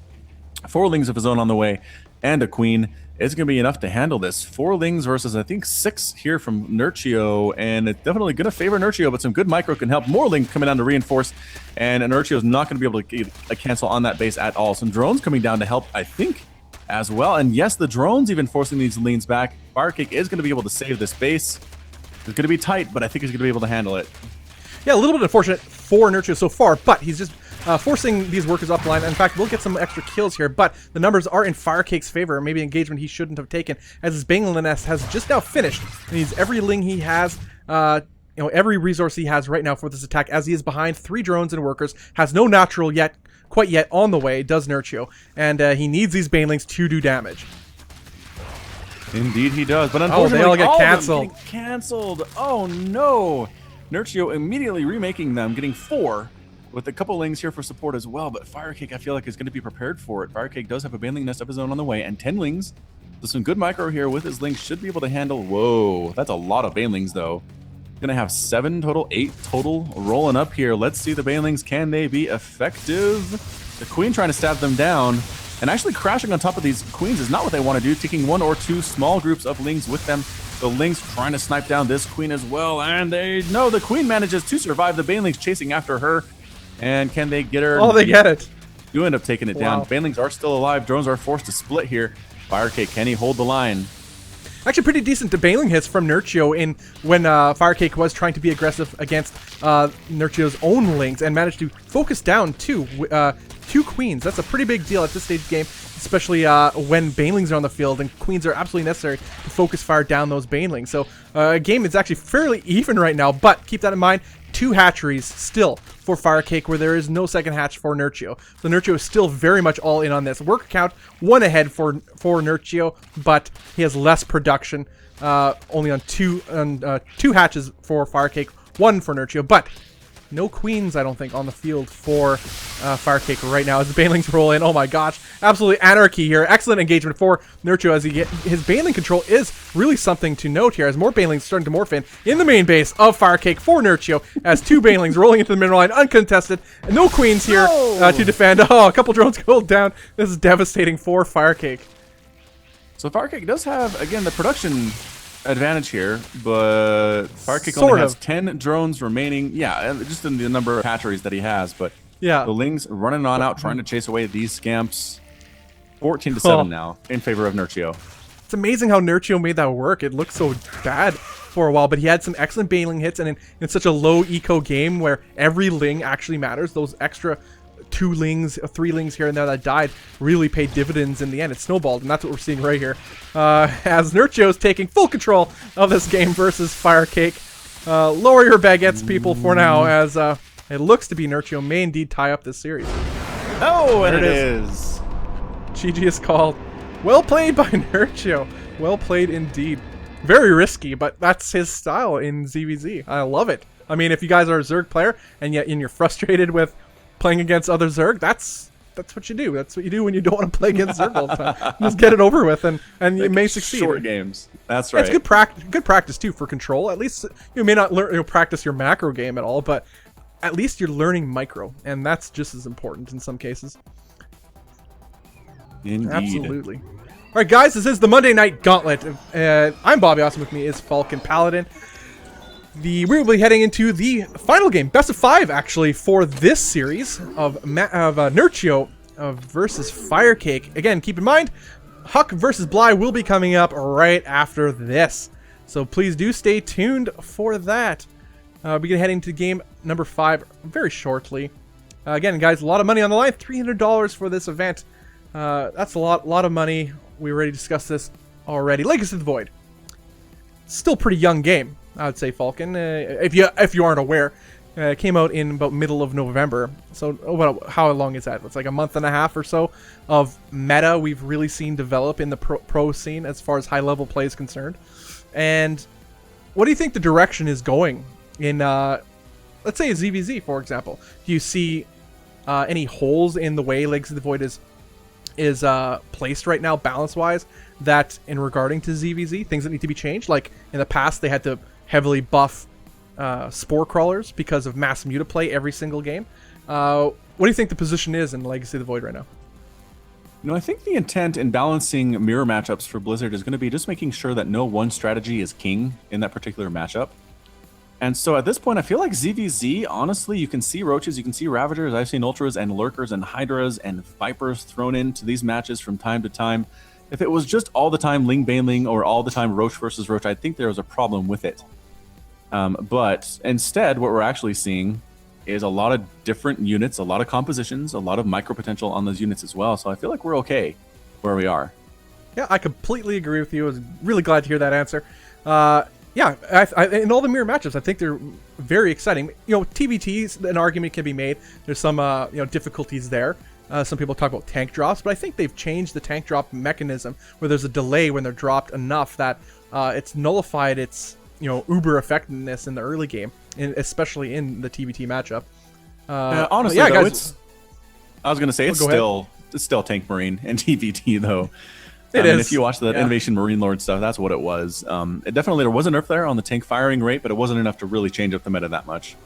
4 lings of his own on the way, and a queen. It's going to be enough to handle this. 4 lings versus, I think, 6 here from Nerchio, and it's definitely going to favor Nerchio, but some good micro can help. More lings coming down to reinforce, and Nerchio is not going to be able to get a cancel on that base at all. Some drones coming down to help, I think, as well. And yes, the drones even forcing these lings back. Firecake is going to be able to save this base. It's going to be tight, but I think he's going to be able to handle it. Yeah, a little bit unfortunate for Nerchio so far, but he's just forcing these workers up the line. In fact, we'll get some extra kills here, but the numbers are in Firecake's favor. Maybe engagement he shouldn't have taken, as his Bangling Nest has just now finished. And he's every ling he has, every resource he has right now for this attack, as he is behind 3 drones and workers, has no natural quite yet on the way, does Nerchio, and he needs these Banelings to do damage. Indeed he does, but unfortunately they all get of them canceled. getting canceled. Oh no! Nerchio immediately remaking them, getting 4 with a couple lings here for support as well, but Firecake I feel like is going to be prepared for it. Firecake does have a Baneling Nest of his own on the way, and 10 lings. So some good micro here with his lings, should be able to handle. Whoa, that's a lot of Banelings though. Gonna have 7 total, 8 total rolling up here. Let's see the Banelings, can they be effective? The Queen trying to stab them down, and actually crashing on top of these Queens is not what they want to do, taking 1 or 2 small groups of lings with them. The lings trying to snipe down this Queen as well, and the Queen manages to survive. The Banelings chasing after her, and can they get her? Oh, they get it. Do end up taking it down. Banelings are still alive. Drones are forced to split here. Firecake, can he hold the line? Actually, pretty decent Baneling hits from Nerchio when Firecake was trying to be aggressive against Nerchio's own lings, and managed to focus down 2 queens. That's a pretty big deal at this stage of the game, especially when Banelings are on the field, and queens are absolutely necessary to focus fire down those Banelings. So game is actually fairly even right now, but keep that in mind. 2 hatcheries still for Firecake, where there is no second hatch for Nerchio. So Nerchio is still very much all in on this. Worker count 1 ahead for Nerchio, but he has less production, only on 2 hatches for Firecake, 1 for Nerchio. But No queens, I don't think, on the field for Firecake right now as the banelings roll in. Oh my gosh, absolutely anarchy here. Excellent engagement for Nerchio as his baneling control is really something to note here as more banelings starting to morph in the main base of Firecake for Nerchio as 2 banelings rolling into the middle line uncontested. And no queens here to defend. Oh, a couple drones go down. This is devastating for Firecake. So Firecake does have, again, the production advantage here, but Firecake only has 10 drones remaining. Yeah, just in the number of hatcheries that he has, but yeah, the Lings running on out, trying to chase away these scamps. 14-7 now in favor of Nerchio. It's amazing how Nerchio made that work. It looked so bad for a while, but he had some excellent baneling hits, and in such a low eco game where every Ling actually matters, those extra 2 Lings, 3 Lings here and there that died really paid dividends in the end. It snowballed, and that's what we're seeing right here. As Nerchio's taking full control of this game versus Firecake. Lower your baguettes, people, for now, as it looks to be Nerchio may indeed tie up this series. Oh, and it is. GG is called. Well played by Nerchio. Well played indeed. Very risky, but that's his style in ZVZ. I love it. I mean, if you guys are a Zerg player and you're frustrated with playing against other Zerg, that's what you do. That's what you do when you don't want to play against Zerg all the time. Just get it over with, and you may succeed. Short games. That's right. It's good practice too for control. At least you may not practice your macro game at all, but at least you're learning micro, and that's just as important in some cases. Indeed. Absolutely. All right, guys, this is the Monday Night Gauntlet. I'm Bobby. Awesome with me is Falcon Paladin. We'll be heading into the final game, best of 5 actually, for this series of Nerchio versus Firecake. Again, keep in mind, Huck versus Bly will be coming up right after this, so please do stay tuned for that. We're gonna heading to game number 5 very shortly. Again, guys, a lot of money on the line. $300 for this event. That's a lot of money. We already discussed this already. Legacy of the Void. Still pretty young game, I would say, Falcon. If you aren't aware, it came out in about middle of November. So how long is that? It's like a month and a half or so of meta we've really seen develop in the pro scene as far as high level play is concerned. And what do you think the direction is going in? Let's say a ZVZ, for example. Do you see any holes in the way Legacy of the Void is placed right now, balance-wise, that in regarding to ZVZ, things that need to be changed? Like in the past, they had to heavily buff spore crawlers because of mass mutaplay every single game. What do you think the position is in Legacy of the Void right now? I think the intent in balancing mirror matchups for Blizzard is going to be just making sure that no one strategy is king in that particular matchup. And so at this point, I feel like ZVZ, honestly, you can see Roaches, you can see Ravagers, I've seen Ultras and Lurkers and Hydras and Vipers thrown into these matches from time to time. If it was just all the time Ling Baneling or all the time Roach versus Roach, I think there was a problem with it. But instead, what we're actually seeing is a lot of different units, a lot of compositions, a lot of micro potential on those units as well. So I feel like we're okay where we are. Yeah, I completely agree with you. I was really glad to hear that answer. Yeah, in all the mirror matchups, I think they're very exciting. TVTs, an argument can be made. There's some difficulties there. Some people talk about tank drops, but I think they've changed the tank drop mechanism where there's a delay when they're dropped enough that it's nullified its uber effectiveness in the early game, especially in the TVT matchup. Honestly, yeah, though, guys, I was gonna say it's still Tank Marine and TVT though. It is. If you watch the Innovation Marine Lord stuff, that's what it was. It definitely, there was a nerf there on the tank firing rate, but it wasn't enough to really change up the meta that much.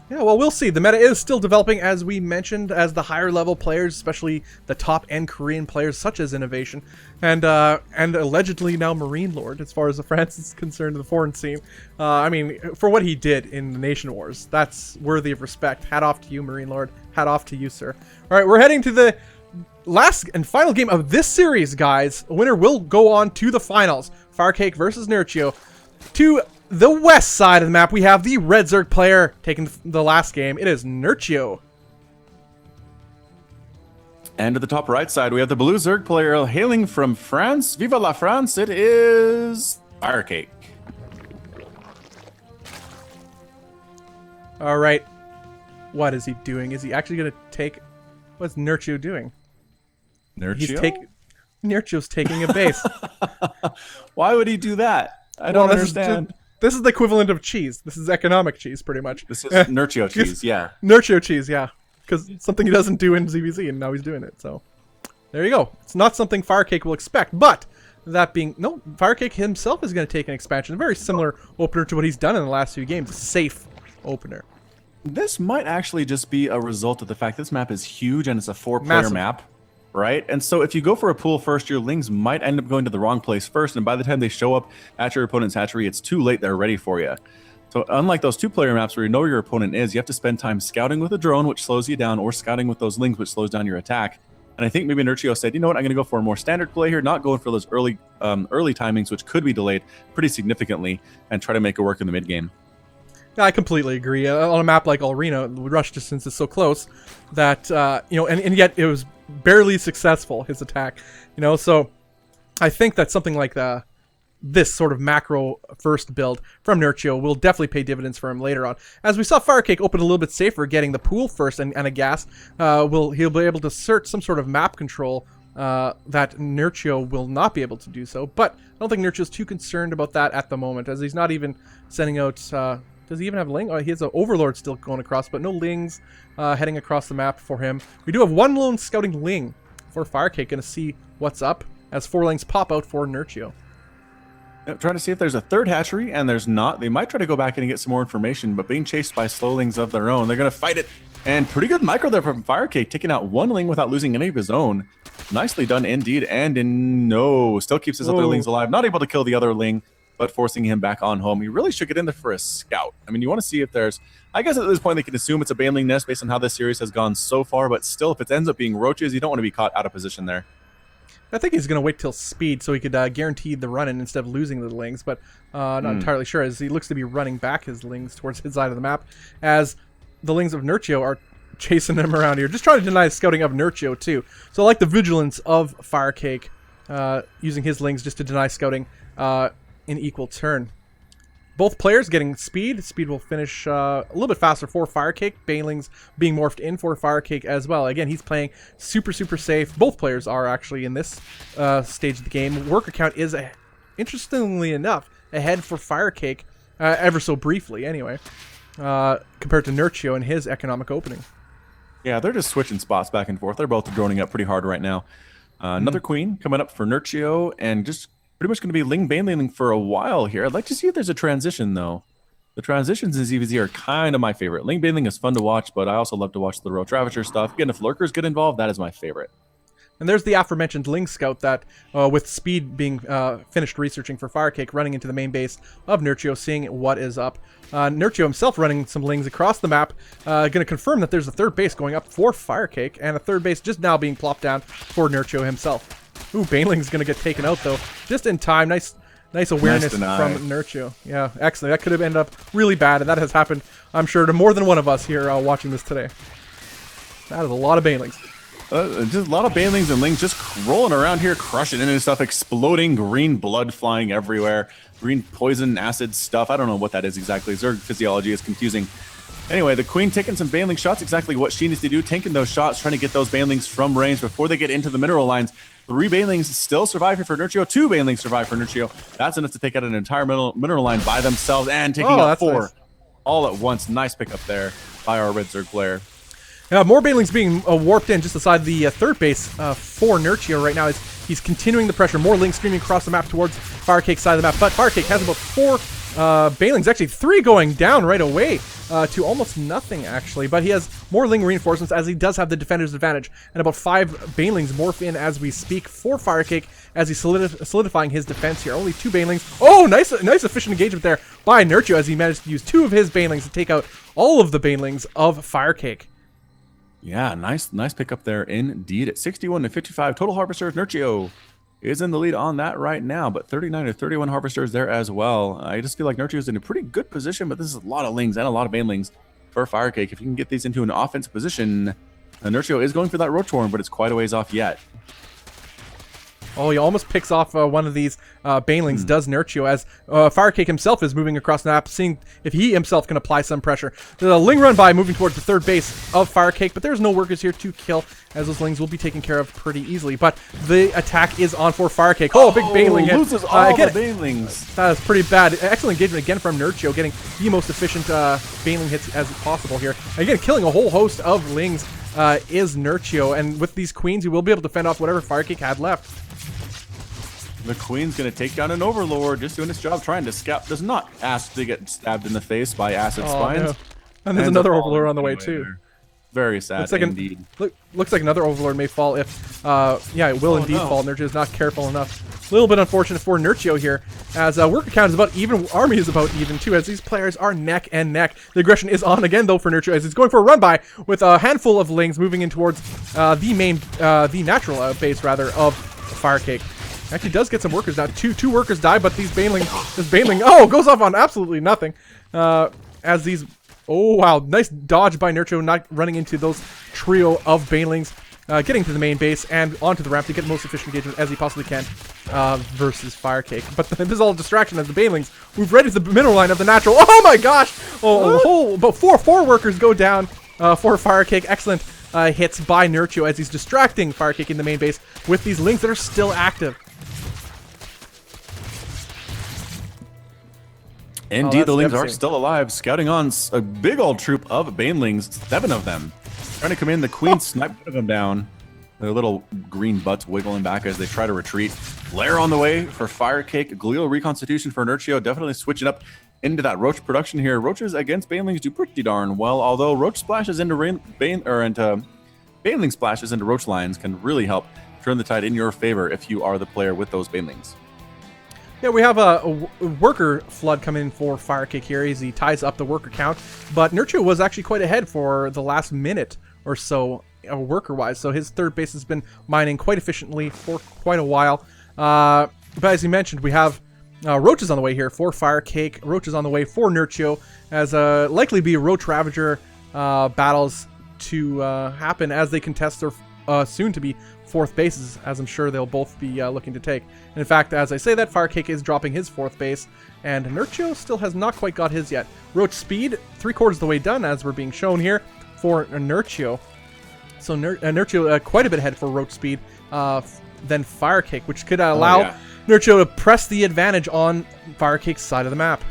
Yeah, well, we'll see. The meta is still developing, as we mentioned, as the higher level players, especially the top end Korean players such as Innovation, and allegedly now Marine Lord, as far as the France is concerned, the foreign scene. I mean, for what he did in the Nation Wars, that's worthy of respect. Hat off to you, Marine Lord. Hat off to you, sir. All right, we're heading to the last and final game of this series, guys. The winner will go on to the finals. Firecake versus Nerchio. To the west side of the map, we have the Red Zerg player taking the last game. It is Nerchio. And to the top right side, we have the Blue Zerg player hailing from France. Viva la France! It is Firecake. All right. What is he doing? Is he actually going to take... What's Nerchio doing? Nerchio? Nerchio's taking a base. Why would he do that? I don't understand. This is the equivalent of cheese. This is economic cheese, pretty much. This is Nerchio cheese, yeah. Nerchio cheese, yeah. Because something he doesn't do in ZVZ, and now he's doing it. So there you go. It's not something Firecake will expect, but that being... No, Firecake himself is going to take an expansion. A very similar opener to what he's done in the last few games. A safe opener. This might actually just be a result of the fact this map is huge and it's a 4-player map, right? And so if you go for a pool first, your lings might end up going to the wrong place first, and by the time they show up at your opponent's hatchery, it's too late. They're ready for you. So unlike those 2-player maps where you know where your opponent is, you have to spend time scouting with a drone, which slows you down, or scouting with those lings, which slows down your attack. And I think maybe Nerchio said, you know what, I'm going to go for a more standard play here, not going for those early timings, which could be delayed pretty significantly, and try to make it work in the mid game. I completely agree. On a map like Arena, the rush distance is so close that, and yet it was barely successful, his attack. So I think that something like this sort of macro first build from Nerchio will definitely pay dividends for him later on. As we saw Firecake open a little bit safer, getting the pool first and a gas, he'll be able to assert some sort of map control that Nerchio will not be able to do so. But I don't think Nerchio's too concerned about that at the moment, as he's not even sending out... does he even have Ling? Oh, he has an Overlord still going across, but no Lings heading across the map for him. We do have one lone scouting Ling for Firecake. Going to see what's up as 4 Lings pop out for Nerchio. Trying to see if there's a third hatchery, and there's not. They might try to go back in and get some more information, but being chased by slow Lings of their own, they're going to fight it. And pretty good micro there from Firecake, taking out 1 Ling without losing any of his own. Nicely done indeed, and still keeps his other Lings alive. Not able to kill the other Ling, but forcing him back on home. He really should get in there for a scout. I mean, you want to see if there's... I guess at this point they can assume it's a Baneling nest based on how this series has gone so far, but still, if it ends up being roaches, you don't want to be caught out of position there. I think he's going to wait till speed so he could guarantee the run-in instead of losing the Lings, but not entirely sure, as he looks to be running back his Lings towards his side of the map, as the Lings of Nerchio are chasing him around here, just trying to deny the scouting of Nerchio too. So I like the vigilance of Firecake, using his Lings just to deny scouting in equal turn. Both players getting speed. Speed will finish a little bit faster for Firecake. Banelings being morphed in for Firecake as well. Again, he's playing super safe. Both players are actually in this stage of the game. Worker count is, interestingly enough, ahead for Firecake, ever so briefly anyway, compared to Nerchio and his economic opening. Yeah, they're just switching spots back and forth. They're both droning up pretty hard right now. Another Queen coming up for Nerchio, and just pretty much going to be Ling Baneling for a while here. I'd like to see if there's a transition, though. The transitions in ZVZ are kind of my favorite. Ling Baneling is fun to watch, but I also love to watch the Roach Ravager stuff. Again, if Lurkers get involved, that is my favorite. And there's the aforementioned Ling Scout that, with Speed being finished researching for Firecake, running into the main base of Nerchio, seeing what is up. Nerchio himself running some Lings across the map, going to confirm that there's a third base going up for Firecake, and a third base just now being plopped down for Nerchio himself. Ooh, Baneling's going to get taken out, though, just in time. Nice awareness from Nerchio. Yeah, excellent. That could have ended up really bad, and that has happened, I'm sure, to more than one of us here watching this today. That is a lot of Banelings. Just a lot of Banelings and Lings just rolling around here, crushing into stuff, exploding, green blood flying everywhere, green poison, acid stuff. I don't know what that is exactly. Zerg physiology is confusing. Anyway, the Queen taking some Baneling shots, exactly what she needs to do, tanking those shots, trying to get those Banelings from range before they get into the mineral lines. 3 Banelings still survive here for Nerchio. 2 Banelings survive for Nerchio. That's enough to take out an entire mineral line by themselves and taking out 4 nice. All at once. Nice pickup there by our Red Zerg player. More Banelings being warped in just aside the third base for Nerchio right now as he's continuing the pressure. More Lings streaming across the map towards Firecake's side of the map, but Firecake has about 4 Banelings, actually 3 going down right away to almost nothing actually, but he has more Ling reinforcements as he does have the defender's advantage, and about 5 Banelings morph in as we speak for Firecake as he's solidifying his defense here. Only 2 Banelings. Oh, nice efficient engagement there by Nerchio as he managed to use 2 of his Banelings to take out all of the Banelings of Firecake. Yeah, nice pickup there indeed. At 61-55 total harvesters, Nerchio is in the lead on that right now, but 39-31 harvesters there as well. I just feel like Nerchio is in a pretty good position, but this is a lot of Lings and a lot of Banelings for Firecake. If you can get these into an offensive position, Nerchio is going for that Roach Horn, but it's quite a ways off yet. Oh, he almost picks off one of these Banelings, does Nerchio, as Firecake himself is moving across the map, seeing if he himself can apply some pressure. There's a Ling run by moving towards the third base of Firecake, but there's no workers here to kill, as those Lings will be taken care of pretty easily. But the attack is on for Firekick. Oh, big Baneling hit. Loses all the Banelings. That was pretty bad. Excellent engagement again from Nerchio, getting the most efficient Baneling hits as possible here. Again, killing a whole host of Lings is Nerchio, and with these Queens, he will be able to fend off whatever Firekick had left. The Queen's going to take down an Overlord, just doing its job, trying to scalp. Does not ask to get stabbed in the face by Acid Spines. No. And there's another Overlord on the way, too. Very sad indeed. Looks like another Overlord may fall if, yeah, it will indeed fall. Nerchio is not careful enough. A little bit unfortunate for Nerchio here, as worker count is about even, army is about even too, as these players are neck and neck. The aggression is on again, though, for Nerchio, as he's going for a run-by with a handful of Lings moving in towards the natural base, rather, of Firekick. Actually does get some workers now. Two workers die, but this Baneling, goes off on absolutely nothing. As these, oh wow, nice dodge by Nerchio, not running into those trio of Banelings, getting to the main base and onto the ramp to get the most efficient engagement as he possibly can versus Firekick. But this is all a distraction as the Banelings move right into the middle line of the natural. Oh my gosh! About four workers go down for Firekick. Excellent hits by Nerchio as he's distracting Firekick in the main base with these Lings that are still active. Indeed, the Lings are still alive, scouting on a big old troop of Banelings, 7 of them. Trying to come in, the Queen sniped one of them down. Their little green butts wiggling back as they try to retreat. Flare on the way for Firekick. Glial Reconstitution for Nerchio, definitely switching up into that Roach production here. Roaches against Banelings do pretty darn well, although Roach splashes into Baneling splashes into Roach lines can really help turn the tide in your favor if you are the player with those Banelings. Yeah, we have a worker flood coming in for Firekick here as he ties up the worker count, but Nerchio was actually quite ahead for the last minute or so worker-wise, so his third base has been mining quite efficiently for quite a while. But as you mentioned, we have Roaches on the way here for Firekick, Roaches on the way for Nerchio, as likely be Roach Ravager battles to happen as they contest their soon-to-be fourth bases, as I'm sure they'll both be looking to take. And in fact, as I say that, Firekick is dropping his fourth base, and Nerchio still has not quite got his yet. Roach speed, 3/4 of the way done, as we're being shown here for Nerchio. So Nerchio quite a bit ahead for Roach speed than Firekick, which could allow Nerchio to press the advantage on Firekick's side of the map.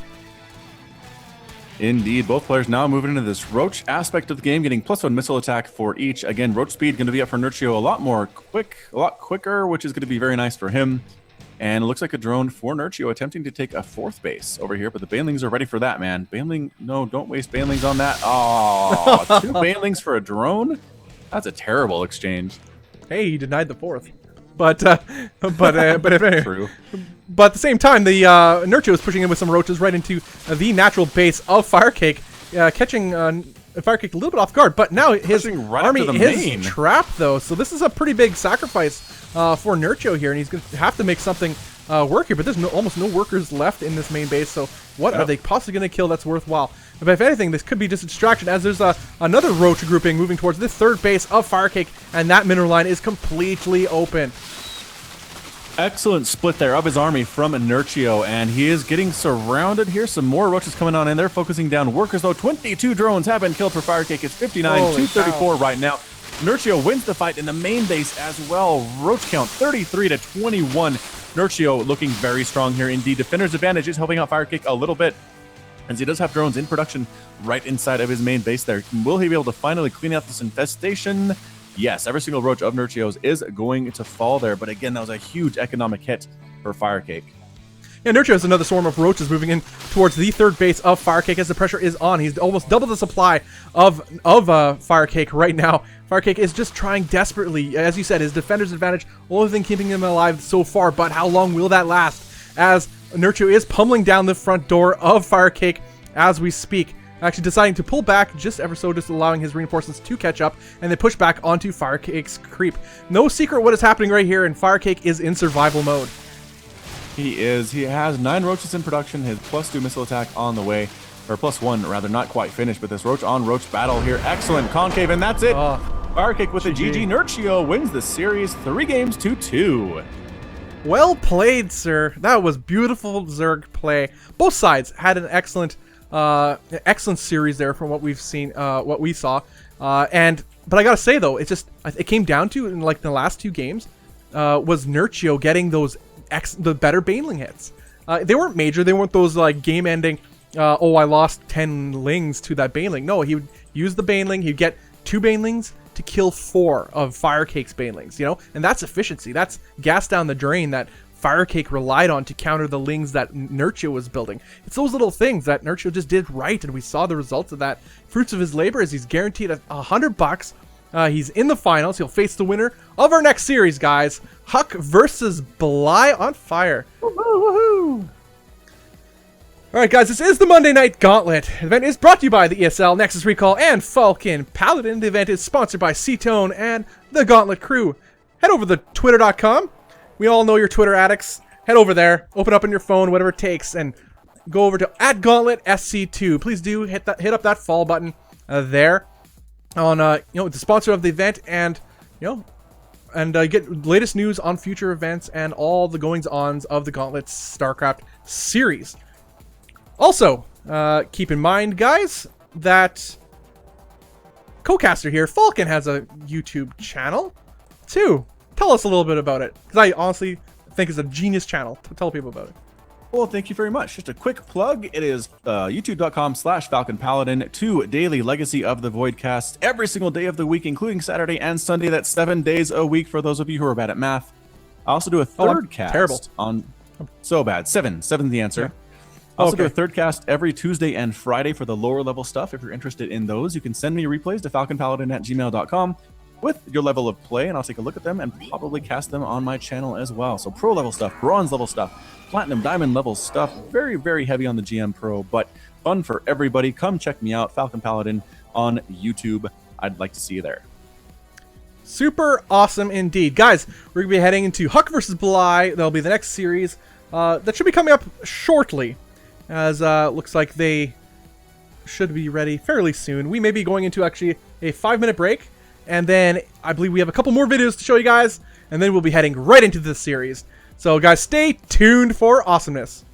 Indeed, both players now moving into this Roach aspect of the game, getting +1 missile attack for each. Again, Roach speed going to be up for Nerchio a lot quicker, which is going to be very nice for him. And it looks like a drone for Nerchio attempting to take a fourth base over here, but the Banelings are ready for that, man. Baneling, no, don't waste Banelings on that. Oh, 2 Banelings for a drone? That's a terrible exchange. Hey, he denied the fourth. But anyway. True. But at the same time, the Nerchio is pushing in with some Roaches right into the natural base of Firekick, catching Firekick a little bit off guard. But now his army is trapped, though. So this is a pretty big sacrifice for Nerchio here, and he's going to have to make something work here. But there's almost no workers left in this main base, so what are they possibly going to kill that's worthwhile? But if anything, this could be just a distraction, as there's another Roach grouping moving towards the third base of Firekick, and that mineral line is completely open. Excellent split there of his army from Nerchio, and he is getting surrounded here. Some more Roaches coming on in. They're focusing down workers, though. 22 drones have been killed for Firekick. It's 59-34 right now. Nerchio wins the fight in the main base as well. Roach count 33-21. Nerchio looking very strong here indeed. Defender's advantage is helping out Firekick a little bit, as he does have drones in production right inside of his main base there. Will he be able to finally clean out this infestation? Yes, every single Roach of Nerchio's is going to fall there, but again, that was a huge economic hit for Firekick. Yeah, Nerchio has another swarm of Roaches moving in towards the third base of Firekick as the pressure is on. He's almost double the supply of Firekick right now. Firekick is just trying desperately. As you said, his defender's advantage, only thing keeping him alive so far, but how long will that last? As Nerchio is pummeling down the front door of Firekick as we speak. Actually deciding to pull back just ever so, just allowing his reinforcements to catch up, and they push back onto Firekick's creep. No secret what is happening right here, and Firekick is in survival mode. He is. He has 9 Roaches in production, his +2 missile attack on the way, or +1 rather, not quite finished, but this Roach on Roach battle here, excellent concave, and that's it. Firekick with a GG. Nerchio wins the series 3 games to 2. Well played, sir. That was beautiful Zerg play. Both sides had an excellent series there from what we've seen, what we saw. But I gotta say though, it's just it came down to in like the last 2 games, was Nerchio getting those the better Baneling hits. They weren't major. They weren't those like game-ending. Oh, I lost 10 lings to that Baneling. No, he would use the Baneling. He'd get 2 Banelings to kill 4 of Firecake's Banelings. You know, and that's efficiency. That's gas down the drain that Firecake relied on to counter the lings that Nerchio was building. It's those little things that Nerchio just did right, and we saw the results of that. Fruits of his labor is he's guaranteed $100. He's in the finals. He'll face the winner of our next series, guys. Huck versus Bly on Fire. Woohoo! All right, guys, this is the Monday Night Gauntlet. The event is brought to you by the ESL, Nexus Recall, and Falcon Paladin. The event is sponsored by Seatone and the Gauntlet crew. Head over to twitter.com. We all know you're Twitter addicts. Head over there, open up on your phone, whatever it takes, and go over to @GauntletSC2. Please do hit up that follow button there on the sponsor of the event, and get latest news on future events and all the goings-ons of the Gauntlet StarCraft series. Also, keep in mind, guys, that co-caster here, Falcon, has a YouTube channel too. Tell us a little bit about it, because I honestly think it's a genius channel. Tell people about it. Well, thank you very much. Just a quick plug. It is youtube.com/FalconPaladin, 2 daily Legacy of the Void casts every single day of the week, including Saturday and Sunday. That's 7 days a week for those of you who are bad at math. I also do a third cast. Terrible. So bad. Seven's the answer. Yeah. I also do a third cast every Tuesday and Friday for the lower level stuff. If you're interested in those, you can send me replays to falconpaladin@gmail.com with your level of play, and I'll take a look at them and probably cast them on my channel as well. So pro level stuff, bronze level stuff, platinum, diamond level stuff, very, very heavy on the GM Pro, but fun for everybody. Come check me out, Falcon Paladin on YouTube. I'd like to see you there. Super awesome indeed. Guys, we're going to be heading into Huck versus Bly. That'll be the next series. That should be coming up shortly, as looks like they should be ready fairly soon. We may be going into actually a 5-minute break, and then I believe we have a couple more videos to show you guys, and then we'll be heading right into this series. So guys, stay tuned for awesomeness.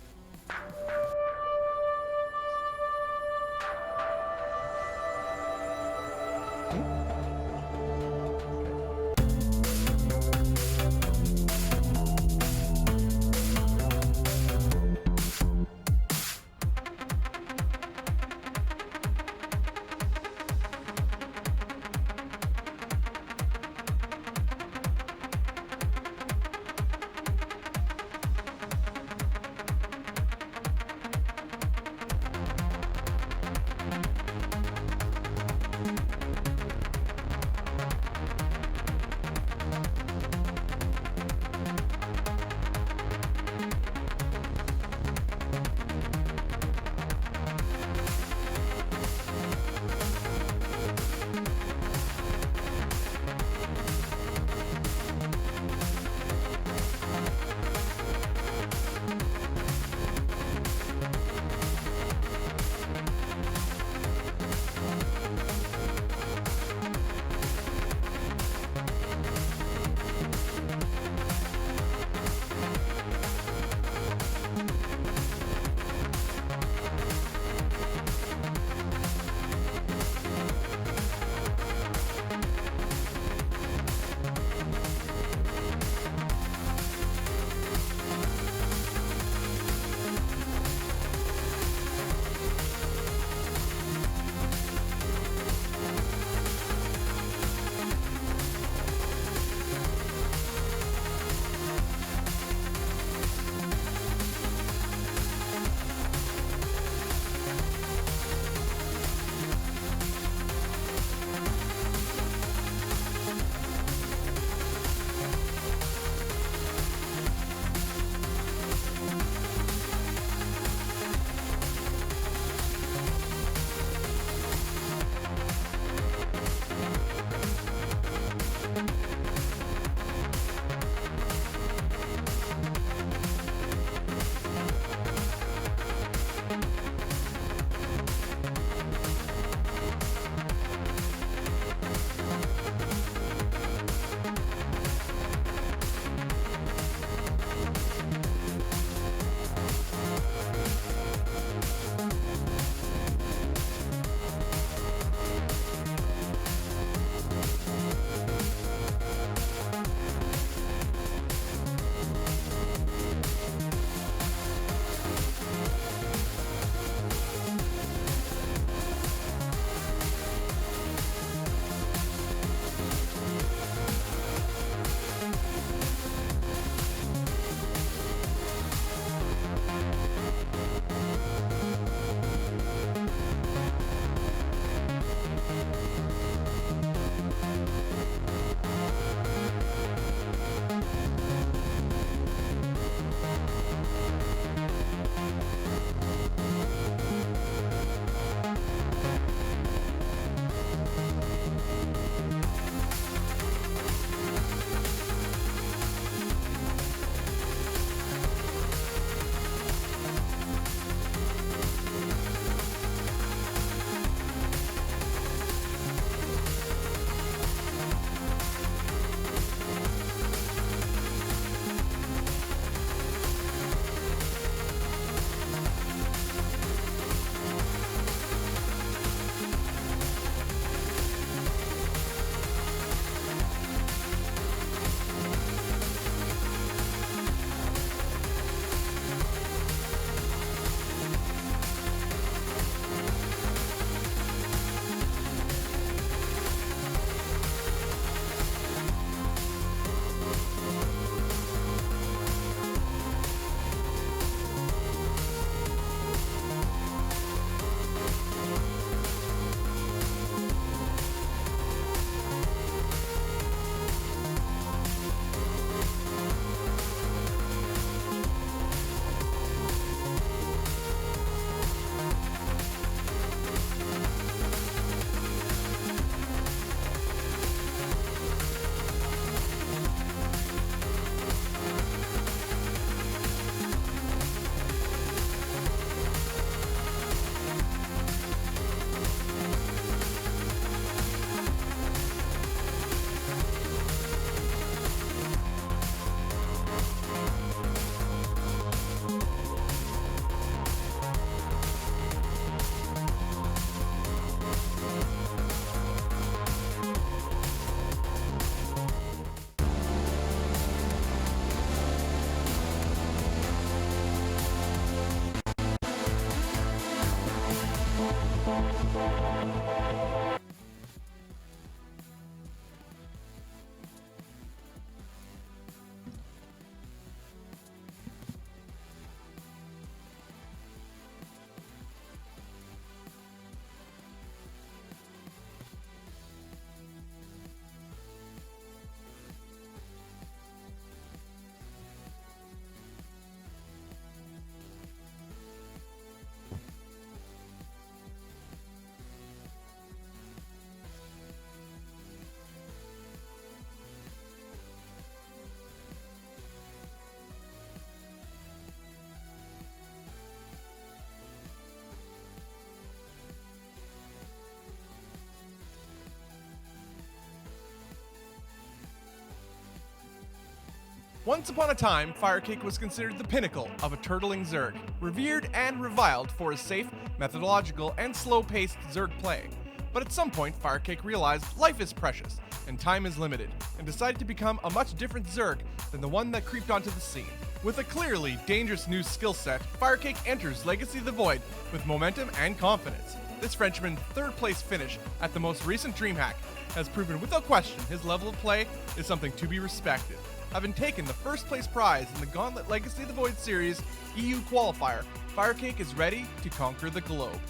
Once upon a time, Firecake was considered the pinnacle of a turtling Zerg, revered and reviled for his safe, methodological, and slow-paced Zerg play. But at some point, Firecake realized life is precious, and time is limited, and decided to become a much different Zerg than the one that creeped onto the scene. With a clearly dangerous new skill set, Firecake enters Legacy of the Void with momentum and confidence. This Frenchman's third-place finish at the most recent DreamHack has proven without question his level of play is something to be respected. Having taken the first place prize in the Gauntlet Legacy of the Void Series EU qualifier, Firecake is ready to conquer the globe.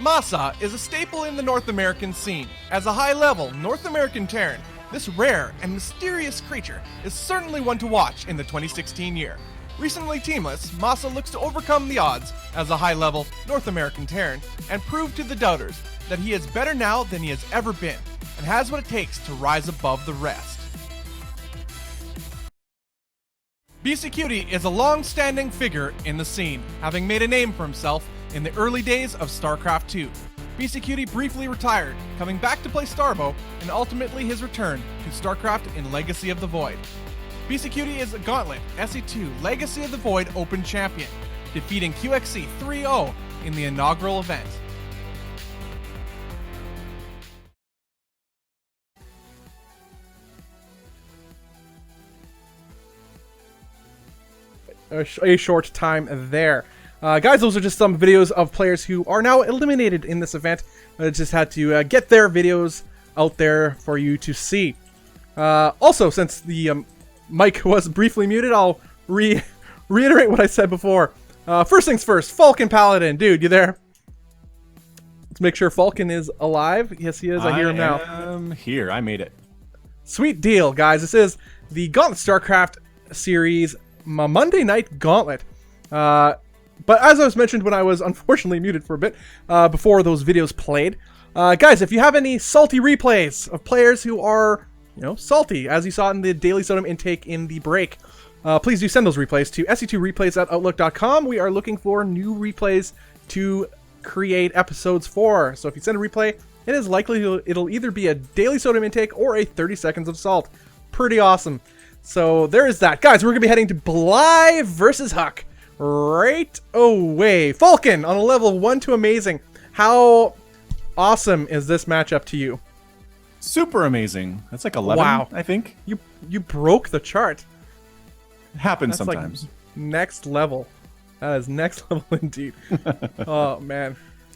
MaSa is a staple in the North American scene. As a high-level North American Terran, this rare and mysterious creature is certainly one to watch in the 2016 year. Recently teamless, MaSa looks to overcome the odds as a high-level North American Terran and prove to the doubters that he is better now than he has ever been, and has what it takes to rise above the rest. Beastyqt is a long-standing figure in the scene, having made a name for himself in the early days of StarCraft 2. Beastyqt briefly retired, coming back to play Starbow, and ultimately his return to StarCraft in Legacy of the Void. Beastyqt is a Gauntlet SE2 Legacy of the Void Open Champion, defeating QXC 3-0 in the inaugural event. A short time there. Guys, those are just some videos of players who are now eliminated in this event. I just had to get their videos out there for you to see. Also, since the mic was briefly muted, I'll reiterate what I said before. First things first, Falcon Paladin. Dude, you there? Let's make sure Falcon is alive. Yes, he is. I hear him now. I am here. I made it. Sweet deal, guys. This is the Gauntlet StarCraft series Monday Night Gauntlet. But as I was mentioned when I was unfortunately muted for a bit before those videos played, guys, if you have any salty replays of players who are, salty, as you saw in the Daily Sodom intake in the break, please do send those replays to se2replays@outlook.com. We are looking for new replays to create episodes for. So if you send a replay, it is likely it'll either be a Daily Sodom intake or a 30 seconds of salt. Pretty awesome. So there is that. Guys, we're going to be heading to Bly versus Huck right away. Falcon on a level 1 to amazing. How awesome is this matchup to you? Super amazing. That's like 11, wow. I think. You broke the chart. It happens That's sometimes. Like next level. That is next level indeed. Oh, man.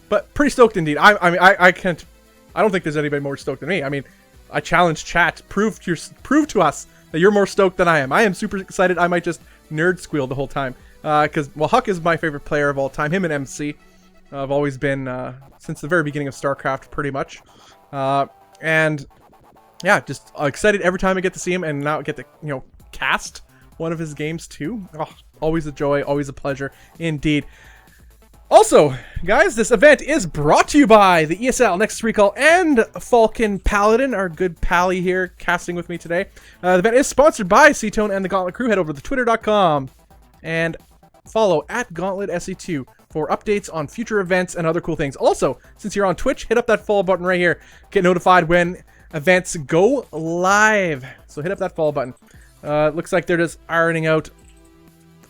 But pretty stoked indeed. I can't... I don't think there's anybody more stoked than me. I mean, I challenge chat. Prove to us that you're more stoked than I am. I am super excited. I might just nerd squeal the whole time. Because, well, Huck is my favorite player of all time. Him and MC have always been, since the very beginning of StarCraft, pretty much. And, yeah, just excited every time I get to see him and now get to, cast one of his games, too. Oh, always a joy, always a pleasure, indeed. Also, guys, this event is brought to you by the ESL, Nexus Recall, and Falcon Paladin, our good pally here casting with me today. The event is sponsored by Seatone and the Gauntlet crew. Head over to twitter.com and follow @GauntletSE2 for updates on future events and other cool things. Also, since you're on Twitch, hit up that follow button right here. Get notified when events go live. So hit up that follow button. Looks like they're just ironing out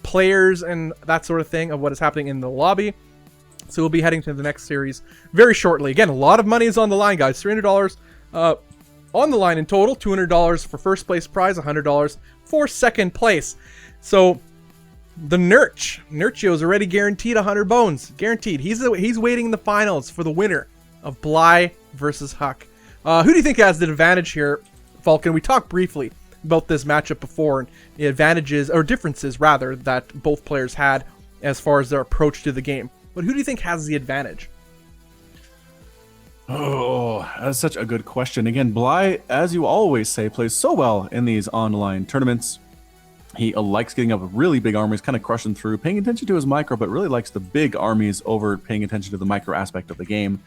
players and that sort of thing of what is happening in the lobby. So we'll be heading to the next series very shortly. Again, a lot of money is on the line, guys. $300 on the line in total. $200 for first place prize, $100 for second place. So the Nerchio is already guaranteed 100 bones. Guaranteed. He's waiting in the finals for the winner of Bly versus Huck. Who do you think has the advantage here, Falcon? We talked briefly about this matchup before, and the advantages, or differences rather, that both players had as far as their approach to the game. But who do you think has the advantage? Oh, that's such a good question. Again, Bly, as you always say, plays so well in these online tournaments. He likes getting up really big armies, kind of crushing through, paying attention to his micro, but really likes the big armies over paying attention to the micro aspect of the game.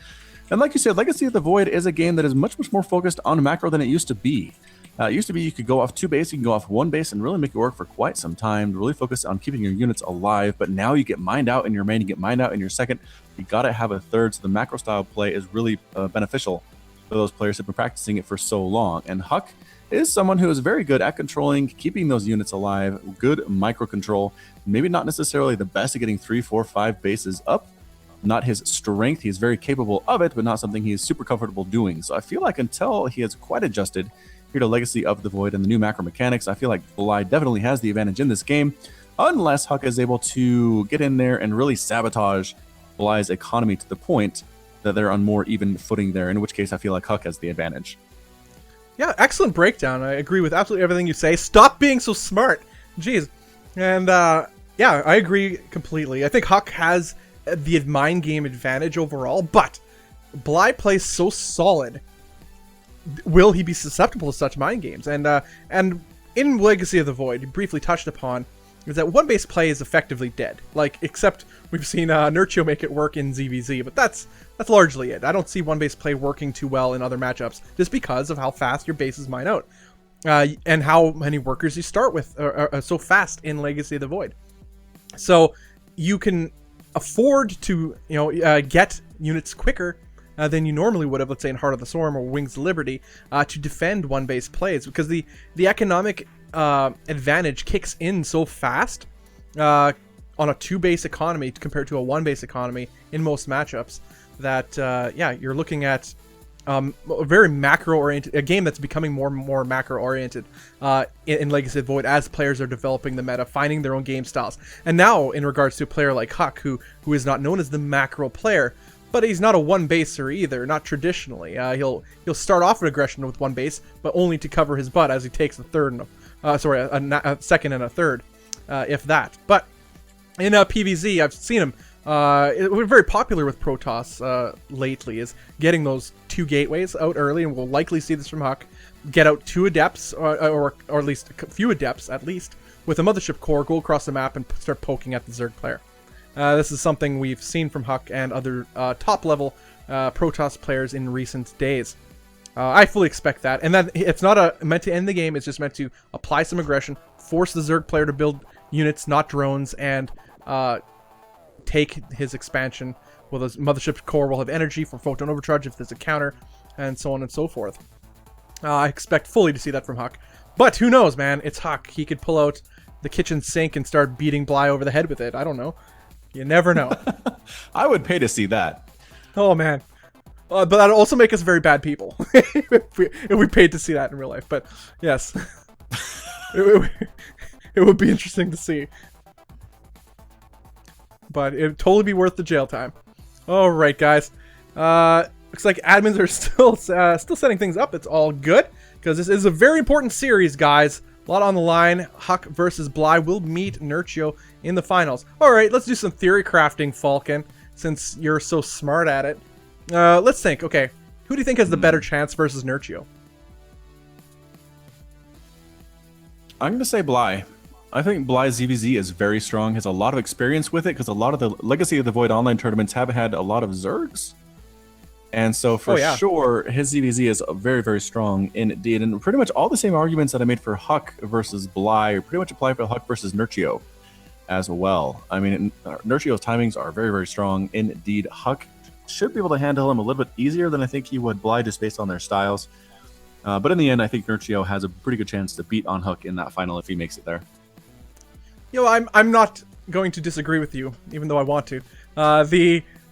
And like you said, Legacy of the Void is a game that is much more focused on macro than it used to be. It used to be you could go off 2 base, you can go off 1 base and really make it work for quite some time, really focus on keeping your units alive, but now you get mined out in your main, you get mined out in your second, you gotta have a third, so the macro style play is really beneficial for those players who have been practicing it for so long. And Huck is someone who is very good at controlling, keeping those units alive, good micro control, maybe not necessarily the best at getting 3, 4, 5 bases up, not his strength, he's very capable of it, but not something he's super comfortable doing. So I feel like until he has quite adjusted here to Legacy of the Void and the new macro mechanics, I feel like Bly definitely has the advantage in this game, unless Huck is able to get in there and really sabotage Bly's economy to the point that they're on more even footing there, in which case I feel like Huck has the advantage. Yeah, excellent breakdown. I agree with absolutely everything you say. Stop being so smart. Jeez. And yeah, I agree completely. I think Huck has the mind game advantage overall, but Bly plays so solid. Will he be susceptible to such mind games? And in Legacy of the Void, you briefly touched upon, is that 1 base play is effectively dead. Like, except we've seen Nerchio make it work in ZVZ, but that's largely it. I don't see 1 base play working too well in other matchups, just because of how fast your bases mine out. And how many workers you start with so fast in Legacy of the Void. So you can afford to get units quicker than you normally would have, let's say in Heart of the Storm or Wings of Liberty, to defend 1 base plays, because the economic advantage kicks in so fast on a 2 base economy compared to a 1 base economy in most matchups that yeah, you're looking at a very macro oriented, a game that's becoming more and more macro oriented in Legacy of the Void as players are developing the meta, finding their own game styles. And now in regards to a player like Huck, who is not known as the macro player, but he's not a 1 baser either, not traditionally. He'll start off an aggression with 1 base, but only to cover his butt as he takes a third and a second and a third, if that. But in PvZ, I've seen him. We're very popular with Protoss lately, is getting those 2 gateways out early, and we'll likely see this from Huck. Get out 2 adepts, or at least a few adepts at least, with a mothership core, go across the map and start poking at the Zerg player. This is something we've seen from Huck and other top-level Protoss players in recent days. I fully expect that. And then it's not meant to end the game, it's just meant to apply some aggression, force the Zerg player to build units, not drones, and take his expansion. Well, his mothership core will have energy for photon overcharge if there's a counter, and so on and so forth. I expect fully to see that from Huck. But who knows, man? It's Huck. He could pull out the kitchen sink and start beating Bly over the head with it. I don't know. You never know. I would pay to see that. Oh, man. But that'd also make us very bad people if we paid to see that in real life. But yes, it would be interesting to see. But it'd totally be worth the jail time. All right, guys. Looks like admins are still setting things up. It's all good, because this is a very important series, guys. A lot on the line. Huck versus Bly will meet Nerchio in the finals. All right, let's do some theory crafting, Falcon, since you're so smart at it. Let's think. Okay, who do you think has the better chance versus Nerchio? I'm going to say Bly. I think Bly's ZVZ is very strong, has a lot of experience with it, because a lot of the Legacy of the Void online tournaments have had a lot of Zergs. And so for sure, his ZVZ is very, very strong indeed. And pretty much all the same arguments that I made for Huck versus Bly pretty much apply for Huck versus Nerchio as well. I mean, Nerchio's timings are very, very strong indeed. Huck should be able to handle him a little bit easier than I think he would Bly, just based on their styles. But in the end, I think Nerchio has a pretty good chance to beat on Huck in that final if he makes it there. I'm not going to disagree with you, even though I want to.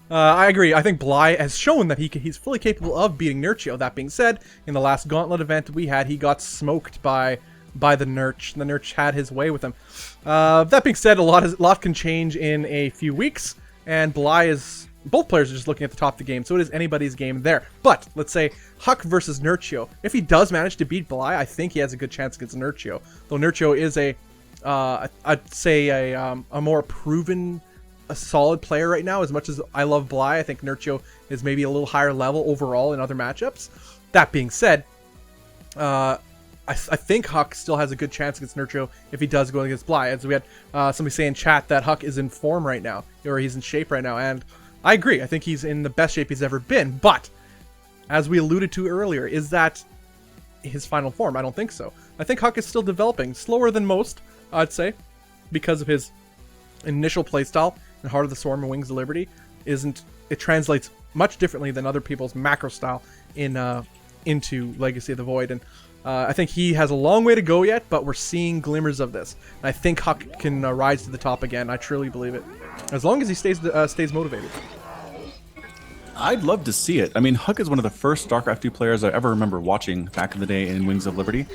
I agree. I think Bly has shown that he's fully capable of beating Nerchio. That being said, in the last Gauntlet event we had, he got smoked by by the Nerch. The Nerch had his way with him. That being said, a lot can change in a few weeks, and both players are just looking at the top of the game, so it is anybody's game there. But let's say Huck versus Nerchio. If he does manage to beat Bly, I think he has a good chance against Nerchio. Though Nerchio is I'd say a more proven, a solid player right now. As much as I love Bly, I think Nerchio is maybe a little higher level overall in other matchups. That being said, I think Huck still has a good chance against Nerchio if he does go against Bly. As we had somebody say in chat that Huck is in form right now, or he's in shape right now, and I agree. I think he's in the best shape he's ever been. But as we alluded to earlier, is that his final form? I don't think so. I think Huck is still developing, slower than most, I'd say, because of his initial playstyle and Heart of the Swarm and Wings of Liberty. It translates much differently than other people's macro style into Legacy of the Void, and I think he has a long way to go yet, but we're seeing glimmers of this. And I think Huck can rise to the top again. I truly believe it, as long as he stays motivated. I'd love to see it. I mean, Huck is one of the first StarCraft 2 players I ever remember watching back in the day in Wings of Liberty.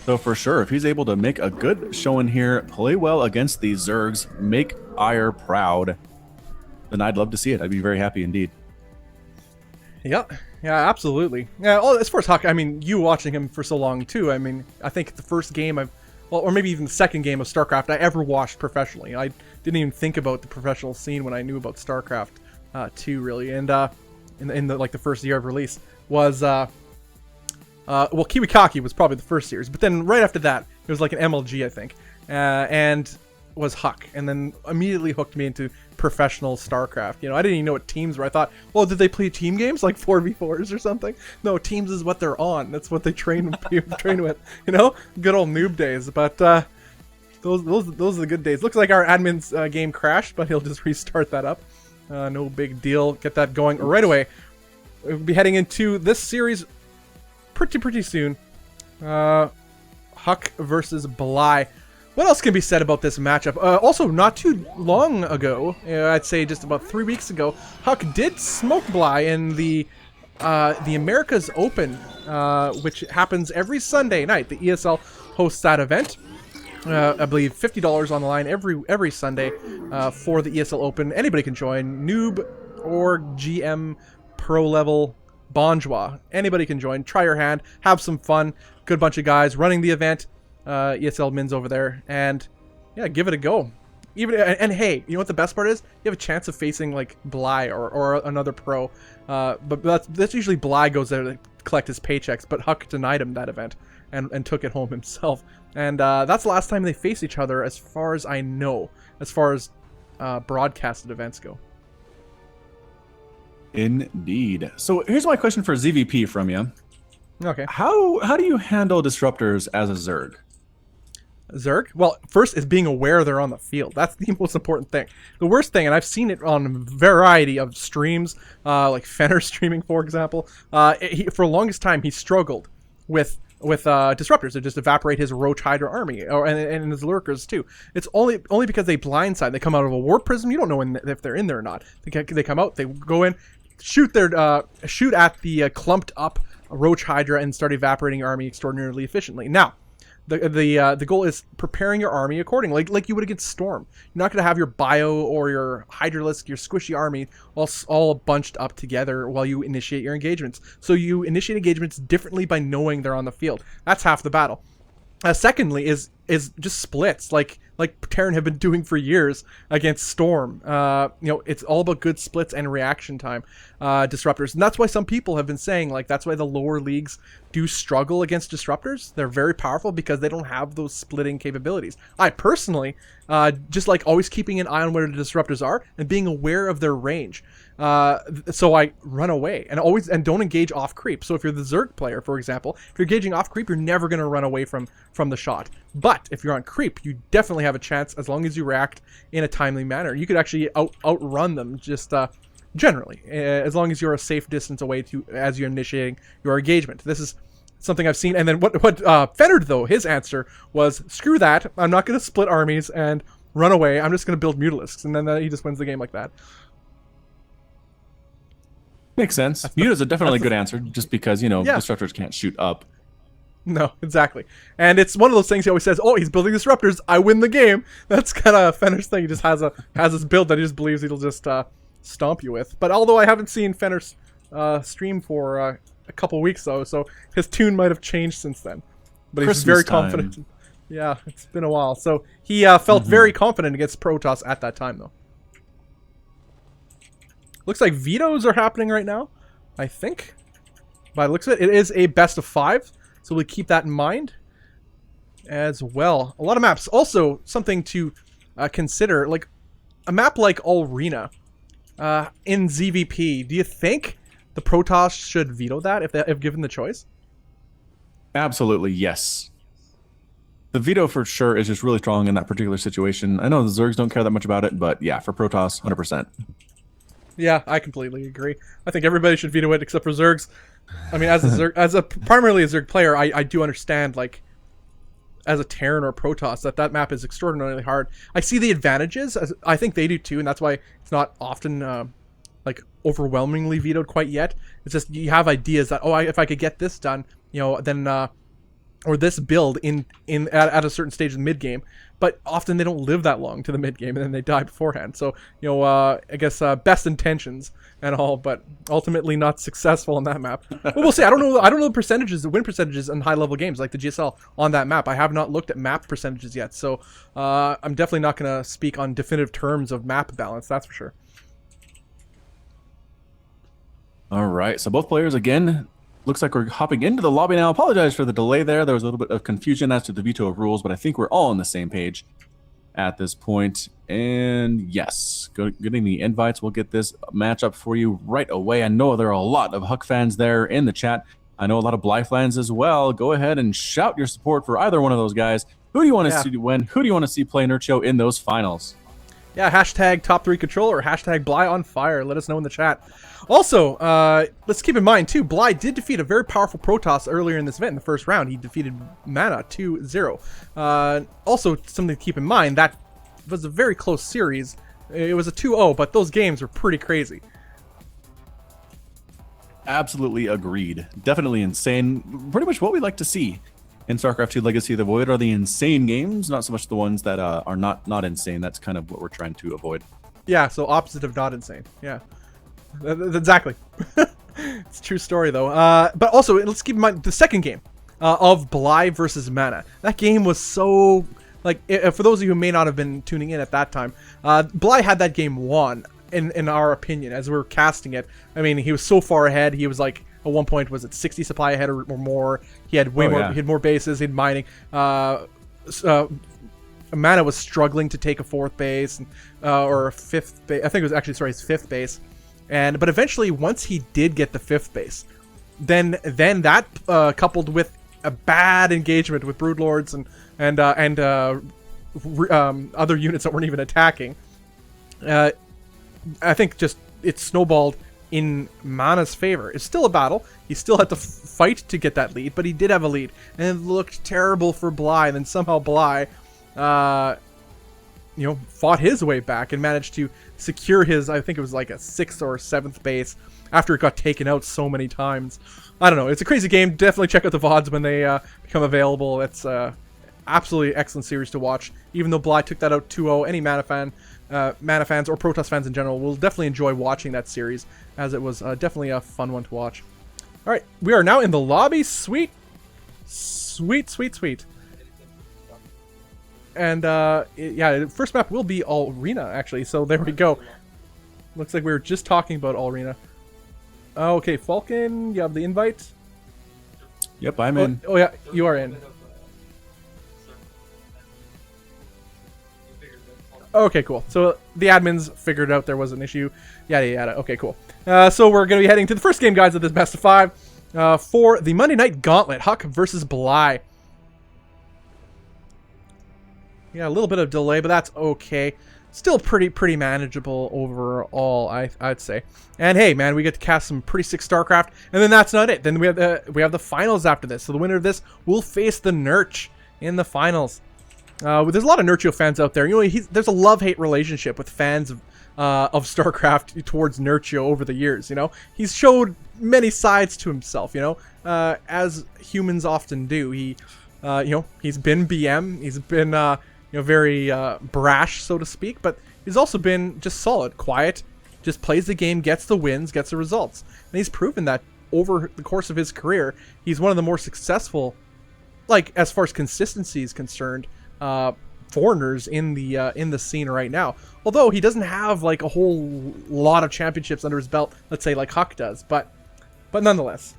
So for sure, if he's able to make a good showing here, play well against these Zergs, make Ire proud, then I'd love to see it. I'd be very happy indeed. Yeah, absolutely. Yeah, as far as Huck, I mean, you watching him for so long too. I mean, I think the first game or maybe even the second game of StarCraft I ever watched professionally. I didn't even think about the professional scene when I knew about StarCraft 2 really, and in the first year of release was Kiwikaki was probably the first series, but then right after that it was like an MLG, I think, and was Huck, and then immediately hooked me into professional StarCraft. You know, I didn't even know what teams were. I thought, well, did they play team games like 4v4s or something? No, teams is what they're on. That's what they train with. You know, good old noob days. But those are the good days. Looks like our admin's game crashed, but he'll just restart that up. No big deal. Get that going right away. We'll be heading into this series pretty soon. Huck versus Bly. What else can be said about this matchup? Also, not too long ago, I'd say just about 3 weeks ago, Huck did smoke Bly in the Americas Open, which happens every Sunday night. The ESL hosts that event. I believe $50 on the line every Sunday for the ESL Open. Anybody can join. Noob or GM pro level Bonjour. Anybody can join. Try your hand. Have some fun. Good bunch of guys running the event. ESL Mins over there, and yeah, give it a go. And hey, you know what the best part is? You have a chance of facing like Bly or another pro, but that's usually Bly goes there to collect his paychecks, but Huck denied him that event and took it home himself, and that's the last time they faced each other, as far as I know, as far as broadcasted events go. Indeed. So here's my question for ZVP from you. Okay. How do you handle disruptors as a Zerg? Zerg? Well, first is being aware they're on the field. That's the most important thing. The worst thing, and I've seen it on a variety of streams, like Fenner streaming, for example, for the longest time he struggled with disruptors to just evaporate his Roach Hydra army, and his lurkers too. It's only because they blindside. They come out of a warp prism. You don't know if they're in there or not. They come out. They go in, shoot at the clumped up Roach Hydra, and start evaporating your army extraordinarily efficiently. Now, the goal is preparing your army accordingly, like you would against Storm. You're not going to have your Bio or your Hydralisk, your squishy army all bunched up together while you initiate your engagements. So you initiate engagements differently by knowing they're on the field. That's half the battle. Secondly is just splits, like Terran have been doing for years against Storm. It's all about good splits and reaction time disruptors, and that's why some people have been saying, like, that's why the lower leagues do struggle against disruptors. They're very powerful because they don't have those splitting capabilities. I personally just like always keeping an eye on where the disruptors are and being aware of their range. So I run away and don't engage off creep. So if you're the Zerg player, for example, if you're engaging off creep, you're never going to run away from the shot. But if you're on creep, you definitely have a chance as long as you react in a timely manner. You could actually outrun them just generally, as long as you're a safe distance away as you're initiating your engagement. This is something I've seen. And then what Fennard, though, his answer was, screw that. I'm not going to split armies and run away. I'm just going to build Mutalisks. And then he just wins the game like that. Makes sense. Muta's a definitely good answer, just because, disruptors can't shoot up. No, exactly. And it's one of those things he always says, oh, he's building disruptors, I win the game. That's kind of Fenner's thing. He just has this build that he just believes he'll just stomp you with. But although I haven't seen Fenner's stream for a couple weeks, though, so his tune might have changed since then. But he's very confident. Yeah, it's been a while. So he felt very confident against Protoss at that time, though. Looks like vetoes are happening right now, I think. By the looks of it, it is a best of 5, so we'll keep that in mind as well. A lot of maps. Also, something to consider, like a map like Arena in ZVP. Do you think the Protoss should veto that if given the choice? Absolutely, yes. The veto for sure is just really strong in that particular situation. I know the Zergs don't care that much about it, but yeah, for Protoss, 100%. Yeah, I completely agree. I think everybody should veto it except for Zergs. I mean, as a primarily a Zerg player, I do understand, like, as a Terran or Protoss, that map is extraordinarily hard. I see the advantages. I think they do too, and that's why it's not often like overwhelmingly vetoed quite yet. It's just you have ideas that, oh, if I could get this done, you know, then or this build at a certain stage of the mid game. But often they don't live that long to the mid game, and then they die beforehand. So, you know, I guess best intentions and all, but ultimately not successful on that map. But we'll see. I don't know the percentages, the win percentages in high level games like the GSL on that map. I have not looked at map percentages yet, so I'm definitely not going to speak on definitive terms of map balance. That's for sure. All right. So both players again. Looks like we're hopping into the lobby now. Apologize for the delay there. There was a little bit of confusion as to the veto of rules, but I think we're all on the same page at this point. And yes, getting the invites. We'll get this matchup for you right away. I know there are a lot of Huck fans there in the chat. I know a lot of Bly fans as well. Go ahead and shout your support for either one of those guys. Who do you want to see win? Who do you want to see play Nerchio in those finals? Yeah, hashtag top 3 controller, hashtag Bly on fire. Let us know in the chat. Also, let's keep in mind, too, Bly did defeat a very powerful Protoss earlier in this event in the first round. He defeated MaSa 2-0. Also, something to keep in mind, that was a very close series. It was a 2-0, but those games were pretty crazy. Absolutely agreed. Definitely insane. Pretty much what we like to see in StarCraft 2 Legacy of the Void are the insane games, not so much the ones that are not insane. That's kind of what we're trying to avoid. Yeah, so opposite of not insane. Yeah. Exactly. It's a true story, though. But also, let's keep in mind the second game of Bly versus MaSa. That game was so... Like, for those of you who may not have been tuning in at that time, Bly had that game won, in our opinion, as we were casting it. I mean, he was so far ahead. He was like, at one point, was it 60 supply ahead or more? He had way more. Yeah. He had more bases. He had mining. MaSa was struggling to take a 4th base or a 5th base. I think it was actually, sorry, his 5th base. But eventually, once he did get the 5th base, then that coupled with a bad engagement with Broodlords and other units that weren't even attacking, I think just it snowballed in MaSa's favor. It's still a battle. He still had to fight to get that lead, but he did have a lead, and it looked terrible for Bly. And then somehow Bly, fought his way back and managed to secure his, I think it was like a 6th or 7th base after it got taken out so many times. I don't know. It's a crazy game. Definitely check out the VODs when they become available. It's absolutely excellent series to watch. Even though Bly took that out 2-0, any MaSa fans or Protoss fans in general will definitely enjoy watching that series, as it was definitely a fun one to watch. All right, we are now in the lobby. Sweet. And yeah, the first map will be Arena, actually. So there we go. Looks like we were just talking about Arena. Okay, Falcon, you have the invite? Yep, I'm in. Oh yeah, you are in. Okay, cool. So the admins figured out there was an issue. Yada yada. Okay, cool. So we're going to be heading to the first game, guys, of this best of 5 for the Monday Night Gauntlet, Huck versus Bly. Yeah, a little bit of delay, but that's okay. Still pretty manageable overall, I'd say. And hey, man, we get to cast some pretty sick StarCraft, and then that's not it. Then we have the finals after this. So the winner of this will face the Nerch in the finals. There's a lot of Nerchio fans out there. You know, there's a love-hate relationship with fans of StarCraft towards Nerchio over the years. You know, he's showed many sides to himself, you know, as humans often do. He, you know, he's been BM, he's been, you know, very brash, so to speak, but he's also been just solid, quiet, just plays the game, gets the wins, gets the results. And he's proven that over the course of his career, he's one of the more successful, like, as far as consistency is concerned, foreigners in the scene right now. Although he doesn't have like a whole lot of championships under his belt, let's say like Huck does, but nonetheless,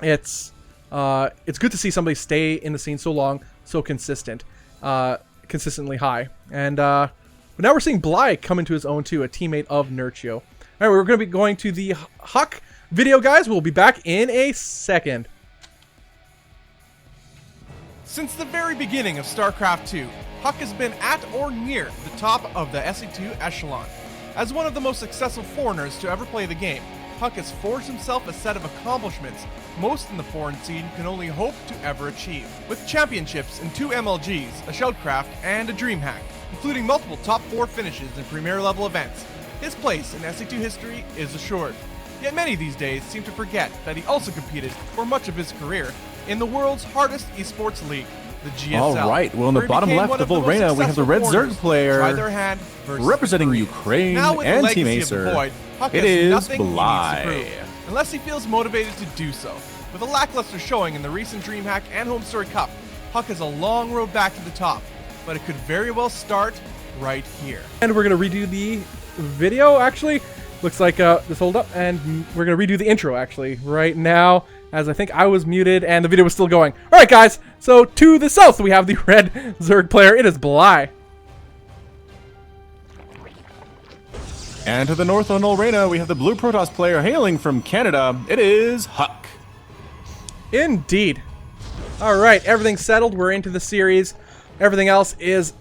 it's good to see somebody stay in the scene so long, so consistent, consistently high. And but now we're seeing Bly come into his own too, a teammate of Nerchio. All right, we're going to be going to the Huck video, guys. We'll be back in a second. Since the very beginning of StarCraft 2, Huck has been at or near the top of the SE2 echelon. As one of the most successful foreigners to ever play the game, Huck has forged himself a set of accomplishments most in the foreign scene can only hope to ever achieve. With championships in 2 MLGs, a Shoutcraft, and a DreamHack, including multiple top 4 finishes in premier level events, his place in SE2 history is assured. Yet many these days seem to forget that he also competed for much of his career in the world's hardest esports league, the GSL. All right, well, in the bottom left of Arena, we have the red Zerg player representing Ukraine and Team Acer. It is Bly. Unless he feels motivated to do so. With a lackluster showing in the recent DreamHack and Home Story Cup, Huck has a long road back to the top, but it could very well start right here. And we're going to redo the video, actually. Looks like this hold up, and we're going to redo the intro, actually, right now, as I think I was muted and the video was still going. All right, guys, so to the south, we have the red Zerg player. It is Bly. And to the north on Arena, we have the blue Protoss player hailing from Canada. It is Huck. Indeed. All right, everything's settled. We're into the series. Everything else is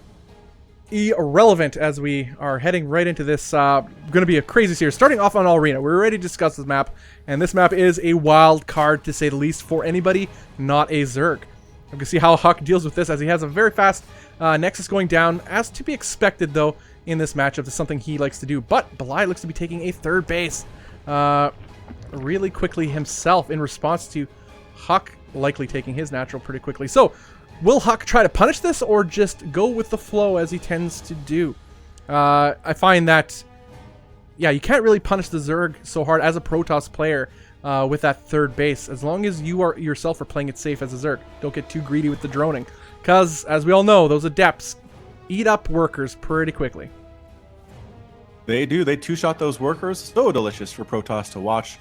irrelevant as we are heading right into this going to be a crazy series. Starting off on Arena, we already discussed this map, and this map is a wild card to say the least for anybody not a Zerg. You can see how Huck deals with this as he has a very fast Nexus going down, as to be expected though in this matchup. It's something he likes to do, but Bly looks to be taking a third base really quickly himself in response to Huck likely taking his natural pretty quickly. So will Huck try to punish this or just go with the flow as he tends to do? I find that, yeah, you can't really punish the Zerg so hard as a Protoss player with that third base, as long as you yourself are playing it safe as a Zerg. Don't get too greedy with the droning, because as we all know, those Adepts eat up workers pretty quickly. They do. They two-shot those workers. So delicious for Protoss to watch.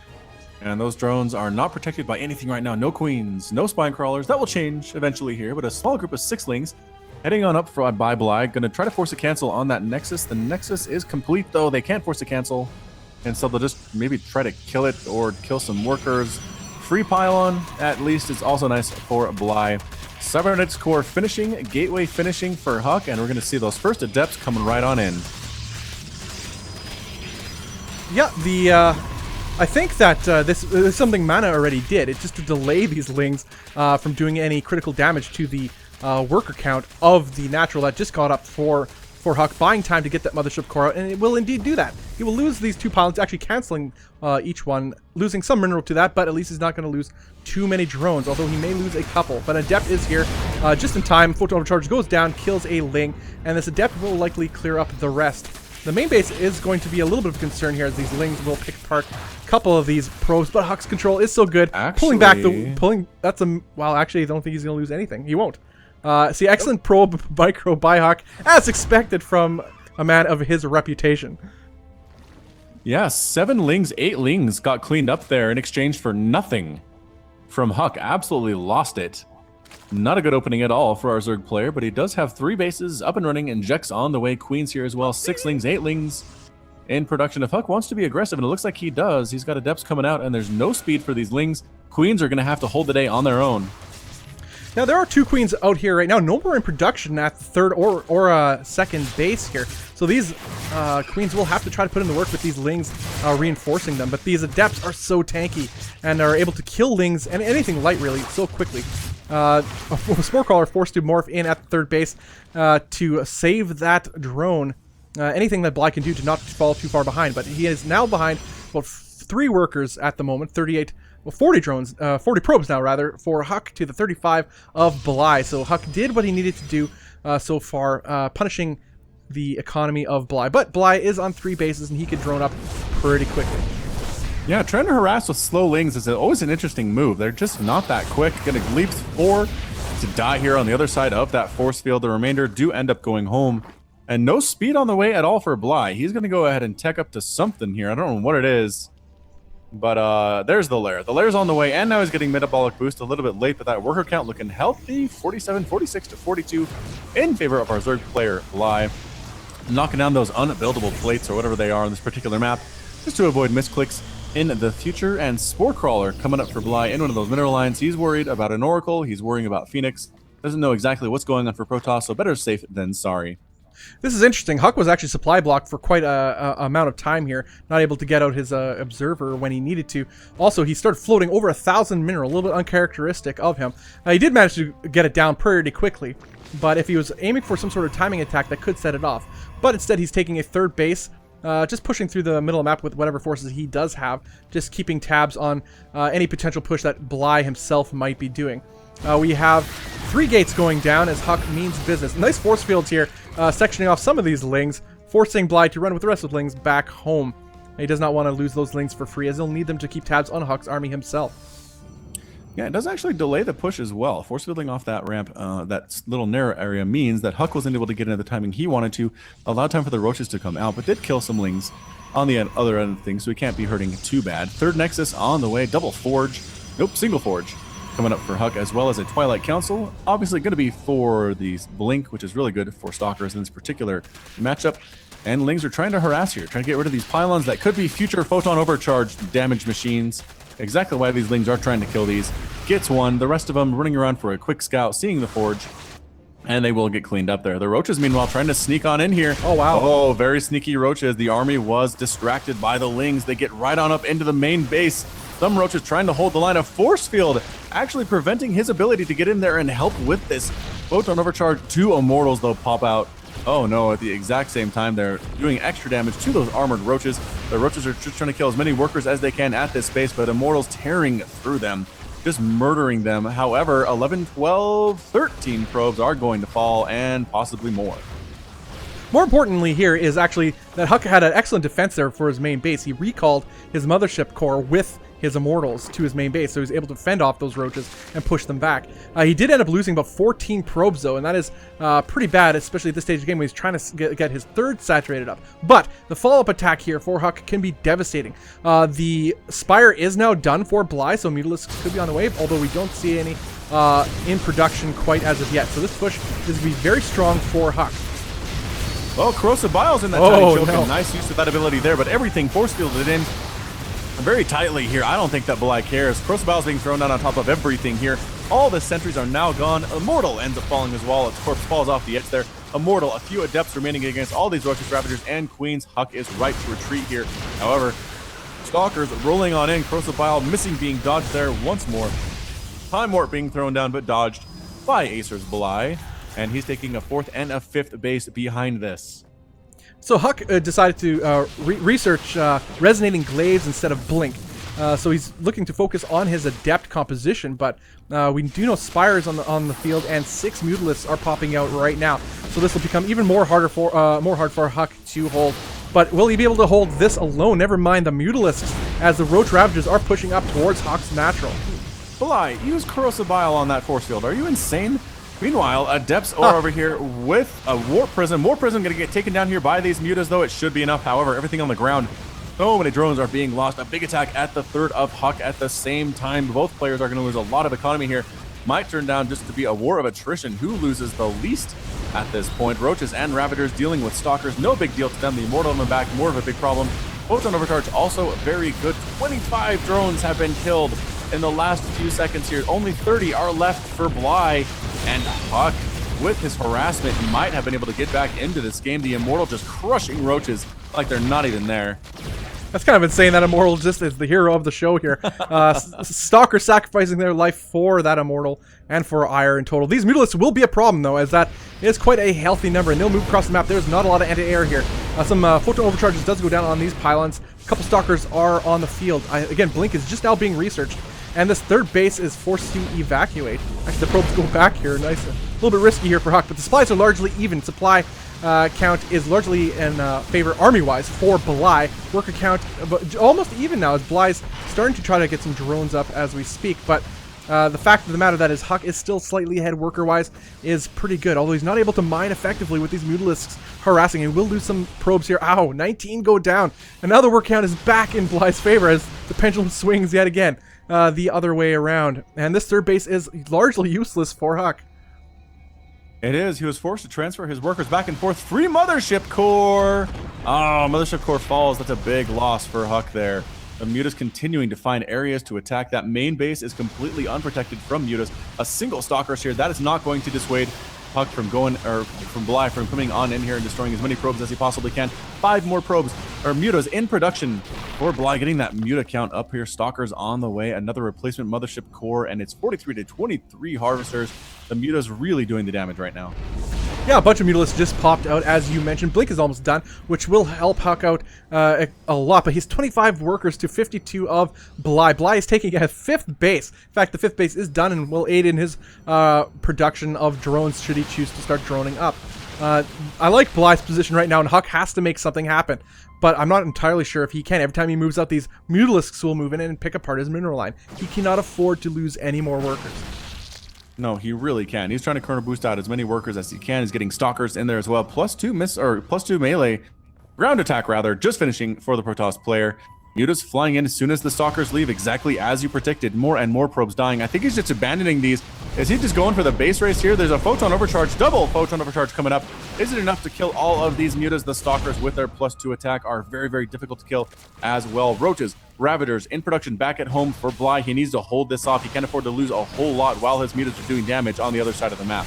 And those drones are not protected by anything right now. No queens, no spine crawlers. That will change eventually here, but a small group of sixlings heading on up by Bly. Going to try to force a cancel on that Nexus. The Nexus is complete, though. They can't force a cancel. And so they'll just maybe try to kill it or kill some workers. Free pylon, at least, is also nice for Bly. Cybernetics Core finishing, Gateway finishing for Huck, and we're going to see those first Adepts coming right on in. Yeah, I think that this is something Mana already did. It's just to delay these Lings from doing any critical damage to the worker count of the natural that just got up for Huck, buying time to get that Mothership Core out, and it will indeed do that. He will lose these 2 pylons, actually canceling each one, losing some mineral to that, but at least he's not going to lose too many drones, although he may lose a couple. But Adept is here just in time. Photon Overcharge goes down, kills a Ling, and this Adept will likely clear up the rest. The main base is going to be a little bit of concern here, as these Lings will pick apart a couple of these probes, but Huck's control is so good. Actually, That's a, well, actually, I don't think he's going to lose anything. He won't. See, excellent probe micro by Huck, as expected from a man of his reputation. Yeah, 7 Lings, 8 Lings got cleaned up there in exchange for nothing from Huck. Absolutely lost it. Not a good opening at all for our Zerg player, but he does have 3 bases up and running, injects on the way, Queens here as well, 6 Lings, 8 Lings in production. If Huck wants to be aggressive, and it looks like he does, he's got Adepts coming out, and there's no speed for these Lings. Queens are going to have to hold the day on their own. Now, there are 2 Queens out here right now. No more in production at the third or second base here. So these Queens will have to try to put in the work with these Lings reinforcing them. But these Adepts are so tanky and are able to kill Lings and anything light, really, so quickly. A Spore Crawler forced to morph in at the third base to save that drone. Anything that Bly can do to not fall too far behind. But he is now behind about 3 workers at the moment, 40 drones, 40 probes now rather, for Huck to the 35 of Bly. So Huck did what he needed to do so far, punishing the economy of Bly. But Bly is on 3 bases, and he could drone up pretty quickly. Yeah, trying to harass with slow lings is always an interesting move. They're just not that quick. Gonna leap 4 to die here on the other side of that force field. The remainder do end up going home. And no speed on the way at all for Bly. He's gonna go ahead and tech up to something here. I don't know what it is. But there's the lair. The lair's on the way, and now he's getting metabolic boost a little bit late, but that worker count looking healthy. 47, 46 to 42 in favor of our Zerg player, Bly. Knocking down those unbuildable plates or whatever they are on this particular map, just to avoid misclicks in the future. And Spore Crawler coming up for Bly in one of those mineral lines. He's worried about an Oracle. He's worrying about Phoenix. Doesn't know exactly what's going on for Protoss, so better safe than sorry. This is interesting. Huck was actually supply blocked for quite a amount of time here, not able to get out his observer when he needed to. Also, he started floating over 1,000 mineral, a little bit uncharacteristic of him. He did manage to get it down pretty quickly, but if he was aiming for some sort of timing attack, that could set it off. But instead, he's taking a 3rd base, just pushing through the middle of the map with whatever forces he does have, just keeping tabs on any potential push that Bly himself might be doing. We have 3 gates going down as Huck means business. Nice force fields here, sectioning off some of these lings, forcing Bly to run with the rest of the lings back home. He does not want to lose those lings for free, as he'll need them to keep tabs on Huck's army himself. Yeah, it does actually delay the push as well. Force fielding off that ramp, that little narrow area, means that Huck wasn't able to get into the timing he wanted to, allow time for the roaches to come out, but did kill some lings on the other end of things, so he can't be hurting too bad. 3rd Nexus on the way, double forge. Nope, single forge coming up for Huck, as well as a Twilight Council. Obviously going to be for the Blink, which is really good for Stalkers in this particular matchup. And Lings are trying to harass here, trying to get rid of these pylons that could be future photon overcharged damage machines. Exactly why these Lings are trying to kill these. Gets one, the rest of them running around for a quick scout, seeing the forge, and they will get cleaned up there. The roaches, meanwhile, trying to sneak on in here. Oh, wow. Oh, very sneaky roaches. The army was distracted by the Lings. They get right on up into the main base. Some roaches trying to hold the line of force field, actually preventing his ability to get in there and help with this. Photon overcharge. 2 immortals, though, pop out. Oh no, at the exact same time, they're doing extra damage to those armored roaches. The roaches are just trying to kill as many workers as they can at this space, but immortals tearing through them, just murdering them. However, 11, 12, 13 probes are going to fall, and possibly more. More importantly here is actually that Huck had an excellent defense there for his main base. He recalled his mothership core with his immortals to his main base, so he was able to fend off those roaches and push them back. He did end up losing about 14 probes though, and that is pretty bad, especially at this stage of the game when he's trying to get his 3rd saturated up. But the follow-up attack here for Huck can be devastating. The Spire is now done for Bly, so Mutalisks could be on the way, although we don't see any in production quite as of yet. So this push is going to be very strong for Huck. Well, Corrosive Bile's in that tiny choke. No. Nice use of that ability there, but everything force fielded in very tightly here. I don't think that Bly cares. Corrosive Bile's being thrown down on top of everything here. All the sentries are now gone. Immortal ends up falling as well. Its corpse falls off the edge there. Immortal, a few adepts remaining against all these Roaches, Ravagers, and Queens. Huck is right to retreat here. However, Stalkers rolling on in. Corrosive Bile missing, being dodged there once more. Time Warp being thrown down, but dodged by Acer's Bly. And he's taking a 4th and a 5th base behind this. So Huck decided to research resonating glaives instead of blink. So he's looking to focus on his adept composition, but we do know Spires on the field, and 6 Mutalisks are popping out right now. So this will become even more hard for Huck to hold. But will he be able to hold this alone? Never mind the Mutalisks, as the Roach Ravagers are pushing up towards Huck's natural. Bly, use Corrosive Bile on that force field. Are you insane? Meanwhile, Adepts are over here with a Warp Prism. Warp Prism going to get taken down here by these Mutas, though it should be enough. However, everything on the ground, so many drones are being lost. A big attack at the 3rd of Huck at the same time. Both players are going to lose a lot of economy here. Might turn down just to be a war of attrition. Who loses the least at this point? Roaches and Ravagers dealing with Stalkers. No big deal to them. The Immortal on the back, more of a big problem. Photon Overcharge also very good. 25 drones have been killed in the last few seconds here. Only 30 are left for Bly, and Huck, with his harassment, might have been able to get back into this game. The Immortal just crushing roaches like they're not even there. That's kind of insane that Immortal just is the hero of the show here. Stalker sacrificing their life for that Immortal and for Ire in total. These Mutalisks will be a problem, though, as that is quite a healthy number, and they'll move across the map. There's not a lot of anti-air here. Some photon overcharges does go down on these pylons, couple Stalkers are on the field. Again, Blink is just now being researched, and this third base is forced to evacuate. Actually, the probes go back here. Nice. A little bit risky here for Huck, but the supplies are largely even. Supply count is largely in favor army-wise for Bly. Worker count almost even now as Bly's starting to try to get some drones up as we speak, but the fact of the matter that is Huck is still slightly ahead worker-wise is pretty good, although he's not able to mine effectively with these Mutalisks harassing. He will lose some probes here. Ow, 19 go down. And now the work count is back in Bly's favor as the pendulum swings yet again the other way around. And this third base is largely useless for Huck. It is. He was forced to transfer his workers back and forth. Free Mothership Core! Oh, Mothership Core falls. That's a big loss for Huck there. The Mutas continuing to find areas to attack. That main base is completely unprotected from Mutas. A single Stalkers here. That is not going to dissuade Huck from going, or from Bly from coming on in here and destroying as many probes as he possibly can. 5 more probes, or Mutas in production for Bly, getting that Muta count up here. Stalkers on the way. Another replacement Mothership Core, and it's 43 to 23 Harvesters. The Mutas really doing the damage right now. Yeah, a bunch of Mutalisks just popped out, as you mentioned. Blink is almost done, which will help Huck out a lot, but he's 25 workers to 52 of Bly. Bly is taking a 5th base. In fact, the 5th base is done and will aid in his production of drones should he choose to start droning up. I like Bly's position right now, and Huck has to make something happen, but I'm not entirely sure if he can. Every time he moves out, these Mutalisks will move in and pick apart his mineral line. He cannot afford to lose any more workers. No, he really can. He's trying to corner boost out as many workers as he can. He's getting Stalkers in there as well. +2 melee, ground attack rather, just finishing for the Protoss player. Mutas flying in as soon as the Stalkers leave, exactly as you predicted. More and more probes dying. I think he's just abandoning these. Is he just going for the base race here? There's a Photon Overcharge, double Photon Overcharge coming up. Is it enough to kill all of these Mutas? The Stalkers with their +2 attack are very, very difficult to kill as well. Roaches, Ravagers in production back at home for Bly. He needs to hold this off. He can't afford to lose a whole lot while his Mutas are doing damage on the other side of the map.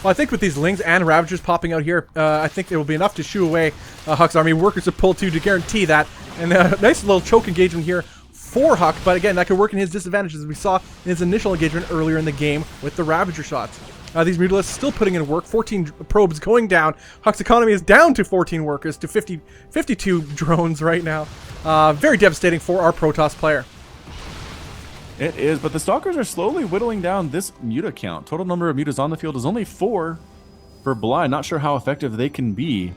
Well, I think with these Lings and Ravagers popping out here, I think it will be enough to shoo away Huck's army. Workers are pulled to guarantee that. And a nice little choke engagement here for Huck, but again, that could work in his disadvantage, as we saw in his initial engagement earlier in the game with the Ravager shots. These Mutalisks still putting in work. 14 probes going down. Huck's economy is down to 14 workers to 52 drones right now. Very devastating for our Protoss player. It is, but the Stalkers are slowly whittling down this Muta count. Total number of Mutas on the field is only 4 for Bly. Not sure how effective they can be.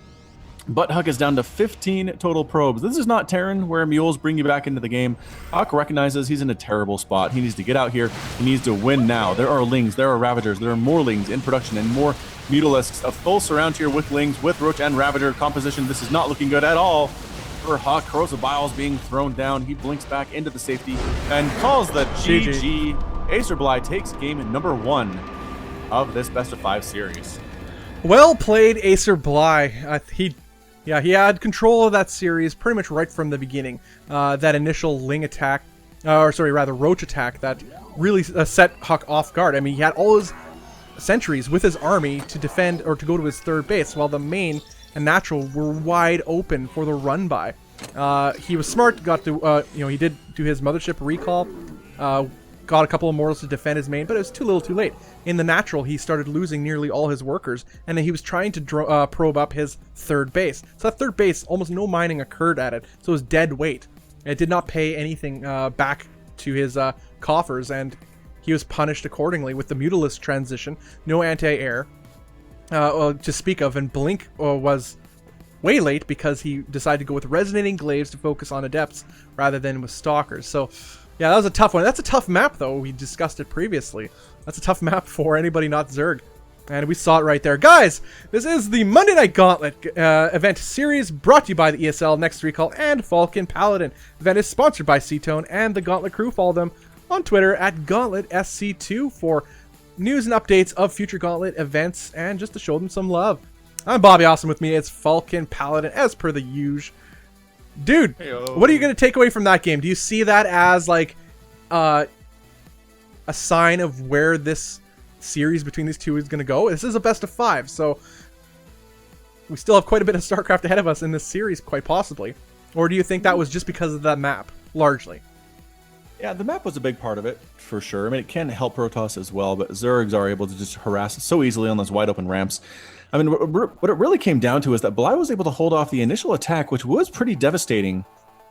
But Huck is down to 15 total probes. This is not Terran, where mules bring you back into the game. Huck recognizes he's in a terrible spot. He needs to get out here. He needs to win now. There are Lings, there are Ravagers, there are more Lings in production, and more Mutalisks. A full surround here with Lings, with Roach and Ravager composition. This is not looking good at all for Huck. Corrosive Biles being thrown down. He blinks back into the safety and calls the GG. Acer Bly takes game number 1 of this best of 5 series. Well played, Acer Bly. He had control of that series pretty much right from the beginning. That initial Ling attack, Roach attack that really set Huck off guard. I mean, he had all his sentries with his army to defend or to go to his third base, while the main and natural were wide open for the run by. He was smart, got to, he did do his Mothership recall, got a couple of mortals to defend his main, but it was too little too late. In the natural, he started losing nearly all his workers, and then he was trying to probe up his third base. So that third base, almost no mining occurred at it, so it was dead weight. It did not pay anything back to his coffers, and he was punished accordingly with the Mutalisk transition. No anti-air to speak of, and Blink was way late because he decided to go with Resonating Glaives to focus on Adepts rather than with Stalkers. So yeah, that was a tough one. That's a tough map, though. We discussed it previously. That's a tough map for anybody not Zerg. And we saw it right there. Guys, this is the Monday Night Gauntlet event series brought to you by the ESL, Next Recall, and Falcon Paladin. The event is sponsored by Ctone and the Gauntlet crew. Follow them on Twitter at GauntletSC2 for news and updates of future Gauntlet events and just to show them some love. I'm Bobby Awesome. With me, it's Falcon Paladin, as per the usual. Dude, Hey-o. What are you going to take away from that game? Do you see that as, like, a sign of where this series between these two is going to go? This is a best of 5, so we still have quite a bit of StarCraft ahead of us in this series, quite possibly. Or do you think that was just because of that map, largely? Yeah, the map was a big part of it, for sure. I mean, it can help Protoss as well, but Zergs are able to just harass so easily on those wide open ramps. I mean, what it really came down to is that Bly was able to hold off the initial attack, which was pretty devastating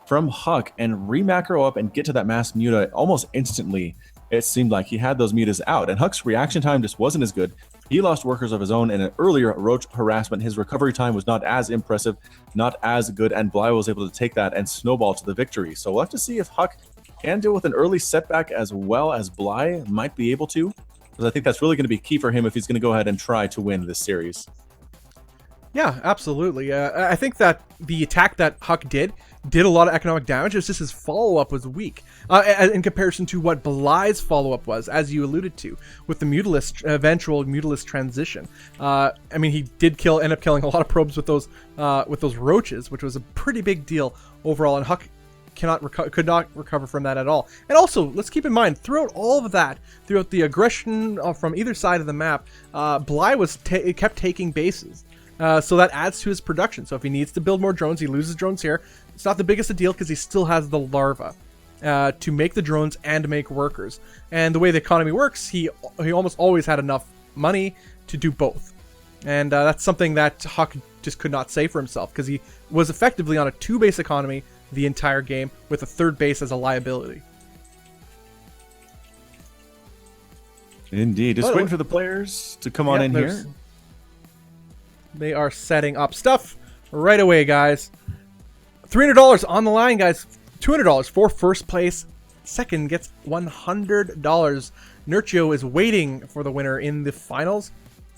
from Huck and re-macro up and get to that mass muta almost instantly. It seemed like he had those mutas out, and Huck's reaction time just wasn't as good. He lost workers of his own in an earlier roach harassment. His recovery time was not as impressive, not as good, and Bly was able to take that and snowball to the victory. So we'll have to see if Huck can deal with an early setback as well as Bly might be able to, because I think that's really going to be key for him if he's going to go ahead and try to win this series. Yeah, absolutely. I think that the attack that Huck did a lot of economic damage. It was just his follow-up was weak in comparison to what Bly's follow-up was, as you alluded to, with the Mutalist, eventual Mutalist transition. I mean, he did end up killing a lot of probes with those roaches, which was a pretty big deal overall, and Huck could not recover from that at all. And also, let's keep in mind, throughout all of that, throughout the aggression from either side of the map, Bly kept taking bases. So that adds to his production. So if he needs to build more drones, he loses drones here. It's not the biggest a deal because he still has the larva to make the drones and make workers. And the way the economy works, he almost always had enough money to do both. And that's something that Huck just could not say for himself, because he was effectively on a 2-base economy the entire game, with a 3rd base as a liability. Indeed. Just waiting for the players to come on in here. They are setting up stuff right away, guys. $300 on the line, guys. $200 for first place. Second gets $100. Nerchio is waiting for the winner in the finals.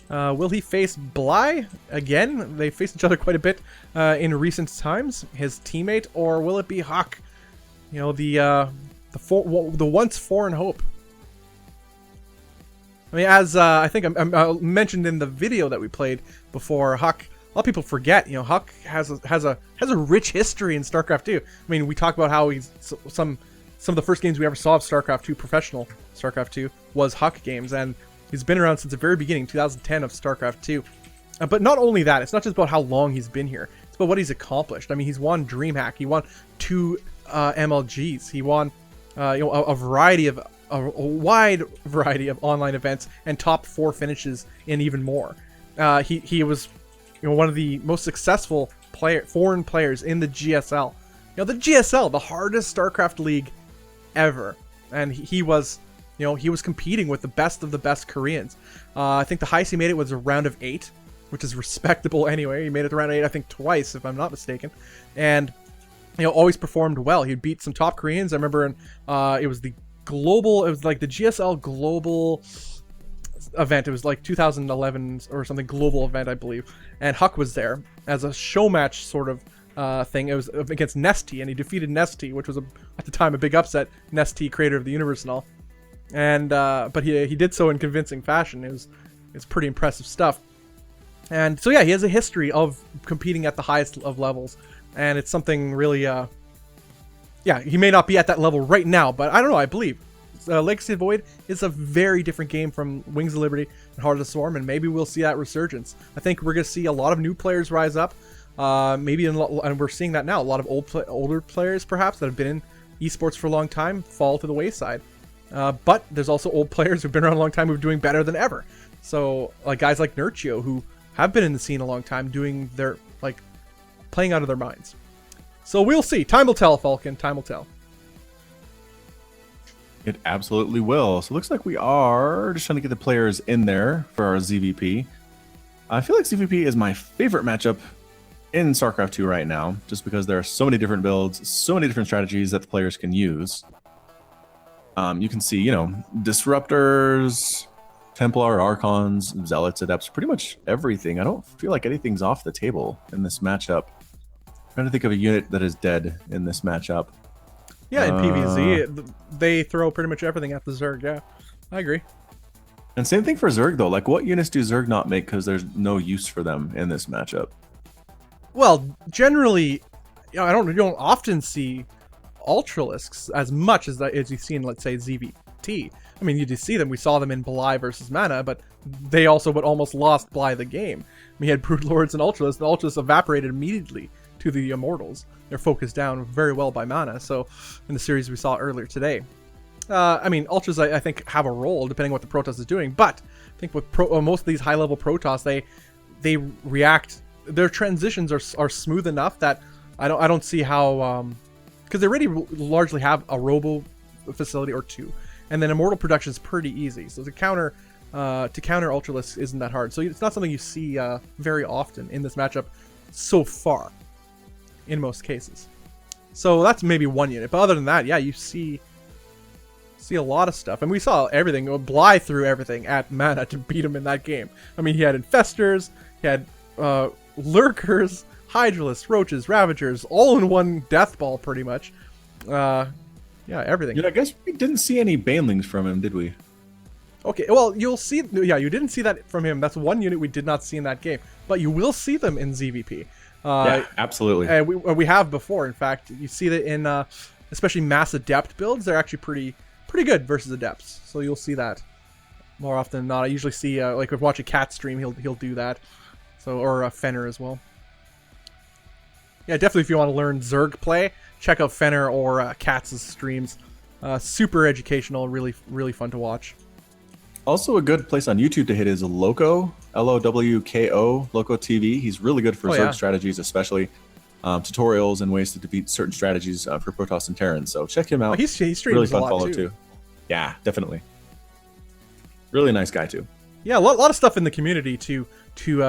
Will he face Bly again? They faced each other quite a bit in recent times. His teammate, or will it be Huck? You know, the once foreign hope. I mean, as I think I mentioned in the video that we played before, Huck, a lot of people forget, you know, Huck has a rich history in StarCraft 2. I mean, we talk about how he's some of the first games we ever saw of StarCraft 2, professional StarCraft 2, was Huck games, and he's been around since the very beginning, 2010, of StarCraft 2. But not only that, it's not just about how long he's been here, it's about what he's accomplished. I mean, he's won DreamHack, he won 2 MLGs, he won a wide variety of online events and top 4 finishes and even more. He was, one of the most successful foreign players in the GSL. The GSL, the hardest StarCraft league ever, and he was competing with the best of the best Koreans. I think the highest he made it was a round of 8, which is respectable anyway. He made it to round 8, I think, twice, if I'm not mistaken, and always performed well. He beat some top Koreans. I remember it was like the GSL global event. It was like 2011 or something, global event, I believe. And Huck was there as a show match sort of thing. It was against Nesty, and he defeated Nesty, which was at the time a big upset. Nesty, creator of the universe and all. And but he did so in convincing fashion. It's pretty impressive stuff. And so yeah, he has a history of competing at the highest of levels, and it's something really yeah, he may not be at that level right now, but I don't know, I believe. Legacy of the Void is a very different game from Wings of Liberty and Heart of the Swarm, and maybe we'll see that resurgence. I think we're going to see a lot of new players rise up, and we're seeing that now. A lot of older players, perhaps, that have been in esports for a long time, fall to the wayside. But there's also old players who've been around a long time who are doing better than ever. So, like guys like Nerchio, who have been in the scene a long time, doing their, playing out of their minds. So we'll see. Time will tell, Falcon. Time will tell. It absolutely will. So it looks like we are just trying to get the players in there for our ZVP. I feel like ZVP is my favorite matchup in StarCraft 2 right now, just because there are so many different builds, so many different strategies that the players can use. You can see, Disruptors, Templar, Archons, Zealots, Adepts, pretty much everything. I don't feel like anything's off the table in this matchup. I'm trying to think of a unit that is dead in this matchup. Yeah, in PvZ, they throw pretty much everything at the Zerg, yeah. I agree. And same thing for Zerg, though. Like, what units do Zerg not make because there's no use for them in this matchup? Well, generally, you don't often see Ultralisks as much as you see in, let's say, ZVT. I mean, you do see them. We saw them in Bly versus Mana, but they also almost lost Bly the game. We had Brood Lords and Ultralisks. The Ultralisks evaporated immediately to the Immortals. They're focused down very well by Mana, so in the series we saw earlier today. I mean, Ultras, I think, have a role, depending on what the Protoss is doing, but I think with most of these high-level Protoss, they react, their transitions are smooth enough that I don't see how because they already largely have a robo facility or two, and then Immortal production is pretty easy. So to counter Ultralisk isn't that hard. So it's not something you see very often in this matchup so far, in most cases. So that's maybe one unit, but other than that, yeah, you see a lot of stuff, and we saw everything. Bly threw everything at Mana to beat him in that game. I mean, he had Infestors, he had Lurkers, Hydralisks, Roaches, Ravagers, all in one Death Ball, pretty much. Yeah, everything. Yeah, I guess we didn't see any Banelings from him, did we? Okay, well, you'll see. Yeah, you didn't see that from him. That's one unit we did not see in that game, but you will see them in ZVP. Yeah, absolutely. And we have before. In fact, you see that in especially mass adept builds. They're actually pretty good versus adepts. So you'll see that more often than not. I usually see like if I watch a Cat stream, he'll do that. So or Fenner as well. Yeah, definitely. If you want to learn Zerg play, check out Fenner or Cat's streams. Super educational, really fun to watch. Also, a good place on YouTube to hit is Loco, Lowko, Loco TV. He's really good for Zerg strategies, especially tutorials and ways to defeat certain strategies for Protoss and Terrans. So check him out. He streams really fun a lot follow too. Yeah, definitely. Really nice guy too. Yeah, a lot of stuff in the community to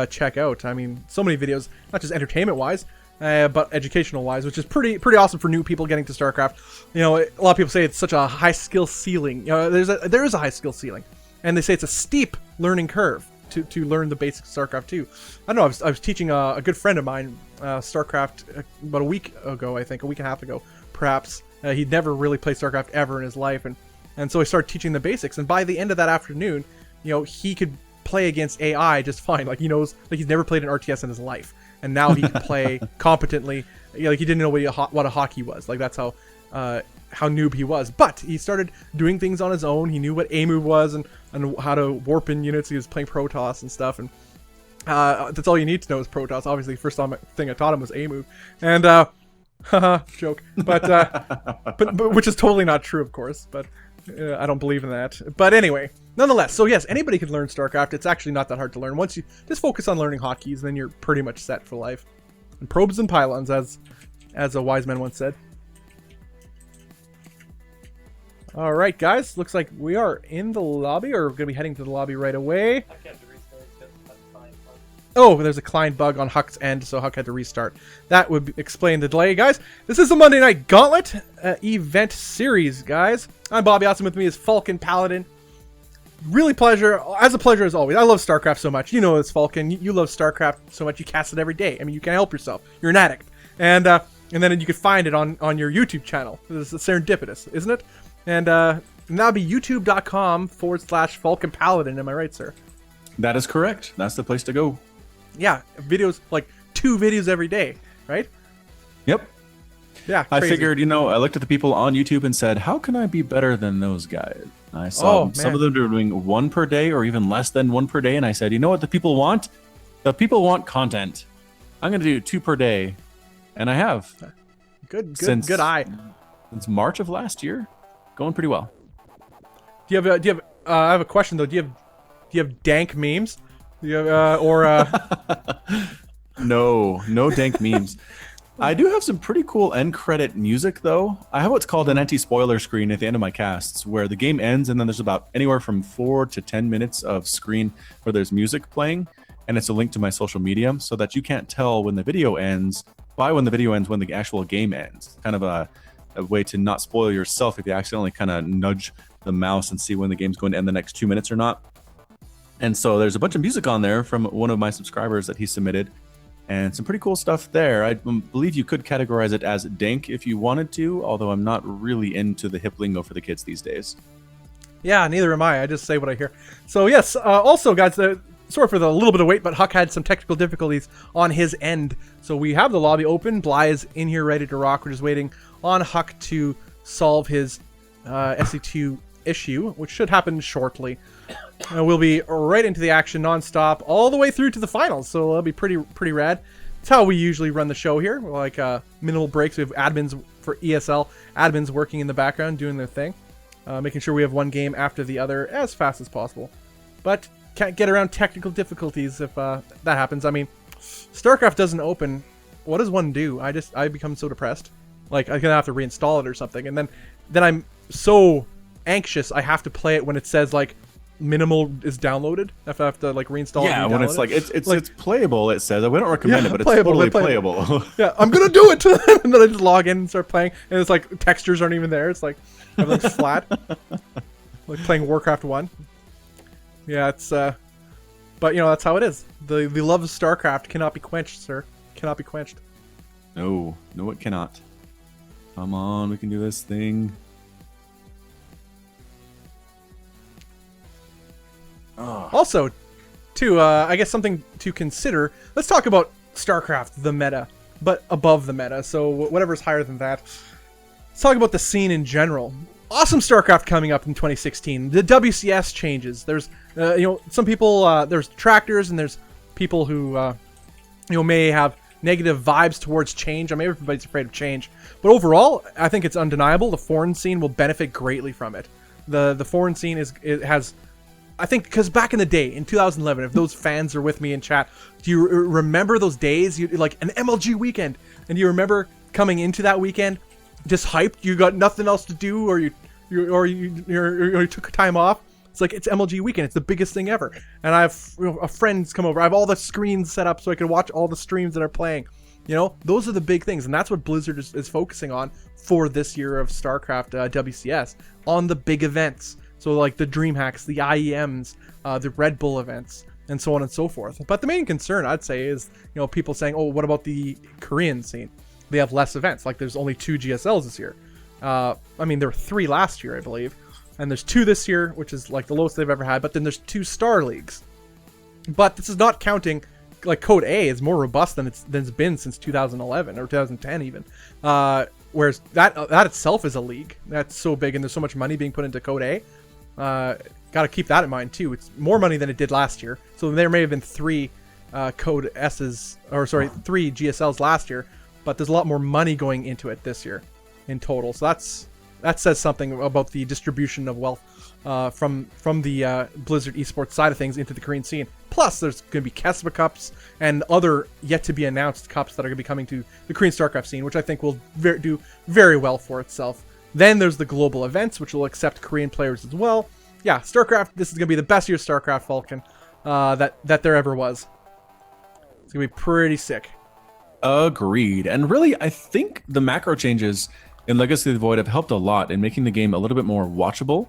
check out. I mean, so many videos, not just entertainment wise, but educational wise, which is pretty awesome for new people getting to StarCraft. You know, a lot of people say it's such a high skill ceiling. You know, there is a high skill ceiling. And they say it's a steep learning curve to learn the basics of StarCraft 2. I don't know, I was teaching a good friend of mine StarCraft about a week ago, I think, a week and a half ago, perhaps. He'd never really played StarCraft ever in his life, and so I started teaching the basics. And by the end of that afternoon, you know, he could play against AI just fine. Like, he knows, like, he's never played an RTS in his life. And now he can play competently. You know, like, he didn't know what a hockey was. Like, that's how noob he was. But he started doing things on his own. He knew what A move was and how to warp in units. He was playing Protoss and stuff. And that's all you need to know is Protoss. Obviously, first thing I taught him was A move. And, joke. But which is totally not true, of course. But I don't believe in that. But anyway, nonetheless. So yes, anybody can learn StarCraft. It's actually not that hard to learn. Once you just focus on learning hotkeys, then you're pretty much set for life. And probes and pylons, as a wise man once said. All right, guys. Looks like we are in the lobby, or we're going to be heading to the lobby right away. Oh, there's a client bug on Huck's end, so Huck had to restart. That would explain the delay, guys. This is the Monday Night Gauntlet event series, guys. I'm Bobby. Awesome with me is Falcon Paladin. Really pleasure as always. I love StarCraft so much. You know this, Falcon. You love StarCraft so much you cast it every day. I mean, you can't help yourself. You're an addict. And then you can find it on your YouTube channel. This is serendipitous, isn't it? And that'll be youtube.com/Falcon Paladin. Am I right, sir? That is correct. That's the place to go. Yeah, videos, like 2 videos every day, right? Yep. Yeah, crazy. I figured, I looked at the people on YouTube and said, how can I be better than those guys? I saw some of them doing 1 per day or even less than 1 per day. And I said, you know what the people want? The people want content. I'm going to do 2 per day. And I have. Good eye. Since March of last year. Going pretty well. Do you have I have a question though. Do you have dank memes? Do you have No dank memes. I do have some pretty cool end credit music though. I have what's called an anti-spoiler screen at the end of my casts where the game ends and then there's about anywhere from 4 to 10 minutes of screen where there's music playing, and it's a link to my social media so that you can't tell when the video ends when the actual game ends. Kind of a way to not spoil yourself if you accidentally kind of nudge the mouse and see when the game's going to end the next 2 minutes or not. And so there's a bunch of music on there from one of my subscribers that he submitted, and some pretty cool stuff there. I believe you could categorize it as dank if you wanted to, although I'm not really into the hip lingo for the kids these days. Yeah, neither am I. I just say what I hear. So yes, also guys, sorry for the little bit of wait, but Huck had some technical difficulties on his end. So we have the lobby open. Bly is in here ready to rock. We're just waiting on Huck to solve his SC2 issue, which should happen shortly. We'll be right into the action nonstop all the way through to the finals, so it'll be pretty rad. That's how we usually run the show here. We're like minimal breaks. We have admins for ESL, admins working in the background doing their thing, making sure we have one game after the other as fast as possible. But can't get around technical difficulties if that happens. I mean, StarCraft doesn't open. What does one do? I become so depressed. Like I'm gonna have to reinstall it or something, and then I'm so anxious I have to play it when it says like minimal is downloaded. If I have to like reinstall it. Yeah, when it's like it's playable, it says. We don't recommend it, but it's totally playable. Yeah, I'm gonna do it, and then I just log in and start playing, and it's like textures aren't even there. It's like everything's flat, like playing Warcraft 1. Yeah, it's but that's how it is. The love of StarCraft cannot be quenched, sir. Cannot be quenched. No, it cannot. Come on, we can do this thing. Also, too, I guess something to consider. Let's talk about StarCraft, the meta, but above the meta. So whatever's higher than that. Let's talk about the scene in general. Awesome StarCraft coming up in 2016. The WCS changes. There's, some people. There's detractors and there's people who, may have negative vibes towards change. I mean, everybody's afraid of change, but overall, I think it's undeniable. The foreign scene will benefit greatly from it. The foreign scene has. I think because back in the day, in 2011, if those fans are with me in chat, do you remember those days? Like an MLG weekend, and you remember coming into that weekend just hyped. You got nothing else to do, or you took time off. It's like it's MLG weekend. It's the biggest thing ever. And I have friends come over. I have all the screens set up so I can watch all the streams that are playing. Those are the big things, and that's what Blizzard is focusing on for this year of StarCraft WCS, on the big events. So like the DreamHacks, the IEMs, the Red Bull events, and so on and so forth. But the main concern, I'd say, is people saying, oh, what about the Korean scene? They have less events. Like there's only 2 GSLs this year. I mean, there were 3 last year, I believe. And there's 2 this year, which is like the lowest they've ever had. But then there's 2 Star Leagues. But this is not counting, like Code A is more robust than it's been since 2011 or 2010 even. Whereas that itself is a league. That's so big, and there's so much money being put into Code A. Got to keep that in mind too. It's more money than it did last year. So there may have been 3 Code S's, or sorry, 3 GSLs last year, but there's a lot more money going into it this year in total. So that says something about the distribution of wealth from the Blizzard esports side of things into the Korean scene. Plus, there's going to be Kesba Cups and other yet to be announced cups that are going to be coming to the Korean StarCraft scene, which I think will do very well for itself. Then there's the global events, which will accept Korean players as well. Yeah, StarCraft, this is going to be the best year of StarCraft, Falcon, that there ever was. It's going to be pretty sick. Agreed. And really, I think the macro changes in Legacy of the Void have helped a lot in making the game a little bit more watchable.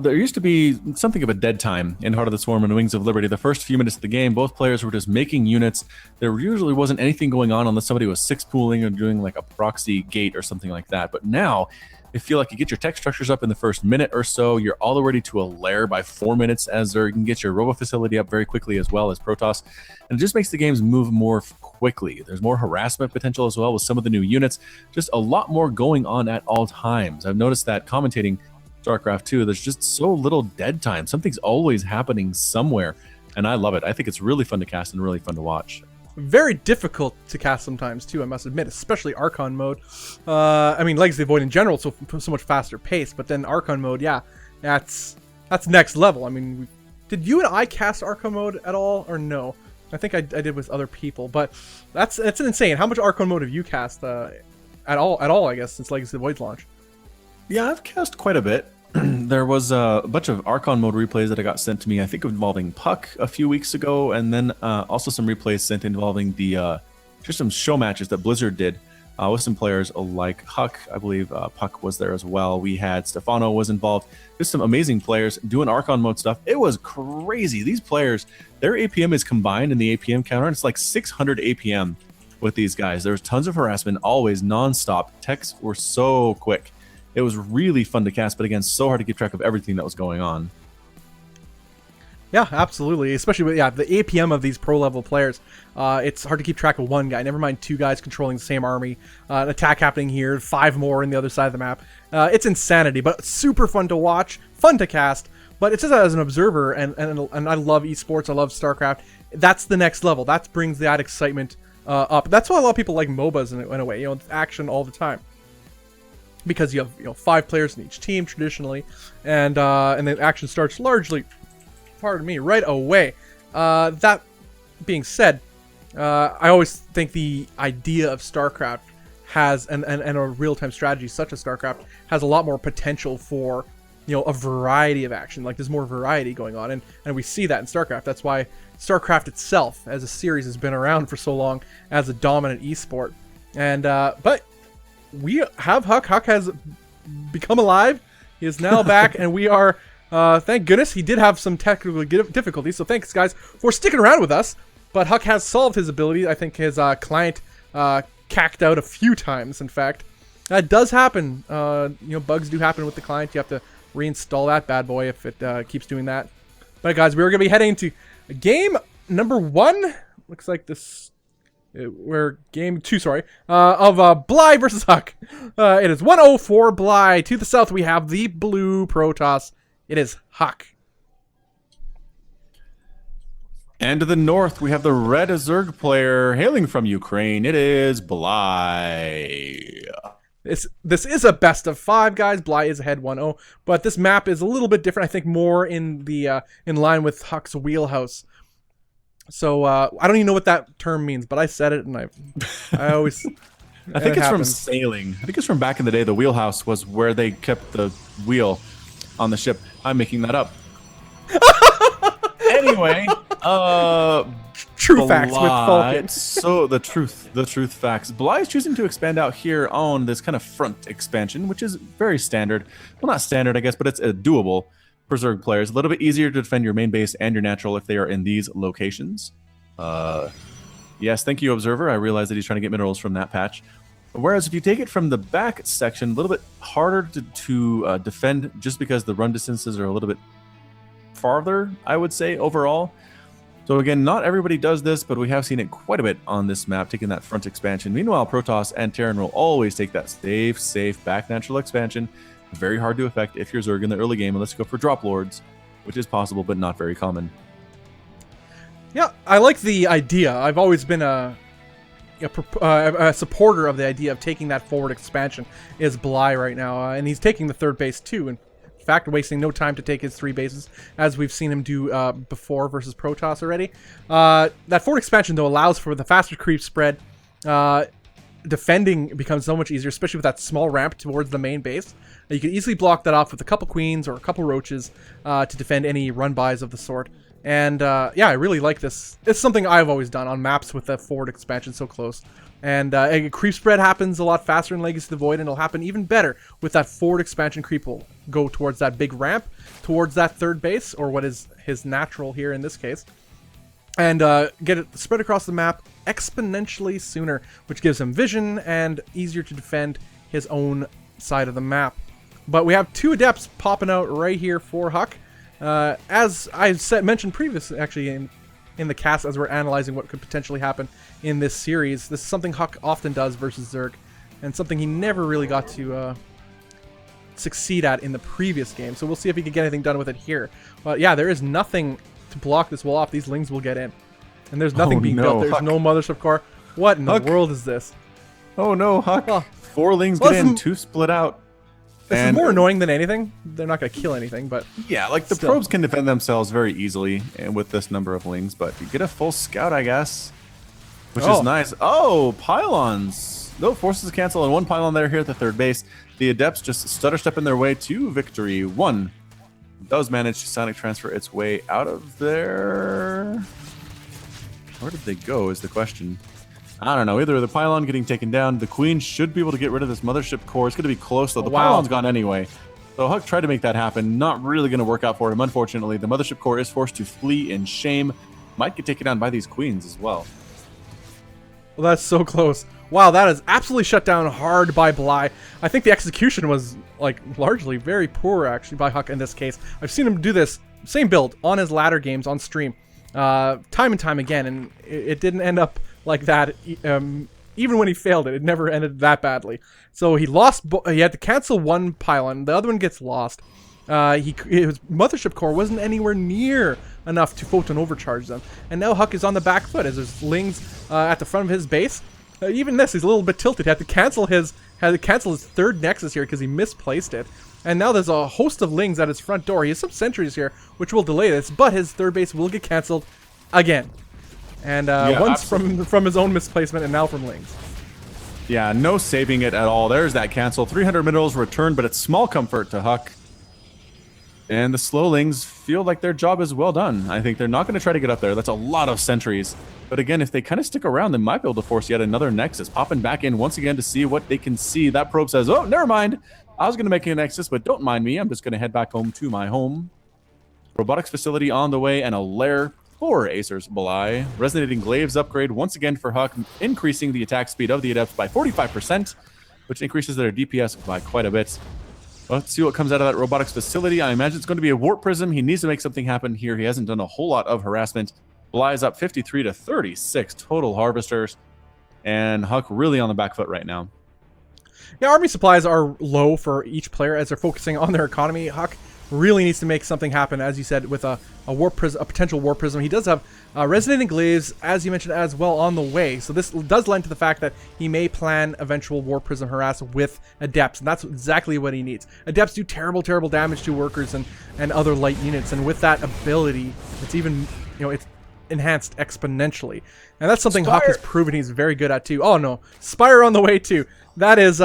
There used to be something of a dead time in Heart of the Swarm and Wings of Liberty. The first few minutes of the game, both players were just making units. There usually wasn't anything going on unless somebody was 6-pooling or doing like a proxy gate or something like that. But now, I feel like you get your tech structures up in the first minute or so. You're all the way to a lair by 4 minutes, as you can get your robo facility up very quickly as well as Protoss. And it just makes the games move more quickly. There's more harassment potential as well with some of the new units. Just a lot more going on at all times. I've noticed that commentating StarCraft 2, there's just so little dead time. Something's always happening somewhere, and I love it. I think it's really fun to cast and really fun to watch. Very difficult to cast sometimes too, I must admit, especially Archon mode. I mean, Legacy of the Void in general, so much faster pace, but then Archon mode, yeah, that's next level. I mean, did you and I cast Archon mode at all, or no? I think I did with other people, but that's insane. How much Archon mode have you cast at all? I guess since Legacy of the Void's launch. Yeah, I've cast quite a bit. There was a bunch of Archon mode replays that I got sent to me, I think involving Puck a few weeks ago, and then also some replays sent involving the just some show matches that Blizzard did with some players like Huck. I believe Puck was there as well. We had Stefano was involved. Just some amazing players doing Archon mode stuff. It was crazy. These players, their APM is combined in the APM counter, and it's like 600 APM with these guys. There was tons of harassment, always nonstop. Techs were so quick. It was really fun to cast, but again, so hard to keep track of everything that was going on. Yeah, absolutely. Especially with the APM of these pro level players. It's hard to keep track of one guy. Never mind 2 guys controlling the same army. An attack happening here, 5 more in the other side of the map. It's insanity, but super fun to watch, fun to cast. But it's just as an observer, and I love esports. I love StarCraft. That's the next level. That brings that excitement up. That's why a lot of people like MOBAs in a way. It's action all the time. Because you have 5 players in each team traditionally, and the action starts largely, pardon me, right away. That being said, I always think the idea of StarCraft has, and a real-time strategy such as StarCraft has a lot more potential for, a variety of action. Like, there's more variety going on, and we see that in StarCraft. That's why StarCraft itself, as a series, has been around for so long as a dominant esport. And, but we have Huck. Huck has become alive. He is now back, and we are, thank goodness, he did have some technical difficulties, so thanks, guys, for sticking around with us. But Huck has solved his ability. I think his client cacked out a few times, in fact. That does happen. Bugs do happen with the client. You have to reinstall that bad boy if it keeps doing that. But guys, we're going to be heading into game number 1. Looks like this... we're game 2, sorry. Of Bly versus Huck. It is 104 Bly. To the south, we have the blue Protoss. It is Huck. And to the north, we have the red Zerg player hailing from Ukraine. It is Bly. This is a best of 5, guys. Bly is ahead 1-0, but this map is a little bit different. I think more in the in line with Huck's wheelhouse. So I don't even know what that term means, but I said it, and I always. I think it's from sailing. I think it's from back in the day. The wheelhouse was where they kept the wheel on the ship. I'm making that up. Anyway, true facts with Falcon. So the truth facts. Bly is choosing to expand out here on this kind of front expansion, which is very standard. Well, not standard, I guess, but it's doable for Zerg players. A little bit easier to defend your main base and your natural if they are in these locations. Yes, thank you, Observer. I realize that he's trying to get minerals from that patch. Whereas if you take it from the back section, a little bit harder to defend just because the run distances are a little bit farther, I would say, overall. So again, not everybody does this, but we have seen it quite a bit on this map, taking that front expansion. Meanwhile, Protoss and Terran will always take that safe back natural expansion. Very hard to affect if you're Zerg in the early game, unless you go for drop lords, which is possible, but not very common. Yeah, I like the idea. I've always been a supporter of the idea of taking that forward expansion. Is Bly right now, and he's taking the third base too, and in fact, wasting no time to take his 3 bases, as we've seen him do before versus Protoss already. That forward expansion, though, allows for the faster creep spread. Defending becomes so much easier, especially with that small ramp towards the main base. You can easily block that off with a couple queens or a couple roaches to defend any run-bys of the sort. And yeah, I really like this. It's something I've always done on maps with the forward expansion so close. And creep spread happens a lot faster in Legacy of the Void, and it'll happen even better with that forward expansion. Creep will go towards that big ramp, towards that third base, or what is his natural here in this case, and get it spread across the map exponentially sooner, which gives him vision and easier to defend his own side of the map. But we have 2 adepts popping out right here for Huck. As I mentioned previously, actually, in the cast, as we're analyzing what could potentially happen in this series. This is something Huck often does versus Zerg, and something he never really got to succeed at in the previous game. So we'll see if he can get anything done with it here. But yeah, there is nothing to block this wall off. These lings will get in. And there's nothing being built. There's no mothership core. What in the world is this? Oh no, Huck. Oh. 4 lings get in, 2 split out. This is more annoying than anything. They're not going to kill anything, but... Yeah, like the probes can defend themselves very easily and with this number of lings, but you get a full scout, I guess, which is nice. Oh, pylons. No, forces cancel, and 1 pylon there here at the third base. The Adepts just stutter stepping their way to victory. 1 does manage to sonic transfer its way out of there. Where did they go is the question. I don't know. Either the pylon getting taken down. The queen should be able to get rid of this mothership core. It's going to be close, though. The pylon's gone anyway. So Huck tried to make that happen. Not really going to work out for him, unfortunately. The mothership core is forced to flee in shame. Might get taken down by these queens as well. Well, that's so close. Wow, that is absolutely shut down hard by Bly. I think the execution was, like, largely very poor, actually, by Huck in this case. I've seen him do this same build on his ladder games on stream time and time again, and it didn't end up like that. Even when he failed it, it never ended that badly. So he lost. He had to cancel 1 pylon. The other one gets lost. His mothership core wasn't anywhere near enough to photon overcharge them. And now Huck is on the back foot as there's lings at the front of his base. Even this, he's a little bit tilted. He had to cancel his third nexus here because he misplaced it. And now there's a host of lings at his front door. He has some sentries here, which will delay this, but his third base will get canceled again. And once from his own misplacement, and now from lings. Yeah, no saving it at all. There's that cancel. 300 minerals returned, but it's small comfort to Huck. And the Slowlings feel like their job is well done. I think they're not going to try to get up there. That's a lot of sentries. But again, if they kind of stick around, they might be able to force yet another Nexus. Popping back in once again to see what they can see. That probe says, oh, never mind. I was going to make a Nexus, but don't mind me. I'm just going to head back home to my home. Robotics facility on the way and a lair for Acer's Bly. Resonating Glaives upgrade once again for Huck, increasing the attack speed of the Adepts by 45%, which increases their DPS by quite a bit. Let's see what comes out of that robotics facility. I imagine it's going to be a warp prism. He needs to make something happen here. He hasn't done a whole lot of harassment. Bly is up 53 to 36 total harvesters. And Huck really on the back foot right now. Yeah, army supplies are low for each player as they're focusing on their economy. Huck really needs to make something happen, as you said, with a warp prism, a potential warp prism. He does have resonating glaives, as you mentioned, as well on the way. So this does lend to the fact that he may plan eventual warp prism harass with adepts, and that's exactly what he needs. Adepts do terrible, terrible damage to workers and other light units, and with that ability, it's even it's enhanced exponentially, and that's something Huck has proven he's very good at too. Oh no, Spire on the way too. That is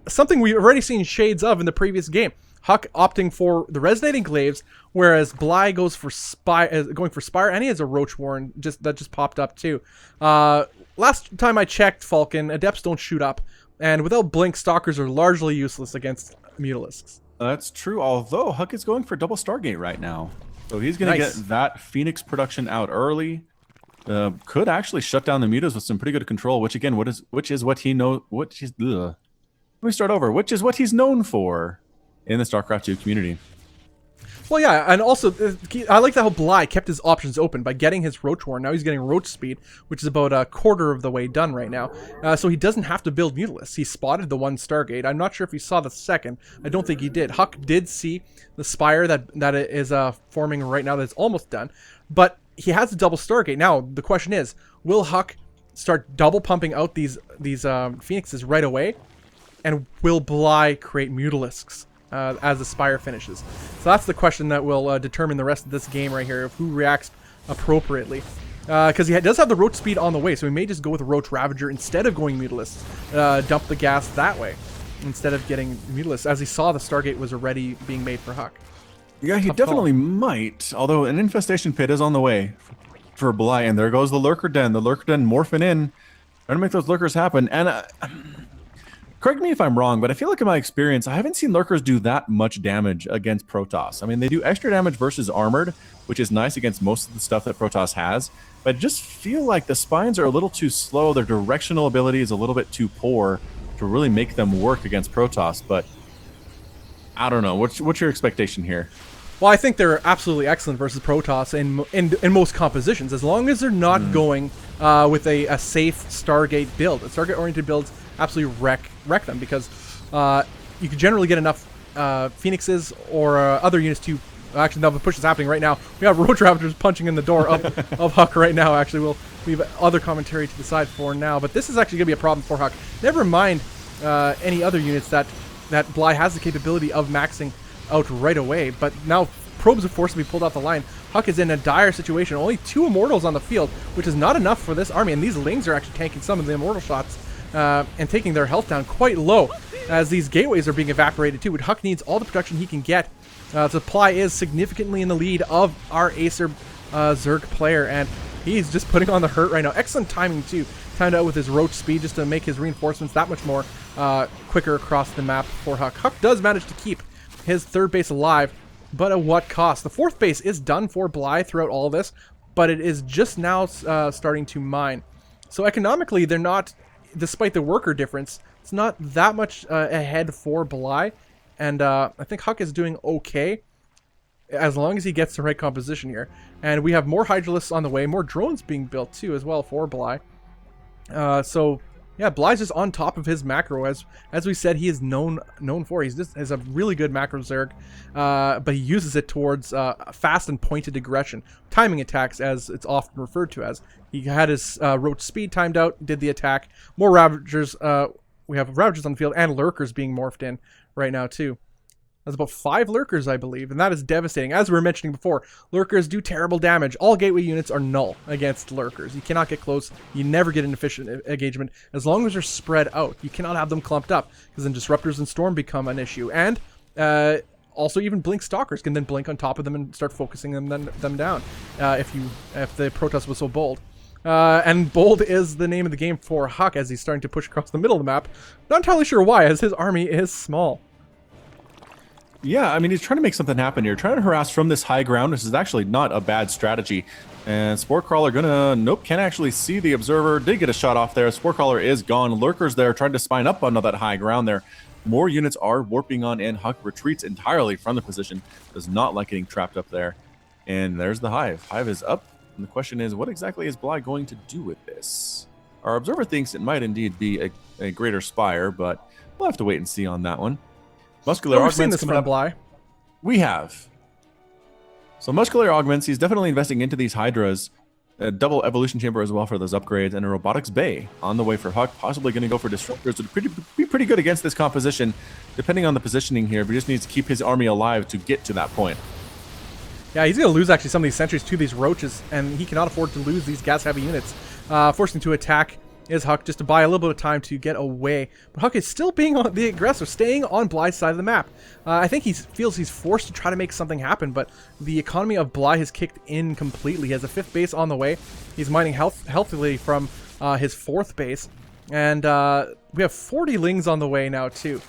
something we've already seen shades of in the previous game. Huck opting for the resonating glaives, whereas Bly goes for Spire, and he has a Roach Warren that just popped up too. Last time I checked, Falcon, Adepts don't shoot up, and without Blink, Stalkers are largely useless against Mutalisks. That's true, although Huck is going for double Stargate right now. So he's going to get that Phoenix production out early. Could actually shut down the Mutas with some pretty good control, which again, which is what he knows. Let me start over. Which is what he's known for in the StarCraft 2 community. Well, yeah, and also, I like that how Bly kept his options open by getting his Roach Warren. Now he's getting Roach Speed, which is about a quarter of the way done right now. So he doesn't have to build Mutalisks. He spotted the one Stargate. I'm not sure if he saw the second. I don't think he did. Huck did see the Spire that is forming right now that's almost done. But he has a double Stargate. Now, the question is, will Huck start double pumping out these Phoenixes right away? And will Bly create Mutalisks as the Spire finishes? So that's the question that will determine the rest of this game right here, of who reacts appropriately. Because he does have the Roach Speed on the way, so he may just go with Roach Ravager instead of going Mutalisks. Dump the gas that way, instead of getting Mutalisks, as he saw the Stargate was already being made for Huck. Yeah, he definitely might, although an Infestation Pit is on the way for Bly, and there goes the Lurker Den. The Lurker Den morphing in, trying to make those Lurkers happen, and correct me if I'm wrong, but I feel like in my experience, I haven't seen Lurkers do that much damage against Protoss. I mean, they do extra damage versus Armored, which is nice against most of the stuff that Protoss has, but I just feel like the Spines are a little too slow. Their directional ability is a little bit too poor to really make them work against Protoss, but I don't know. What's your expectation here? Well, I think they're absolutely excellent versus Protoss in most compositions, as long as they're not going with a safe Stargate build. A Stargate-oriented builds absolutely wreck them, because you can generally get enough Phoenixes or other units to... Actually, no, the push is happening right now. We have Roach Ravagers punching in the door of Huck right now, actually. We'll leave other commentary to the side for now, but this is actually going to be a problem for Huck. Never mind any other units that Bly has the capability of maxing out right away, but now probes are forced to be pulled off the line. Huck is in a dire situation. Only 2 Immortals on the field, which is not enough for this army, and these Lings are actually tanking some of the Immortal shots and taking their health down quite low, as these gateways are being evaporated too. But Huck needs all the production he can get. Supply is significantly in the lead of our Acer Zerg player, and he's just putting on the hurt right now. Excellent timing too. Timed out with his Roach Speed just to make his reinforcements that much more quicker across the map for Huck. Huck does manage to keep his 3rd base alive, but at what cost? The 4th base is done for Bly throughout all this, but it is just now starting to mine. So economically, they're not, despite the worker difference, it's not that much ahead for Bly, and I think Huck is doing okay, as long as he gets the right composition here. And we have more Hydralisks on the way, more drones being built too as well for Bly. So yeah, Bly's just on top of his macro, as we said he is known for. He's just has a really good macro Zerg, but he uses it towards fast and pointed aggression, timing attacks, as it's often referred to as. He had his Roach Speed timed out, did the attack. More Ravagers. We have Ravagers on the field and Lurkers being morphed in right now too. That's about 5 lurkers, I believe, and that is devastating. As we were mentioning before, lurkers do terrible damage. All gateway units are null against lurkers. You cannot get close. You never get an efficient engagement as long as they're spread out. You cannot have them clumped up, because then disruptors and storm become an issue. And also, even blink stalkers can then blink on top of them and start focusing them down. If the Protoss was so bold. And bold is the name of the game for Huck as he's starting to push across the middle of the map. Not entirely sure why, as his army is small. Yeah, I mean, he's trying to make something happen here. Trying to harass from this high ground. This is actually not a bad strategy. And Spore Crawler gonna... Nope, can't actually see the Observer. Did get a shot off there. Spore Crawler is gone. Lurkers there trying to spine up onto that high ground there. More units are warping on in. Huck retreats entirely from the position. Does not like getting trapped up there. And there's the Hive. Hive is up. And the question is, what exactly is Bly going to do with this? Our Observer thinks it might indeed be a greater Spire, but we'll have to wait and see on that one. Muscular We've seen Augments this coming from up. Bly. We have. So Muscular Augments, he's definitely investing into these Hydras. A double Evolution Chamber as well for those upgrades, and a Robotics Bay on the way for Huck. Possibly going to go for Disruptors. Would be pretty good against this composition, depending on the positioning here. But he just needs to keep his army alive to get to that point. Yeah, he's going to lose actually some of these sentries to these roaches, and he cannot afford to lose these gas-heavy units. Forcing to attack is Huck, just to buy a little bit of time to get away. But Huck is still being the aggressor, staying on Bly's side of the map. I think he feels he's forced to try to make something happen, but the economy of Bly has kicked in completely. He has a 5th base on the way. He's mining healthily from his 4th base. And we have 40 Lings on the way now, too.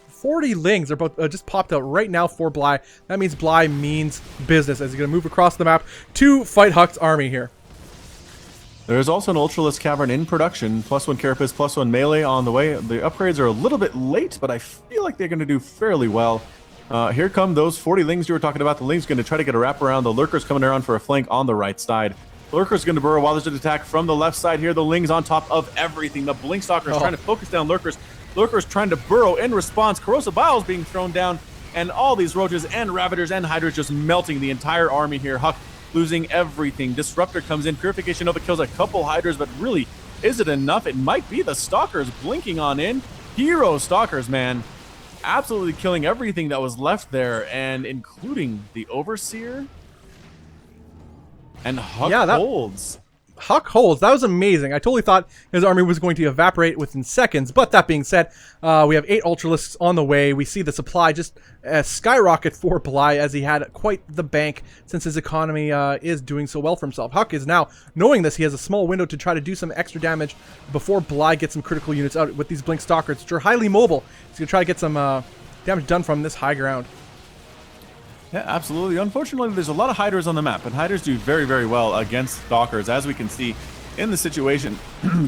40 Lings are both just popped out right now for Bly. That means Bly means business as he's going to move across the map to fight Huck's army here. There is also an Ultralisk Cavern in production. +1 Carapace, +1 Melee on the way. The upgrades are a little bit late, but I feel like they're going to do fairly well. Here come those 40 Lings you were talking about. The Ling's going to try to get a wrap around. The Lurker's coming around for a flank on the right side. The Lurker's going to burrow while there's an attack from the left side here. The Ling's on top of everything. The Blink Stalker's trying to focus down Lurkers. Lurker's trying to burrow in response. Corrosive Bile's being thrown down. And all these Roaches and Ravagers and Hydras just melting the entire army here. Huck losing everything. Disruptor comes in. Purification Nova kills a couple Hydras, but really, is it enough? It might be the Stalkers blinking on in. Hero Stalkers, man. Absolutely killing everything that was left there, and including the Overseer. And Huck holds. Huck holds. That was amazing. I totally thought his army was going to evaporate within seconds. But that being said, we have 8 Ultralisks on the way. We see the supply just skyrocket for Bly as he had quite the bank since his economy is doing so well for himself. Huck is now, knowing this, he has a small window to try to do some extra damage before Bly gets some critical units out with these Blink Stalkers, which are highly mobile. He's going to try to get some damage done from this high ground. Yeah, absolutely. Unfortunately, there's a lot of Hydras on the map, and Hydras do very, very well against Stalkers, as we can see in the situation.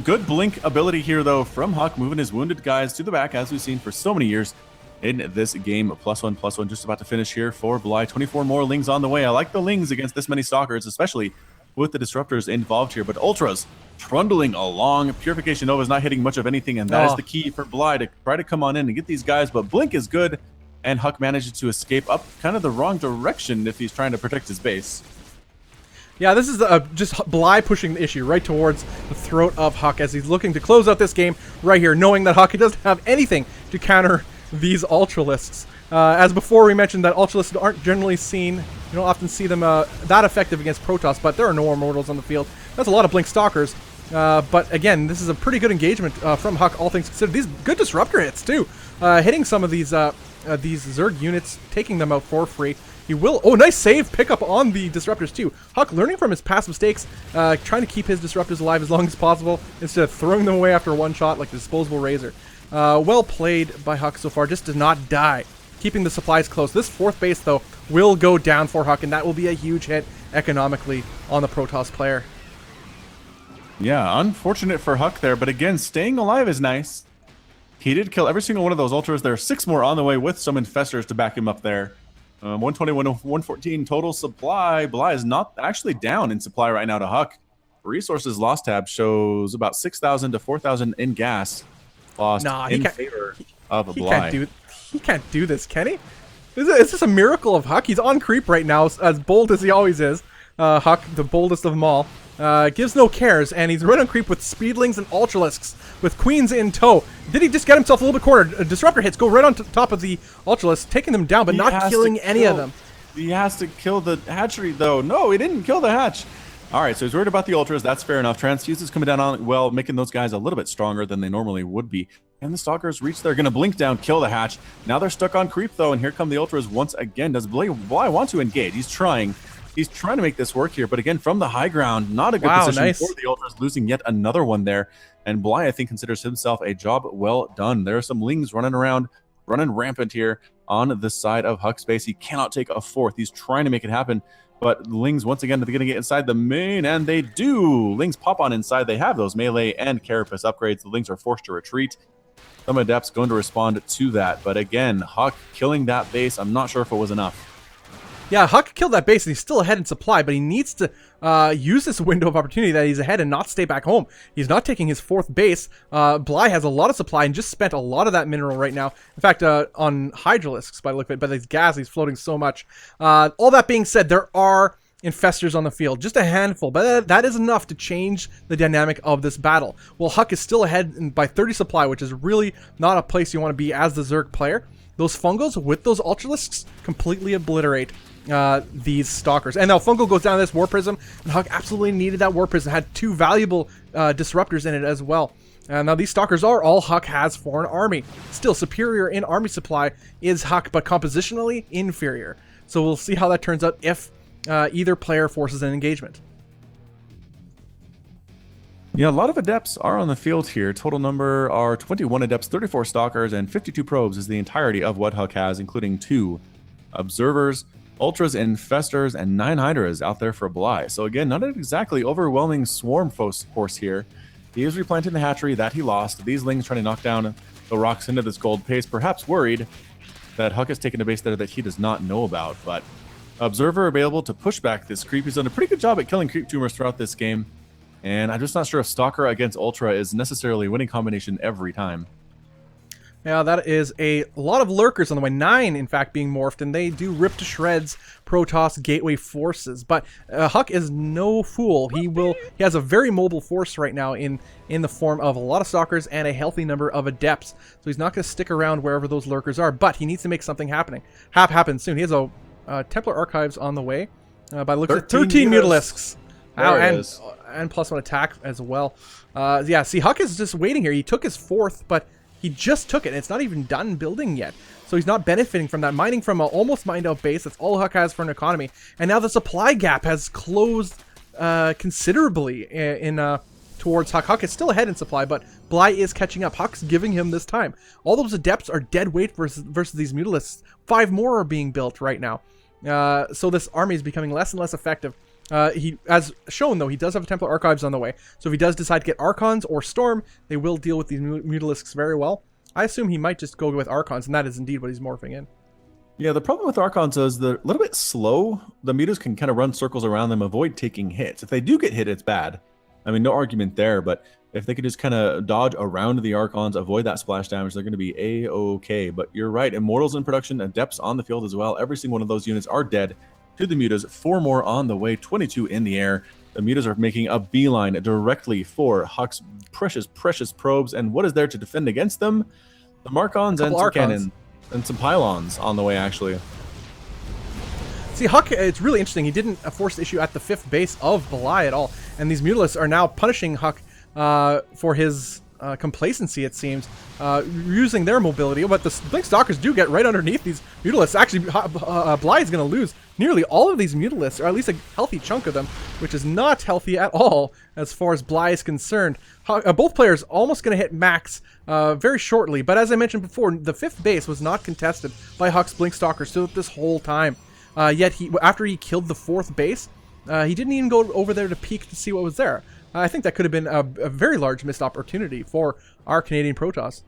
Good blink ability here, though, from Huck, moving his wounded guys to the back, as we've seen for so many years in this game. +1/+1 just about to finish here for Bly. 24 more Lings on the way. I like the Lings against this many Stalkers, especially with the Disruptors involved here. But Ultras trundling along. Purification Nova is not hitting much of anything, and that is the key for Bly to try to come on in and get these guys. But Blink is good. And Huck manages to escape up kind of the wrong direction if he's trying to protect his base. Yeah, this is just Bly pushing the issue right towards the throat of Huck as he's looking to close out this game right here, knowing that Huck doesn't have anything to counter these Ultralisks. As before, we mentioned that Ultralisks aren't generally seen. You don't often see them that effective against Protoss, but there are no Immortals on the field. That's a lot of Blink Stalkers. But again, this is a pretty good engagement from Huck, all things considered. These good Disruptor hits, too. Hitting some of these Zerg units, taking them out for free. He will... Oh, nice save pickup on the Disruptors, too. Huck learning from his past mistakes, trying to keep his Disruptors alive as long as possible, instead of throwing them away after one shot like the disposable Razor. Well played by Huck so far, just to not die. Keeping the supplies close. This 4th base, though, will go down for Huck, and that will be a huge hit economically on the Protoss player. Yeah, unfortunate for Huck there, but again, staying alive is nice. He did kill every single one of those Ultras. There are 6 more on the way with some Infestors to back him up there. 121, 114 total supply. Bly is not actually down in supply right now to Huck. Resources lost tab shows about 6,000 to 4,000 in gas lost in favor of Bly. He can't do this, can he? Is this a miracle of Huck? He's on creep right now, as bold as he always is. Huck, the boldest of them all. gives no cares, and he's right on creep with Speedlings and Ultralisks with Queens in tow. Did he just get himself a little bit cornered? Disruptor hits go right on top of the Ultralisk, taking them down, but not killing any of them. He has to kill the hatchery, though. No, he didn't kill the hatch. All right, so he's worried about the Ultras. That's fair enough. Transfuse is coming down on, well, making those guys a little bit stronger than they normally would be. And the Stalkers reach there, going to blink down, kill the hatch. Now they're stuck on creep, though, and here come the Ultras once again. Does Bly want to engage? He's trying. He's trying to make this work here, but again, from the high ground, not a good position for the Ultras, losing yet another one there. And Bly, I think, considers himself a job well done. There are some Lings running around, running rampant here on the side of Huck's base. He cannot take a fourth. He's trying to make it happen, but Lings, once again, they're going to get inside the main, and they do. Lings pop on inside. They have those melee and carapace upgrades. The Lings are forced to retreat. Some Adepts going to respond to that, but again, Huck killing that base, I'm not sure if it was enough. Yeah, Huck killed that base, and he's still ahead in supply, but he needs to use this window of opportunity that he's ahead and not stay back home. He's not taking his fourth base. Bly has a lot of supply and just spent a lot of that mineral right now. In fact, on Hydralisks, by the look of it, but his gas, he's floating so much. All that being said, there are infestors on the field, just a handful, but that is enough to change the dynamic of this battle. Well, Huck is still ahead by 30 supply, which is really not a place you want to be as the Zerg player. Those Fungals with those Ultralisks completely obliterate these Stalkers. And now Fungal goes down this War Prism, and Huck absolutely needed that War Prism. Had two valuable disruptors in it as well. Now these Stalkers are all Huck has for an army. Still, superior in army supply is Huck, but compositionally inferior. So we'll see how that turns out if either player forces an engagement. Yeah, a lot of Adepts are on the field here. Total number are 21 Adepts, 34 Stalkers, and 52 Probes is the entirety of what Huck has, including 2 Observers, Ultras, Infestors, and 9 Hydras out there for Bly. So again, not an exactly overwhelming swarm force here. He is replanting the hatchery that he lost. These Lings trying to knock down the rocks into this gold pace, perhaps worried that Huck has taken a base there that he does not know about. But Observer available to push back this creep. He's done a pretty good job at killing creep tumors throughout this game. And I'm just not sure if Stalker against Ultra is necessarily a winning combination every time. Yeah, that is a lot of lurkers on the way. 9, in fact, being morphed, and they do rip to shreds Protoss Gateway forces. But Huck is no fool. He has a very mobile force right now in the form of a lot of Stalkers and a healthy number of Adepts. So he's not going to stick around wherever those lurkers are, but he needs to make something happen soon. He has a Templar Archives on the way. By the looks at 13 Mutalisks. And plus 1 attack as well. Yeah, see, Huck is just waiting here. He took his 4th, but he just took it. It's not even done building yet. So he's not benefiting from that. Mining from an almost mined out base. That's all Huck has for an economy. And now the supply gap has closed considerably towards Huck. Huck is still ahead in supply, but Bly is catching up. Huck's giving him this time. All those Adepts are dead weight versus these Mutalisks. 5 more are being built right now. So this army is becoming less and less effective. He, as shown though, he does have Templar Archives on the way. So if he does decide to get Archons or Storm, they will deal with these Mutalisks very well. I assume he might just go with Archons, and that is indeed what he's morphing in. Yeah, the problem with Archons is they're a little bit slow. The Mutas can kind of run circles around them, avoid taking hits. If they do get hit, it's bad. I mean, no argument there, but if they could just kind of dodge around the Archons, avoid that splash damage, they're going to be A-okay. But you're right, Immortals in production, Adepts on the field as well. Every single one of those units are dead to the Mutas. 4 more on the way, 22 in the air. The Mutas are making a beeline directly for Huck's precious probes. And what is there to defend against them? The Markons and some cannons and some pylons on the way, actually. See, Huck, it's really interesting. He didn't force the issue at the 5th base of Bly at all. And these Mutalisks are now punishing Huck for his complacency, it seems, using their mobility. But the Blink Stalkers do get right underneath these Mutalisks. Actually, Bly is going to lose nearly all of these Mutalisks, or at least a healthy chunk of them, which is not healthy at all as far as Bly is concerned. Both players almost going to hit max very shortly, but as I mentioned before, the 5th base was not contested by Huck's Blink Stalkers throughout this whole time. Yet, after he killed the 4th base, he didn't even go over there to peek to see what was there. I think that could have been a very large missed opportunity for our Canadian Protoss.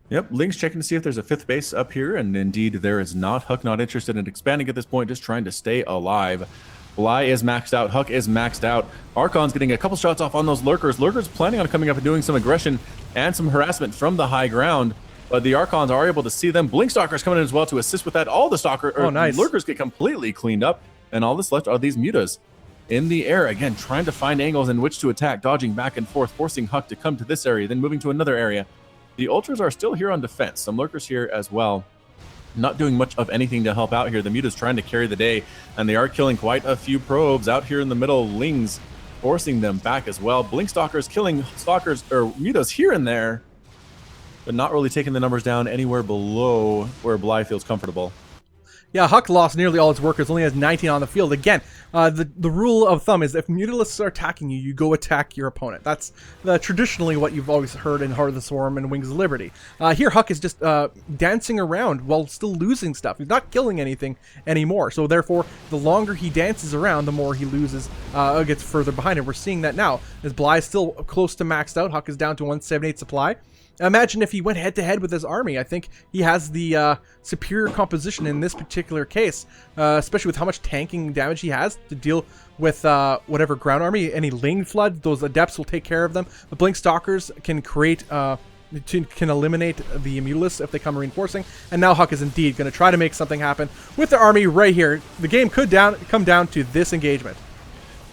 Yep, Link's checking to see if there's a 5th base up here, and indeed there is not. Huck not interested in expanding at this point, just trying to stay alive. Bly is maxed out, Huck is maxed out. Archon's getting a couple shots off on those Lurkers. Lurkers planning on coming up and doing some aggression and some harassment from the high ground, but the Archons are able to see them. Blink Stalkers coming in as well to assist with that. All the nice. Lurkers get completely cleaned up, and all that's left are these Mutas. in the air. Again, trying to find angles in which to attack, dodging back and forth, forcing Huck to come to this area, then moving to another area. The Ultras are still here on defense. Some lurkers here as well. Not doing much of anything to help out here. The Muta's trying to carry the day, and they are killing quite a few probes out here in the middle. Lings forcing them back as well. Blink Stalkers killing Stalkers or Mutas here and there, but not really taking the numbers down anywhere below where Bly feels comfortable. Yeah, Huck lost nearly all his workers, only has 19 on the field. Again, the rule of thumb is if Mutalisks are attacking you, you go attack your opponent. That's traditionally what you've always heard in Heart of the Swarm and Wings of Liberty. Here, Huck is just dancing around while still losing stuff. He's not killing anything anymore. So therefore, the longer he dances around, the more he loses, gets further behind. And we're seeing that now. As Bly is still close to maxed out, Huck is down to 178 supply. Imagine if he went head-to-head with his army. I think he has the superior composition in this particular case, especially with how much tanking damage he has to deal with whatever ground army. Any Ling Flood, those Adepts will take care of them. The Blink Stalkers can create, can eliminate the Mutalisks if they come reinforcing. And now Huck is indeed going to try to make something happen with the army right here. The game could come down to this engagement.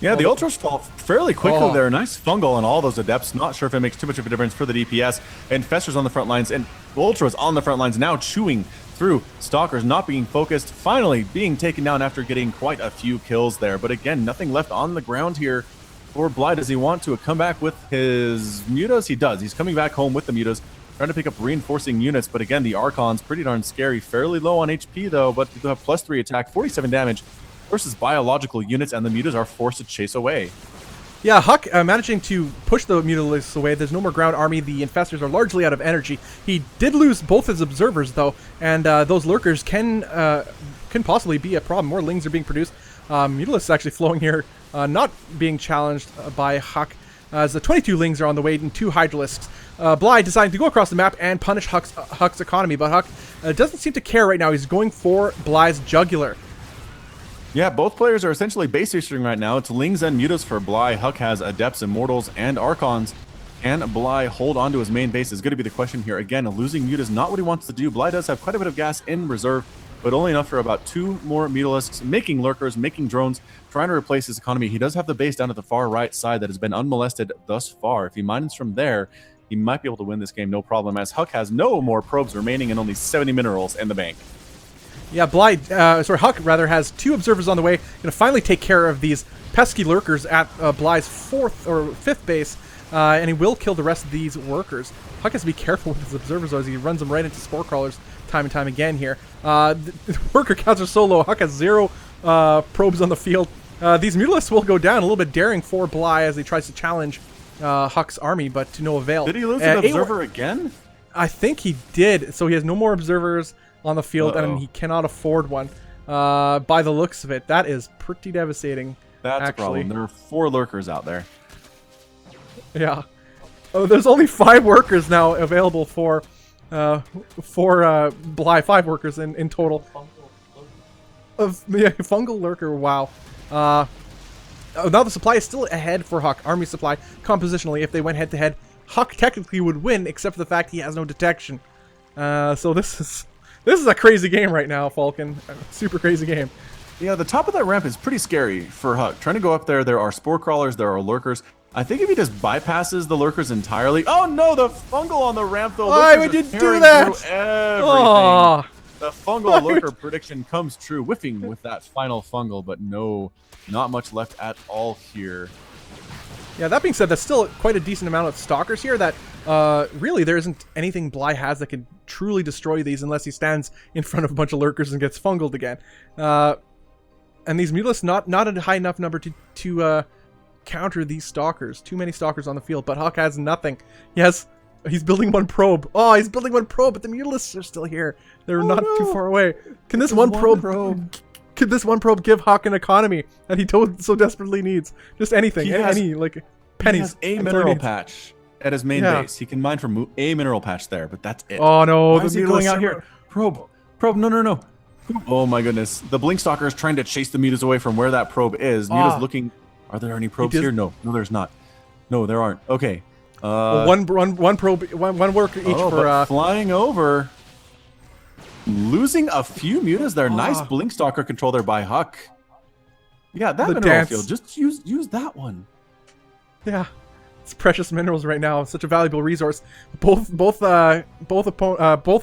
Yeah, the Ultras fall fairly quickly there. Nice fungal on all those Adepts. Not sure if it makes too much of a difference for the DPS. Infestors on the front lines, and Ultras on the front lines now chewing through Stalkers, not being focused. Finally being taken down after getting quite a few kills there. But again, nothing left on the ground here for Bly. Does he want to come back with his Mutas? He does. He's coming back home with the Mutas, trying to pick up reinforcing units. But again, the Archon's pretty darn scary. Fairly low on HP though, but they have +3 attack, 47 damage. Versus biological units, and the Mutas are forced to chase away. Yeah, Huck managing to push the Mutalisks away. There's no more ground army. The Infestors are largely out of energy. He did lose both his Observers, though, and those Lurkers can possibly be a problem. More Lings are being produced. Mutalisks actually flowing here, not being challenged by Huck, as the 22 Lings are on the way and 2 Hydralisks. Bly deciding to go across the map and punish Huck's economy, but Huck doesn't seem to care right now. He's going for Bly's Jugular. Yeah, both players are essentially base boosting right now. It's Lings and Mutas for Bly. Huck has Adepts, Immortals, and Archons. Can Bly hold on to his main base is going to be the question here. Again, losing Mutas not what he wants to do. Bly does have quite a bit of gas in reserve, but only enough for about 2 more Mutalisks, making Lurkers, making drones, trying to replace his economy. He does have the base down at the far right side that has been unmolested thus far. If he mines from there, he might be able to win this game no problem, as Huck has no more probes remaining and only 70 minerals in the bank. Yeah, Huck rather has 2 Observers on the way. Gonna finally take care of these pesky Lurkers at Bly's 4th or 5th base, and he will kill the rest of these workers. Huck has to be careful with his Observers as he runs them right into Spore Crawlers time and time again here. The worker counts are so low. Huck has 0 probes on the field. These Mutalisks will go down, a little bit daring for Bly as he tries to challenge Huck's army, but to no avail. Did he lose an Observer again? I think he did. So he has no more Observers on the field, and he cannot afford one. By the looks of it, that is pretty devastating. That's actually a problem. There are 4 Lurkers out there. Yeah. Oh, there's only 5 workers now available for Bly. 5 workers in total. Fungal Lurker. Wow. Now the supply is still ahead for Huck. Army supply compositionally, if they went head to head, Huck technically would win, except for the fact he has no detection. So this is a crazy game right now, Falcon. Super crazy game. Yeah, the top of that ramp is pretty scary for Huck. Trying to go up there, there are Spore Crawlers, there are Lurkers. I think if he just bypasses the Lurkers entirely... Oh no, the fungal on the ramp though. Why would you do that? Oh. The fungal Lurker prediction comes true, whiffing with that final fungal, but no, not much left at all here. Yeah, that being said, that's still quite a decent amount of Stalkers here that really there isn't anything Bly has that can truly destroy these unless he stands in front of a bunch of Lurkers and gets fungaled again. And these Mutalisks not a high enough number to counter these Stalkers. Too many Stalkers on the field, but Huck has nothing. He's building 1 probe. Oh, he's building 1 probe, but the Mutalisks are still here. They're not too far away. Can this one probe... Could this 1 probe give Huck an economy that he so desperately needs? Just anything, any like pennies. He has a mineral patch at his main base. He can mine from a mineral patch there, but that's it. Oh no, why is he going out here? Probe, no. Oh my goodness, the Blink Stalker is trying to chase the Mutas away from where that probe is. Muta's looking. Are there any probes here? No, there's not. No, there aren't. Okay. One probe, one worker each for flying over. Losing a few Mutas there. Nice Blink Stalker control there by Huck. Yeah, that The mineral dance. field. Just use that one. Yeah, it's precious minerals right now. Such a valuable resource. Both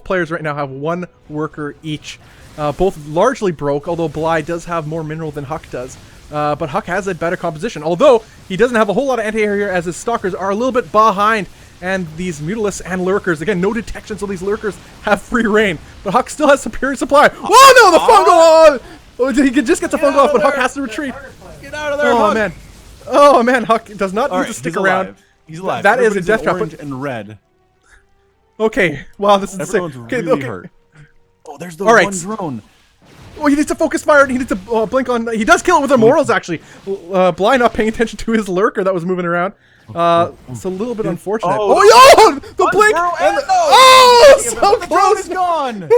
players right now have 1 worker each. Both largely broke, although Bly does have more mineral than Huck does. But Huck has a better composition, although he doesn't have a whole lot of anti-air here, as his stalkers are a little bit behind. And these Mutalisks and Lurkers, again, no detection, so these Lurkers have free reign. But Huck still has superior supply. Oh no, the fungal! Oh, he just gets a fungal off, but Huck has to retreat. Get out of there, Oh Huck. man. Oh man, Huck does not All need right, to stick he's around. alive. He's alive. That is a Everybody's death in trap. orange and red. Okay, wow, this is Everyone's sick. Okay, really hurt. Oh, there's the All right. one drone. Oh, he needs to focus fire. He needs to blink on. He does kill it with Immortals, actually. Bly not paying attention to his Lurker that was moving around. It's a little bit unfortunate. Oh, The blink! Burrow And and oh, so the drone is close! gone.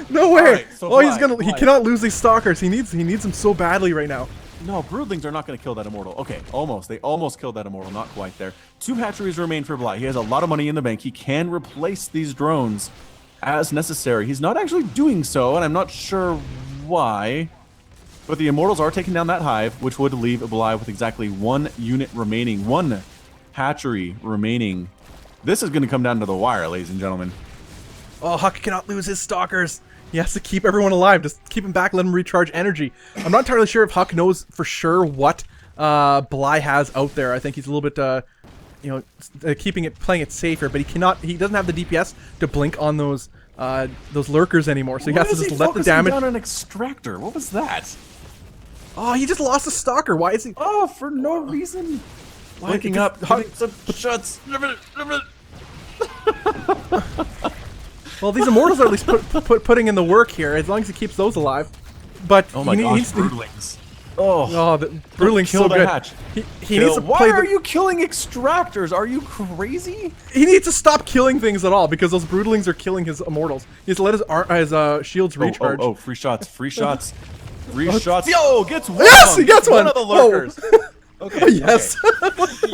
No way! Alright, so Oh, he's Bly, gonna. He Bly. cannot lose these stalkers. He needs them so badly right now. No, broodlings are not going to kill that immortal. Okay, almost. They almost killed that immortal. Not quite there. 2 hatcheries remain for Bly. He has a lot of money in the bank. He can replace these drones as necessary. He's not actually doing so, and I'm not sure why. But the immortals are taking down that hive, which would leave Bly with exactly 1 unit remaining. 1 hatchery remaining. This is going to come down to the wire, ladies and gentlemen. Oh, Huck cannot lose his stalkers. He has to keep everyone alive. Just keep him back, let him recharge energy. I'm not entirely sure if Huck knows for sure what Bly has out there. I think he's a little bit, playing it safer, but he doesn't have the DPS to blink on those lurkers anymore. So he has to just let the damage. Down an extractor. What was that? Oh, he just lost a stalker. Why is he? Oh, for no reason. Blinking Because up, hitting some shots. Well, these immortals are at least putting in the work here, as long as he keeps those alive. But Oh my gosh, broodlings. Oh, the broodling's so kill the good. hatch. He needs to Why play are the, you killing extractors? Are you crazy? He needs to stop killing things at all, because those broodlings are killing his immortals. He has to let his shields recharge. Oh, free shots, free shots. Free shots. Yo, gets one. Yes, he gets one. One of the lurkers. Okay. Yes. Okay.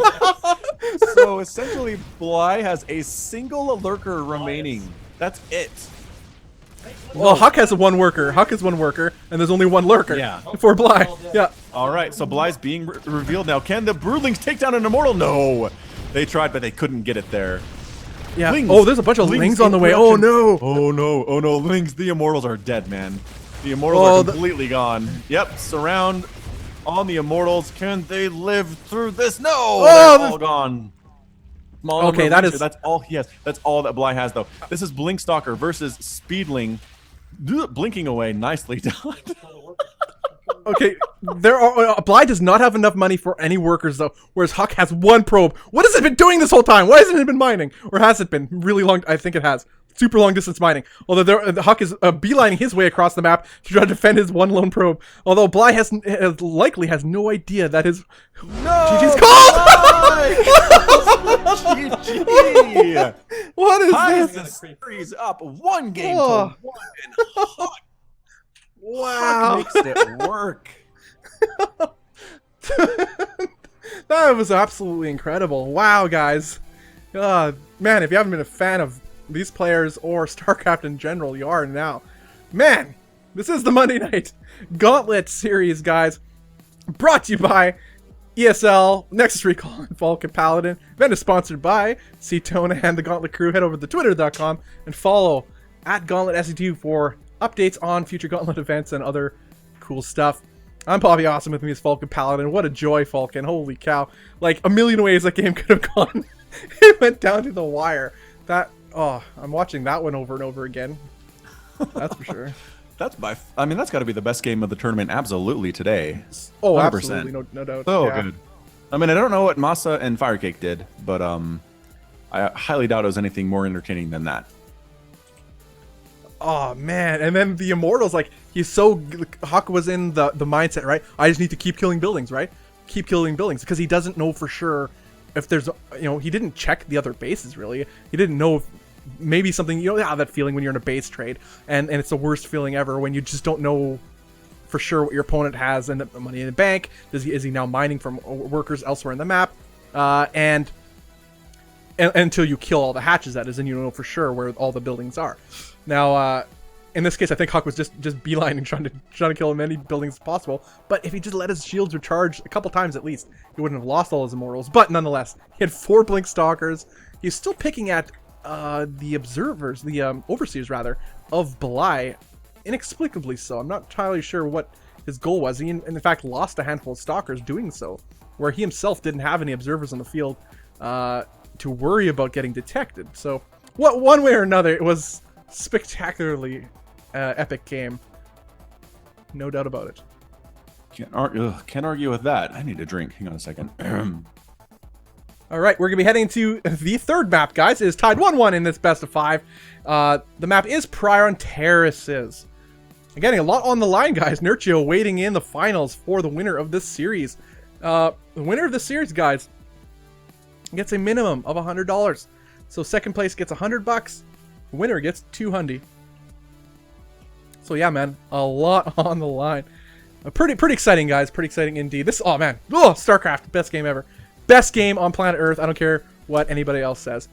So essentially, Bly has a single lurker remaining. That's it. Well, Huck has 1 worker. Huck is 1 worker, and there's only 1 lurker. Yeah. For Bly. Yeah. All right, so Bly's being revealed now. Can the broodlings take down an immortal? No. They tried, but they couldn't get it there. Yeah. Lings. Oh, there's a bunch of lings on the way. Oh no. Oh no. Oh no. Lings. The immortals are dead, man. The immortals are completely gone. Yep. Surround on the immortals. Can they live through this? No. Oh, they're all gone. Small Okay, number of that lings is- here. That's all he has. That's all that Bly has, though. This is Blinkstalker versus Speedling. Blinking away. Nicely done. Okay, Bly does not have enough money for any workers though, whereas Huck has 1 probe. What has it been doing this whole time? Why hasn't it been mining? Or has it been? Really long, I think it has. Super long distance mining. Although Huck is beelining his way across the map to try to defend his 1 lone probe. Although Bly likely has no idea that his GG's called! GG. What is Ties this? the series up 1 game Oh. to 1, and Huck Wow. makes it work. That was absolutely incredible. Wow, guys. Man, if you haven't been a fan of these players or StarCraft in general, you are now. Man, this is the Monday Night Gauntlet series, guys. Brought to you by ESL, Nexus Recall, and Vulcan Paladin. Event is sponsored by Cetone and the Gauntlet crew. Head over to twitter.com and follow at Gauntlet SE2 for updates on future Gauntlet events and other cool stuff. I'm Bobby Awesome, with me is Vulcan Paladin. What a joy, Vulcan. Holy cow. Like, a million ways that game could have gone. It went down to the wire. I'm watching that one over and over again. That's for sure. That's that's got to be the best game of the tournament, absolutely, today. Oh, 100%. absolutely, no doubt. So Yeah. good. I mean, I don't know what MaSa and Firecake did, but I highly doubt it was anything more entertaining than that. Oh man, and then the Immortals, like, Huck was in the mindset, right? I just need to keep killing buildings, right? Keep killing buildings, because he doesn't know for sure if there's, he didn't check the other bases, really. He didn't know if maybe something, have that feeling when you're in a base trade, and it's the worst feeling ever when you just don't know for sure what your opponent has and the money in the bank. Is he now mining from workers elsewhere in the map? And until you kill all the hatches, that is, and you know for sure where all the buildings are. Now, in this case, I think Huck was just beelining trying to kill as many buildings as possible. But if he just let his shields recharge a couple times at least, he wouldn't have lost all his immortals. But nonetheless, he had 4 Blink Stalkers. He's still picking at the observers, the overseers rather, of Bly, inexplicably so. I'm not entirely sure what his goal was. He in fact lost a handful of Stalkers doing so, where he himself didn't have any observers on the field to worry about getting detected. So one way or another, it was spectacularly epic game, no doubt about it. Can't argue with that. I need a drink. Hang on a second. All right, we're gonna be heading to the third map, guys. It is tied 1-1 in this best of 5. The map is Prion Terraces. Getting a lot on the line, guys. Nerchio waiting in the finals for the winner of this series. The winner of this series, guys, gets a minimum of $100. So second place gets $100. The winner gets $200. So yeah, man, a lot on the line. Pretty exciting, guys. Pretty exciting indeed. This, oh man, StarCraft, best game ever. Best game on planet Earth. I don't care what anybody else says.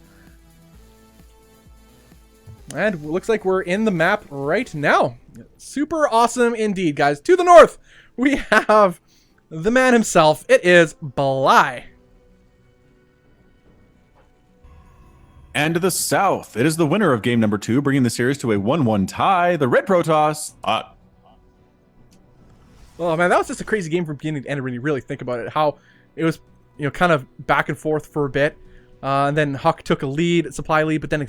And looks like we're in the map right now. Super awesome indeed, guys. To the north, we have the man himself. It is Bly. And to the south, it is the winner of game number 2, bringing the series to a 1-1 tie. The Red Protoss. Oh man, that was just a crazy game from beginning to end when you really think about it. How it was, you know, kind of back and forth for a bit. And then Huck took a lead, supply lead, but then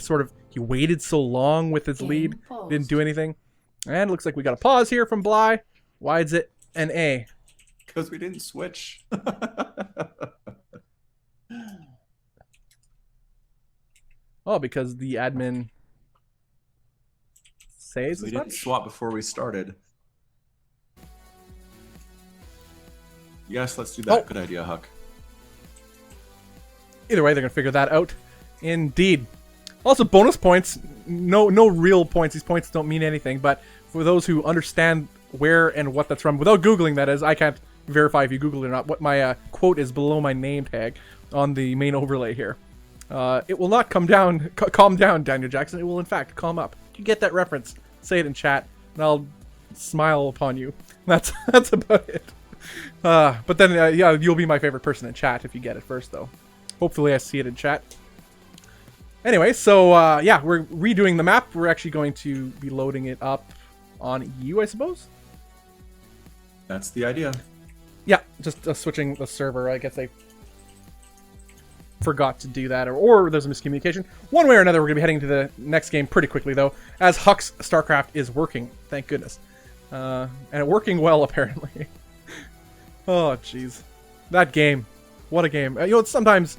he waited so long with his lead, didn't do anything. And it looks like we got a pause here from Bly. Why is it an A? Because we didn't switch. Oh, because the admin says we didn't swap before we started. Yes, let's do that. Oh. Good idea, Huck. Either way, they're going to figure that out. Indeed. Also, bonus points. No real points. These points don't mean anything. But for those who understand where and what that's from, without Googling, that is, I can't verify if you Googled it or not. What my quote is below my name tag on the main overlay here. It will not calm down, Daniel Jackson. It will, in fact, calm up. You get that reference? Say it in chat, and I'll smile upon you. That's about it. But then, yeah, you'll be my favorite person in chat if you get it first, though. Hopefully I see it in chat. Anyway, so, yeah, we're redoing the map. We're actually going to be loading it up on EU, I suppose? That's the idea. Yeah, just switching the server. I guess they forgot to do that, or there's a miscommunication. One way or another, we're going to be heading to the next game pretty quickly, though, as Huck's StarCraft is working. Thank goodness. And working well, apparently. Oh, jeez. That game. What a game. You know, sometimes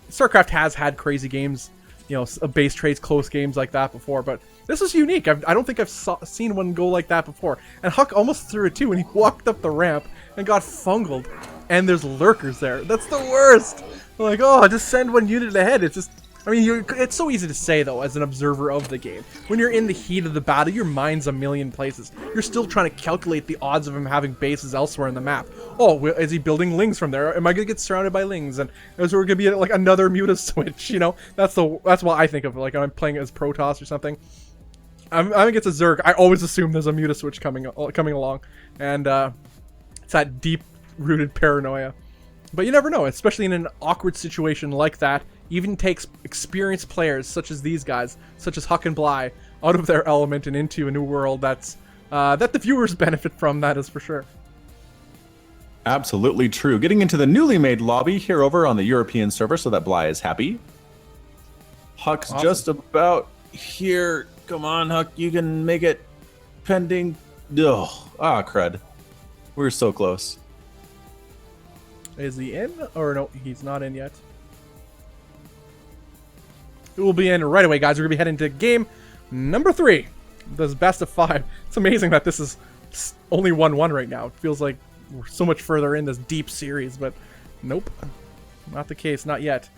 StarCraft has had crazy games, you know, base trades, close games like that before, but this is unique. I don't think I've seen one go like that before. And Huck almost threw it too when he walked up the ramp and got fungled. And there's lurkers there. That's the worst. Like, oh, just send one unit ahead. It's just, I mean, it's so easy to say, though, as an observer of the game. When you're in the heat of the battle, your mind's a million places. You're still trying to calculate the odds of him having bases elsewhere in the map. Oh, is he building lings from there? Am I going to get surrounded by lings? And is there going to be, like, another muta switch, you know? That's what I think of, like, I'm playing as Protoss or something. I think it's a Zerg. I always assume there's a muta switch coming along. And it's that deep-rooted paranoia. But you never know, especially in an awkward situation like that. Even takes experienced players such as these guys, such as Huck and Bly, out of their element and into a new world that the viewers benefit from, that is for sure. Absolutely true. Getting into the newly made lobby here over on the European server so that Bly is happy. Huck's awesome. Just about here. Come on, Huck, you can make it. Pending. Oh, crud. We're so close. Is he in? Or no, he's not in yet. It will be in right away, guys. We're going to be heading to game number 3. This best of 5. It's amazing that this is only 1-1 right now. It feels like we're so much further in this deep series, but nope. Not the case. Not yet.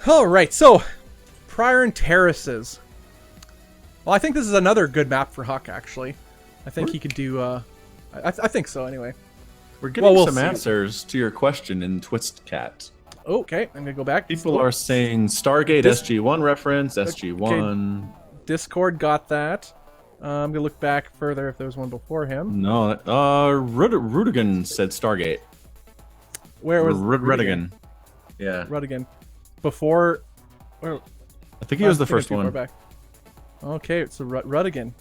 Alright, so Prion Terraces. Well, I think this is another good map for Huck, actually. I think he could do, I think so, anyway. We're getting some answers to your question in TwistCat. Okay, I'm gonna go back. People are saying Stargate SG1 reference, SG1. Okay. Discord got that. I'm gonna look back further if there was one before him. No, Rudigan said Stargate. Where was Rudigan? Yeah. Rudigan. Before. Where? I think he was the first one. Back. Okay, it's Rudigan.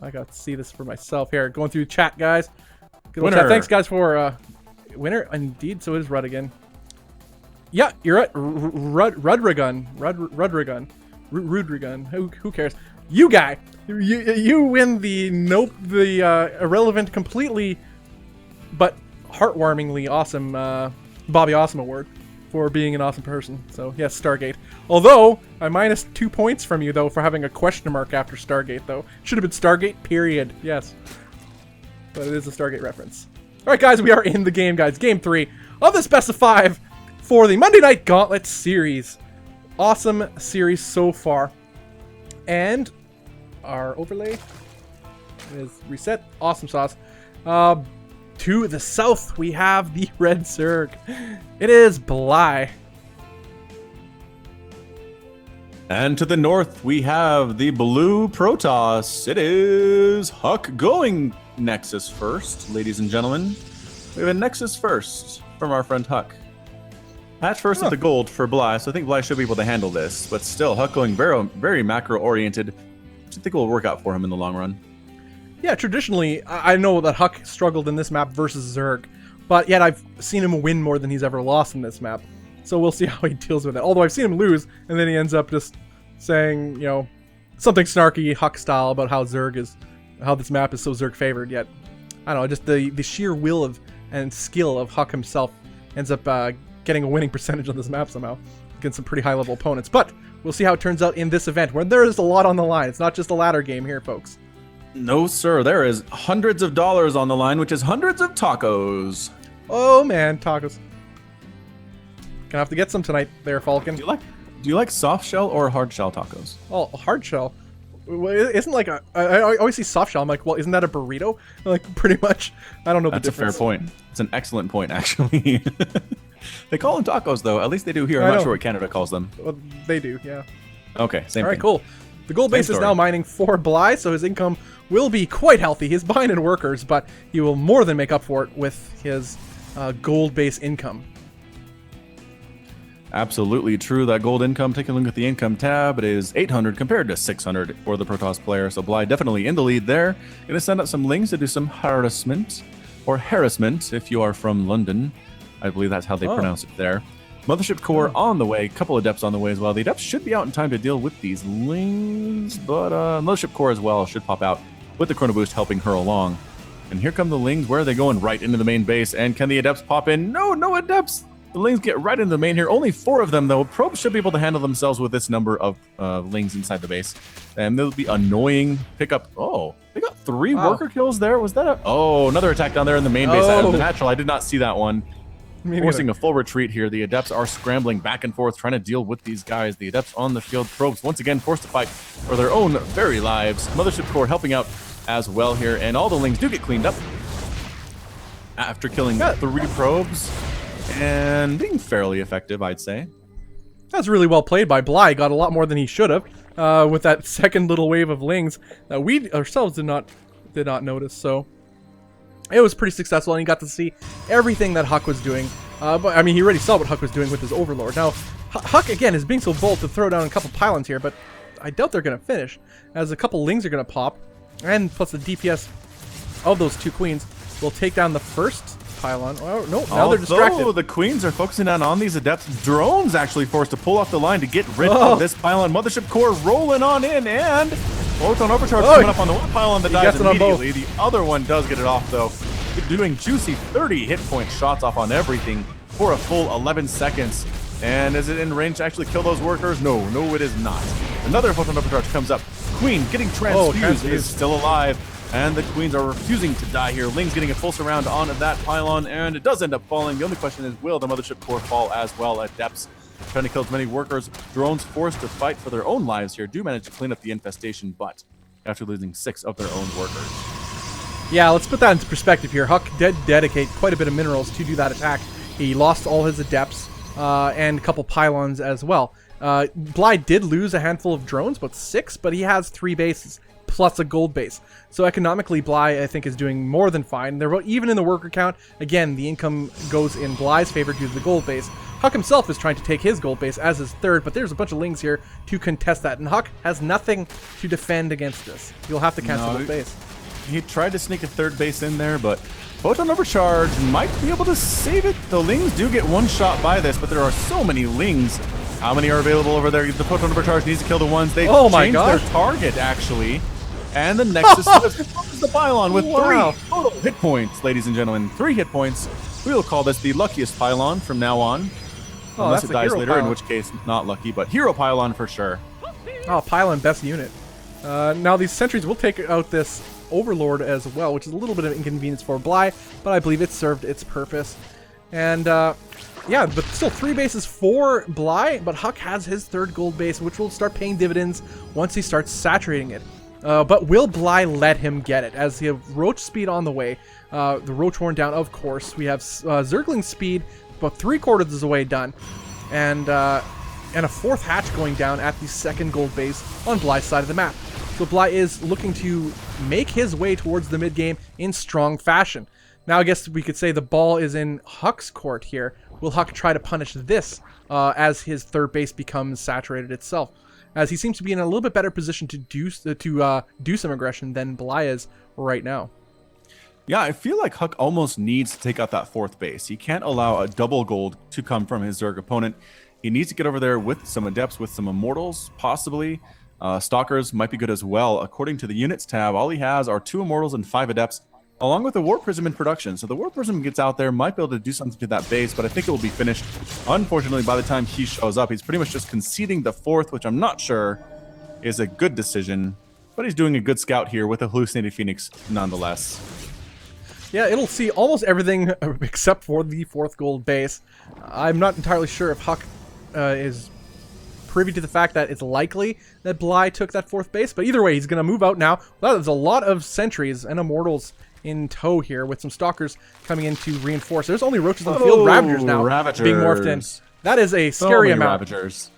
I got to see this for myself here. Going through chat, guys. Good Winner. Chat. Thanks, guys, for winner. Indeed, so it is Rudigan. Yeah, you're right. Rudrigan. Rudrigan. Who cares? You guy. You win the irrelevant, completely, but heartwarmingly awesome Bobby Awesome Award for being an awesome person. So yes, Stargate. Although I minus 2 points from you though for having a question mark after Stargate though. Should have been Stargate. Period. Yes. But it is a Stargate reference. All right, guys, we are in the game, guys. Game 3 of this best of 5 for the Monday Night Gauntlet series. Awesome series so far. And our overlay is reset. Awesome sauce. To the south, we have the Red Zerg. It is Bly. And to the north, we have the Blue Protoss. It is Huck going Nexus first, ladies and gentlemen. We have a Nexus first from our friend Huck. Hatch first with the gold for Bly, so I think Bly should be able to handle this. But still, Huck going very, very macro-oriented, which I think will work out for him in the long run. Yeah, traditionally, I know that Huck struggled in this map versus Zerg, but yet I've seen him win more than he's ever lost in this map. So we'll see how he deals with it. Although I've seen him lose, and then he ends up just saying, you know, something snarky Huck style about how this map is so Zerg favored. Yet, I don't know, just the sheer will of and skill of Huck himself ends up getting a winning percentage on this map somehow against some pretty high level opponents. But we'll see how it turns out in this event, where there is a lot on the line. It's not just a ladder game here, folks. No, sir. There is hundreds of dollars on the line, which is hundreds of tacos. Oh man, tacos. Gonna have to get some tonight, there, Falcon. Do you like soft shell or hard shell tacos? Oh, hard shell. Isn't like I always see soft shell. I'm like, well, isn't that a burrito? Like, pretty much. I don't know the difference. That's a fair point. It's an excellent point, actually. They call them tacos, though. At least they do here. I'm not sure what Canada calls them. Well, they do, yeah. Okay, same thing. All right, cool. The gold base is now mining for Bly, so his income will be quite healthy. He's buying in workers, but he will more than make up for it with his gold base income. Absolutely true. That gold income, taking a look at the income tab, it is 800 compared to 600 for the Protoss player. So Bly definitely in the lead there. Going to send out some lings to do some harassment, or harassment if you are from London. I believe that's how they pronounce it there. Mothership Core on the way, couple of Adepts on the way as well. The Adepts should be out in time to deal with these lings, but Mothership Core as well should pop out with the Chrono Boost helping her along. And here come the lings. Where are they going? Right into the main base. And can the Adepts pop in? No Adepts! The lings get right into the main here. Only 4 of them, though. Probes should be able to handle themselves with this number of lings inside the base. And they'll be annoying. Pick up... Oh, they got 3 worker kills there. Was that a... Oh, another attack down there in the main base. Out of the natural. I did not see that one. Forcing a full retreat here. The Adepts are scrambling back and forth, trying to deal with these guys. The Adepts on the field. Probes once again forced to fight for their own very lives. Mothership Core helping out as well here. And all the lings do get cleaned up after killing 3 probes. And being fairly effective, I'd say. That's really well played by Bly. Got a lot more than he should have with that second little wave of lings that we ourselves did not notice. So it was pretty successful, and he got to see everything that Huck was doing. But I mean, he already saw what Huck was doing with his Overlord. Now, Huck again is being so bold to throw down a couple pylons here, but I doubt they're going to finish, as a couple lings are going to pop, and plus the DPS of those 2 queens will take down the first pylon. Oh, no, now they're distracted. The queens are focusing on these Adepts. Drones actually forced to pull off the line to get rid of this pylon. Mothership Core rolling on in, and Photon Overcharge coming up on the one pylon that dies immediately. The other one does get it off, though. Doing juicy 30 hit point shots off on everything for a full 11 seconds. And is it in range to actually kill those workers? No, it is not. Another Photon Overcharge comes up. Queen getting transfused is still alive. And the queens are refusing to die here. Ling's getting a full surround on that pylon, and it does end up falling. The only question is, will the Mothership Core fall as well? Adepts trying to kill as many workers. Drones forced to fight for their own lives here. Do manage to clean up the infestation, but after losing 6 of their own workers. Yeah, let's put that into perspective here. Huck did dedicate quite a bit of minerals to do that attack. He lost all his Adepts. and a couple pylons as well. Bly did lose a handful of drones, about 6, but he has 3 bases plus a gold base. So economically, Bly, I think, is doing more than fine. They're even in the worker count. Again, the income goes in Bly's favor due to the gold base. Huck himself is trying to take his gold base as his third, but there's a bunch of lings here to contest that, and Huck has nothing to defend against this. You'll have to cancel the base. He tried to sneak a third base in there, but Photon Overcharge might be able to save it. The lings do get one shot by this, but there are so many lings. How many are available over there? The Photon Overcharge needs to kill the ones. They changed their target, actually. And the Nexus is the pylon with 3 total hit points, ladies and gentlemen. 3 hit points. We will call this the luckiest pylon from now on. Unless it dies later, in which case, not lucky, but hero pylon for sure. Oh, pylon, best unit. Now, these sentries will take out this Overlord as well, which is a little bit of inconvenience for Bly, but I believe it served its purpose. And, yeah, but still 3 bases for Bly, but Huck has his 3rd gold base, which will start paying dividends once he starts saturating it. But will Bly let him get it? As he have Roach speed on the way, the Roach Horn down, of course. We have Zergling speed, about 3/4 of the way done, and a 4th hatch going down at the 2nd gold base on Bly's side of the map. So Bly is looking to make his way towards the mid game in strong fashion. Now I guess we could say the ball is in Huck's court here. Will Huck try to punish this as his 3rd base becomes saturated itself? As he seems to be in a little bit better position to do some aggression than Bly is right now. Yeah, I feel like Huck almost needs to take out that 4th base. He can't allow a double gold to come from his Zerg opponent. He needs to get over there with some Adepts, with some Immortals, possibly. Stalkers might be good as well. According to the Units tab, all he has are 2 Immortals and 5 Adepts, along with the War Prism in production. So the War Prism gets out there, might be able to do something to that base, but I think it will be finished. Unfortunately, by the time he shows up, he's pretty much just conceding the 4th, which I'm not sure is a good decision. But he's doing a good scout here with a Hallucinated Phoenix nonetheless. Yeah, it'll see almost everything except for the 4th gold base. I'm not entirely sure if Huck is privy to the fact that it's likely that Bly took that 4th base, but either way, he's going to move out now. Well, there's a lot of sentries and Immortals in tow here, with some Stalkers coming in to reinforce. There's only Roaches on the field. Ravagers now being morphed in. That is a scary amount. Ravagers.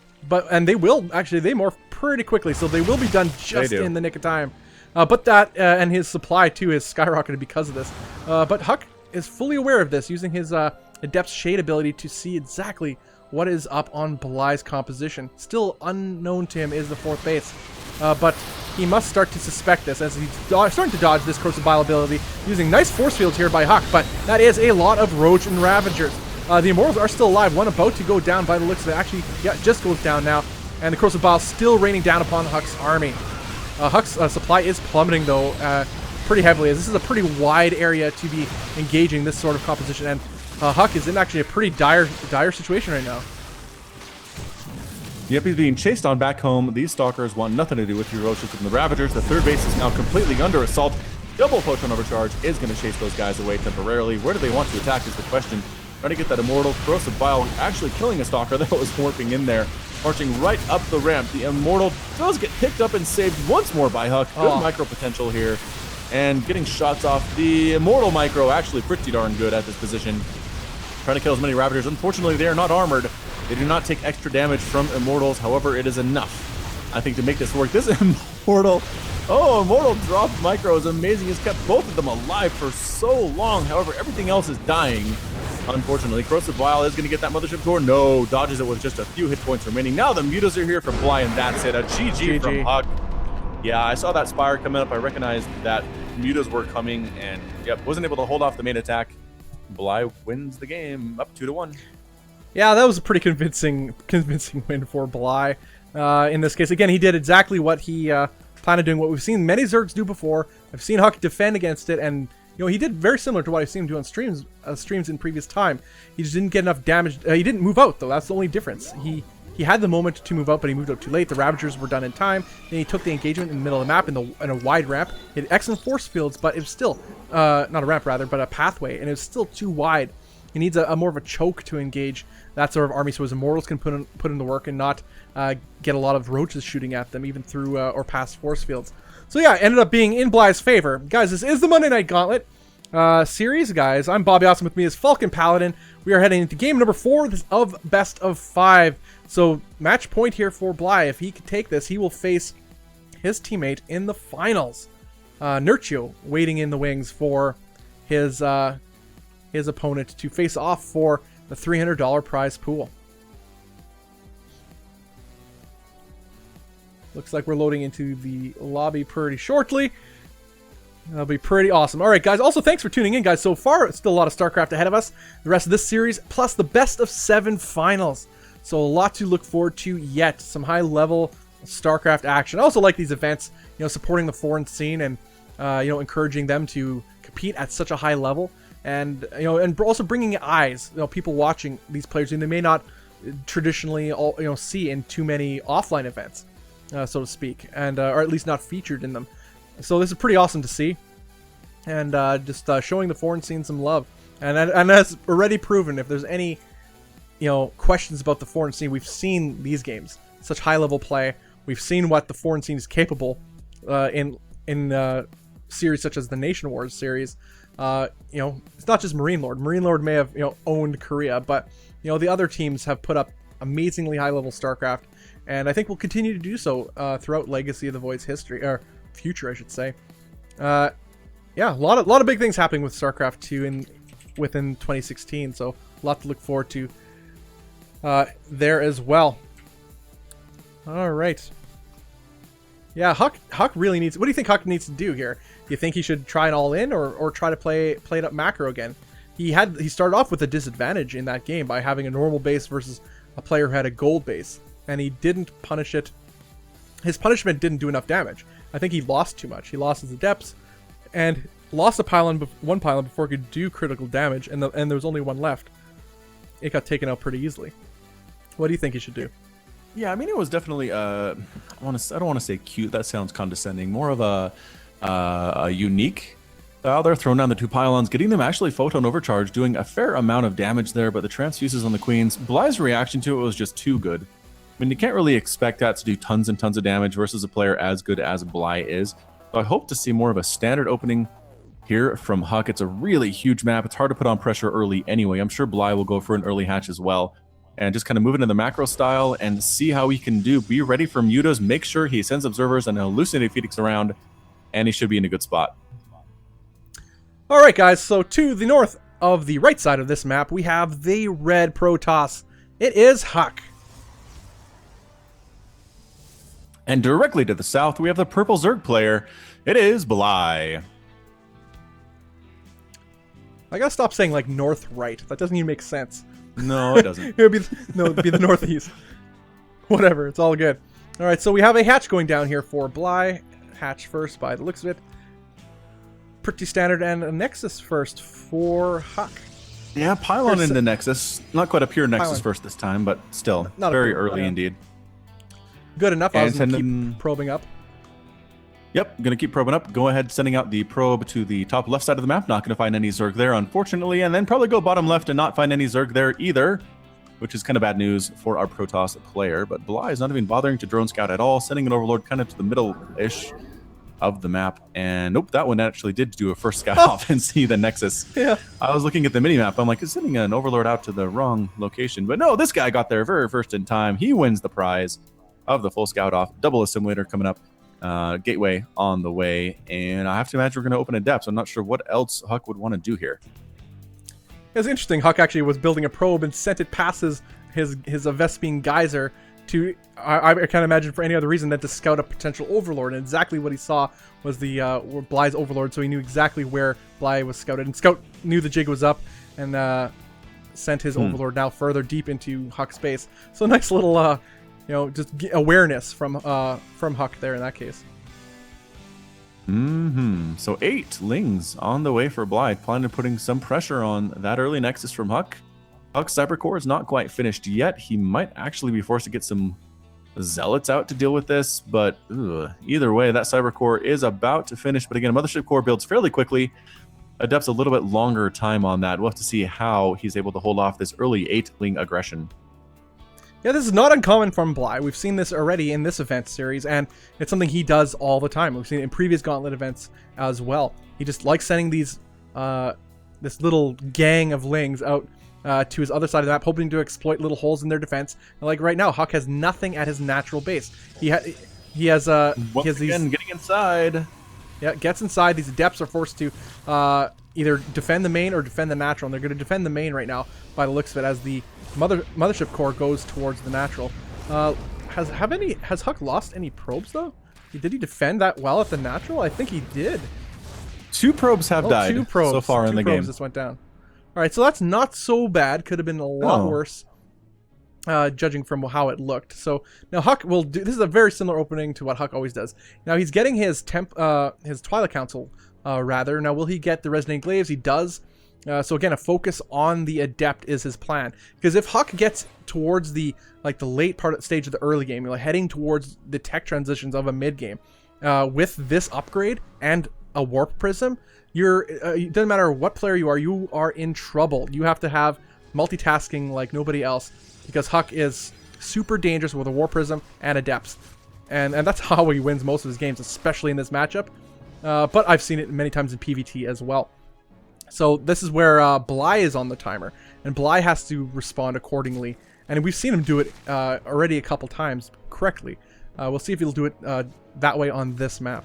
And they will, actually, they morph pretty quickly, so they will be done just in the nick of time. But that, and his supply too, is skyrocketed because of this. But Huck is fully aware of this, using his Adept's Shade ability to see exactly what is up on Bly's composition. Still unknown to him is the 4th base. But he must start to suspect this, as he's starting to dodge this Corrosive Bile ability, using nice force fields here by Huck, but that is a lot of Roach and Ravagers. The Immortals are still alive, one about to go down by the looks of it. Actually, yeah, just goes down now, and the Corrosive Bile still raining down upon Huck's army. Huck's supply is plummeting, though, pretty heavily, as this is a pretty wide area to be engaging this sort of composition, and Huck is in actually a pretty dire situation right now. Yep, he's being chased on back home. These Stalkers want nothing to do with your Roaches and the Ravagers. The 3rd base is now completely under assault. Double Photon Overcharge is going to chase those guys away temporarily. Where do they want to attack is the question. Trying to get that Immortal. Corrosive Bile actually killing a Stalker that was warping in there. Marching right up the ramp. The Immortal does get picked up and saved once more by Huck. Good micro potential here. And getting shots off. The Immortal micro actually pretty darn good at this position. Trying to kill as many Ravagers. Unfortunately, they are not armored. They do not take extra damage from Immortals. However, it is enough, I think, to make this work. This Immortal dropped micro is amazing. It's kept both of them alive for so long. However, everything else is dying. Unfortunately, Corrosive Bile is going to get that Mothership Core. No, dodges it with just a few hit points remaining. Now the Mutas are here for Bly, and that's it. A GG from Huck. Yeah, I saw that Spire coming up. I recognized that Mutas were coming, and yep, wasn't able to hold off the main attack. Bly wins the game, up 2-1. Yeah, that was a pretty convincing win for Bly. In this case, again, he did exactly what he planned on doing, what we've seen many Zergs do before. I've seen Huck defend against it, and you know, he did very similar to what I've seen him do on streams in previous time. He just didn't get enough damage. He didn't move out, though. That's the only difference. He had the moment to move out, but he moved out too late. The Ravagers were done in time. Then he took the engagement in the middle of the map in a wide ramp. He had excellent force fields, but it was still not a ramp, rather, but a pathway, and it was still too wide. He needs a more of a choke to engage that sort of army, so his Immortals can put in the work and not get a lot of Roaches shooting at them, even through or past force fields. So yeah, it ended up being in Bly's favor. Guys, this is the Monday Night Gauntlet. series, guys. I'm Bobby Awesome. With me is Falcon Paladin. We are heading into game number 4 of best of 5. So match point here for Bly. If he can take this, he will face his teammate in the finals. Nerchio waiting in the wings for his opponent to face off for the $300 prize pool. Looks like we're loading into the lobby pretty shortly. That'll be pretty awesome. All right, guys. Also, thanks for tuning in, guys. So far, still a lot of StarCraft ahead of us. The rest of this series, plus the best of 7 finals. So a lot to look forward to yet. Some high-level StarCraft action. I also like these events, supporting the foreign scene and, encouraging them to compete at such a high level. And, and also bringing eyes, people watching these players who they may not traditionally, see in too many offline events, so to speak, and or at least not featured in them. So this is pretty awesome to see, and just showing the foreign scene some love. And as already proven, if there's any, questions about the foreign scene, we've seen these games, such high-level play. We've seen what the foreign scene is capable in series such as the Nation Wars series. It's not just Marine Lord. Marine Lord may have owned Korea, but the other teams have put up amazingly high-level StarCraft, and I think we'll continue to do so throughout Legacy of the Void's history, or future, I should say. Yeah, a lot of big things happening with StarCraft 2 within 2016, so a lot to look forward to there as well. All right. Yeah, Huck really needs... What do you think Huck needs to do here? Do you think he should try an all-in or try to play it up macro again? He started off with a disadvantage in that game by having a normal base versus a player who had a gold base, and he didn't punish it. His punishment didn't do enough damage. I think he lost too much. He lost his adepts and lost one pylon before he could do critical damage, and there was only one left. It got taken out pretty easily. What do you think he should do? Yeah, I mean, it was definitely I don't want to say cute. That sounds condescending. More of a unique style there, throwing down the 2 pylons, getting them actually photon overcharge, doing a fair amount of damage there, but the transfuses on the queens, Bly's reaction to it was just too good. I mean, you can't really expect that to do tons and tons of damage versus a player as good as Bly is. So I hope to see more of a standard opening here from Huck. It's a really huge map. It's hard to put on pressure early anyway. I'm sure Bly will go for an early hatch as well. And just kind of move into the macro style and see how he can do. Be ready for mutas. Make sure he sends observers and hallucinated Phoenix around, and he should be in a good spot. All right, guys. So to the north of the right side of this map, we have the red Protoss. It is Huck. And directly to the south, we have the purple Zerg player. It is Bly. I gotta stop saying like north right. That doesn't even make sense. No, it doesn't. It'd be the northeast. Whatever, it's all good. All right, so we have a hatch going down here for Bly. Hatch first by the looks of it. Pretty standard, and a Nexus first for Huck. Yeah, pylon into Nexus. Not quite a pure Nexus pylon first this time, but still not very early indeed. Good enough. I was going to keep probing up. Yep, going to keep probing up. Go ahead, sending out the probe to the top left side of the map. Not going to find any Zerg there, unfortunately. And then probably go bottom left and not find any Zerg there either, which is kind of bad news for our Protoss player. But Bly is not even bothering to drone scout at all, sending an Overlord kind of to the middle-ish of the map. And nope, that one actually did do a first scout off and see the Nexus. Yeah. I was looking at the mini-map. I'm like, is sending an Overlord out to the wrong location. But no, this guy got there very first in time. He wins the prize of the full scout off. Double assimilator coming up. Gateway on the way, and I have to imagine we're going to open a depth, so I'm not sure what else Huck would want to do here. It's interesting. Huck actually was building a probe and sent it past his Vespene geyser to, I can't imagine for any other reason than to scout a potential Overlord, and exactly what he saw was the Bly's Overlord, so he knew exactly where Bly was scouted, and Scout knew the jig was up and sent his Overlord now further deep into Huck's base. So nice little just awareness from Huck there in that case. So 8 Lings on the way for Bly, planning on putting some pressure on that early Nexus from Huck. Huck's Cyber Core is not quite finished yet. He might actually be forced to get some Zealots out to deal with this, but either way, that Cyber Core is about to finish. But again, Mothership Core builds fairly quickly. Adept's a little bit longer time on that. We'll have to see how he's able to hold off this early 8 Ling aggression. Yeah, this is not uncommon from Bly. We've seen this already in this event series, and it's something he does all the time. We've seen it in previous Gauntlet events as well. He just likes sending these this little gang of Lings out to his other side of the map, hoping to exploit little holes in their defense. And like right now, Huck has nothing at his natural base. He has these getting inside. Yeah, gets inside. These Adepts are forced to either defend the main or defend the natural, and they're going to defend the main right now by the looks of it as the mothership core goes towards the natural. Has Huck lost any probes though? Did he defend that well at the natural? I think he did. 2 probes have died so far in the game. Just went down. All right, so that's not so bad. Could have been a lot worse, judging from how it looked. So now Huck will do. This is a very similar opening to what Huck always does. Now he's getting his Twilight Council. Rather, now will he get the Resonating Glaives? He does. So again, a focus on the Adept is his plan. Because if Huck gets towards the late stage of the early game, you're heading towards the tech transitions of a mid game, with this upgrade and a Warp Prism, it doesn't matter what player you are in trouble. You have to have multitasking like nobody else, because Huck is super dangerous with a Warp Prism and Adepts, and that's how he wins most of his games, especially in this matchup. But I've seen it many times in PvT as well. So this is where Bly is on the timer, and Bly has to respond accordingly. And we've seen him do it already a couple times correctly. We'll see if he'll do it that way on this map.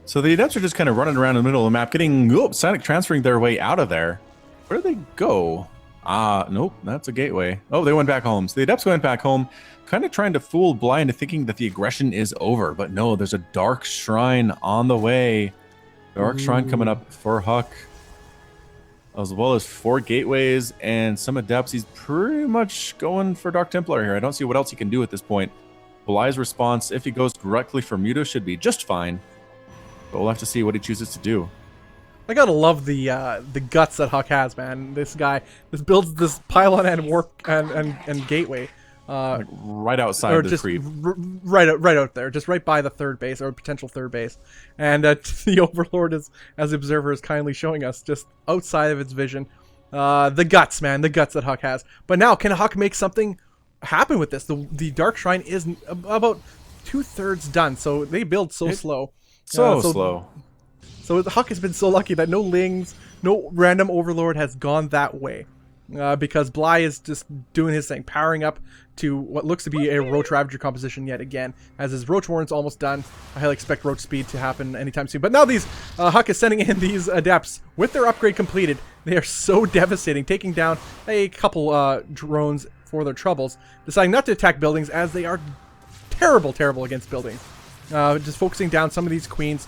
So the Adepts are just kind of running around in the middle of the map, getting Sonic transferring their way out of there. Where did they go? Nope, that's a gateway. Oh, they went back home. So the Adepts went back home, kind of trying to fool Bly into thinking that the aggression is over. But no, there's a Dark Shrine on the way. Dark Shrine coming up for Huck, as well as 4 gateways and some Adepts. He's pretty much going for Dark Templar here. I don't see what else he can do at this point. Bly's response, if he goes directly for Muto, should be just fine. But we'll have to see what he chooses to do. I gotta love the guts that Huck has, man. This guy builds this pylon and warp and gateway. Right outside the creep. Right out there, just right by the third base, or potential third base. And the Overlord is, as the observer is kindly showing us, just outside of its vision. The guts, man, the guts that Huck has. But now, can Huck make something happen with this? The Dark Shrine is about 2/3 done, so they build so slow. So slow. So Huck has been so lucky that no Lings, no random Overlord has gone that way. Because Bly is just doing his thing, powering up to what looks to be a Roach Ravager composition yet again. As his Roach Warren's almost done, I highly expect Roach Speed to happen anytime soon. But now Huck is sending in these Adepts with their upgrade completed. They are so devastating, taking down a couple drones for their troubles, deciding not to attack buildings as they are terrible against buildings. Just focusing down some of these queens.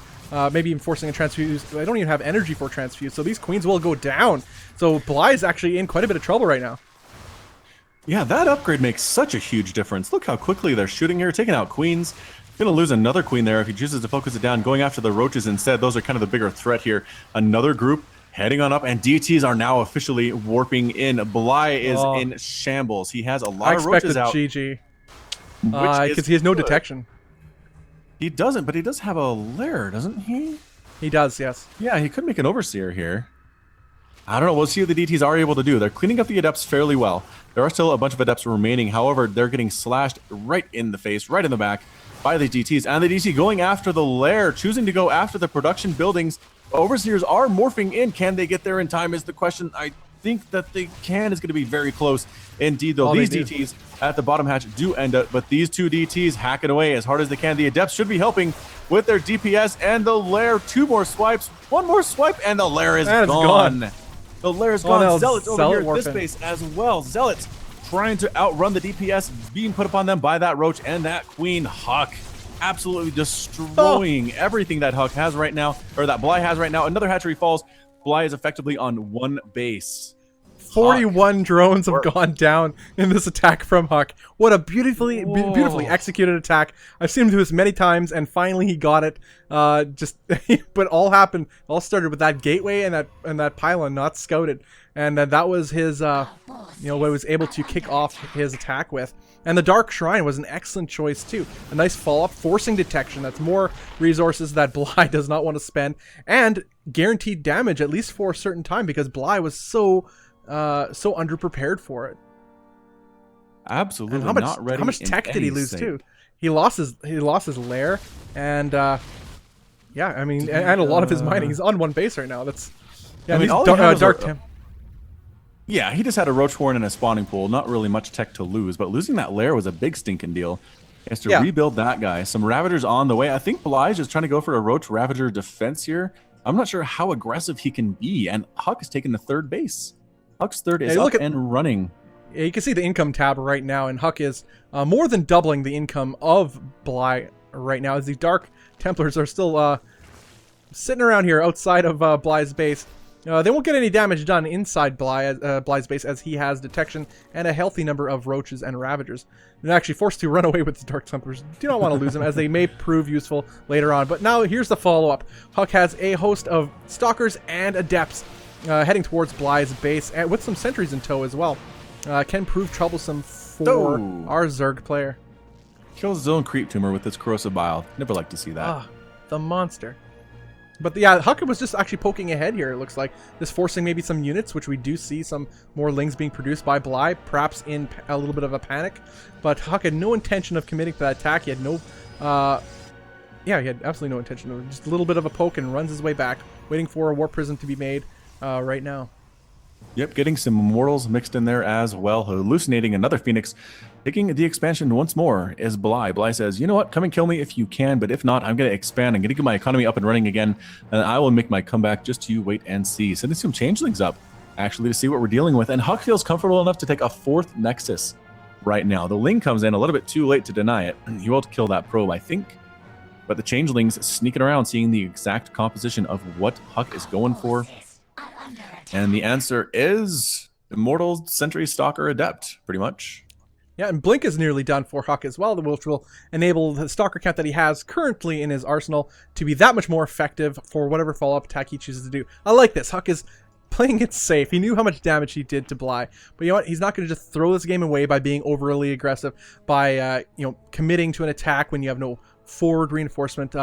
Maybe even forcing a transfuse. I don't even have energy for transfuse, so these queens will go down. So Bly is actually in quite a bit of trouble right now. Yeah, that upgrade makes such a huge difference. Look how quickly they're shooting here, taking out queens. Gonna lose another queen there if he chooses to focus it down, going after the roaches instead. Those are kind of the bigger threat here. Another group heading on up, and DTs are now officially warping in. Bly is in shambles. He has a lot of roaches out. GG. Because he has no detection. He doesn't, but he does have a lair, doesn't he? He does, yes. Yeah, he could make an Overseer here. I don't know. We'll see what the DTs are able to do. They're cleaning up the Adepts fairly well. There are still a bunch of Adepts remaining. However, they're getting slashed right in the face, right in the back by the DTs. And the DT going after the lair, choosing to go after the production buildings. Overseers are morphing in. Can they get there in time is the question. I think that they can. Is going to be very close indeed, though. These DTs at the bottom hatch do end up, but these 2 DTs hacking away as hard as they can. The Adepts should be helping with their DPS and the lair. 2 more swipes, 1 more swipe, and the lair is gone. The lair is gone. Zealots over here at this base as well. Zealots trying to outrun the DPS being put upon them by that roach and that queen. Huck absolutely destroying everything that Huck has right now, or that Bly has right now. Another hatchery falls. Bly is effectively on 1 base. 41 drones have gone down in this attack from Huck. What a beautifully executed attack. I've seen him do this many times, and finally he got it. But all started with that gateway and that pylon not scouted, and that was his what he was able to kick off his attack with. And the Dark Shrine was an excellent choice too. A nice follow-up, forcing detection. That's more resources that Bly does not want to spend, and guaranteed damage at least for a certain time, because Bly was so underprepared for it. Absolutely, and not ready. How much tech did he lose too? He lost his lair, and yeah, I mean, and a lot of his mining. He's on 1 base right now. That's Yeah, I mean, these all he had was Dark a- Temp. Yeah, he just had a Roach Warren in a spawning pool. Not really much tech to lose, but losing that lair was a big stinking deal. He has to rebuild that guy. Some Ravagers on the way. I think Blige is trying to go for a Roach Ravager defense here. I'm not sure how aggressive he can be, and Huck is taking the third base. Huck's third is up and running. Yeah, you can see the income tab right now, and Huck is more than doubling the income of Bly right now, as the Dark Templars are still sitting around here outside of Bly's base. They won't get any damage done inside Bly's base, as he has detection and a healthy number of Roaches and Ravagers. They're actually forced to run away with the Dark Templars. Do not want to lose them, as they may prove useful later on. But now here's the follow-up. Huck has a host of Stalkers and Adepts heading towards Bly's base, and with some sentries in tow as well. Can prove troublesome for our Zerg player. Kills his own creep tumor with this corrosive bile. Never like to see that. Ah, the monster. But yeah, Huck was just actually poking ahead here, it looks like. Just forcing maybe some units, which we do see some more lings being produced by Bly, perhaps in a little bit of a panic. But Huck had no intention of committing to that attack. He had no... he had absolutely no intention of it. Just a little bit of a poke and runs his way back, waiting for a Warp Prism to be made right now. Yep, getting some Immortals mixed in there as well. Hallucinating another Phoenix. Taking the expansion once more is Bly. Bly says, you know what, come and kill me if you can, but if not, I'm going to expand. I'm going to get my economy up and running again, and I will make my comeback. Just you wait and see. Sending some changelings up, actually, to see what we're dealing with. And Huck feels comfortable enough to take a fourth Nexus right now. The Ling comes in a little bit too late to deny it. He will kill that probe, I think. But the changelings sneaking around, seeing the exact composition of what Huck is going for. And the answer is Immortal, Sentry, Stalker, Adept, pretty much. Yeah, and Blink is nearly done for Huck as well, which will enable the Stalker count that he has currently in his arsenal to be that much more effective for whatever follow-up attack he chooses to do. I like this. Huck is playing it safe. He knew how much damage he did to Bly, but you know what? He's not going to just throw this game away by being overly aggressive, by committing to an attack when you have no forward reinforcement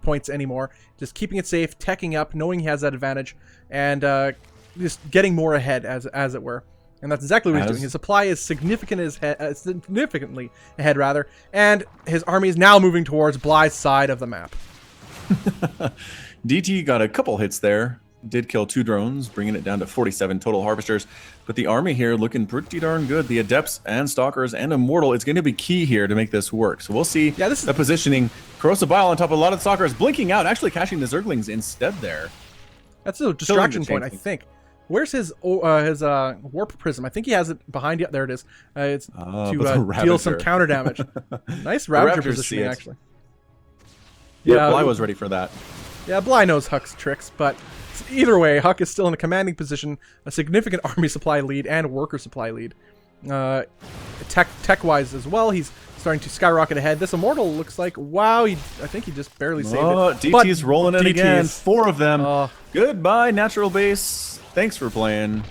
points anymore. Just keeping it safe, teching up, knowing he has that advantage, and just getting more ahead, as it were. And that's exactly what he's doing. His supply is significantly ahead, rather, and his army is now moving towards Bly's side of the map. DT got a couple hits there. Did kill 2 drones, bringing it down to 47 total harvesters. But the army here looking pretty darn good. The Adepts and Stalkers and Immortal, it's going to be key here to make this work. So we'll see the positioning. Corrosive Bile on top of a lot of Stalkers, blinking out, actually catching the Zerglings instead there. That's a distraction point, I think. Where's his Warp Prism? I think he has it behind you. There it is. It's to deal some counter damage. Nice Ravager positioning, actually. Yeah, Bly was ready for that. Yeah, Bly knows Huck's tricks, but either way, Huck is still in a commanding position, a significant army supply lead and worker supply lead. Tech-wise as well, he's starting to skyrocket ahead. This Immortal looks like, wow, I think he just barely saved it. DT's rolling in again. 4 of them. Goodbye, Natural Base. Thanks for playing.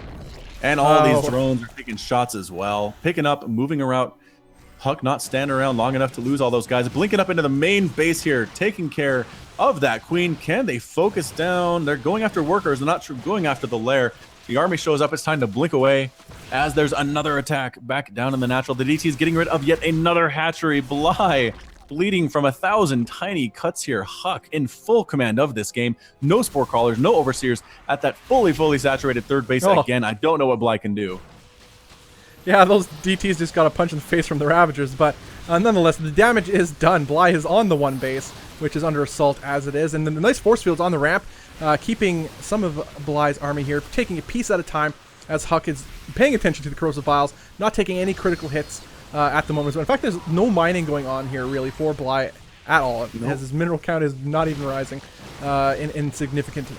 And all these drones are taking shots as well. Picking up, moving around. Huck not standing around long enough to lose all those guys. Blinking up into the main base here, taking care of that queen. Can they focus down? They're going after workers. They're not going after the lair. The army shows up. It's time to blink away as there's another attack back down in the natural. The DT is getting rid of yet another hatchery. Bly bleeding from 1,000 tiny cuts here. Huck in full command of this game. No Spore Crawlers, no Overseers at that fully saturated third base again. I don't know what Bly can do. Yeah, those DTs just got a punch in the face from the Ravagers, but nonetheless, the damage is done. Bly is on the 1 base, which is under assault as it is, and then the nice force fields on the ramp, keeping some of Bly's army here, taking a piece at a time, as Huck is paying attention to the Corrosive Biles, not taking any critical hits at the moment. So in fact, there's no mining going on here, really, for Bly at all. As his mineral count is not even rising in significant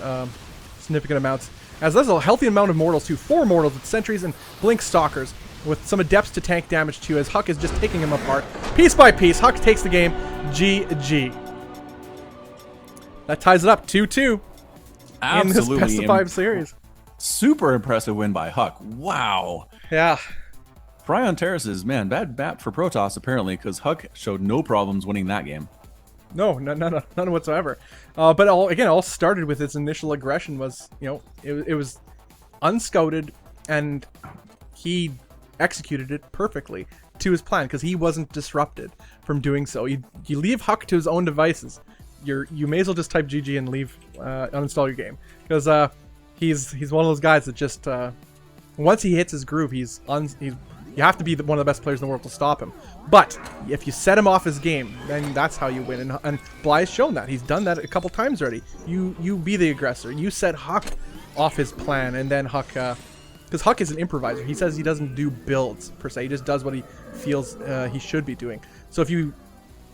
amounts. As there's a healthy amount of mortals, too. 4 mortals with sentries and blink stalkers, with some adepts to tank damage, too, as Huck is just taking them apart. Piece by piece, Huck takes the game. GG. That ties it up 2-2 in this best of 5 series. Super impressive win by Huck. Wow. Yeah. Pryon Terraces, man, bad bat for Protoss apparently, because Huck showed no problems winning that game. No, none whatsoever. But all started with its initial aggression. Was it was unscouted, and he executed it perfectly to his plan because he wasn't disrupted from doing so. You leave Huck to his own devices. You may as well just type GG and leave, uninstall your game, because He's one of those guys that just once he hits his groove, you have to be one of the best players in the world to stop him. But if you set him off his game, then that's how you win. And Bly's shown that. He's done that a couple times already. You be the aggressor. You set Huck off his plan, and then Huck, because Huck is an improviser. He says he doesn't do builds per se. He just does what he feels he should be doing. So if you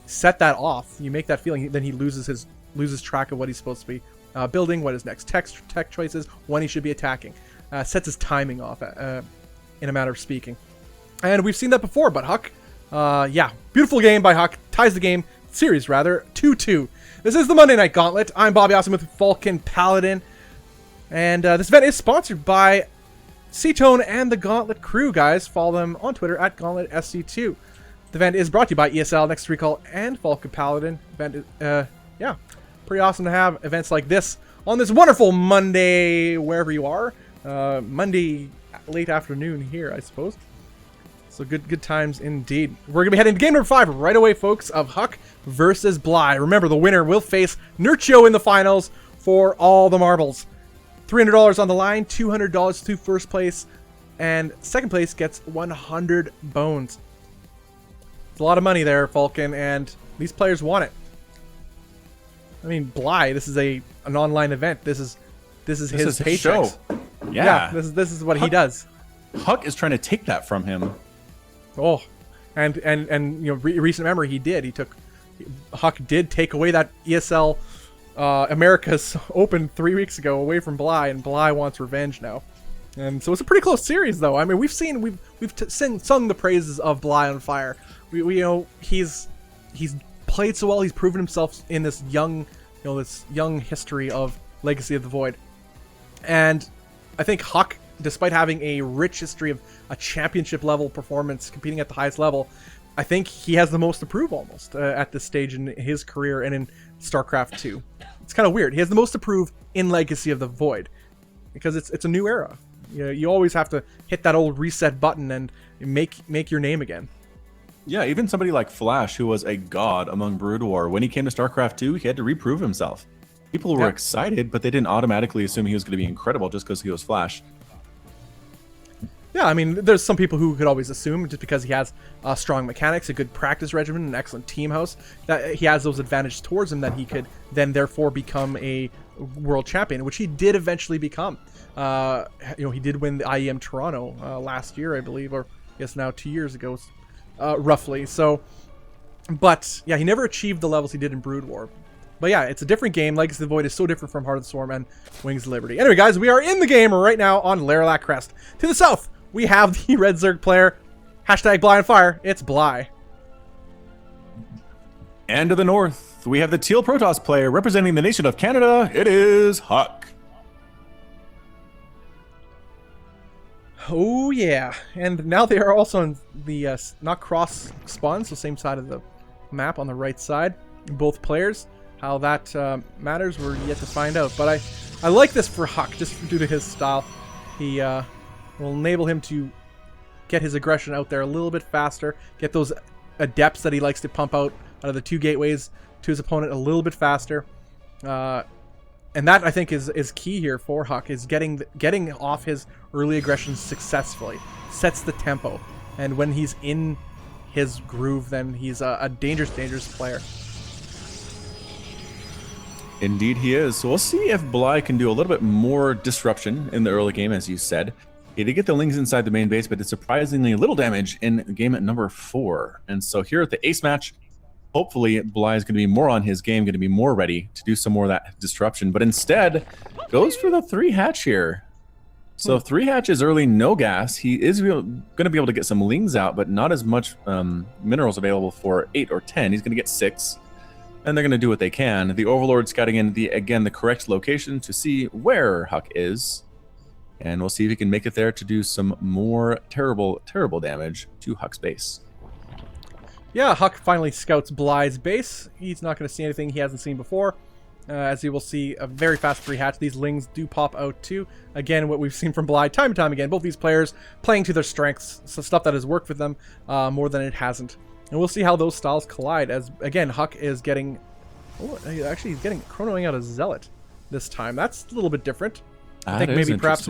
set that off, you make that feeling, then he loses track of what he's supposed to be building, what his next tech choices, when he should be attacking. Sets his timing off, in a matter of speaking. And we've seen that before, but Huck, yeah, beautiful game by Huck, ties the game, series rather, 2-2. This is the Monday Night Gauntlet. I'm Bobby Awesome with Falcon Paladin, and this event is sponsored by C-Tone and the Gauntlet crew, guys. Follow them on Twitter at Gauntlet SC2. The event is brought to you by ESL, Next Recall, and Falcon Paladin. Event, yeah, pretty awesome to have events like this on this wonderful Monday, wherever you are. Monday late afternoon here, I suppose. So good times indeed. We're going to be heading to game number 5 right away, folks, of Huck versus Bly. Remember, the winner will face Nerchio in the finals for all the marbles. $300 on the line, $200 to first place, and second place gets 100 bones. It's a lot of money there, Falcon, and these players want it. I mean, Bly, this is an online event. This is his paychecks. Show. Yeah, this is what he does. Huck is trying to take that from him. Oh, and you know, recent memory, Huck did take away that ESL America's Open 3 weeks ago away from Bly, and Bly wants revenge now. And so it's a pretty close series, though. I mean, we've sung the praises of Bly on Fire. We you know, he's played so well. He's proven himself in this young history of Legacy of the Void. And I think Huck, despite having a rich history of a championship level performance, competing at the highest level, I think he has the most to prove almost at this stage in his career and in StarCraft 2. It's kind of weird. He has the most to prove in Legacy of the Void because it's a new era. You know, you always have to hit that old reset button and make your name again. Yeah, even somebody like Flash, who was a god among Brood War, when he came to StarCraft 2, he had to reprove himself. People were excited, but they didn't automatically assume he was going to be incredible just because he was Flash. Yeah, I mean, there's some people who could always assume just because he has strong mechanics, a good practice regimen, an excellent team house, that he has those advantages towards him that he could then therefore become a world champion, which he did eventually become. He did win the IEM Toronto last year, I believe, or yes, now 2 years ago, roughly. So, but yeah, he never achieved the levels he did in Brood War. But yeah, it's a different game. Legacy of the Void is so different from Heart of the Swarm and Wings of Liberty. Anyway, guys, we are in the game right now on Laralac Crest. To the south, we have the Red Zerg player. Hashtag Bly on Fire. It's Bly. And to the north, we have the Teal Protoss player representing the nation of Canada. It is Huck. Oh, yeah. And now they are also on the, not cross spawn, so same side of the map on the right side. Both players. How that matters, we're yet to find out. But I like this for Huck, just due to his style. He will enable him to get his aggression out there a little bit faster, get those adepts that he likes to pump out of the 2 gateways to his opponent a little bit faster. And that, I think, is key here for Huck, is getting off his early aggression successfully. Sets the tempo. And when he's in his groove, then he's a dangerous player. Indeed he is. So we'll see if Bly can do a little bit more disruption in the early game, as you said. He did get the Lings inside the main base, but did surprisingly little damage in game at number 4. And so here at the ace match, hopefully Bly is going to be more on his game, going to be more ready to do some more of that disruption. But instead, goes for the 3 hatch here. So 3 hatches early, no gas. He is going to be able to get some Lings out, but not as much minerals available for 8 or 10. He's going to get 6. And they're going to do what they can. The Overlord scouting in the correct location to see where Huck is. And we'll see if he can make it there to do some more terrible damage to Huck's base. Yeah, Huck finally scouts Bly's base. He's not going to see anything he hasn't seen before. As you will see, a very fast 3 hatch. These Lings do pop out too. Again, what we've seen from Bly time and time again. Both these players playing to their strengths. So stuff that has worked with them more than it hasn't. And we'll see how those styles collide, as, again, Huck is getting... Oh, actually, he's getting chronoing out a Zealot this time. That's a little bit different. I think maybe perhaps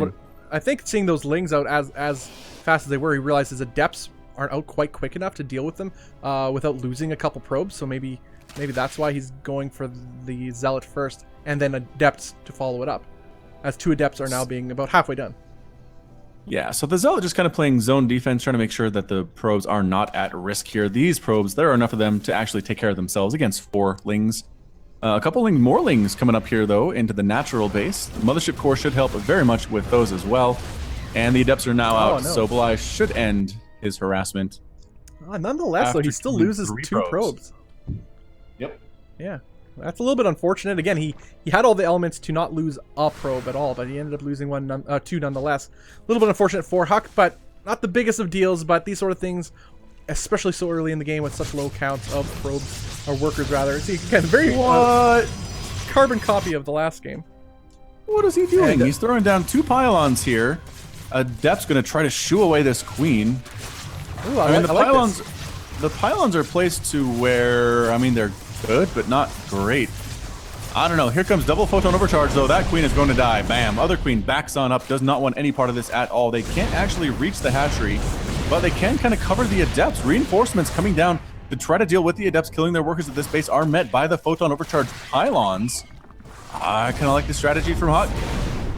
I think seeing those Lings out as fast as they were, he realized his Adepts aren't out quite quick enough to deal with them without losing a couple probes. So maybe that's why he's going for the Zealot first, and then Adepts to follow it up, as 2 Adepts are now being about halfway done. Yeah, so the Zealot just kind of playing zone defense, trying to make sure that the probes are not at risk here. These probes, there are enough of them to actually take care of themselves against 4 Lings. A couple more Lings coming up here, though, into the natural base. The Mothership Core should help very much with those as well. And the Adepts are now out, so Bly should end his harassment. Nonetheless, though, he still loses 2 probes. Yep. Yeah. That's a little bit unfortunate. Again, he had all the elements to not lose a probe at all, but he ended up losing 2 nonetheless. A little bit unfortunate for Huck, but not the biggest of deals. But these sort of things, especially so early in the game with such low counts of probes, or workers rather. See, again, very carbon copy of the last game. What is he doing? He's throwing down 2 pylons here. Adept's going to try to shoo away this queen. Ooh, I mean, the pylons are placed to where, I mean, they're good, but not great. I don't know. Here comes double photon overcharge, though. That queen is going to die. Bam. Other queen backs on up. Does not want any part of this at all. They can't actually reach the hatchery, but they can kind of cover the Adepts. Reinforcements coming down to try to deal with the Adepts killing their workers at this base are met by the photon overcharge pylons. I kind of like the strategy from Huck.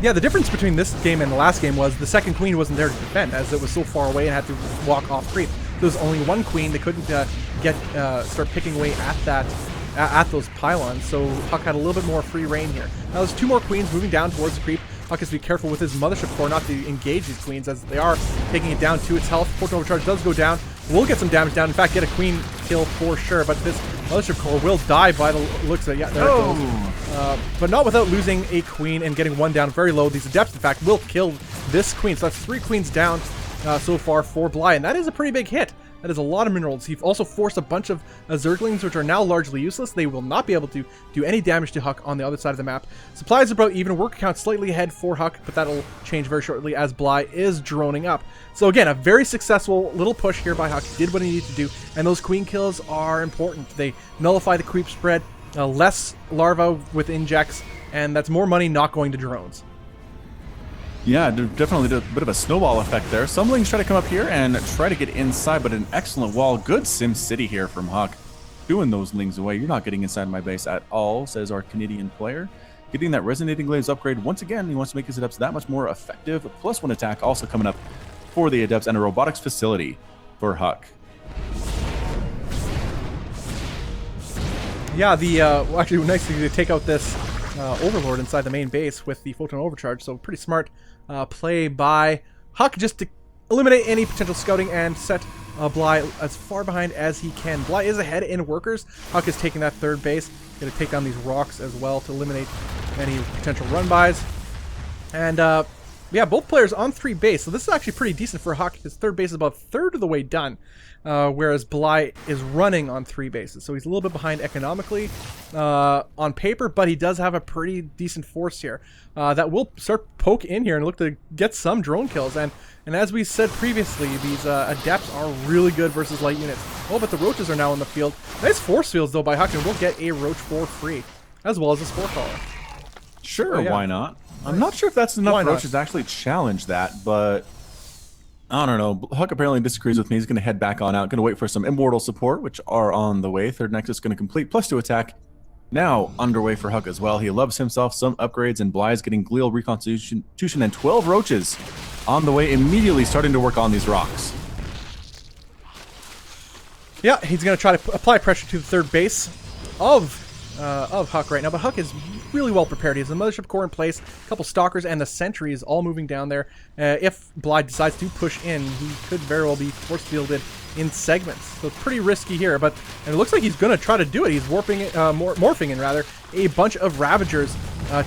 Yeah, the difference between this game and the last game was the second queen wasn't there to defend, as it was so far away and had to walk off creep. There was only 1 queen. They couldn't start picking away at those pylons, so Huck had a little bit more free reign here. Now there's 2 more queens moving down towards the creep. Huck has to be careful with his Mothership Core not to engage these queens, as they are taking it down to its health. Photon overcharge does go down. We'll get some damage down. In fact, get a queen kill for sure, but this Mothership Core will die by the looks of it. Yeah, there it goes. But not without losing a queen and getting 1 down very low. These Adepts, in fact, will kill this queen. So that's 3 queens down so far for Bly, and that is a pretty big hit. That is a lot of minerals. He's also forced a bunch of Zerglings, which are now largely useless. They will not be able to do any damage to Huck on the other side of the map. Supplies are about even. Worker count slightly ahead for Huck, but that'll change very shortly as Bly is droning up. So again, a very successful little push here by Huck. He did what he needed to do, and those queen kills are important. They nullify the creep spread, less larvae with injects, and that's more money not going to drones. Yeah, definitely a bit of a snowball effect there. Some Lings try to come up here and try to get inside, but an excellent wall. Good Sim City here from Huck. Doing those Lings away. You're not getting inside my base at all, says our Canadian player. Getting that Resonating Glaives upgrade. Once again, he wants to make his Adepts that much more effective. +1 attack also coming up for the Adepts, and a robotics facility for Huck. Yeah, actually nice to take out this Overlord inside the main base with the Photon Overcharge, so pretty smart play by Huck just to eliminate any potential scouting and set Bly as far behind as he can. Bly is ahead in workers. Huck is taking that 3rd base. Going to take down these rocks as well to eliminate any potential run-bys. And yeah, both players on 3 base, so this is actually pretty decent for Huck. His 3rd base is about 1/3 of the way done, whereas Bly is running on 3 bases, so he's a little bit behind economically on paper, but he does have a pretty decent force here that will start poke in here and look to get some drone kills. And as we said previously, these Adepts are really good versus light units. Oh, but the Roaches are now in the field. Nice force fields though by Huck, and we'll get a Roach for free, as well as a Spore Caller. Sure, why not? I'm not sure if that's enough Roaches to actually challenge that, but I don't know. Huck apparently disagrees with me. He's going to head back on out. Going to wait for some Immortal support, which are on the way. 3rd Nexus going to complete. +2 attack. Now underway for Huck as well. He loves himself some upgrades, and Bly is getting Glial Reconstitution and 12 Roaches on the way, immediately starting to work on these rocks. Yeah, he's going to try to apply pressure to the 3rd base of Huck right now, but Huck is really well prepared. He has the Mothership Core in place, a couple Stalkers, and the Sentries all moving down there. If Bly decides to push in, he could very well be force fielded in segments. So pretty risky here, but and it looks like he's going to try to do it. He's morphing in rather a bunch of Ravagers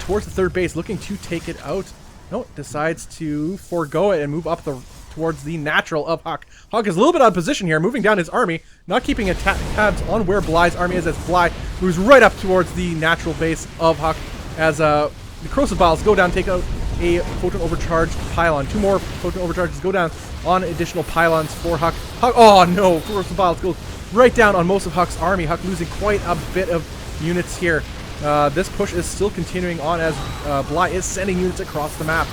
towards the 3rd base, looking to take it out. No, decides to forego it and move up towards the natural of Huck. Huck is a little bit out of position here, moving down his army, not keeping tabs on where Bly's army is, as Bly moves right up towards the natural base of Huck, as the Corrosive Biles go down, take out a Photon Overcharged pylon. 2 more Photon Overcharges go down on additional pylons for Huck. Oh no, Corrosive Biles goes right down on most of Huck's army. Huck losing quite a bit of units here. this push is still continuing on as Bly is sending units across the map.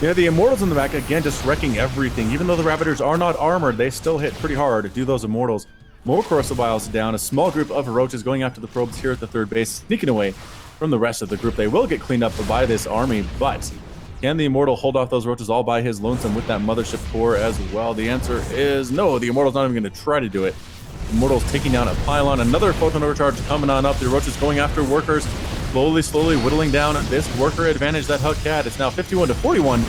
Yeah, the Immortals in the back, again, just wrecking everything. Even though the Ravagers are not armored, they still hit pretty hard to do those Immortals. More Corrosive Vials down. A small group of Roaches going after the probes here at the third base, sneaking away from the rest of the group. They will get cleaned up by this army, but can the Immortal hold off those Roaches all by his lonesome with that Mothership core as well? The answer is no. The Immortal's not even going to try to do it. Immortal's taking down a pylon. Another Photon Overcharge coming on up. The Roaches going after workers, slowly whittling down this worker advantage that Huck had. It's now 51 to 41.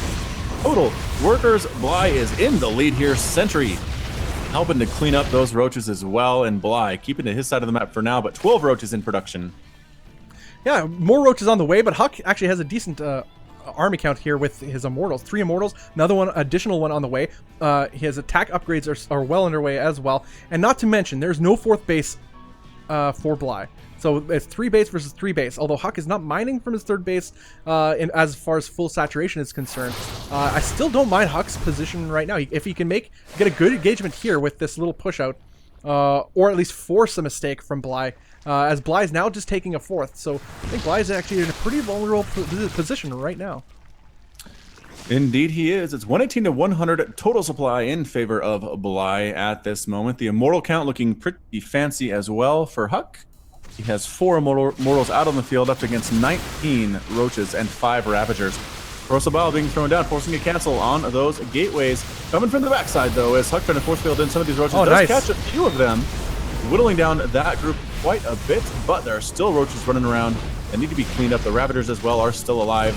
Total workers. Bly is in the lead here. Sentry helping to clean up those Roaches as well, and Bly keeping to his side of the map for now, but 12 Roaches in production. Yeah, more Roaches on the way, but Huck actually has a decent army count here with his Immortals. 3 Immortals, another one, additional one on the way. His attack upgrades are well underway as well, and not to mention, there's no 4th base for Bly. So it's 3 base versus 3 base, although Huck is not mining from his 3rd base as far as full saturation is concerned. I still don't mind Huck's position right now. If he can get a good engagement here with this little push out, or at least force a mistake from Bly, as Bly is now just taking a 4th. So I think Bly is actually in a pretty vulnerable position right now. Indeed he is. It's 118 to 100 total supply in favor of Bly at this moment. The Immortal count looking pretty fancy as well for Huck. He has 4 Immortals out on the field up against 19 Roaches and 5 Ravagers. Corrosive Vial being thrown down, forcing a cancel on those gateways. Coming from the backside, though, as Huck trying to force field in some of these Roaches. Does catch a few of them, whittling down that group quite a bit, but there are still Roaches running around that need to be cleaned up. The Ravagers as well are still alive.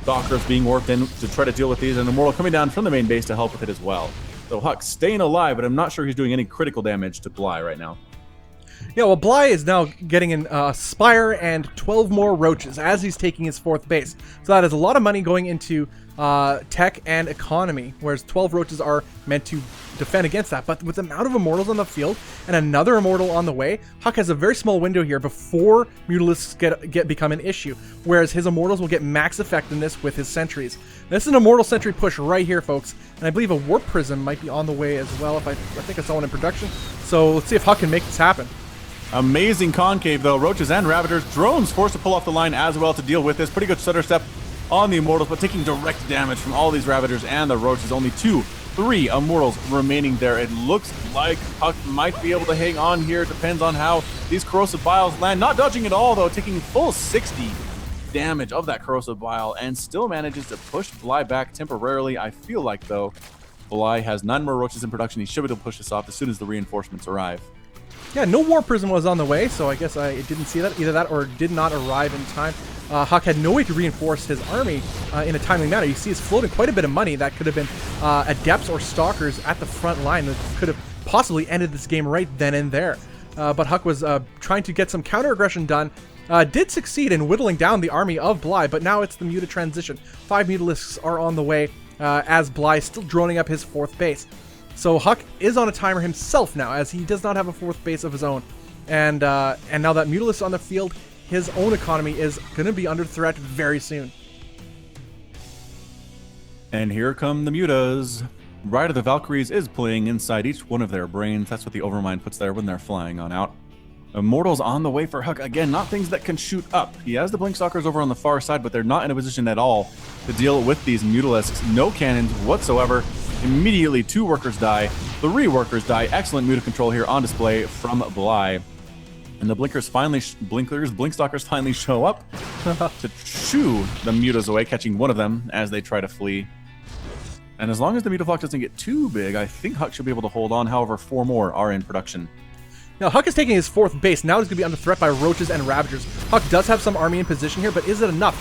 Stalkers being worked in to try to deal with these, and Immortal coming down from the main base to help with it as well. So Huck staying alive, but I'm not sure he's doing any critical damage to Bly right now. Yeah, well, Bly is now getting an Spire and 12 more Roaches as he's taking his 4th base. So that is a lot of money going into tech and economy, whereas 12 Roaches are meant to defend against that. But with the amount of Immortals on the field and another Immortal on the way, Huck has a very small window here before Mutalisks become an issue, whereas his Immortals will get max effectiveness with his Sentries. This is an Immortal Sentry push right here, folks, and I believe a Warp Prism might be on the way as well. I think I saw one in production. So let's see if Huck can make this happen. Amazing concave, though. Roaches and Ravagers. Drones forced to pull off the line as well to deal with this. Pretty good stutter step on the Immortals, but taking direct damage from all these Ravagers and the Roaches. Only 2-3 Immortals remaining there. It looks like Huck might be able to hang on here. Depends on how these Corrosive Vials land. Not dodging at all, though. Taking full 60 damage of that Corrosive Vial and still manages to push Bly back temporarily. I feel like, though, Bly has 9 more Roaches in production. He should be able to push this off as soon as the reinforcements arrive. Yeah, no Warp Prism was on the way, so I guess I didn't see that. Either that or did not arrive in time. Huck had no way to reinforce his army in a timely manner. You see he's floating quite a bit of money. That could have been Adepts or Stalkers at the front line that could have possibly ended this game right then and there. But Huck was trying to get some counter-aggression done. Did succeed in whittling down the army of Bly, but now it's the Muta transition. 5 Mutalisks are on the way as Bly is still droning up his 4th base. So Huck is on a timer himself now, as he does not have a 4th base of his own. And now that Mutalisk is on the field, his own economy is going to be under threat very soon. And here come the Mutas. Ride of the Valkyries is playing inside each one of their brains. That's what the Overmind puts there when they're flying on out. Immortals on the way for Huck. Again, not things that can shoot up. He has the Blinkstalkers over on the far side, but they're not in a position at all to deal with these Mutalisks. No cannons whatsoever. Immediately 2 workers die, 3 workers die. Excellent Muta control here on display from Bly. And the Blinkstalkers finally show up to shoo the Mutas away, catching one of them as they try to flee. And as long as the Mutaflux doesn't get too big, I think Huck should be able to hold on. However, 4 more are in production. Now, Huck is taking his 4th base. Now he's going to be under threat by Roaches and Ravagers. Huck does have some army in position here, but is it enough?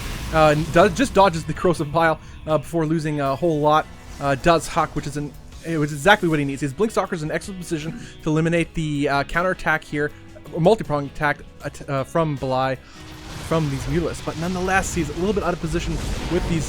Just dodges the Corrosive Vial before losing a whole lot. Does Huck, which is exactly what he needs. His Blinkstalker is in excellent position to eliminate the counterattack here, or multi-pronged attack from Bly, from these Mutalisks. But nonetheless, he's a little bit out of position with these,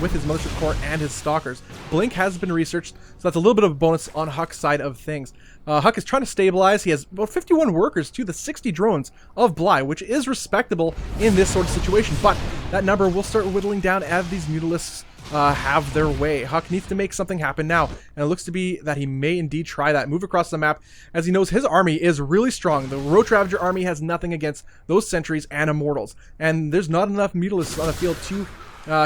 with his Mothership Core and his Stalkers. Blink has been researched, so that's a little bit of a bonus on Huck's side of things. Huck is trying to stabilize. He has about 51 workers to the 60 drones of Bly, which is respectable in this sort of situation. But that number will start whittling down as these Mutalisks have their way. Huck needs to make something happen now, and it looks to be that he may indeed try that. Move across the map, as he knows his army is really strong. The Roach Ravager army has nothing against those sentries and immortals, and there's not enough Mutalisks on the field to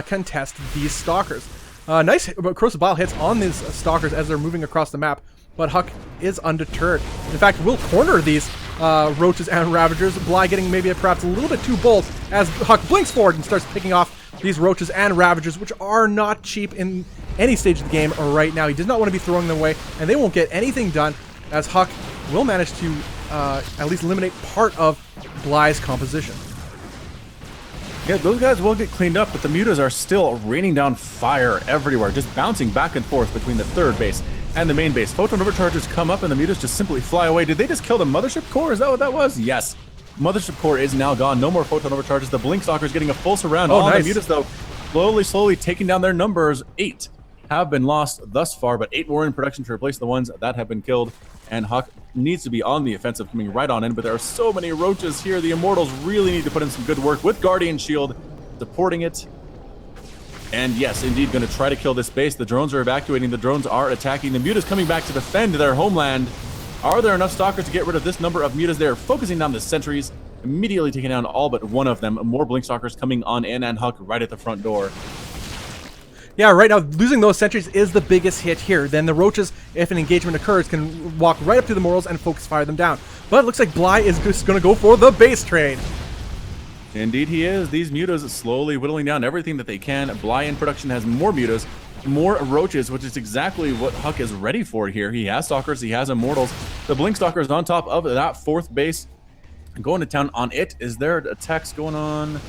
contest these Stalkers. Nice Corrosive Bile hits on these Stalkers as they're moving across the map, but Huck is undeterred. In fact, will corner these Roaches and Ravagers. Bly getting maybe perhaps a little bit too bold as Huck blinks forward and starts picking off these Roaches and Ravagers, which are not cheap in any stage of the game right now. He does not want to be throwing them away, and they won't get anything done, as Huck will manage to at least eliminate part of Bly's composition. Yeah, those guys will get cleaned up, but the Mutas are still raining down fire everywhere, just bouncing back and forth between the third base and the main base. Photon overcharges come up and the Mutas just simply fly away. Did they just kill the Mothership Core? Is that what that was? Yes. Mothership Core is now gone. No more Photon overcharges. The Blinkstalker is getting a full surround. Oh, nice. The Mutas, though, slowly taking down their numbers. 8 have been lost thus far, but 8 more in production to replace the ones that have been killed. And Huck needs to be on the offensive, coming right on in, but there are so many Roaches here. The Immortals really need to put in some good work with Guardian Shield supporting it. And yes, indeed, going to try to kill this base. The drones are evacuating. The drones are attacking. The Mutas coming back to defend their homeland. Are there enough Stalkers to get rid of this number of Mutas? They're focusing down the sentries, immediately taking down all but one of them. More Blinkstalkers coming on in, and Huck right at the front door. Yeah, right now, losing those sentries is the biggest hit here. Then the Roaches, if an engagement occurs, can walk right up to the Mortals and focus fire them down. But it looks like Bly is just going to go for the base trade. Indeed he is. These Mutas slowly whittling down everything that they can. Bly in production has more Mutas, more Roaches, which is exactly what Huck is ready for here. He has Stalkers, he has Immortals. The Blinkstalker is on top of that 4th base. Going to town on it. Is there attacks going on?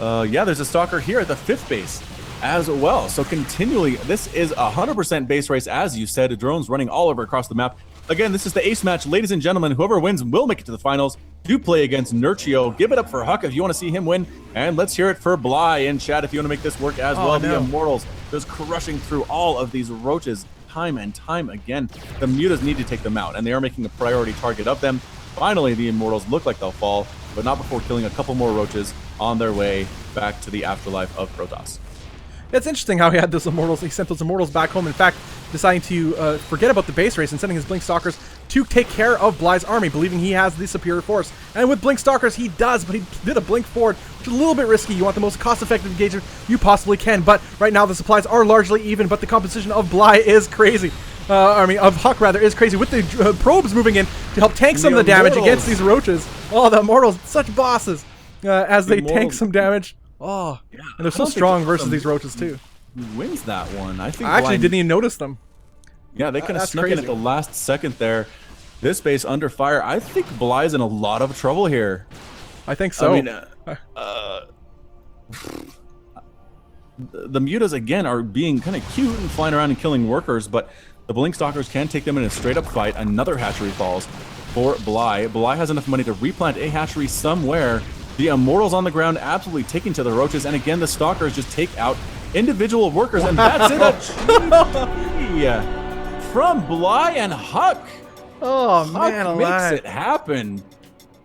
Yeah, there's a Stalker here at the 5th base as well. So continually, this is 100% base race, as you said. Drones running all over across the map. Again, this is the ace match. Ladies and gentlemen, whoever wins will make it to the finals. Do play against Nerchio. Give it up for Huck if you want to see him win. And let's hear it for Bly in chat if you want to make this work as well. No. The Immortals just crushing through all of these Roaches time and time again. The Mutas need to take them out, and they are making a priority target of them. Finally, the Immortals look like they'll fall, but not before killing a couple more Roaches on their way back to the afterlife of Protoss. It's interesting how he had those Immortals. He sent those Immortals back home. In fact, deciding to forget about the base race and sending his Blinkstalkers to take care of Bly's army, believing he has the superior force. And with Blinkstalkers, he does, but he did a blink forward, which is a little bit risky. You want the most cost-effective engagement you possibly can, but right now the supplies are largely even, but the composition of Bly is crazy. Of Huck, rather, is crazy, with the probes moving in to help tank some of the damage against these Roaches. Oh, the Immortals, such bosses, as they tank some damage. Oh, yeah, and they're so strong versus these Roaches, too. Who wins that one? I actually didn't even notice them. Yeah, they kind of snuck in at the last second there. This base under fire. I think Bly's in a lot of trouble here. I think so. I mean, the Mutas, again, are being kind of cute and flying around and killing workers, but the Blinkstalkers can take them in a straight-up fight. Another hatchery falls for Bly. Bly has enough money to replant a hatchery somewhere. The Immortals on the ground absolutely taking to the Roaches, and again, the Stalkers just take out individual workers, and that's it. Yeah, from Bly and Huck. Oh, man, Huck makes it happen.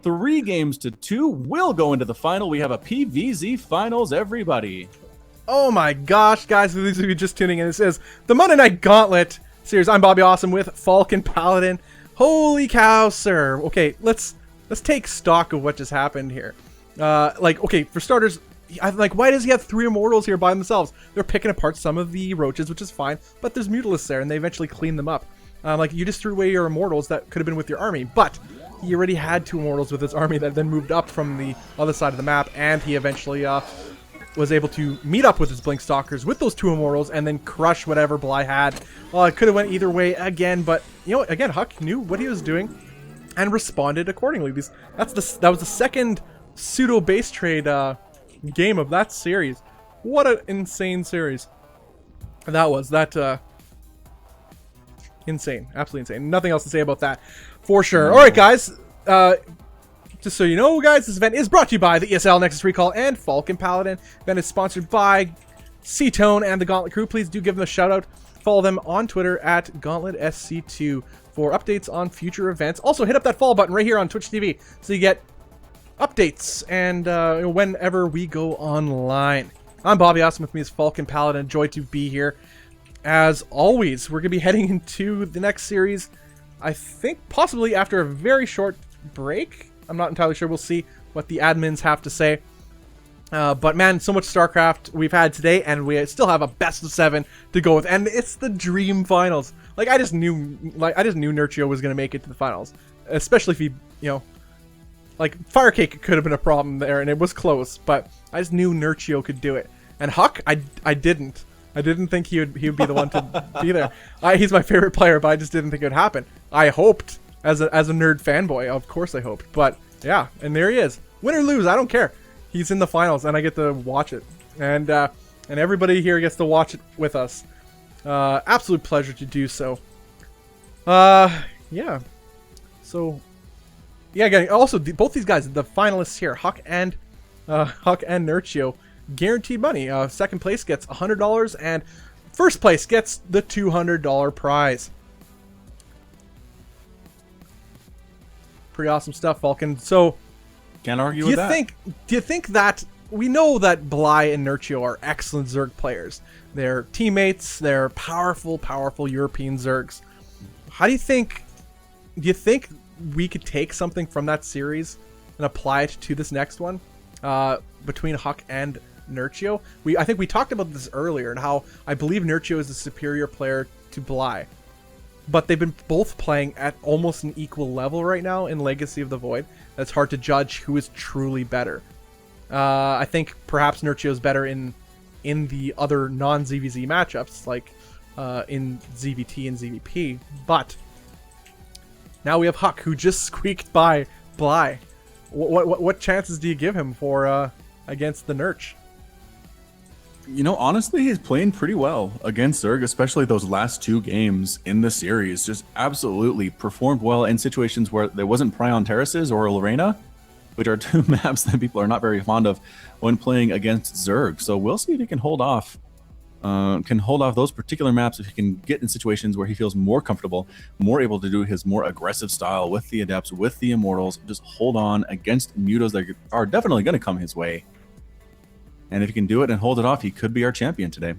3 games to 2 will go into the final. We have a PVZ finals, everybody. Oh my gosh, guys, for these of you just tuning in, this is the Monday Night Gauntlet series. I'm Bobby Awesome with Falcon Paladin. Holy cow, sir. Okay, let's take stock of what just happened here. Okay, for starters, why does he have 3 Immortals here by themselves? They're picking apart some of the Roaches, which is fine, but there's Mutalisks there, and they eventually clean them up. You just threw away your Immortals that could have been with your army, but he already had 2 Immortals with his army that then moved up from the other side of the map, and he eventually was able to meet up with his Blinkstalkers with those 2 Immortals and then crush whatever Bly had. It could have went either way again, but, you know, again, Huck knew what he was doing and responded accordingly. That was the second pseudo base trade game of that series. What an insane series that was. Insane, absolutely insane. Nothing else to say about that for sure. All right, guys, just so you know, guys, this event is brought to you by the ESL Nexus Recall and Falcon Paladin. The event is sponsored by C-Tone and the Gauntlet crew. Please do give them a shout out. Follow them on Twitter at GauntletSC2 for updates on future events. Also, hit up that follow button right here on Twitch TV so you get updates and whenever we go online. I'm Bobby Awesome. With me is Falcon Paladin. Joy to be here. As always, we're going to be heading into the next series, I think possibly after a very short break. I'm not entirely sure. We'll see what the admins have to say. But man, so much StarCraft we've had today, and we still have a best of 7 to go with, and it's the dream finals. Like I just knew Nerchio was going to make it to the finals, especially if he, like Firecake could have been a problem there, and it was close, but I just knew Nerchio could do it. And Huck, I didn't think he would be the one to be there. He's my favorite player, but I just didn't think it would happen. I hoped as a nerd fanboy, of course I hoped, but yeah, and there he is. Win or lose, I don't care. He's in the finals, and I get to watch it, and everybody here gets to watch it with us. Absolute pleasure to do so. Yeah. So, yeah. Again, also both these guys, the finalists here, Huck and Nerchio, guaranteed money. Second place gets $100, and first place gets the $200 prize. Pretty awesome stuff, Falcon. So. Can't argue with that. Do you think that we know that Bly and Nerchio are excellent Zerg players? They're teammates. They're powerful European Zergs. Do you think we could take something from that series and apply it to this next one between Huck and Nerchio? I think we talked about this earlier and how I believe Nerchio is a superior player to Bly, but they've been both playing at almost an equal level right now in Legacy of the Void. It's hard to judge who is truly better. I think perhaps Nerchio is better in the other non-ZVZ matchups, like in ZVT and ZVP. But now we have Huck, who just squeaked by Bly. What chances do you give him for against the Nerch? Honestly, he's playing pretty well against Zerg, especially those last 2 games in the series. Just absolutely performed well in situations where there wasn't Prion Terraces or Lorena, which are 2 maps that people are not very fond of when playing against Zerg. So we'll see if he can hold off those particular maps, if he can get in situations where he feels more comfortable, more able to do his more aggressive style with the Adepts, with the Immortals, just hold on against Mutos that are definitely going to come his way. And if he can do it and hold it off, he could be our champion today.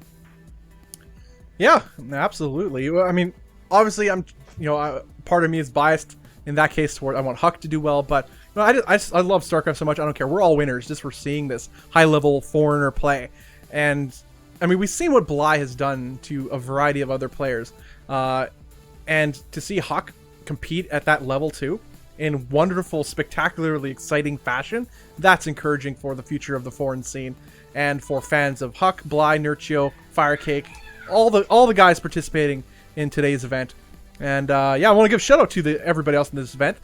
Yeah, absolutely. I mean, obviously, part of me is biased in that case toward I want Huck to do well, but I love StarCraft so much. I don't care. We're all winners just for seeing this high-level foreigner play. And I mean, we've seen what Bly has done to a variety of other players, and to see Huck compete at that level too, in wonderful, spectacularly exciting fashion, that's encouraging for the future of the foreign scene. And for fans of Huck, Bly, Nerchio, Firecake, all the guys participating in today's event. And yeah, I want to give a shout out to everybody else in this event.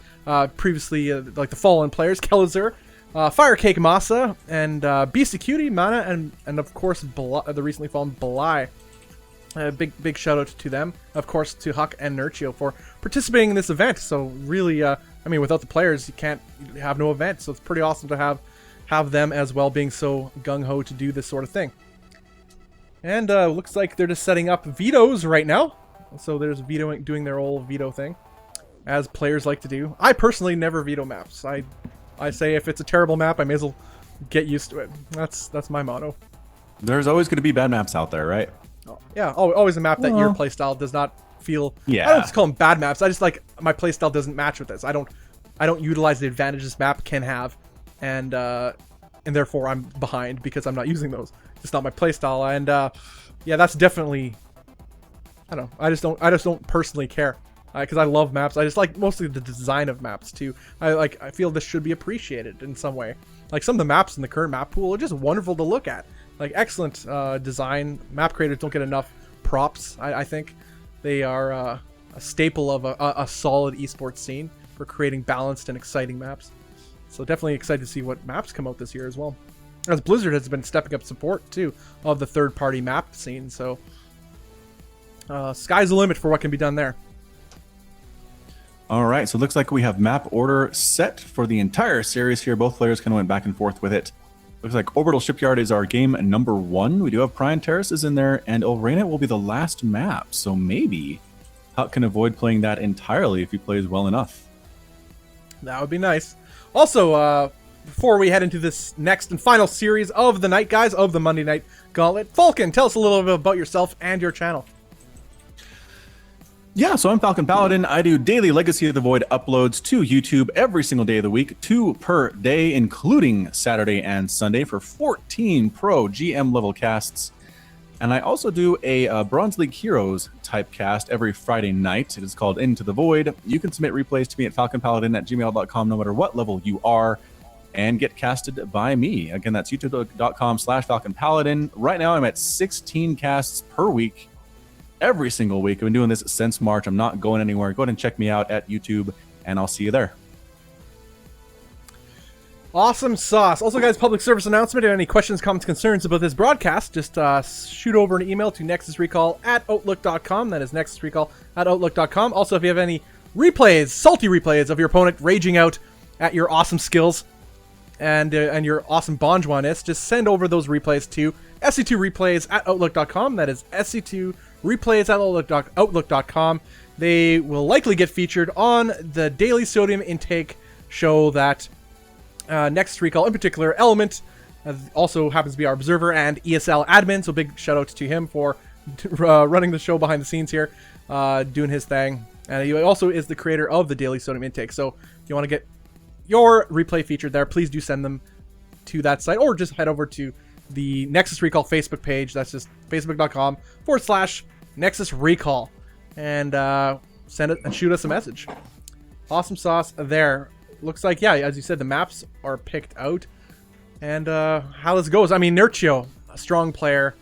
Previously, like the fallen players, Kelazhur, Firecake, MaSa, and Beastyqt, Mana, and of course the recently fallen Bly. Big shout out to them. Of course, to Huck and Nerchio for participating in this event. So really, I mean, without the players, you have no event. So it's pretty awesome to have them as well, being so gung-ho to do this sort of thing. And looks like they're just setting up vetoes right now. So there's doing their old veto thing, as players like to do. I personally never veto maps. I say if it's a terrible map, I may as well get used to it. That's my motto. There's always going to be bad maps out there, right? Oh, yeah, always a map that your playstyle does not feel. Yeah. I don't just call them bad maps. I just like my playstyle doesn't match with this. I don't utilize the advantage this map can have, and therefore I'm behind because I'm not using those. It's not my playstyle, and yeah, that's definitely. I don't know. I just don't personally care because I love maps. I just like mostly the design of maps too. I feel this should be appreciated in some way. Like some of the maps in the current map pool are just wonderful to look at. Like excellent design. Map creators don't get enough props. I think they are a staple of a solid esports scene for creating balanced and exciting maps. So definitely excited to see what maps come out this year as well. As Blizzard has been stepping up support too of the third-party map scene. So sky's the limit for what can be done there. All right, so it looks like we have map order set for the entire series here. Both players kind of went back and forth with it. Looks like Orbital Shipyard is our game number 1. We do have Prion Terraces in there, and Olrena will be the last map. So maybe Huck can avoid playing that entirely if he plays well enough. That would be nice. Also, before we head into this next and final series of the night, guys, of the Monday Night Gauntlet, Falcon, tell us a little bit about yourself and your channel. Yeah, so I'm Falcon Paladin. I do daily Legacy of the Void uploads to YouTube every single day of the week, 2 per day, including Saturday and Sunday for 14 pro GM level casts. And I also do a Bronze League Heroes type cast every Friday night. It is called Into the Void. You can submit replays to me at falconpaladin@gmail.com no matter what level you are and get casted by me. Again, that's youtube.com/falconpaladin. Right now I'm at 16 casts per week. Every single week. I've been doing this since March. I'm not going anywhere. Go ahead and check me out at YouTube, and I'll see you there. Awesome sauce. Also, guys, public service announcement. If you have any questions, comments, concerns about this broadcast, just shoot over an email to nexusrecall@outlook.com. That is nexusrecall@outlook.com. Also, if you have any replays, salty replays of your opponent raging out at your awesome skills and your awesome Bonjwaness, just send over those replays to sc2replays@outlook.com. That is sc2replays@outlook.com. They will likely get featured on the daily sodium intake show that Nexus Recall, in particular, Element, also happens to be our observer and ESL admin, so big shout out to him for running the show behind the scenes here, doing his thing. And he also is the creator of the daily sodium intake, so if you want to get your replay featured there, please do send them to that site, or just head over to the Nexus Recall Facebook page. That's just facebook.com/Nexus Recall, and send it and shoot us a message. Awesome sauce there. Looks like, yeah, as you said, the maps are picked out, and how this goes. I mean, Nerchio, a strong player.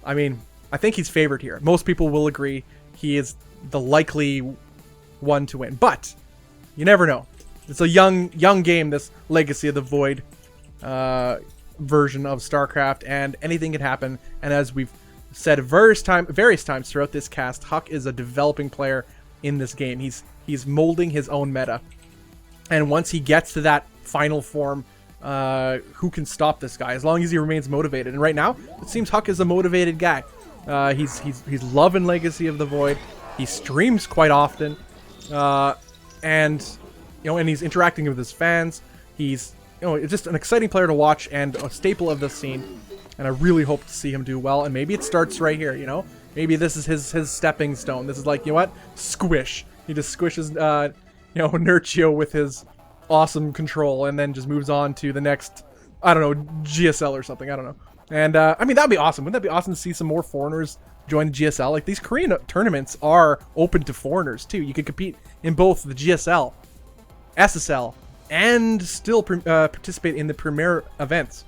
I mean, I think he's favored here. Most people will agree he is the likely one to win, but you never know. It's a young game, this Legacy of the Void version of StarCraft, and anything can happen. And as we've said various times throughout this cast, Huck is a developing player in this game. He's molding his own meta, and once he gets to that final form, who can stop this guy as long as he remains motivated? And right now, it seems Huck is a motivated guy. He's loving Legacy of the Void. He streams quite often, and he's interacting with his fans. He's it's just an exciting player to watch and a staple of this scene. And I really hope to see him do well. And maybe it starts right here. Maybe this is his stepping stone. This is like, squish. He just squishes Nerchio with his awesome control, and then just moves on to the next, I don't know, GSL or something. I don't know. And I mean, that'd be awesome. Wouldn't that be awesome to see some more foreigners join the GSL? Like, these Korean tournaments are open to foreigners too. You could compete in both the GSL, SSL, and still participate in the premier events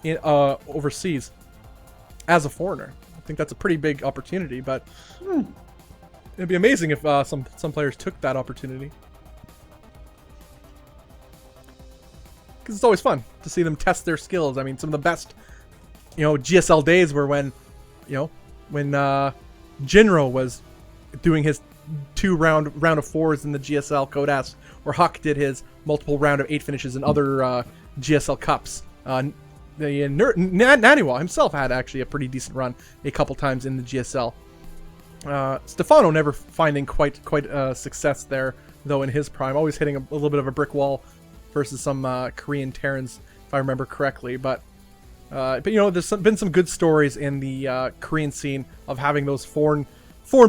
in overseas as a foreigner. I think that's a pretty big opportunity, but it'd be amazing if some players took that opportunity. Because it's always fun to see them test their skills. I mean, some of the best, GSL days were when Jinro was doing his 2 round of 4s in the GSL Code S, or Huck did his multiple round of 8 finishes in other GSL Cups. Naniwa himself had actually a pretty decent run a couple times in the GSL. Stefano never finding quite success there, though, in his prime, always hitting a little bit of a brick wall versus some Korean Terrans, if I remember correctly. But there's been some good stories in the Korean scene of having those foreign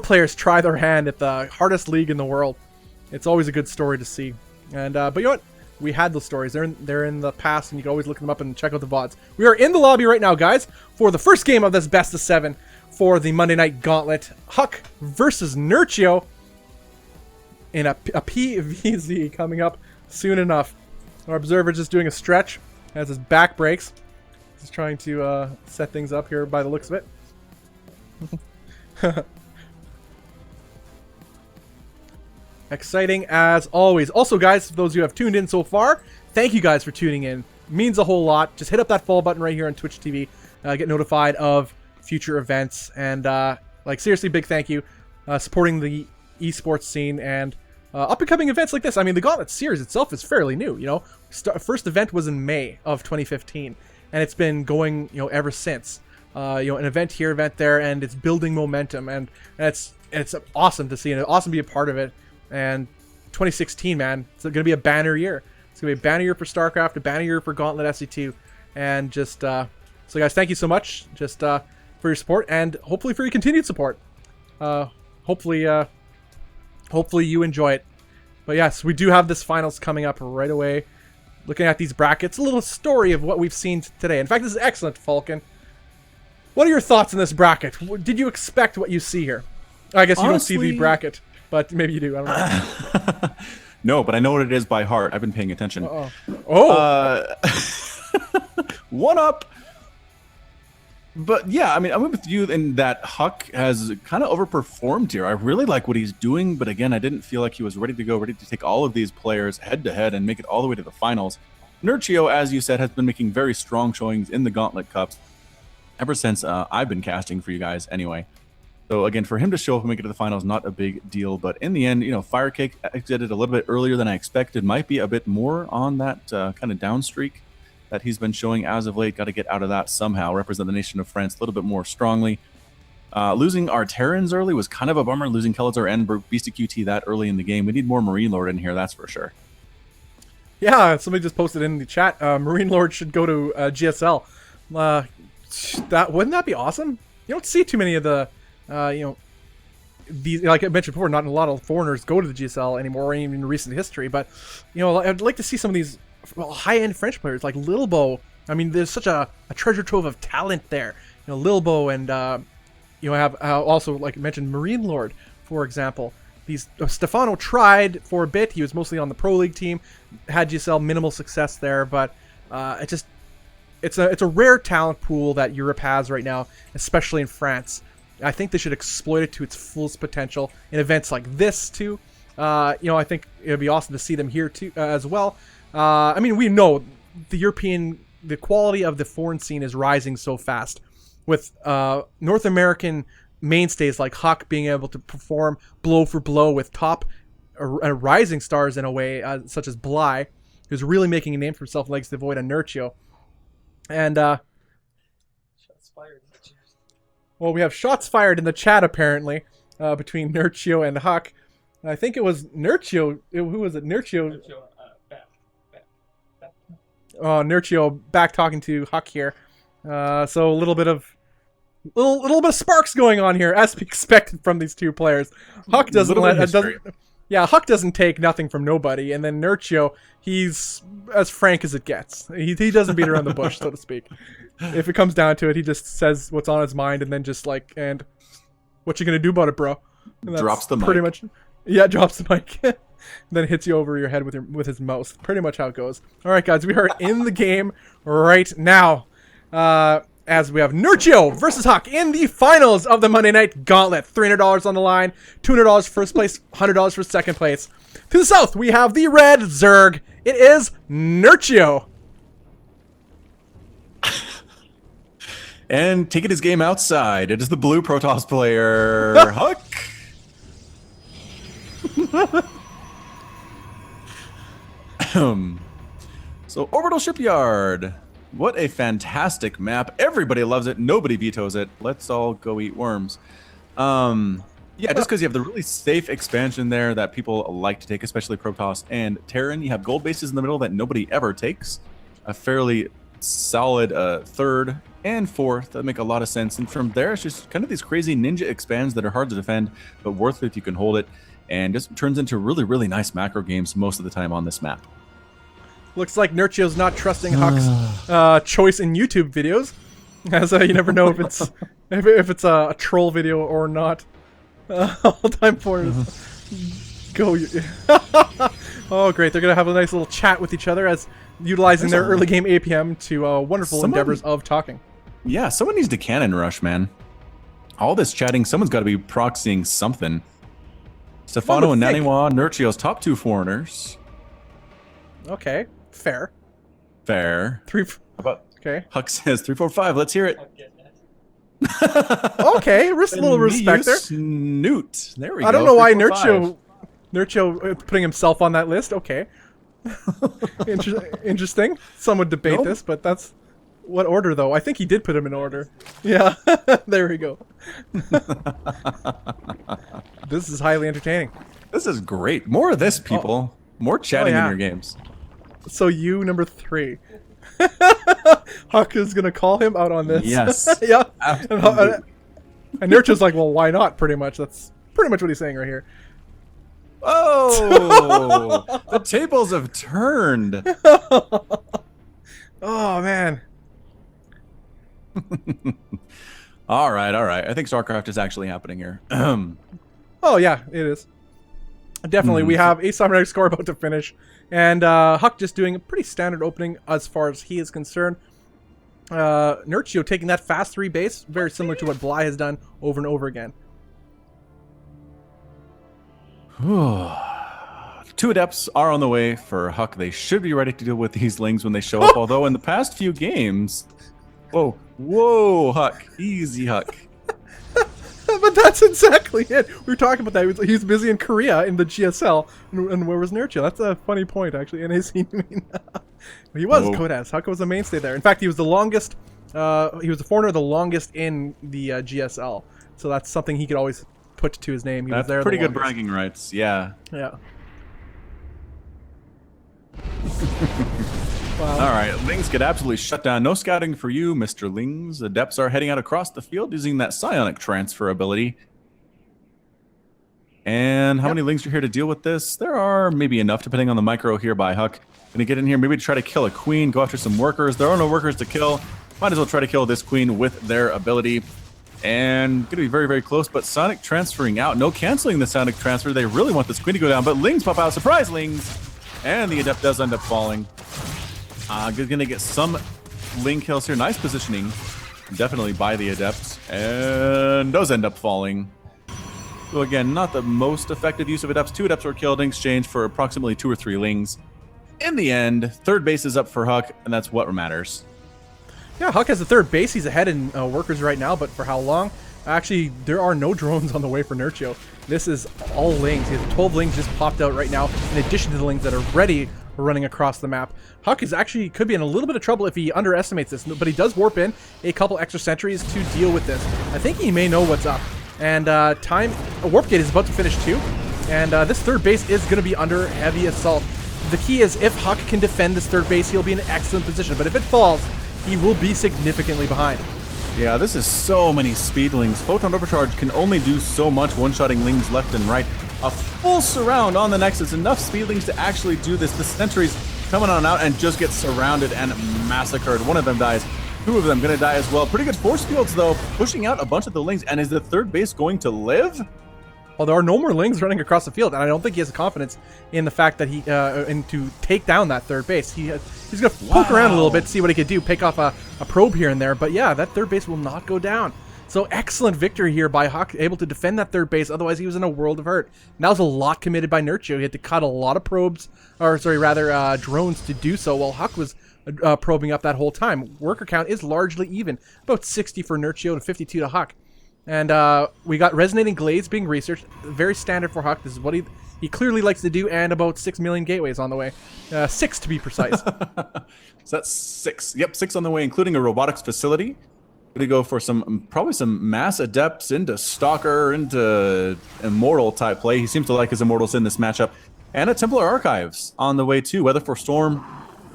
players try their hand at the hardest league in the world. It's always a good story to see. And but you know what? We had those stories. They're in the past, and you can always look them up and check out the VODs. We are in the lobby right now, guys, for the first game of this best of 7 for the Monday Night Gauntlet. Huck versus Nerchio in a PVZ coming up soon enough. Our observer just doing a stretch as his back breaks. He's trying to set things up here by the looks of it. Exciting as always. Also, guys, for those who have tuned in so far, thank you guys for tuning in. It means a whole lot. Just hit up that follow button right here on Twitch TV. Get notified of future events. And, seriously, big thank you. Supporting the esports scene and up-and-coming events like this. I mean, the Gauntlet series itself is fairly new, First event was in May of 2015. And it's been going, ever since. An event here, event there, and it's building momentum. And it's awesome to see, and it's awesome to be a part of it. And 2016, man, it's going to be a banner year. It's going to be a banner year for StarCraft, a banner year for Gauntlet SE2. And just, so guys, thank you so much just for your support and hopefully for your continued support. Hopefully you enjoy it. But yes, we do have this finals coming up right away. Looking at these brackets, a little story of what we've seen today. In fact, this is excellent, Falcon. What are your thoughts on this bracket? Did you expect what you see here? I guess you Honestly, don't see the bracket, but maybe you do. I don't know. No, but I know what it is by heart. I've been paying attention. One up. But yeah, I mean, I'm with you in that Huck has kind of overperformed here. I really like what he's doing, but again, I didn't feel like he was ready to go, ready to take all of these players head to head and make it all the way to the finals. Nerchio, as you said, has been making very strong showings in the Gauntlet Cups ever since I've been casting for you guys anyway. So again, for him to show up and make it to the finals, not a big deal. But in the end, you know, Firecake exited a little bit earlier than I expected. Might be a bit more on that kind of down streak that he's been showing as of late. Got to get out of that somehow. Represent the nation of France a little bit more strongly. Losing our Terrans early was kind of a bummer. Losing Kelazhur and Beastyqt that early in the game. We need more Marine Lord in here, that's for sure. Yeah, somebody just posted in the chat. Marine Lord should go to GSL. Wouldn't that be awesome? You don't see too many of the, these, like I mentioned before, not a lot of foreigners go to the GSL anymore, or even in recent history. But I'd like to see some of these high-end French players like Lilbo. I mean, there's such a treasure trove of talent there. Lilbo and have also, like I mentioned, Marine Lord, for example. These Stefano tried for a bit. He was mostly on the Pro League team, had GSL minimal success there, but it's a rare talent pool that Europe has right now, especially in France. I think they should exploit it to its fullest potential in events like this too. I think it'd be awesome to see them here too as well. I mean, we know the quality of the foreign scene is rising so fast, with North American mainstays like Huck being able to perform blow for blow with top rising stars in a way, such as Bly, who's really making a name for himself in Legacy of the Void, and Nerchio. And shots fired. Well, we have shots fired in the chat apparently between Nerchio and Huck. I think it was Nerchio. Who was it? Nerchio. Nerchio back talking to Huck here. So a little bit of sparks going on here, as we expected from these two players. Huck Huck doesn't take nothing from nobody, and then Nerchio, he's as frank as it gets. He doesn't beat around the bush, so to speak. If it comes down to it, he just says what's on his mind, and then just like, and what you gonna do about it, bro? Drops the mic. Pretty much. Yeah, drops the mic. Then hits you over your head with his mouse. Pretty much how it goes. All right, guys, we are in the game right now. As we have Nerchio versus Huck in the finals of the Monday Night Gauntlet. $300 on the line, $200 first place, $100 for second place. To the south, we have the red Zerg. It is Nerchio. And taking his game outside, it is the blue Protoss player, Huck. So, Orbital Shipyard. What a fantastic map. Everybody loves it. Nobody vetoes it. Let's all go eat worms. Yeah, just because you have the really safe expansion there that people like to take, especially Protoss and Terran. You have gold bases in the middle that nobody ever takes. A fairly solid third and fourth that make a lot of sense. And from there, it's just kind of these crazy ninja expands that are hard to defend, but worth it if you can hold it. And just turns into really, really nice macro games most of the time on this map. Looks like Nerchio's not trusting Huck's choice in YouTube videos, as you never know if it's a troll video or not. All time for go. Oh, great! They're gonna have a nice little chat with each other as utilizing their early game APM to wonderful endeavors of talking. Yeah, someone needs to cannon rush, man. All this chatting, someone's got to be proxying something. Stefano and Naniwa, Nerchio's top two foreigners. Okay, fair. Fair. How about okay? Huck says 345. Let's hear it. Okay, a little respect there. Snoot. There we go. I don't know why Nerchio putting himself on that list. Okay. Interesting. Some would debate this, but that's what order though? I think he did put him in order. Yeah. There we go. This is highly entertaining. This is great. More of this, people. More chatting in your games. So you number 3. Huck is gonna call him out on this. Yes. Yeah. Absolutely. And Nerchio's like, well, why not? Pretty much. That's pretty much what he's saying right here. Oh, the tables have turned. Oh man. All right. I think StarCraft is actually happening here. Oh yeah, it is. Definitely, we have a Summoner score about to finish, and Huck just doing a pretty standard opening as far as he is concerned. Nerchio taking that fast 3 base, very similar to what Bly has done over and over again. 2 Adepts are on the way for Huck. They should be ready to deal with these Lings when they show up, although in the past few games... Whoa, Huck. Easy, Huck. But that's exactly it. We were talking about that. He's busy in Korea in the GSL, and where was Nerchio? That's a funny point, actually. And he was Kodas. Huck was a mainstay there. In fact, he was the longest. He was the foreigner the longest in the GSL. So that's something he could always put to his name. He That's was there pretty the good longest. bragging rights. Yeah. Yeah. All right, Lings get absolutely shut down. No scouting for you, Mr. Lings. Adepts are heading out across the field using that psionic transfer ability. And how many Lings are here to deal with this? There are maybe enough, depending on the micro here by Huck. Gonna get in here, maybe try to kill a queen, go after some workers. There are no workers to kill. Might as well try to kill this queen with their ability. And gonna be very, very close, but Sonic transferring out. No canceling the Sonic transfer. They really want this queen to go down, but Lings pop out. Surprise, Lings! And the Adept does end up falling. Gonna get some Ling kills here. Nice positioning, definitely by the Adept, and does end up falling. So again, not the most effective use of Adepts. 2 Adepts were killed in exchange for approximately 2 or 3 Lings. In the end, 3rd base is up for Huck, and that's what matters. Yeah, Huck has the 3rd base. He's ahead in workers right now, but for how long? Actually, there are no drones on the way for Nerchio. This is all Lings. He has 12 Lings just popped out right now, in addition to the Lings that are ready running across the map. Huck is actually could be in a little bit of trouble if he underestimates this, but he does warp in a couple extra sentries to deal with this. I think he may know what's up. And a warp gate is about to finish too, and this 3rd base is going to be under heavy assault. The key is if Huck can defend this 3rd base, he'll be in an excellent position, but if it falls, he will be significantly behind. Yeah, this is so many speedlings. Photon Overcharge can only do so much, one-shotting Lings left and right. A full surround on the Nexus, enough speedlings to actually do this. The sentries coming on out and just get surrounded and massacred. One of them dies. 2 of them gonna die as well. Pretty good force fields though, pushing out a bunch of the Lings. And is the 3rd base going to live? Well, there are no more Lings running across the field, and I don't think he has confidence in the fact that he to take down that 3rd base. He's gonna poke around a little bit, see what he could do, pick off a probe here and there. But yeah, that 3rd base will not go down. So excellent victory here by Huck, able to defend that 3rd base. Otherwise, he was in a world of hurt. And that was a lot committed by Nerchio. He had to cut a lot of probes, or sorry, rather drones to do so, while Huck was probing up that whole time. Worker count is largely even, about 60 for Nerchio to 52 to Huck. And we got Resonating Glades being researched, very standard for Huck. This is what he clearly likes to do, and about 6 million gateways on the way. 6 to be precise. So that's 6. Yep, 6 on the way, including a robotics facility. Gonna go for probably some mass Adepts into Stalker, into Immortal type play. He seems to like his Immortals in this matchup. And a Templar Archives on the way too, whether for Storm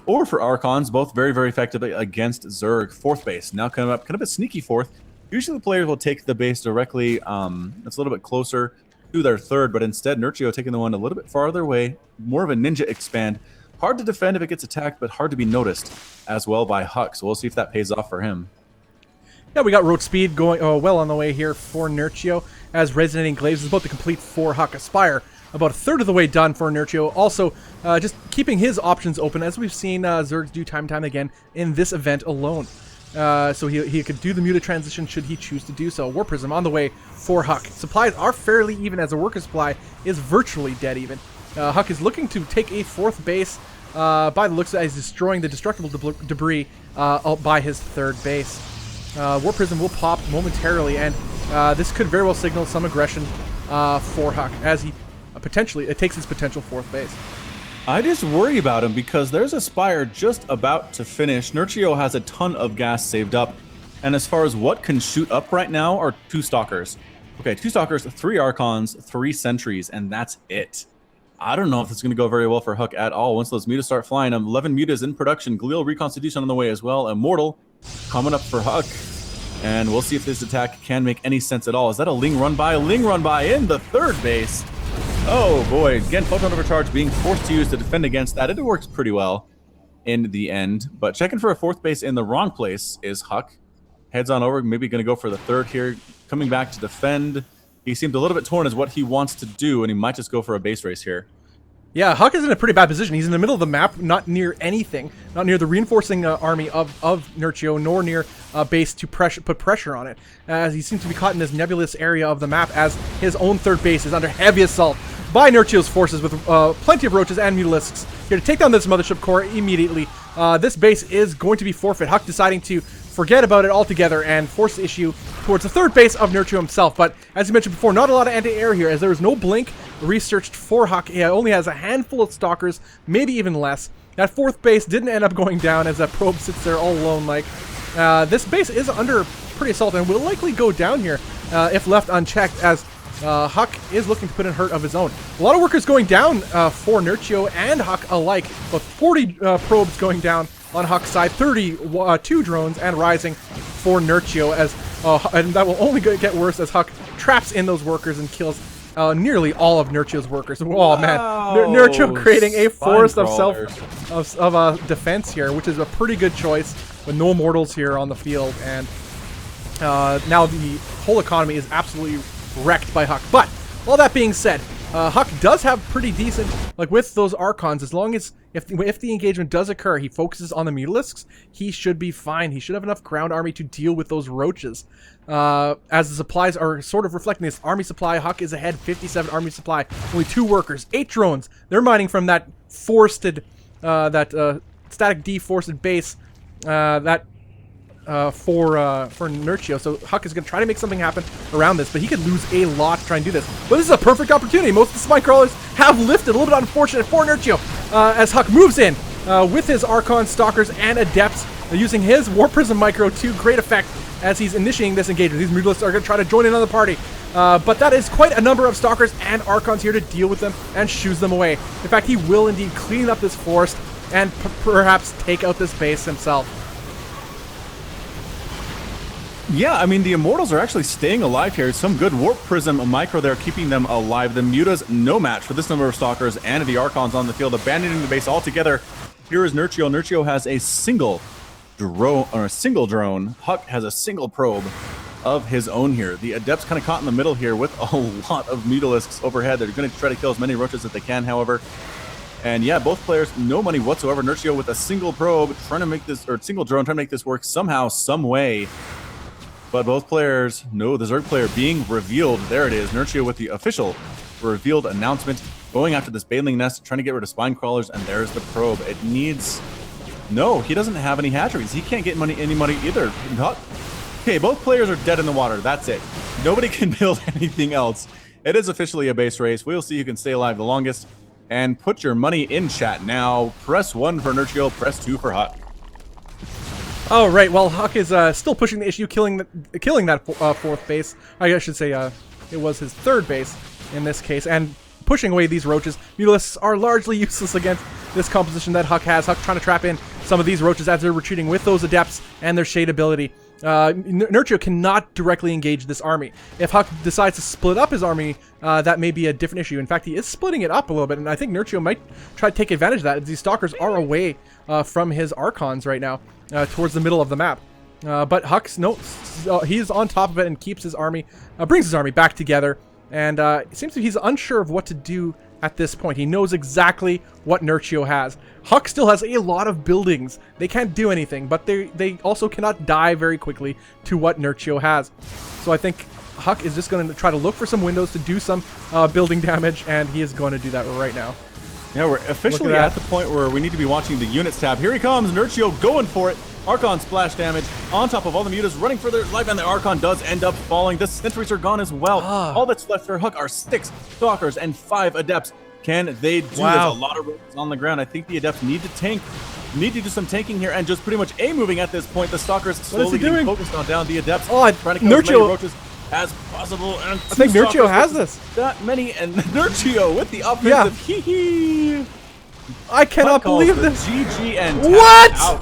or for Archons, both very, very effective against Zerg. 4th base, now coming up, kind of a sneaky 4th. Usually the players will take the base directly, it's a little bit closer to their 3rd, but instead Nerchio taking the one a little bit farther away, more of a ninja expand. Hard to defend if it gets attacked, but hard to be noticed as well by Huck, so we'll see if that pays off for him. Yeah, we got road speed going well on the way here for Nerchio, as Resonating Glaives is about to complete for Huck. Aspire, about 1/3 of the way done for Nerchio. Also, just keeping his options open, as we've seen Zergs do time and time again in this event alone. So he could do the muted transition should he choose to do so. War Prism on the way for Huck. Supplies are fairly even, as a worker supply is virtually dead even. Huck is looking to take a 4th base. By the looks of it, he's destroying the destructible debris by his 3rd base. War Prism will pop momentarily, and this could very well signal some aggression for Huck, as he it takes his potential 4th base. I just worry about him because there's a Spire just about to finish. Nerchio has a ton of gas saved up, and as far as what can shoot up right now are 2 Stalkers. Okay, 2 Stalkers, 3 Archons, 3 Sentries, and that's it. I don't know if it's going to go very well for Huck at all. Once those mutas start flying, 11 mutas in production. Glial Reconstitution on the way as well. Immortal coming up for Huck. And we'll see if this attack can make any sense at all. Is that a Ling run by? Ling run by in the third base. Oh boy, again, Photon Overcharge being forced to use to defend against that. It works pretty well in the end. But checking for a fourth base in the wrong place is Huck. Heads on over, maybe going to go for the third here. Coming back to defend. He seemed a little bit torn as what he wants to do, and he might just go for a base race here. Yeah, Huck is in a pretty bad position. He's in the middle of the map, not near anything, not near the reinforcing army of Nerchio, nor near base to put pressure on it. As he seems to be caught in this nebulous area of the map, as his own third base is under heavy assault by Nerchio's forces with plenty of roaches and mutalisks here to take down this mothership core immediately. This base is going to be forfeit. Huck deciding to forget about it altogether and force the issue towards the third base of Nerchio himself. But as you mentioned before, not a lot of anti-air here, as there is no blink researched for Huck. He only has a handful of stalkers, maybe even less. That fourth base didn't end up going down as that probe sits there all alone. Like this base is under pretty assault and will likely go down here if left unchecked, as Huck is looking to put in hurt of his own. A lot of workers going down for Nerchio and Huck alike, but 40 probes going down on Huck's side, 32 drones and rising for Nerchio, as and that will only get worse as Huck traps in those workers and kills nearly all of Nerchio's workers. Oh man, Nerchio creating a forest of defense here, which is a pretty good choice with no mortals here on the field, and now the whole economy is absolutely wrecked by Huck. But all that being said, Huck does have pretty decent, like with those Archons, as long as if the engagement does occur, he focuses on the Mutalisks, he should be fine. He should have enough ground army to deal with those roaches. As the supplies are sort of reflecting this army supply, Huck is ahead 57 army supply, only 2 workers, 8 drones. They're mining from that forested, static deforested base, for Nerchio. So Huck is going to try to make something happen around this, but he could lose a lot to try and do this. But this is a perfect opportunity. Most of the spine crawlers have lifted. A little bit unfortunate for Nerchio as Huck moves in with his Archon, Stalkers, and Adepts, using his War Prism Micro to great effect as he's initiating this engagement. These Mutalisks are going to try to join in on the party. But that is quite a number of Stalkers and Archons here to deal with them and shooze them away. In fact, he will indeed clean up this forest and perhaps take out this base himself. Yeah, I mean, the Immortals are actually staying alive here. Some good Warp Prism Micro there, keeping them alive. The Mutas, no match for this number of Stalkers and the Archons on the field, abandoning the base altogether. Here is Nerchio. Nerchio has a single drone. Huck has a single probe of his own here. The Adepts kind of caught in the middle here with a lot of Mutalisks overhead. They're going to try to kill as many roaches as they can, however. And yeah, both players, no money whatsoever. Nerchio with a single probe, trying to make this, or single drone, trying to make this work somehow, some way. But both players, no, the Zerg player being revealed. There it is, Nerchio with the official revealed announcement, going after this Baneling Nest, trying to get rid of spine crawlers, and there's the probe. It needs... No, he doesn't have any hatcheries. He can't get any money either. Okay, both players are dead in the water. That's it. Nobody can build anything else. It is officially a base race. We'll see who can stay alive the longest. And put your money in chat now. Press 1 for Nerchio, press 2 for Huck. Oh, right. Well, Huck is still pushing the issue, killing that fourth base. I should say it was his third base in this case, and pushing away these roaches. Mutalisks are largely useless against this composition that Huck has. Huck trying to trap in some of these roaches as they're retreating with those Adepts and their Shade ability. Nerchio cannot directly engage this army. If Huck decides to split up his army, that may be a different issue. In fact, he is splitting it up a little bit, and I think Nerchio might try to take advantage of that, as these Stalkers are away from his Archons right now, towards the middle of the map. But Huck's he's on top of it and keeps his army, brings his army back together, and it seems that he's unsure of what to do at this point. He knows exactly what Nerchio has. Huck still has a lot of buildings. They can't do anything, but they also cannot die very quickly to what Nerchio has. So I think Huck is just going to try to look for some windows to do some building damage, and he is going to do that right now. Yeah, we're officially at the point where we need to be watching the units tab. Here he comes, Nerchio going for it. Archon splash damage on top of all the Mutas running for their life, and the Archon does end up falling. The sentries are gone as well. All that's left for Huck are 6 Stalkers and 5 Adepts. Can they do this? A lot of roaches on the ground. I think the Adepts need to tank, need to do some tanking here, and just pretty much A-moving at this point. The Stalkers slowly getting focused on down. The Adepts trying to kill as many roaches as possible. And I think Nerchio has this. That many, and Nerchio with the offensive hee-hee. I cannot believe this. GG and what? Out.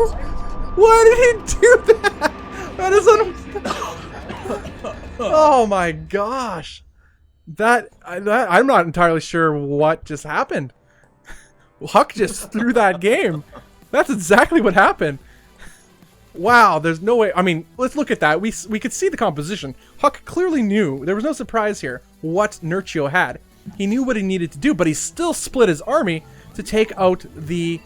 Why did he do that? That is oh my gosh. I'm not entirely sure what just happened. Huck just threw that game. That's exactly what happened. Wow, there's no way. I mean, let's look at that. We could see the composition. Huck clearly knew. There was no surprise here what Nerchio had. He knew what he needed to do, but he still split his army to take out the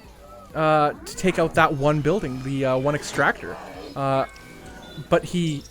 that one building, the one extractor. But he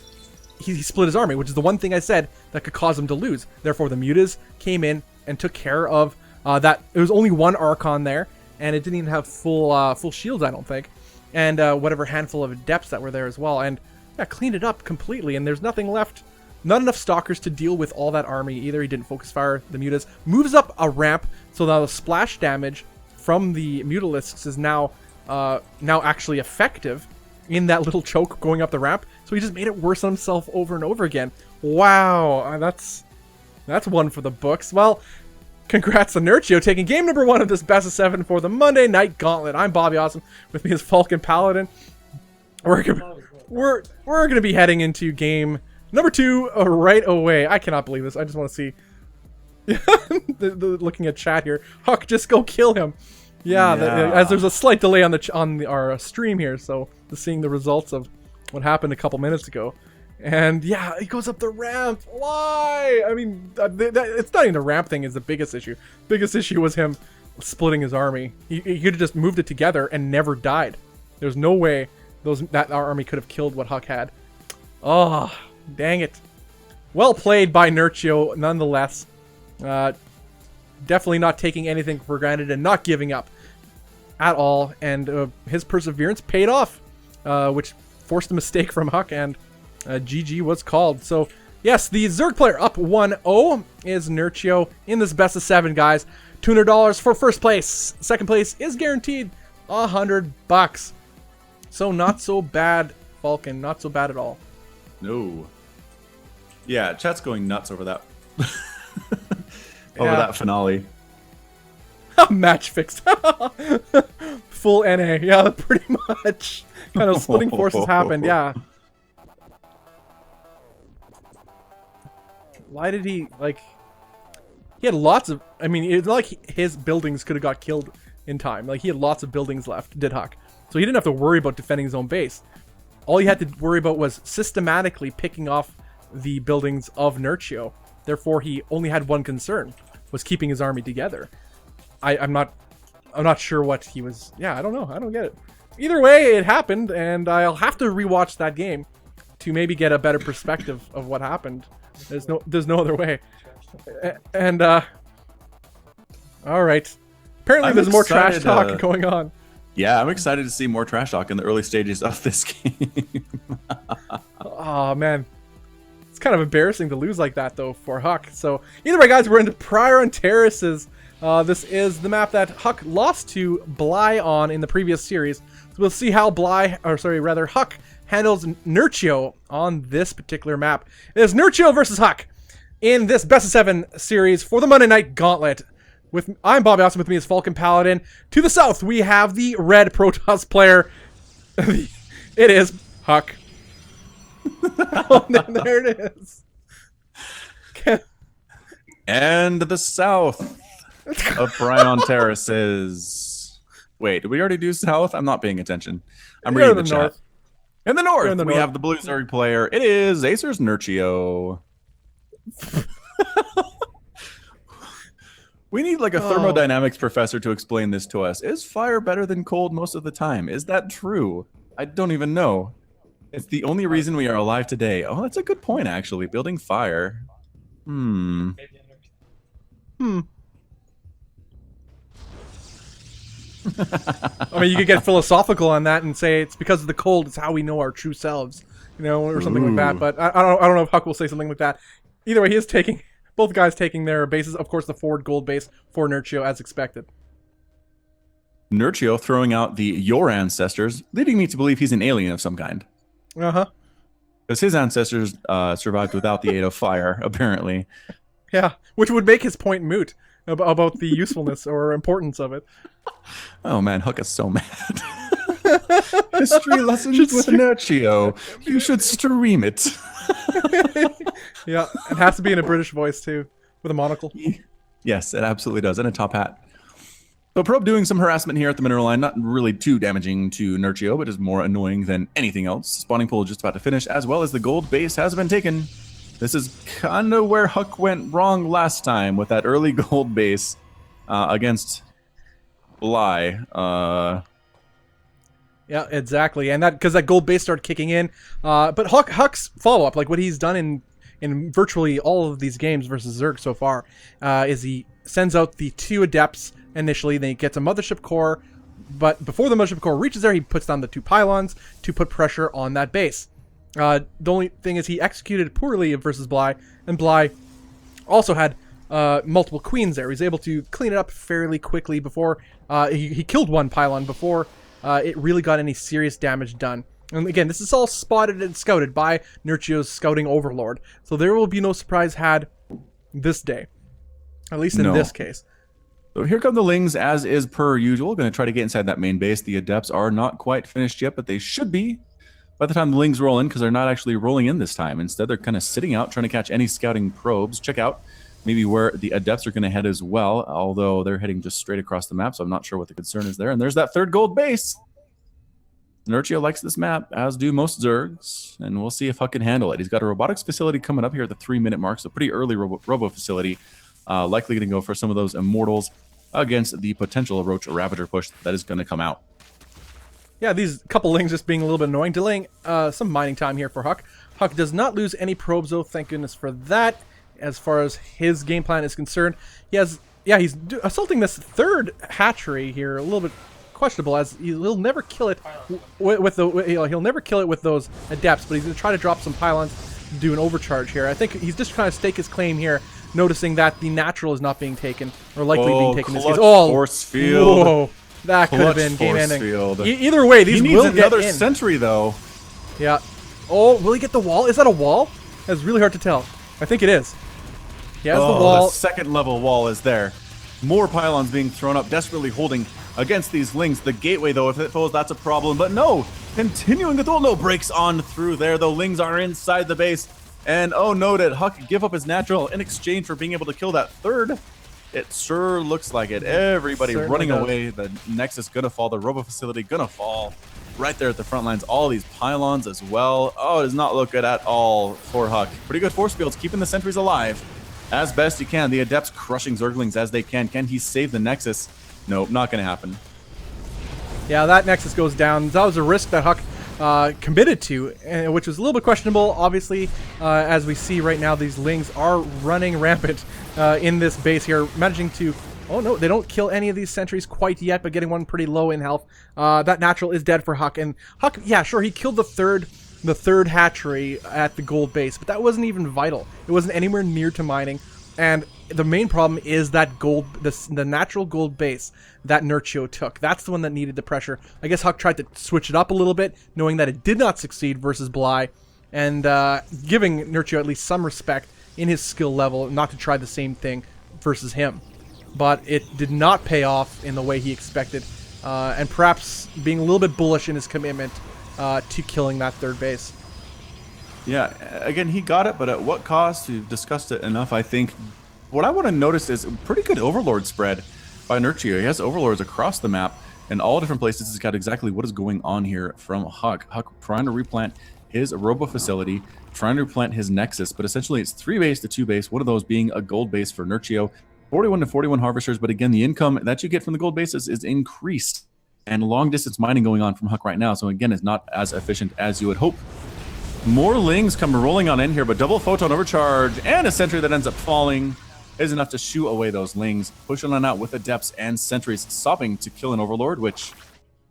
split his army, which is the one thing I said that could cause him to lose. Therefore, the Mutas came in and took care of that. There was only one Archon there, and it didn't even have full shields, I don't think. And whatever handful of adepts that were there as well, and yeah, cleaned it up completely. And there's nothing left, not enough stalkers to deal with all that army either. He didn't focus fire the Mutas. Moves up a ramp, so now the splash damage from the Mutalisks is now actually effective in that little choke going up the ramp. So he just made it worse on himself over and over again. Wow, that's one for the books. Well, congrats to Nerchio taking game number 1 of this best of 7 for the Monday Night Gauntlet. I'm Bobby Awesome. With me is Falcon Paladin. We're gonna be heading into game number 2 right away. I cannot believe this. I just want to see. Looking at chat here, Huck, just go kill him. Yeah. As there's a slight delay on our stream here, so seeing the results of what happened a couple minutes ago. And yeah, he goes up the ramp. Why? I mean, it's not even the ramp thing is the biggest issue. Biggest issue was him splitting his army. He could have just moved it together and never died. There's no way that our army could have killed what Huck had. Oh, dang it. Well played by Nerchio, nonetheless. Definitely not taking anything for granted and not giving up at all. And his perseverance paid off, which forced a mistake from Huck, and GG was called. So yes, the Zerg player up 1-0 is Nerchio in this best of 7, guys. $200 for first place. Second place is guaranteed $100. So not so bad, Falcon. Not so bad at all. No. Yeah, chat's going nuts over that. Over that finale. Match fixed. Full NA. Yeah, pretty much. Kind of splitting forces happened. Yeah. Why did he, like... He had lots of... I mean, it's not like his buildings could have got killed in time. Like, he had lots of buildings left, did Huck. So he didn't have to worry about defending his own base. All he had to worry about was systematically picking off the buildings of Nerchio. Therefore, he only had one concern, was keeping his army together. I'm not sure what he was... Yeah, I don't know. I don't get it. Either way, it happened, and I'll have to rewatch that game to maybe get a better perspective of what happened. There's no other way. And all right. Apparently, there's more trash talk going on. Yeah, I'm excited to see more trash talk in the early stages of this game. Oh man, it's kind of embarrassing to lose like that though for Huck. So either way, guys, we're into Prior and Terraces. This is the map that Huck lost to Bly on in the previous series. So we'll see how Huck handles Nerchio on this particular map. It is Nerchio versus Huck in this best of 7 series for the Monday Night Gauntlet. I'm Bobby Awesome. With me is Falcon Paladin. To the south, we have the red Protoss player. It is Huck. Oh, there it is. And the south of Bryon Terraces. Wait, did we already do south? I'm not paying attention. I'm reading the chat. North. In the north, we have the blue Zerg player. It is Acer's Nerchio. We need like a thermodynamics professor to explain this to us. Is fire better than cold most of the time? Is that true? I don't even know. It's the only reason we are alive today. Oh, that's a good point, actually. Building fire. I mean, you could get philosophical on that and say it's because of the cold. It's how we know our true selves, you know, or something like that. But I don't know if Huck will say something like that. Either way, he is taking both guys taking their bases. Of course, the forward gold base for Nerchio as expected. Nerchio throwing out the your ancestors, leading me to believe he's an alien of some kind. Uh-huh. Because his ancestors survived without the aid of fire, apparently. Yeah, which would make his point moot about the usefulness or importance of it. Oh man, Huck is so mad. History lessons with Nerchio. You should stream it. Yeah, it has to be in a British voice too, with a monocle. Yes, it absolutely does, and a top hat. So Probe doing some harassment here at the mineral line, not really too damaging to Nerchio, but is more annoying than anything else. Spawning pool just about to finish, as well as the gold base has been taken. This is kind of where Huck went wrong last time with that early gold base against Bly. Yeah, exactly, and that because that gold base started kicking in. But Huck's follow-up, like what he's done in virtually all of these games versus Zerg so far, is he sends out the 2 adepts initially, then he gets a mothership core, but before the mothership core reaches there, he puts down the 2 pylons to put pressure on that base. The only thing is he executed poorly versus Bly, and Bly also had multiple queens there. He was able to clean it up fairly quickly before he killed 1 pylon before it really got any serious damage done. And again, this is all spotted and scouted by Nerchio's scouting overlord, so there will be no surprise had this day, at least in this case. So here come the Lings, as is per usual. Going to try to get inside that main base. The Adepts are not quite finished yet, but they should be by the time the Lings roll in, because they're not actually rolling in this time. Instead, they're kind of sitting out, trying to catch any scouting probes. Check out maybe where the Adepts are going to head as well, although they're heading just straight across the map, so I'm not sure what the concern is there. And there's that 3rd gold base. Nerchio likes this map, as do most Zergs, and we'll see if Huck can handle it. He's got a robotics facility coming up here at the 3-minute mark, so pretty early robo facility. Likely going to go for some of those Immortals against the potential Roach Ravager push that is going to come out. Yeah, these couple Lings just being a little bit annoying, delaying some mining time here for Huck. Huck does not lose any probes, though, thank goodness for that, as far as his game plan is concerned. He's assaulting this 3rd hatchery here, a little bit questionable, as he'll never kill it he'll never kill it with those adepts, but he's going to try to drop some pylons, do an overcharge here. I think he's just trying to stake his claim here, noticing that the natural is not being taken, or likely being taken in this case. Force field. Whoa, that could have been game ending. Field. Either way, these he will needs get another in. sentry though. Yeah. Oh, will he get the wall? Is that a wall? That's really hard to tell. I think it is. He has the wall. The 2nd level wall is there. More pylons being thrown up, desperately holding against these Lings. The gateway, though, if it falls, that's a problem. But no, continuing the duel. No, breaks on through there. The Lings are inside the base. And oh no, did Huck give up his natural in exchange for being able to kill that 3rd? It sure looks like it. Everybody running away. The Nexus gonna fall. The Robo Facility gonna fall. Right there at the front lines. All these pylons as well. Oh, it does not look good at all for Huck. Pretty good force fields, keeping the sentries alive as best he can. The Adepts crushing Zerglings as they can. Can he save the Nexus? Nope, not going to happen. Yeah, that Nexus goes down. That was a risk that Huck committed to, which was a little bit questionable. Obviously, as we see right now, these Lings are running rampant in this base here, managing to... Oh no, they don't kill any of these sentries quite yet, but getting one pretty low in health. That natural is dead for Huck, and Huck, yeah, sure, he killed the third hatchery at the gold base, but that wasn't even vital. It wasn't anywhere near to mining, and the main problem is that the natural gold base that Nerchio took. That's the one that needed the pressure. I guess Huck tried to switch it up a little bit, knowing that it did not succeed versus Bly, and giving Nerchio at least some respect in his skill level, not to try the same thing versus him. But it did not pay off in the way he expected, and perhaps being a little bit bullish in his commitment to killing that 3rd base. Yeah, again, he got it, but at what cost? We've discussed it enough, I think. What I want to notice is a pretty good Overlord spread by Nerchio. He has Overlords across the map in all different places. He's got exactly what is going on here from Huck. Huck trying to replant his Robo Facility, trying to replant his Nexus, but essentially it's 3 base to 2 base, one of those being a gold base for Nerchio. 41 to 41 harvesters, but again, the income that you get from the gold bases is increased, and long distance mining going on from Huck right now, so again, it's not as efficient as you would hope. More Lings come rolling on in here, but double photon overcharge and a sentry that ends up falling is enough to shoo away those Lings, pushing on out with Adepts and sentries, stopping to kill an Overlord, which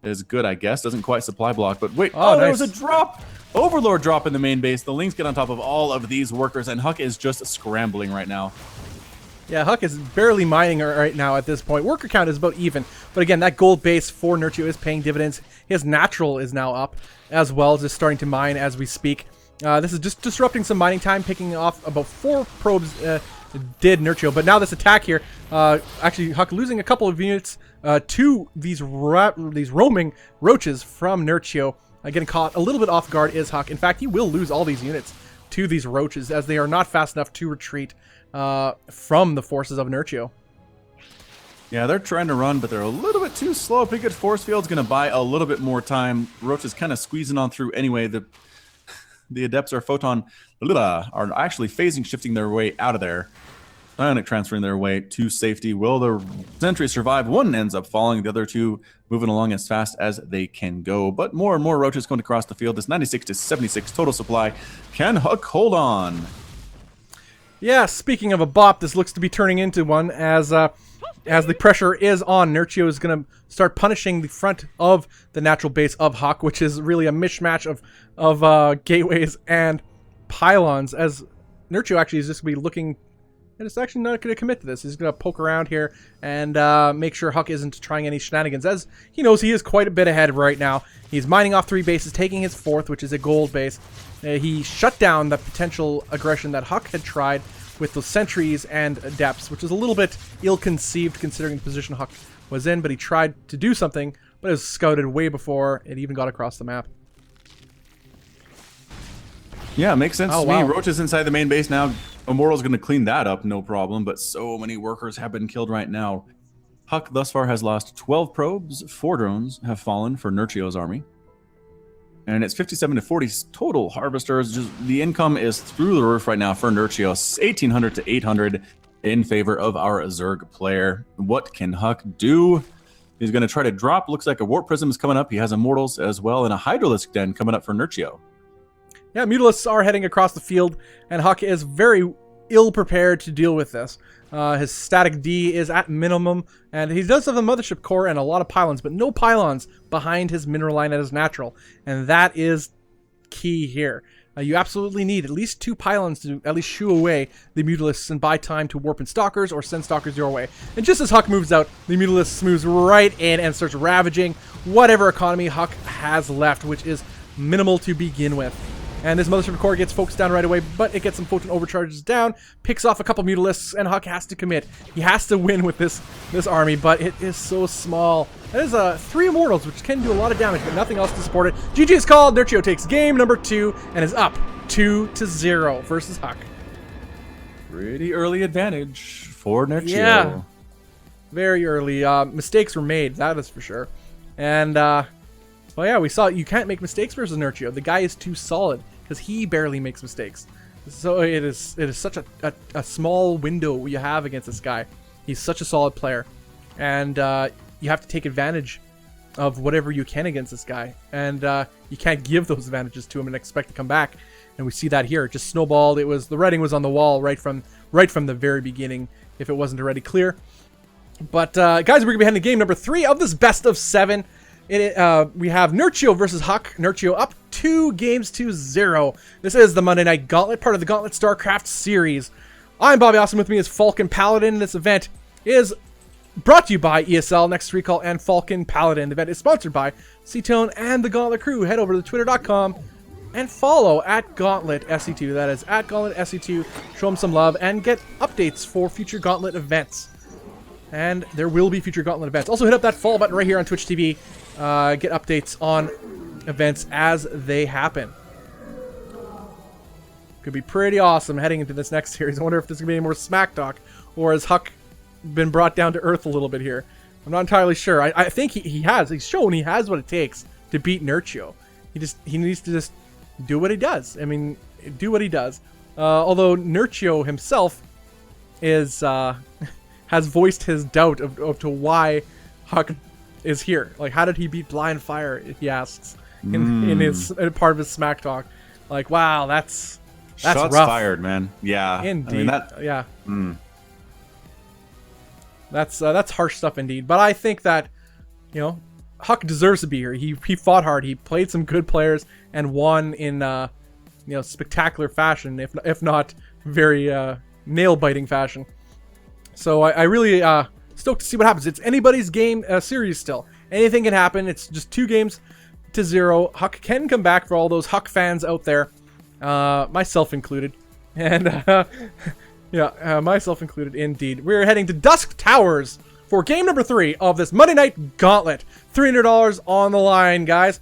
is good, I guess. Doesn't quite supply block, but wait, nice. There was a drop! Overlord drop in the main base. The Lings get on top of all of these workers, and Huck is just scrambling right now. Yeah, Huck is barely mining right now at this point. Worker count is about even. But again, that gold base for Nerchio is paying dividends. His natural is now up as well, just starting to mine as we speak. This is just disrupting some mining time, picking off about 4 probes. Did Nerchio, but now this attack here, actually Huck losing a couple of units to these roaming roaches from Nerchio. Getting caught a little bit off guard is Huck. In fact, he will lose all these units to these roaches as they are not fast enough to retreat from the forces of Nerchio. Yeah, they're trying to run, but they're a little bit too slow. Pretty good force field's going to buy a little bit more time. Roaches kind of squeezing on through anyway. The Adepts are Photon are actually phasing shifting their way out of there. Ionic transferring their way to safety. Will the sentry survive? One ends up falling. The other two moving along as fast as they can go. But more and more roaches going across the field. This 96 to 76 total supply. Can Huck hold on? Yeah, speaking of a bop, this looks to be turning into one as the pressure is on. Nerchio is going to start punishing the front of the natural base of Huck, which is really a mishmash of gateways and pylons, as Nerchio actually is just going to be looking, and it's actually not going to commit to this. He's going to poke around here and make sure Huck isn't trying any shenanigans, as he knows he is quite a bit ahead right now. He's mining off 3 bases, taking his 4th, which is a gold base. He shut down the potential aggression that Huck had tried with those sentries and adepts, which is a little bit ill-conceived considering the position Huck was in, but he tried to do something, but it was scouted way before it even got across the map. Yeah, makes sense to me. Wow. Roach is inside the main base now. Immortal's going to clean that up, no problem, but so many workers have been killed right now. Huck thus far has lost 12 probes, 4 drones have fallen for Nerchio's army. And it's 57 to 40 total harvesters. Just the income is through the roof right now for Nerchio. 1,800 to 800 in favor of our Zerg player. What can Huck do? He's going to try to drop. Looks like a Warp Prism is coming up. He has Immortals as well, and a Hydralisk Den coming up for Nerchio. Yeah, Mutalisks are heading across the field, and Huck is very ill-prepared to deal with this. His static D is at minimum, and he does have the Mothership Core and a lot of pylons, but no pylons behind his mineral line as natural, and that is key here. You absolutely need at least 2 pylons to at least shoo away the Mutalisks and buy time to warp in Stalkers or send Stalkers your way. And just as Huck moves out, the Mutalisk moves right in and starts ravaging whatever economy Huck has left, which is minimal to begin with. And this Mothership Core gets focused down right away, but it gets some Photon Overcharges down, picks off a couple Mutalisks, and Huck has to commit. He has to win with this army, but it is so small. That is 3 Immortals, which can do a lot of damage, but nothing else to support it. GG is called. Nerchio takes game number 2 and is up 2-0 versus Huck. Pretty early advantage for Nerchio. Yeah, very early. Mistakes were made, that is for sure. And, well, yeah, we saw you can't make mistakes versus Nerchio. The guy is too solid because he barely makes mistakes. So it is such a small window you have against this guy. He's such a solid player, and you have to take advantage of whatever you can against this guy. And you can't give those advantages to him and expect to come back. And we see that here. It just snowballed. The writing was on the wall right from the very beginning, if it wasn't already clear. But guys, we're gonna be heading to game number 3 of this best of 7. We have Nerchio versus Huck. Nerchio up 2-0. This is the Monday Night Gauntlet, part of the Gauntlet StarCraft series. I'm Bobby Austin. With me is Falcon Paladin. This event is brought to you by ESL, Next Recall, and Falcon Paladin. The event is sponsored by Ctone and the Gauntlet crew. Head over to twitter.com and follow at Gauntlet SC2. That is at Gauntlet SC2. Show them some love and get updates for future Gauntlet events. And there will be future Gauntlet events. Also hit up that follow button right here on Twitch TV. Get updates on events as they happen. Could be pretty awesome heading into this next series. I wonder if there's going to be any more smack talk, or has Huck been brought down to earth a little bit here? I'm not entirely sure. I think he has. He's shown he has what it takes to beat Nerchio. He needs to just do what he does. I mean, do what he does. Although Nerchio himself is has voiced his doubt of to why Huck is here. Like, how did he beat Blind Fire? He asks in part of his smack talk. Like, wow, that's shots rough. fired, man. Yeah, indeed. Yeah. That's harsh stuff indeed. But I think that, you know, Huck deserves to be here. He fought hard. He played some good players and won in spectacular fashion, if not very nail biting fashion. So I really stoked to see what happens. It's anybody's game series still. Anything can happen. It's just 2-0. Huck can come back for all those Huck fans out there. myself included. And, yeah, myself included, indeed. We're heading to Dusk Towers for game number 3 of this Monday Night Gauntlet. $300 on the line, guys,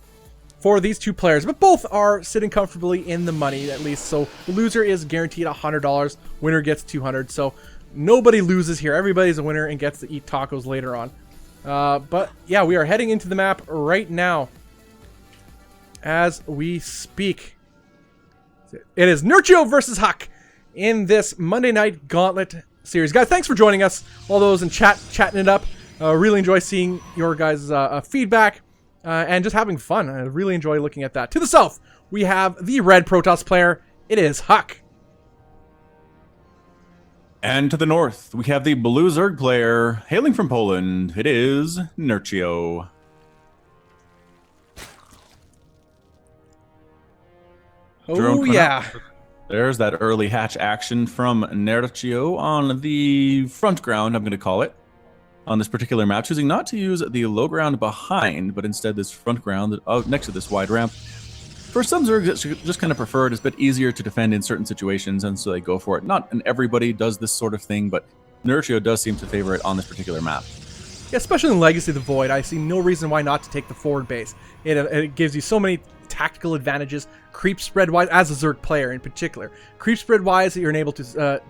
for these two players. But both are sitting comfortably in the money, at least. So the loser is guaranteed $100. Winner gets $200. So nobody loses here. Everybody's a winner and gets to eat tacos later on. But, yeah, we are heading into the map right now as we speak. It is Nerchio versus Huck in this Monday Night Gauntlet series. Guys, thanks for joining us. All those in chat, chatting it up. Really enjoy seeing your guys' feedback and just having fun. I really enjoy looking at that. To the south, we have the red Protoss player. It is Huck. And to the north, we have the blue Zerg player, hailing from Poland. It is Nerchio. Oh, yeah. There's that early hatch action from Nerchio on the front ground, I'm going to call it, on this particular map, choosing not to use the low ground behind, but instead this front ground next to this wide ramp. For some Zergs, just kind of prefer it. It's a bit easier to defend in certain situations, and so they go for it. Not and everybody does this sort of thing, but Nerchio does seem to favor it on this particular map. Yeah, especially in Legacy of the Void, I see no reason why not to take the forward base. It gives you so many tactical advantages, creep spread wise, as a Zerg player in particular. Creep spread wise, you're able to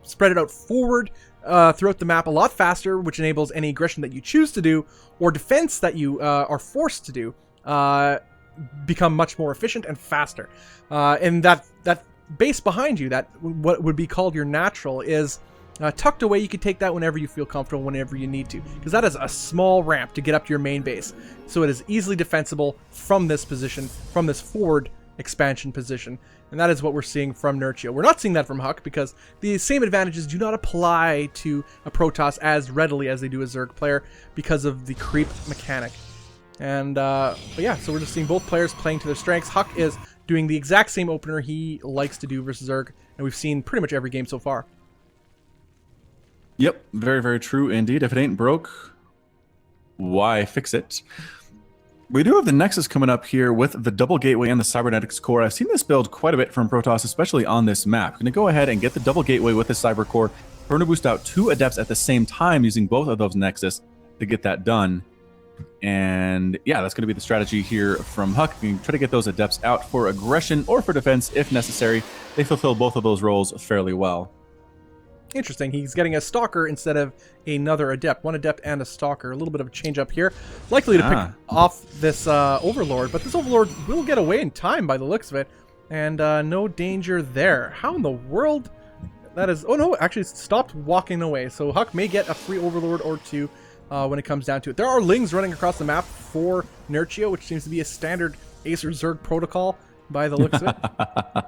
spread it out forward throughout the map a lot faster, which enables any aggression that you choose to do or defense that you are forced to do become much more efficient and faster. And that base behind you, that what would be called your natural, is tucked away. You can take that whenever you feel comfortable, whenever you need to, because that is a small ramp to get up to your main base. So it is easily defensible from this position, from this forward expansion position. And that is what we're seeing from Nerchio. We're not seeing that from Huck, because the same advantages do not apply to a Protoss as readily as they do a Zerg player because of the creep mechanic. And but yeah, so we're just seeing both players playing to their strengths. Huck is doing the exact same opener he likes to do versus Zerg, and we've seen pretty much every game so far. Yep, very, very true indeed. If it ain't broke, why fix it? We do have the Nexus coming up here with the double gateway and the cybernetics core. I've seen this build quite a bit from Protoss, especially on this map. I'm going to go ahead and get the double gateway with the cyber core. We're going to boost out 2 adepts at the same time using both of those Nexus to get that done. And yeah, that's going to be the strategy here from Huck. We can try to get those adepts out for aggression or for defense if necessary. They fulfill both of those roles fairly well. Interesting. He's getting a Stalker instead of another Adept. 1 Adept and a Stalker. A little bit of a change up here. Likely to pick off this Overlord, but this Overlord will get away in time by the looks of it. And no danger there. How in the world? That is... Oh no, actually stopped walking away. So Huck may get a free Overlord or 2 when it comes down to it. There are Lings running across the map for Nerchio, which seems to be a standard Acer Zerg protocol by the looks of it.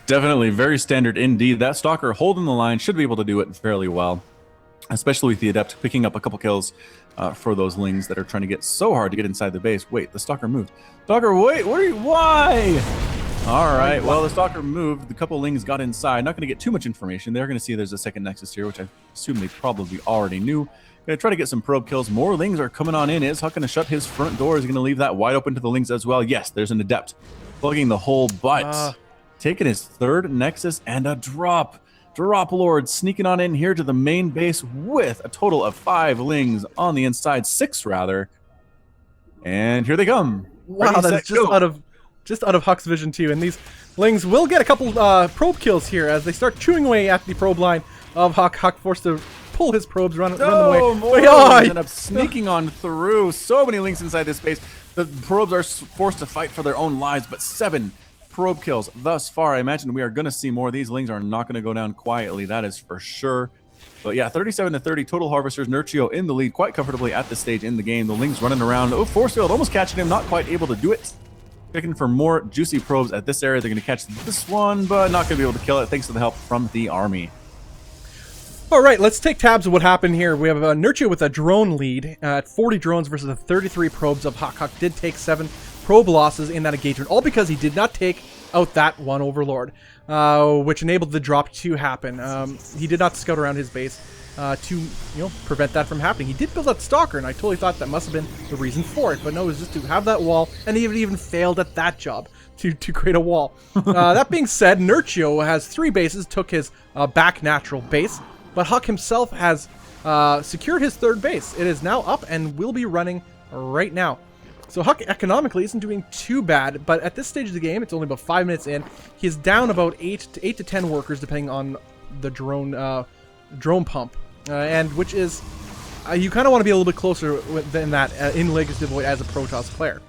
Definitely very standard indeed. That Stalker holding the line should be able to do it fairly well, especially with the Adept picking up a couple kills for those Lings that are trying to get so hard to get inside the base. Wait, the Stalker moved. Stalker, wait, where are you? Why? All right, well, the Stalker moved. The couple Lings got inside. Not going to get too much information. They're going to see there's a second Nexus here, which I assume they probably already knew. Going to try to get some probe kills. More Lings are coming on in. Is Huck going to shut his front door? Is he going to leave that wide open to the Lings as well? Yes, there's an Adept plugging the hole, but... taking his 3rd Nexus and a drop. Drop Lord sneaking on in here to the main base with a total of 5 Lings on the inside. 6 rather. And here they come. Wow, that's just out of Huck's vision too. And these Lings will get a couple probe kills here as they start chewing away at the probe line of Huck. Huck forced to pull his probes, run them away. More Lings end up sneaking on through. So many Lings inside this base. The probes are forced to fight for their own lives, but 7 probe kills thus far. I imagine we are going to see more. These Lings are not going to go down quietly, that is for sure. But yeah, 37-30 total harvesters. Nerchio in the lead quite comfortably at this stage in the game. The Lings running around. Oh, force field almost catching him, not quite able to do it. Picking for more juicy probes at this area. They're going to catch this one, but not going to be able to kill it thanks to the help from the army. All right, let's take tabs of what happened here. We have Nerchio with a drone lead at 40 drones versus the 33 probes of Huck. Huck did take 7 probe losses in that engagement, all because he did not take out that 1 Overlord, which enabled the drop to happen. He did not scout around his base, to prevent that from happening. He did build that Stalker, and I totally thought that must have been the reason for it, but no, it was just to have that wall, and he even failed at that job to create a wall. That being said, Nerchio has 3 bases, took his back natural base, but Huck himself has secured his 3rd base. It is now up and will be running right now. So Huck economically isn't doing too bad, but at this stage of the game, it's only about 5 minutes in. He's down about 8 to 10 workers, depending on the drone pump, and which is you kind of want to be a little bit closer than that in Legacy of the Void as a Protoss player.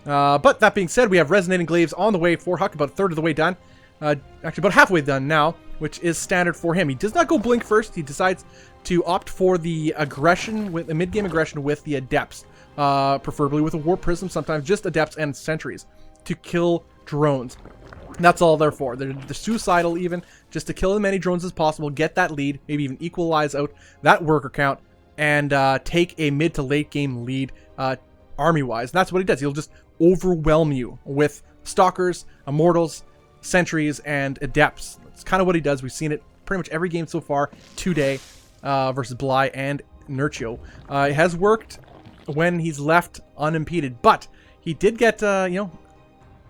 But that being said, we have Resonating Glaives on the way for Huck, about a third of the way done. Actually, about halfway done now, which is standard for him. He does not go Blink first. He decides to opt for the aggression, with the mid-game aggression with the Adepts, preferably with a Warp Prism, sometimes just Adepts and Sentries, to kill drones. That's all they're for. They're suicidal even, just to kill as many drones as possible, get that lead, maybe even equalize out that worker count, and take a mid to late game lead army-wise. And that's what he does. He'll just overwhelm you with Stalkers, Immortals, Sentries, and Adepts. That's kind of what he does. We've seen it pretty much every game so far today versus Bly and Nerchio. It has worked when he's left unimpeded, but he did get,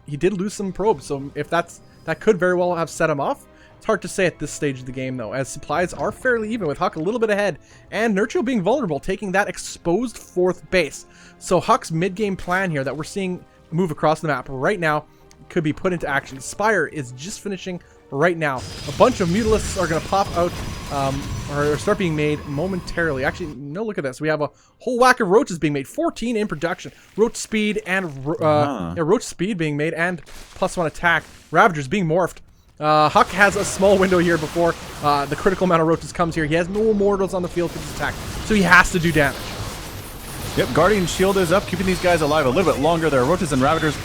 he did lose some probes, so if that could very well have set him off. It's hard to say at this stage of the game, though, as supplies are fairly even, with Huck a little bit ahead, and Nerchio being vulnerable, taking that exposed 4th base. So Huck's mid-game plan here that we're seeing move across the map right now could be put into action. Spire is just finishing right now. A bunch of Mutalisks are going to pop out, or start being made momentarily. Actually, no, look at this. We have a whole whack of Roaches being made. 14 in production. Roach speed and Roach speed being made, and +1 attack. Ravagers being morphed. Huck has a small window here before the critical amount of Roaches comes here. He has no Immortals on the field for this attack, so he has to do damage. Yep, Guardian Shield is up, keeping these guys alive a little bit longer. There are Roaches and Ravagers.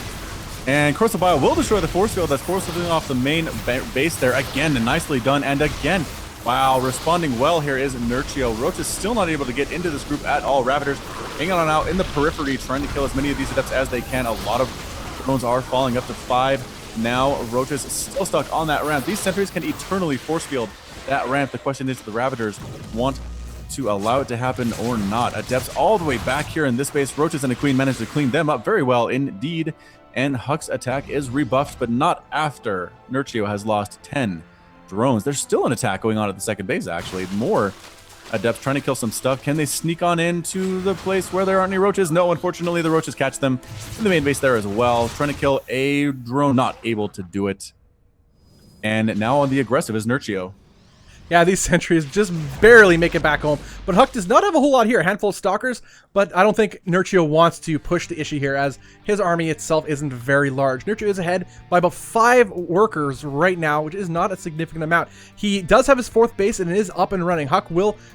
And Corrosive Bile will destroy the force field that's forcing off the main base there. Again, nicely done. And again, wow, responding well here is Nerchio. Roach is still not able to get into this group at all. Ravagers hanging on out in the periphery, trying to kill as many of these Adepts as they can. A lot of drones are falling, up to 5 now. Roaches still stuck on that ramp. These sentries can eternally force field that ramp. The question is, the Ravagers want to allow it to happen or not. Adepts all the way back here in this base. Roaches and a Queen managed to clean them up very well indeed. And Huck's attack is rebuffed, but not after Nerchio has lost 10 drones. There's still an attack going on at the second base, actually. More Adepts trying to kill some stuff. Can they sneak on into the place where there aren't any Roaches? No, unfortunately, the Roaches catch them in the main base there as well. Trying to kill a drone, not able to do it. And now on the aggressive is Nerchio. Yeah, these sentries just barely make it back home. But Huck does not have a whole lot here. A handful of Stalkers, but I don't think Nerchio wants to push the issue here, as his army itself isn't very large. Nerchio is ahead by about 5 workers right now, which is not a significant amount. He does have his 4th base, and it is up and running. Huck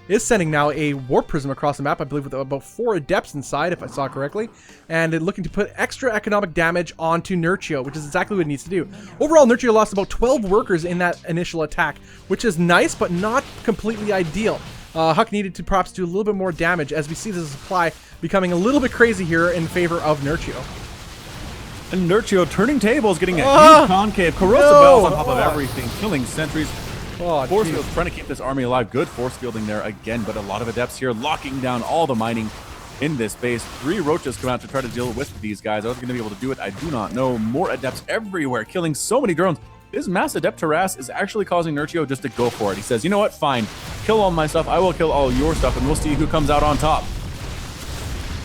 is sending now a Warp Prism across the map, I believe with about 4 Adepts inside, if I saw correctly, and looking to put extra economic damage onto Nerchio, which is exactly what it needs to do. Overall, Nerchio lost about 12 workers in that initial attack, which is nice, but not completely ideal. Huck needed to perhaps do a little bit more damage, as we see the supply becoming a little bit crazy here in favor of Nerchio. And Nerchio turning tables, getting a huge concave. Corrosive Bells on top of everything, killing sentries. Force field trying to keep this army alive. Good force fielding there again, but a lot of Adepts here locking down all the mining in this base. 3 Roaches come out to try to deal with these guys. Are they going to be able to do it? I do not know. More Adepts everywhere, killing so many drones. This mass Adept harass is actually causing Nerchio just to go for it. He says, you know what, fine, kill all my stuff, I will kill all your stuff, and we'll see who comes out on top.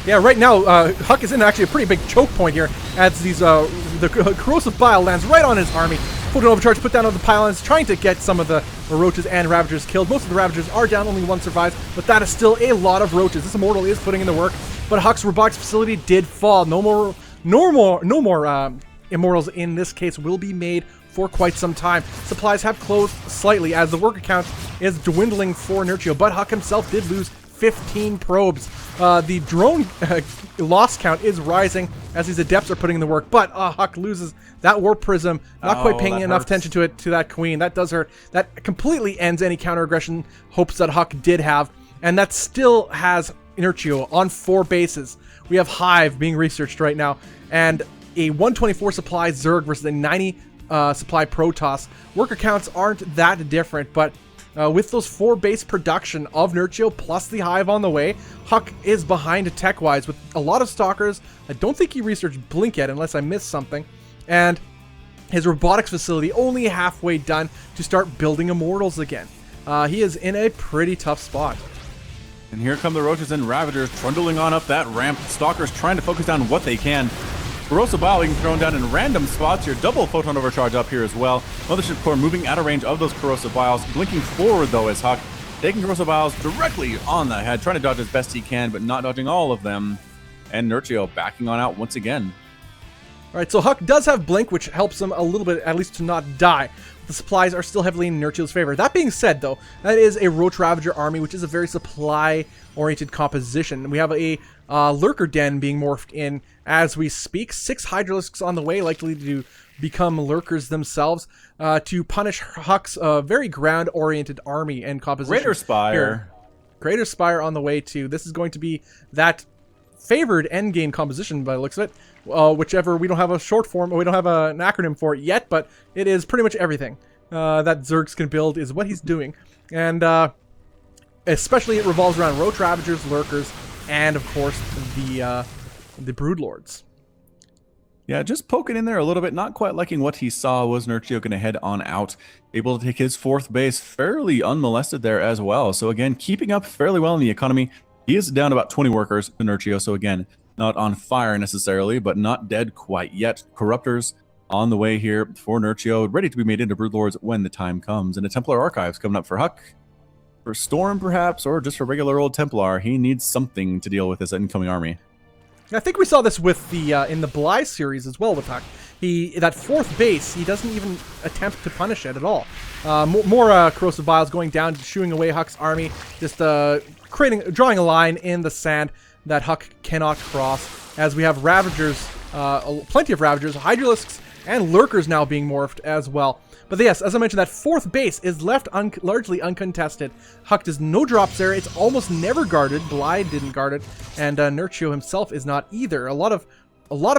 Yeah, right now, Huck is in actually a pretty big choke point here, as these the Corrosive Bile lands right on his army. Put an overcharge, put down on the pylons, trying to get some of the Roaches and Ravagers killed. Most of the Ravagers are down, only 1 survives, but that is still a lot of Roaches. This Immortal is putting in the work, but Huck's robotics facility did fall. No more Immortals in this case will be made for quite some time. Supplies have closed slightly as the worker count is dwindling for Nerchio, but Huck himself did lose 15 probes. The drone loss count is rising as these Adepts are putting in the work, but Huck loses that Warp Prism, not quite paying enough attention to that Queen. That does hurt. That completely ends any counter aggression hopes that Huck did have, and that still has Nerchio on 4 bases. We have Hive being researched right now, and a 124 supply Zerg versus a 90 supply Protoss. Worker counts aren't that different, but With those 4 base production of Nerchio plus the Hive on the way, Huck is behind tech-wise with a lot of Stalkers. I don't think he researched Blink yet unless I missed something. And his robotics facility only halfway done to start building Immortals again. He is in a pretty tough spot. And here come the Roaches and Ravagers trundling on up that ramp. Stalkers trying to focus down what they can. Corrosive Bile being thrown down in random spots here. Double Photon Overcharge up here as well. Mothership Core moving out of range of those Corrosive Biles. Blinking forward though is Huck. Taking Corrosive Biles directly on the head. Trying to dodge as best he can, but not dodging all of them. And Nerchio backing on out once again. Alright, so Huck does have Blink, which helps him a little bit, at least to not die. The supplies are still heavily in Nerchio's favor. That being said, though, that is a Roach Ravager army, which is a very supply-oriented composition. We have a Lurker Den being morphed in as we speak. 6 Hydralisks on the way, likely to become Lurkers themselves, to punish Huck's very ground-oriented army and composition. Greater Spire. Greater Spire on the way, too. This is going to be that favored endgame composition by the looks of it. Whichever, we don't have a short form, or we don't have an acronym for it yet, but it is pretty much everything that Zergs can build is what he's doing. And especially it revolves around Roach Ravagers, Lurkers, and of course the Broodlords. Yeah, just poking in there a little bit, not quite liking what he saw. Was Nerchio going to head on out, able to take his 4th base fairly unmolested there as well. So again, keeping up fairly well in the economy. He is down about 20 workers to Nerchio, so again, not on fire necessarily, but not dead quite yet. Corruptors on the way here for Nerchio, ready to be made into Broodlords when the time comes. And a Templar Archives coming up for Huck. For Storm, perhaps, or just for regular old Templar. He needs something to deal with this incoming army. I think we saw this with the in the Bly series as well with Huck. That 4th base, he doesn't even attempt to punish it at all. More Corrosive Biles going down, shooing away Huck's army, just drawing a line in the sand that Huck cannot cross, as we have Ravagers, plenty of Ravagers, Hydralisks, and Lurkers now being morphed as well. But yes, as I mentioned, that 4th base is left largely uncontested. Huck does no drops there. It's almost never guarded. Bly didn't guard it, and Nerchio himself is not either. A lot of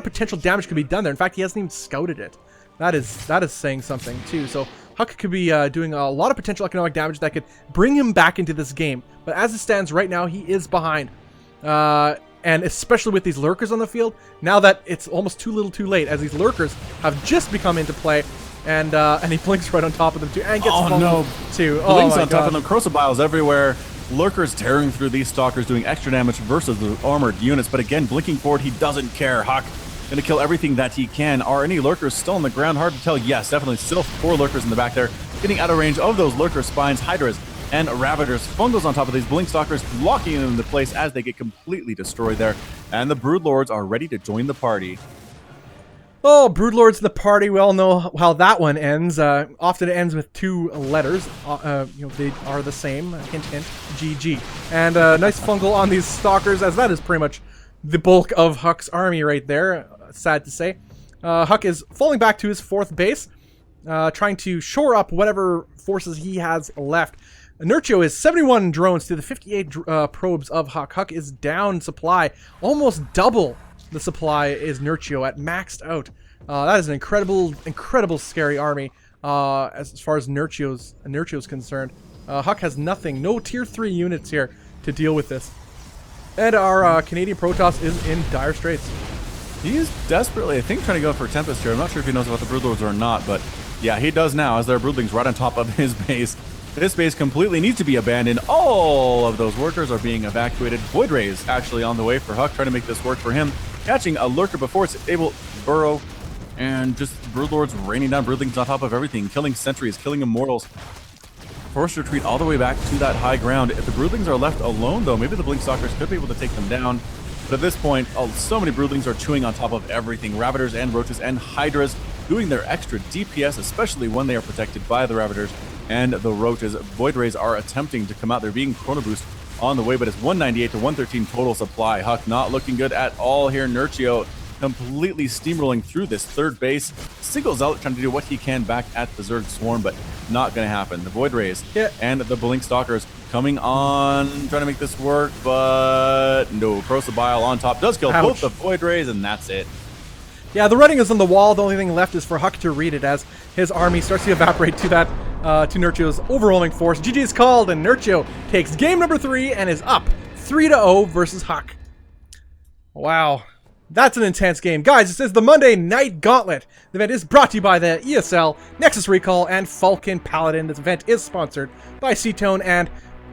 potential damage could be done there. In fact, he hasn't even scouted it. That is saying something too. So Huck could be doing a lot of potential economic damage that could bring him back into this game. But as it stands right now, he is behind. And especially with these Lurkers on the field, now that it's almost too little too late, as these Lurkers have just become into play, and he blinks right on top of them too, and gets fumbled too. Oh Blinks my on top God. of them, Corrosive Biles everywhere. Lurkers tearing through these Stalkers, doing extra damage versus the armored units. But again, blinking forward, he doesn't care. Huck gonna kill everything that he can. Are any Lurkers still on the ground? Hard to tell. Yes, definitely still 4 Lurkers in the back there, getting out of range of those Lurker spines. Hydras and Ravagers. Fungals on top of these Blink Stalkers, locking them into place as they get completely destroyed there. And the Broodlords are ready to join the party. Oh, Broodlords in the party. We all know how that one ends. Often it ends with 2 letters. They are the same. Hint, hint. GG. And nice fungal on these Stalkers, as that is pretty much the bulk of Huck's army right there. Sad to say. Huck is falling back to his 4th base, trying to shore up whatever forces he has left. Nerchio is 71 drones to the 58 probes of Huck. Huck is down supply. Almost double the supply is Nerchio at maxed out. That is an incredible scary army as far as Nerchio's concerned. Huck has nothing. No tier 3 units here to deal with this. And our Canadian Protoss is in dire straits. He is desperately, I think, trying to go for Tempest here. I'm not sure if he knows about the Broodlords or not, but yeah, he does now, as there are Broodlings right on top of his base. This base completely needs to be abandoned. All of those workers are being evacuated. Void Rays actually on the way for Huck, trying to make this work for him. Catching a Lurker before it's able to burrow, and just Broodlords raining down Broodlings on top of everything, killing sentries, killing immortals. Forced retreat all the way back to that high ground. If the Broodlings are left alone, though, maybe the Blink Stalkers could be able to take them down. But at this point, so many Broodlings are chewing on top of everything. Ravagers and Roaches and Hydras doing their extra DPS, especially when they are protected by the Ravagers and the Roaches. Void Rays are attempting to come out. They're being Chrono Boost on the way, but it's 198 to 113 total supply. Huck not looking good at all here. Nerchio completely steamrolling through this 3rd base. Single Zealot trying to do what he can back at the Zerg Swarm, but not going to happen. The Void Rays and the Blink Stalkers coming on, trying to make this work, but no. Corrosive Bile on top does kill both the Void Rays, and that's it. Yeah, the writing is on the wall. The only thing left is for Huck to read it as his army starts to evaporate to that to Nerchio's overwhelming force. GG is called, and Nerchio takes game number 3 and is up 3-0 versus Huck. Wow. That's an intense game. Guys, this is the Monday Night Gauntlet. The event is brought to you by the ESL, Nexus Recall, and Falcon Paladin. This event is sponsored by Ctone and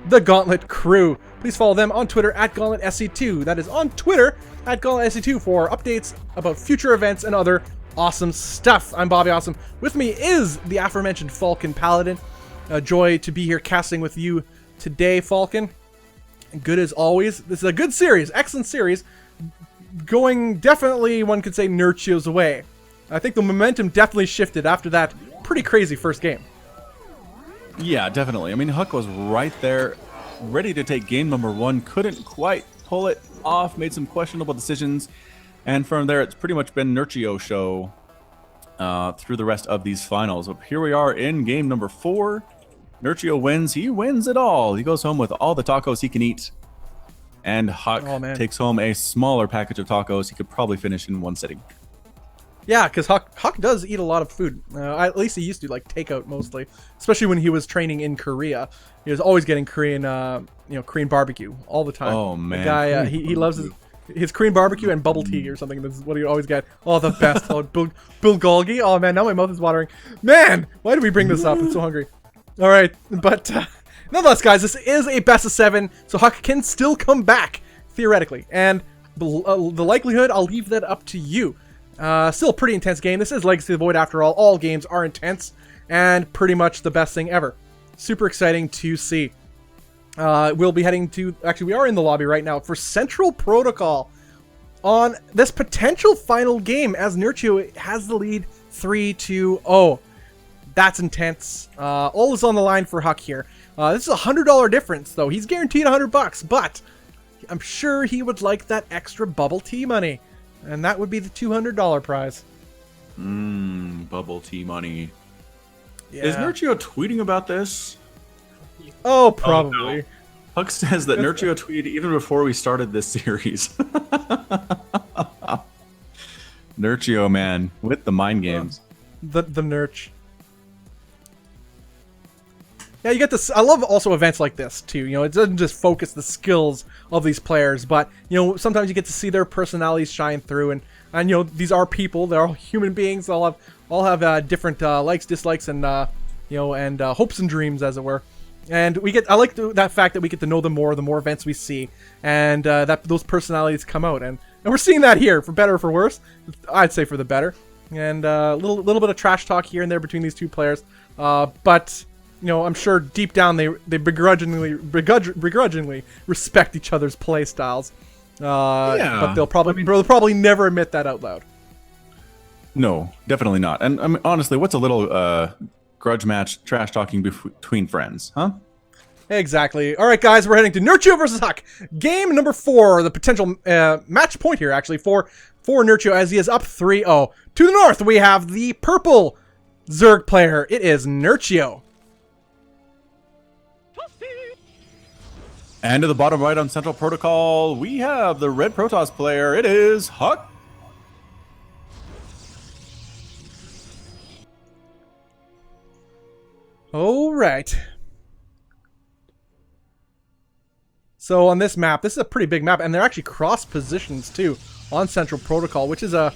the Gauntlet crew. Please follow them on Twitter at GauntletSC2. That is on Twitter at GauntletSC2 for updates about future events and other awesome stuff. I'm Bobby Awesome. With me is the aforementioned Falcon Paladin. A joy to be here casting with you today, Falcon. Good as always. This is a good series, excellent series. Going definitely, one could say, Nerchio's way. I think the momentum definitely shifted after that pretty crazy first game. Yeah, definitely. I mean, Huck was right there, ready to take game number 1. Couldn't quite pull it off, made some questionable decisions. And from there, it's pretty much been Nerchio show through the rest of these finals. But here we are in game number 4. Nerchio wins. He wins it all. He goes home with all the tacos he can eat. And Huck takes home a smaller package of tacos he could probably finish in one sitting. Yeah, because Huck does eat a lot of food. At least he used to, like, takeout mostly. Especially when he was training in Korea. He was always getting Korean, Korean barbecue all the time. Oh, man. The guy, he loves his Korean barbecue and bubble tea or something. That's what he always get. Oh, the best. Oh, bulgogi. Oh, man, now my mouth is watering. Man, why did we bring this up? I'm so hungry. All right, but nonetheless, guys, this is a best of 7, so Huck can still come back, theoretically. And the likelihood, I'll leave that up to you. Still a pretty intense game. This is Legacy of the Void after all. All games are intense and pretty much the best thing ever. Super exciting to see. We'll be heading to... Actually, we are in the lobby right now for Central Protocol on this potential final game as Nerchio has the lead 3-2-0. That's intense. All is on the line for Huck here. This is a $100 difference, though. He's guaranteed $100, but I'm sure he would like that extra bubble tea money. And that would be the $200 prize. Bubble tea money. Yeah. Is Nerchio tweeting about this? Oh, probably. Oh, no. Huck says that Nerchio tweeted even before we started this series. Nerchio, man, with the mind games. The Nerch. Yeah, you get this. I love also events like this too. You know, it doesn't just focus the skills of these players, but you know, sometimes you get to see their personalities shine through. And you know, these are people. They're all human beings. They all have different likes, dislikes, and hopes and dreams, as it were. And I like that fact that we get to know them more the more events we see, and that those personalities come out. And we're seeing that here, for better or for worse. I'd say for the better. And a little bit of trash talk here and there between these two players, but. You know, I'm sure deep down they begrudgingly respect each other's play styles. Yeah. But they'll probably never admit that out loud. No, definitely not. And I mean, honestly, what's a little grudge match trash talking between friends, huh? Exactly. All right, guys, we're heading to Nerchio versus Huck. Game number 4, the potential match point here, actually, for Nerchio as he is up 3-0. To the north, we have the purple Zerg player. It is Nerchio. And to the bottom right on Central Protocol, we have the red Protoss player. It is Huck. All right. So on this map, this is a pretty big map, and they're actually cross positions too on Central Protocol, which is a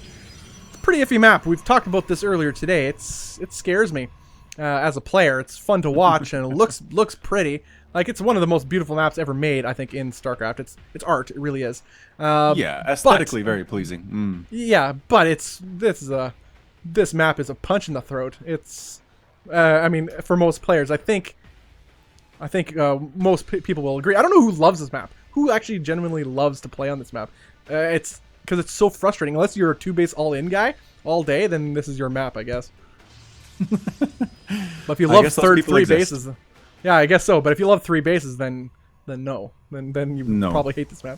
pretty iffy map. We've talked about this earlier today. It scares me as a player. It's fun to watch and it looks pretty. Like, it's one of the most beautiful maps ever made, I think, in StarCraft. It's art. It really is. Yeah, aesthetically very pleasing. Yeah, but this map is a punch in the throat. It's, I mean, for most players, I think most people will agree. I don't know who loves this map. Who actually genuinely loves to play on this map? It's because it's so frustrating. Unless you're a 2-base all-in guy all day, then this is your map, I guess. But if you love three bases... Yeah, I guess so. But if you love 3 bases, then no. Then you probably hate this map.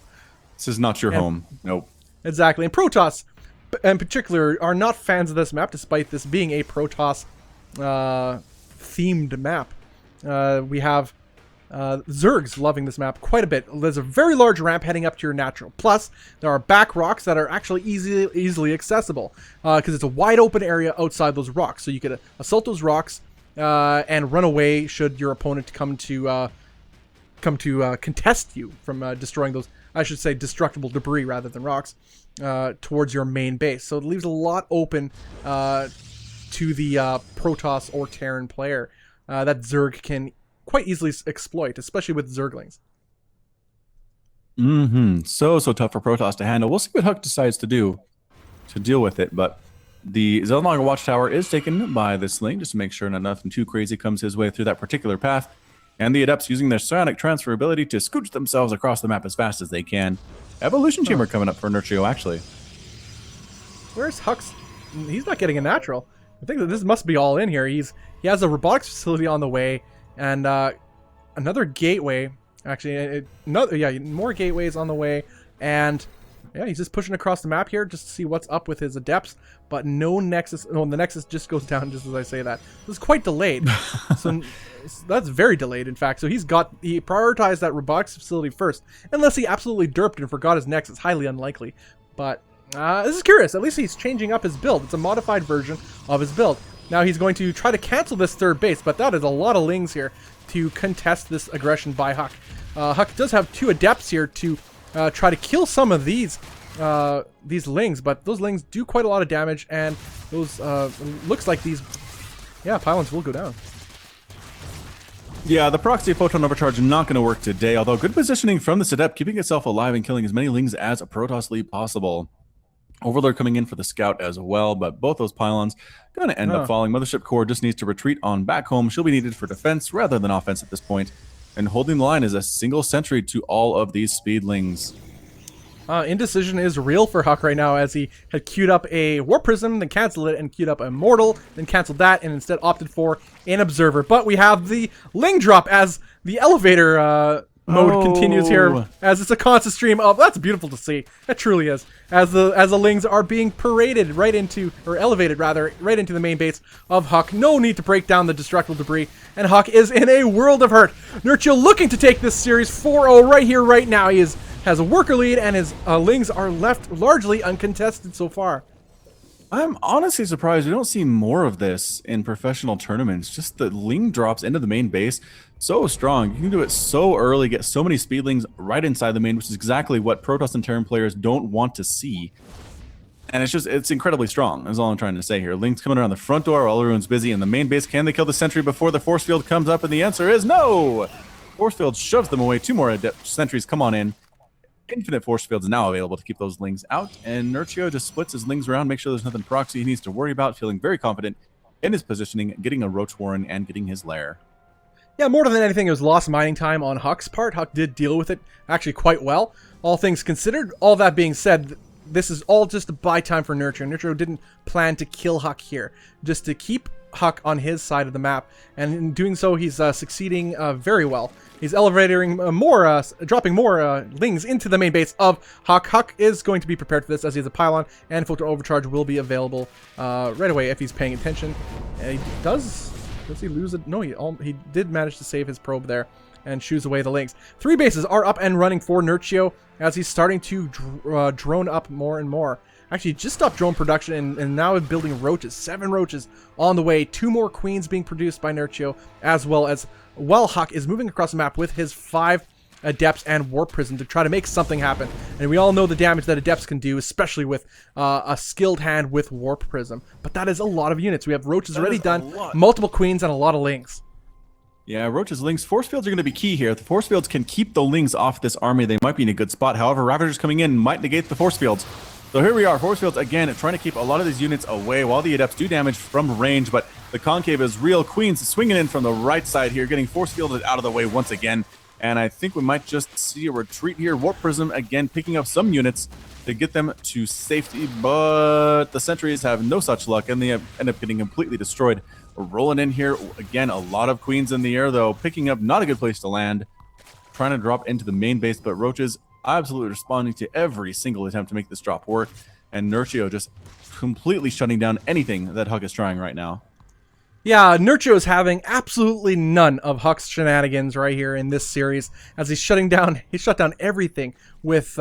This is not your home. Nope. Exactly. And Protoss, in particular, are not fans of this map, despite this being a Protoss themed map. We have Zergs loving this map quite a bit. There's a very large ramp heading up to your natural. Plus, there are back rocks that are actually easily accessible because it's a wide open area outside those rocks. So you could assault those rocks and run away should your opponent come to contest you from destroying those, I should say, destructible debris rather than rocks, towards your main base. So it leaves a lot open to the Protoss or Terran player that Zerg can quite easily exploit, especially with Zerglings. So tough for Protoss to handle. We'll see what Huck decides to do to deal with it, but the Zelnaga Watchtower is taken by this link just to make sure nothing too crazy comes his way through that particular path. And the Adepts using their psionic transfer ability to scooch themselves across the map as fast as they can. Evolution Chamber coming up for Nerchio, actually. Where's Huck's? He's not getting a natural. I think that this must be all in here. He has a robotics facility on the way, and another gateway. Actually, more gateways on the way, and yeah, he's just pushing across the map here just to see what's up with his Adepts, but no Nexus. No, the Nexus just goes down just as I say that. This is quite delayed. So that's very delayed, in fact. So he prioritized that robotics facility first, unless he absolutely derped and forgot his Nexus. Highly unlikely. But this is curious. At least he's changing up his build. It's a modified version of his build. Now he's going to try to cancel this third base, but that is a lot of Lings here to contest this aggression by Huck. Huck does have 2 Adepts here to try to kill some of these Lings, but those Lings do quite a lot of damage, and those looks like these pylons will go down. Yeah, the proxy photon overcharge not going to work today, although good positioning from this Adept, keeping itself alive and killing as many Lings as Protossly possible. Overlord coming in for the scout as well, but both those pylons going to end up falling. Mothership Core just needs to retreat on back home. She'll be needed for defense rather than offense at this point. And holding the line is a single sentry to all of these speedlings. Indecision is real for Huck right now, as he had queued up a Warp Prism, then canceled it, and queued up a Mortal, then canceled that, and instead opted for an Observer. But we have the Ling drop as the elevator mode continues here, as it's a constant stream of, that's beautiful to see. That truly is. As the Lings are being paraded right into, or elevated rather, right into the main base of Huck. No need to break down the destructible debris, and Huck is in a world of hurt. Nerchio looking to take this series 4-0 right here, right now. He has a worker lead, and his Lings are left largely uncontested so far. I'm honestly surprised we don't see more of this in professional tournaments. Just the Ling drops into the main base so strong. You can do it so early, get so many speedlings right inside the main, which is exactly what Protoss and Terran players don't want to see. And it's incredibly strong, is all I'm trying to say here. Ling's coming around the front door while everyone's busy in the main base. Can they kill the sentry before the force field comes up? And the answer is no! Force field shoves them away. 2 more sentries come on in. Infinite force fields now available to keep those Lings out, and Nerchio just splits his Lings around, make sure there's nothing proxy he needs to worry about, feeling very confident in his positioning, getting a Roach Warren, and getting his lair. Yeah, more than anything, it was lost mining time on Huck's part. Huck did deal with it actually quite well, all things considered. All that being said, this is all just a buy time for Nerchio. Nerchio didn't plan to kill Huck here, just to keep Huck on his side of the map, and in doing so, he's succeeding very well. He's elevating dropping more Lings into the main base of Huck. Huck is going to be prepared for this, as he has a pylon, and Photon Overcharge will be available right away if he's paying attention. And does he lose it? No, he did manage to save his probe there and shoos away the Lings. 3 bases are up and running for Nerchio, as he's starting to drone up more and more. Actually, just stopped drone production and now is building roaches. 7 roaches on the way. 2 more queens being produced by Nerchio, as well as Huck is moving across the map with his 5 Adepts and Warp Prism to try to make something happen. And we all know the damage that Adepts can do, especially with a skilled hand with Warp Prism. But that is a lot of units. We have roaches already done, multiple queens, and a lot of Lings. Yeah, Roach's Lings. Force fields are going to be key here. If the force fields can keep the Lings off this army, they might be in a good spot. However, Ravagers coming in might negate the force fields. So here we are, force fields again, trying to keep a lot of these units away while the Adepts do damage from range, but the concave is real. Queens swinging in from the right side here, getting force fielded out of the way once again. And I think we might just see a retreat here. Warp Prism again picking up some units to get them to safety, but the sentries have no such luck, and they end up getting completely destroyed. We're rolling in here again, a lot of queens in the air though, picking up not a good place to land, trying to drop into the main base, but roaches absolutely responding to every single attempt to make this drop work, and Nerchio just completely shutting down anything that Huck is trying right now. Yeah, Nerchio is having absolutely none of Huck's shenanigans right here in this series, as he's shut down everything with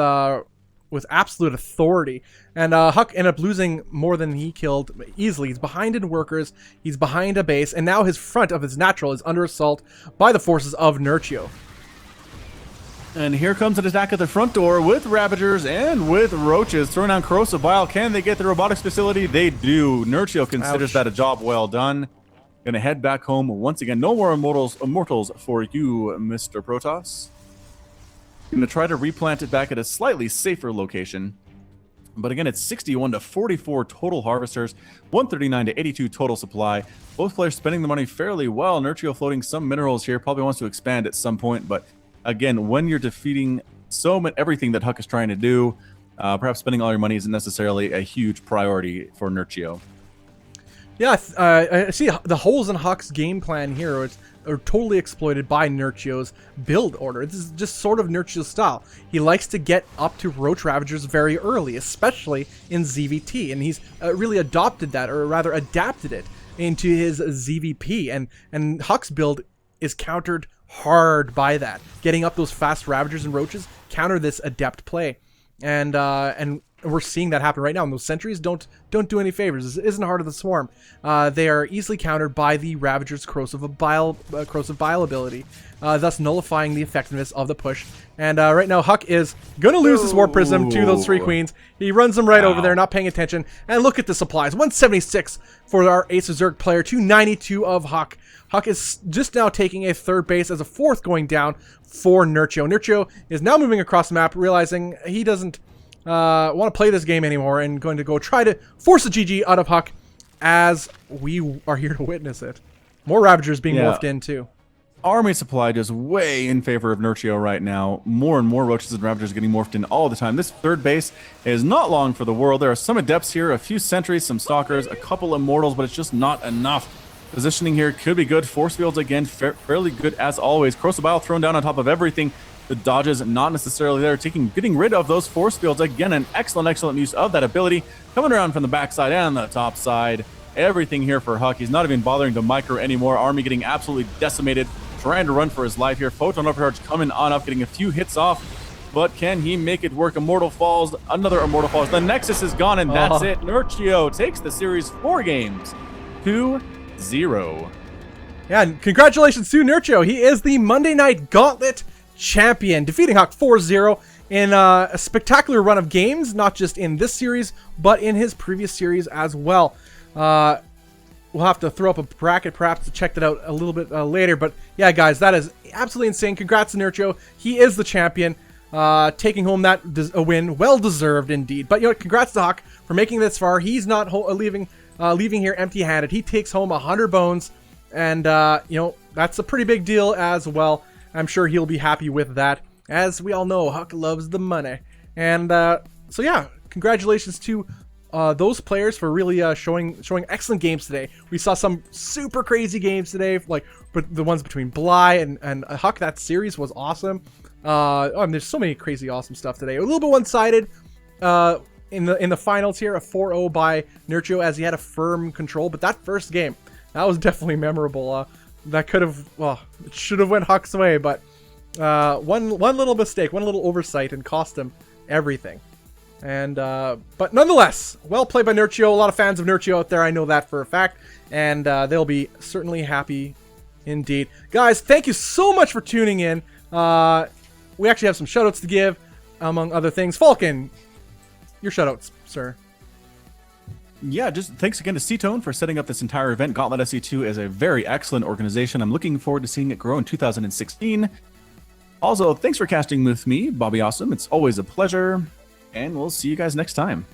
with absolute authority. And Huck ended up losing more than he killed easily. He's behind in workers, he's behind a base, and now his front of his natural is under assault by the forces of Nerchio. And here comes an attack at the front door with Ravagers and with Roaches. Throwing down Corrosive Bile. Can they get the robotics facility? They do. Nerchio considers that a job well done. Gonna head back home once again. No more immortals for you, Mr. Protoss. Gonna try to replant it back at a slightly safer location. But again, it's 61 to 44 total harvesters, 139 to 82 total supply. Both players spending the money fairly well. Nerchio floating some minerals here. Probably wants to expand at some point, but again, when you're defeating everything that Huck is trying to do, perhaps spending all your money isn't necessarily a huge priority for Nerchio. Yeah, I see the holes in Huck's game plan here are totally exploited by Nerchio's build order. This is just sort of Nerchio's style. He likes to get up to Roach Ravagers very early, especially in ZVT, and he's really adopted that, or rather adapted it, into his ZVP, and Huck's build is countered hard by that. Getting up those fast Ravagers and Roaches counter this adept play, and we're seeing that happen right now. And those sentries don't do any favors. This isn't Heart of the Swarm. They are easily countered by the Ravager's Corrosive Bile ability, thus nullifying the effectiveness of the push. And right now, Huck is gonna lose his Warp Prism to those 3 queens. He runs them right over there, not paying attention. And look at the supplies: 176 for our Ace of Zerg player, 292 of Huck. Huck is just now taking a 3rd base as a 4th going down for Nerchio. Nerchio is now moving across the map, realizing he doesn't want to play this game anymore, and going to go try to force a GG out of Huck, as we are here to witness it. More Ravagers being morphed in too. Army supply just way in favor of Nerchio right now. More and more Roaches and Ravagers getting morphed in all the time. This 3rd base is not long for the world. There are some Adepts here, a few Sentries, some Stalkers, a couple Immortals, but it's just not enough. Positioning here could be good. Force fields again, fairly good as always. Corrosive Bile thrown down on top of everything. The dodges not necessarily there. Getting rid of those force fields. Again, an excellent use of that ability. Coming around from the backside and the top side. Everything here for Huck. He's not even bothering to micro anymore. Army getting absolutely decimated. Trying to run for his life here. Photon Overcharge coming on up, getting a few hits off. But can he make it work? Immortal falls. Another Immortal falls. The Nexus is gone, and that's it. Nerchio takes the series 4 games. 2-0. Yeah, and congratulations to Nerchio. He is the Monday Night Gauntlet champion, defeating Huck 4-0 in a spectacular run of games, not just in this series, but in his previous series as well. We'll have to throw up a bracket perhaps to check that out a little bit later, but yeah, guys, that is absolutely insane. Congrats to Nerchio. He is the champion, taking home a win. Well deserved indeed. But you know what, congrats to Huck for making this far. He's not leaving here empty-handed. He takes home 100 bones, and you know, that's a pretty big deal as well. I'm sure he'll be happy with that. As we all know, Huck loves the money. And so yeah, congratulations to those players for really showing excellent games today. We saw some super crazy games today, like the ones between Bly and Huck. That series was awesome. There's so many crazy awesome stuff today. A little bit one-sided in the finals here, a 4-0 by Nerchio, as he had a firm control. But that first game, that was definitely memorable. That could have, well, it should have went Huck's way, but one little mistake, one little oversight, and cost him everything. And but nonetheless, well played by Nerchio. A lot of fans of Nerchio out there, I know that for a fact, and they'll be certainly happy indeed. Guys, thank you so much for tuning in. We actually have some shoutouts to give, among other things. Falcon, your shoutouts, sir. Yeah, just thanks again to C-Tone for setting up this entire event. Gauntlet SC2 is a very excellent organization. I'm looking forward to seeing it grow in 2016. Also, thanks for casting with me, Bobby Awesome. It's always a pleasure, and we'll see you guys next time.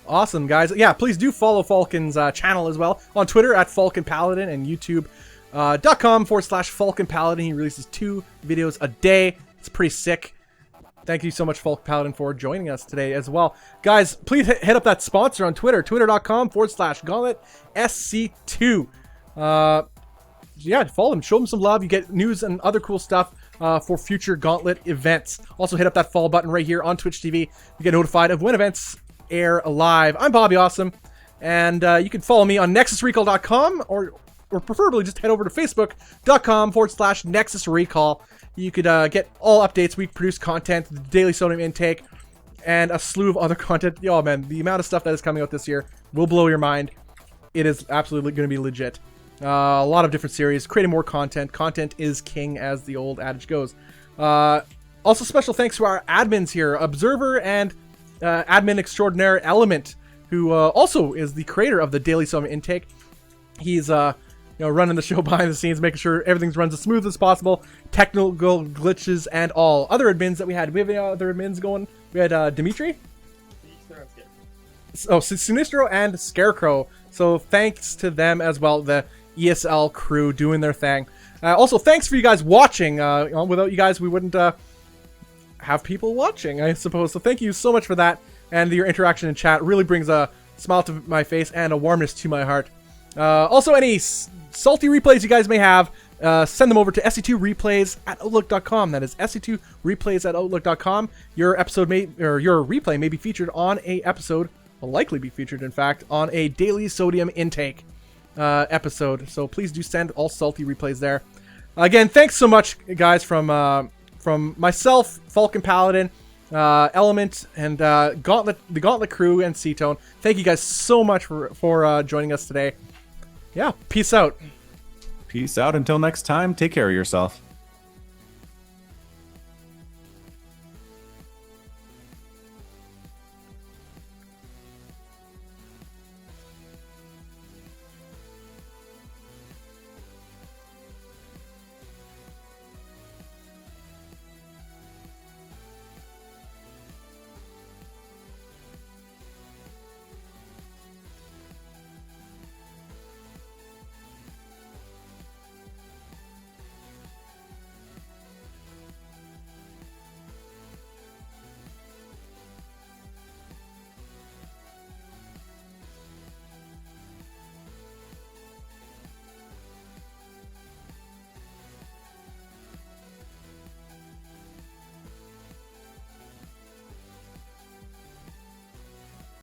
Awesome, guys. Yeah, please do follow Falcon's channel as well on Twitter at Falcon Paladin and YouTube.com/Falcon Paladin. He releases 2 videos a day. It's pretty sick. Thank you so much, Falcon Paladin, for joining us today as well. Guys, please hit up that sponsor on Twitter, twitter.com/Gauntlet SC2. Yeah, follow them, show them some love. You get news and other cool stuff for future Gauntlet events. Also, hit up that follow button right here on Twitch TV. You get notified of when events air live. I'm Bobby Awesome, and you can follow me on nexusrecall.com, or preferably just head over to facebook.com/Nexus Recall. You could get all updates. We produce content, the daily sodium intake, and a slew of other content. Oh man, the amount of stuff that is coming out this year will blow your mind. It is absolutely going to be legit. A lot of different series, creating more content. Content is king, as the old adage goes. Also, special thanks to our admins here, Observer and admin extraordinaire Element, who also is the creator of the Daily Summon Intake. He's running the show behind the scenes, making sure everything runs as smooth as possible, technical glitches and all. Other admins that we had any other admins going? We had Dimitri? Oh, Sinistro and Scarecrow. So thanks to them as well, the ESL crew doing their thing. Also, thanks for you guys watching. Without you guys, we wouldn't have people watching, I suppose. So thank you so much for that. And your interaction in chat really brings a smile to my face and a warmness to my heart. Also, any salty replays you guys may have, send them over to se2replays@outlook.com. That is se2replays@outlook.com. Your episode your replay may be featured on a episode, will likely be featured, in fact, on a daily sodium intake episode. So please do send all salty replays there. Again, thanks so much, guys, from myself, Falcon Paladin, Element, and the Gauntlet crew, and C-Tone. Thank you guys so much for joining us today. Yeah, peace out. Peace out. Until next time, take care of yourself.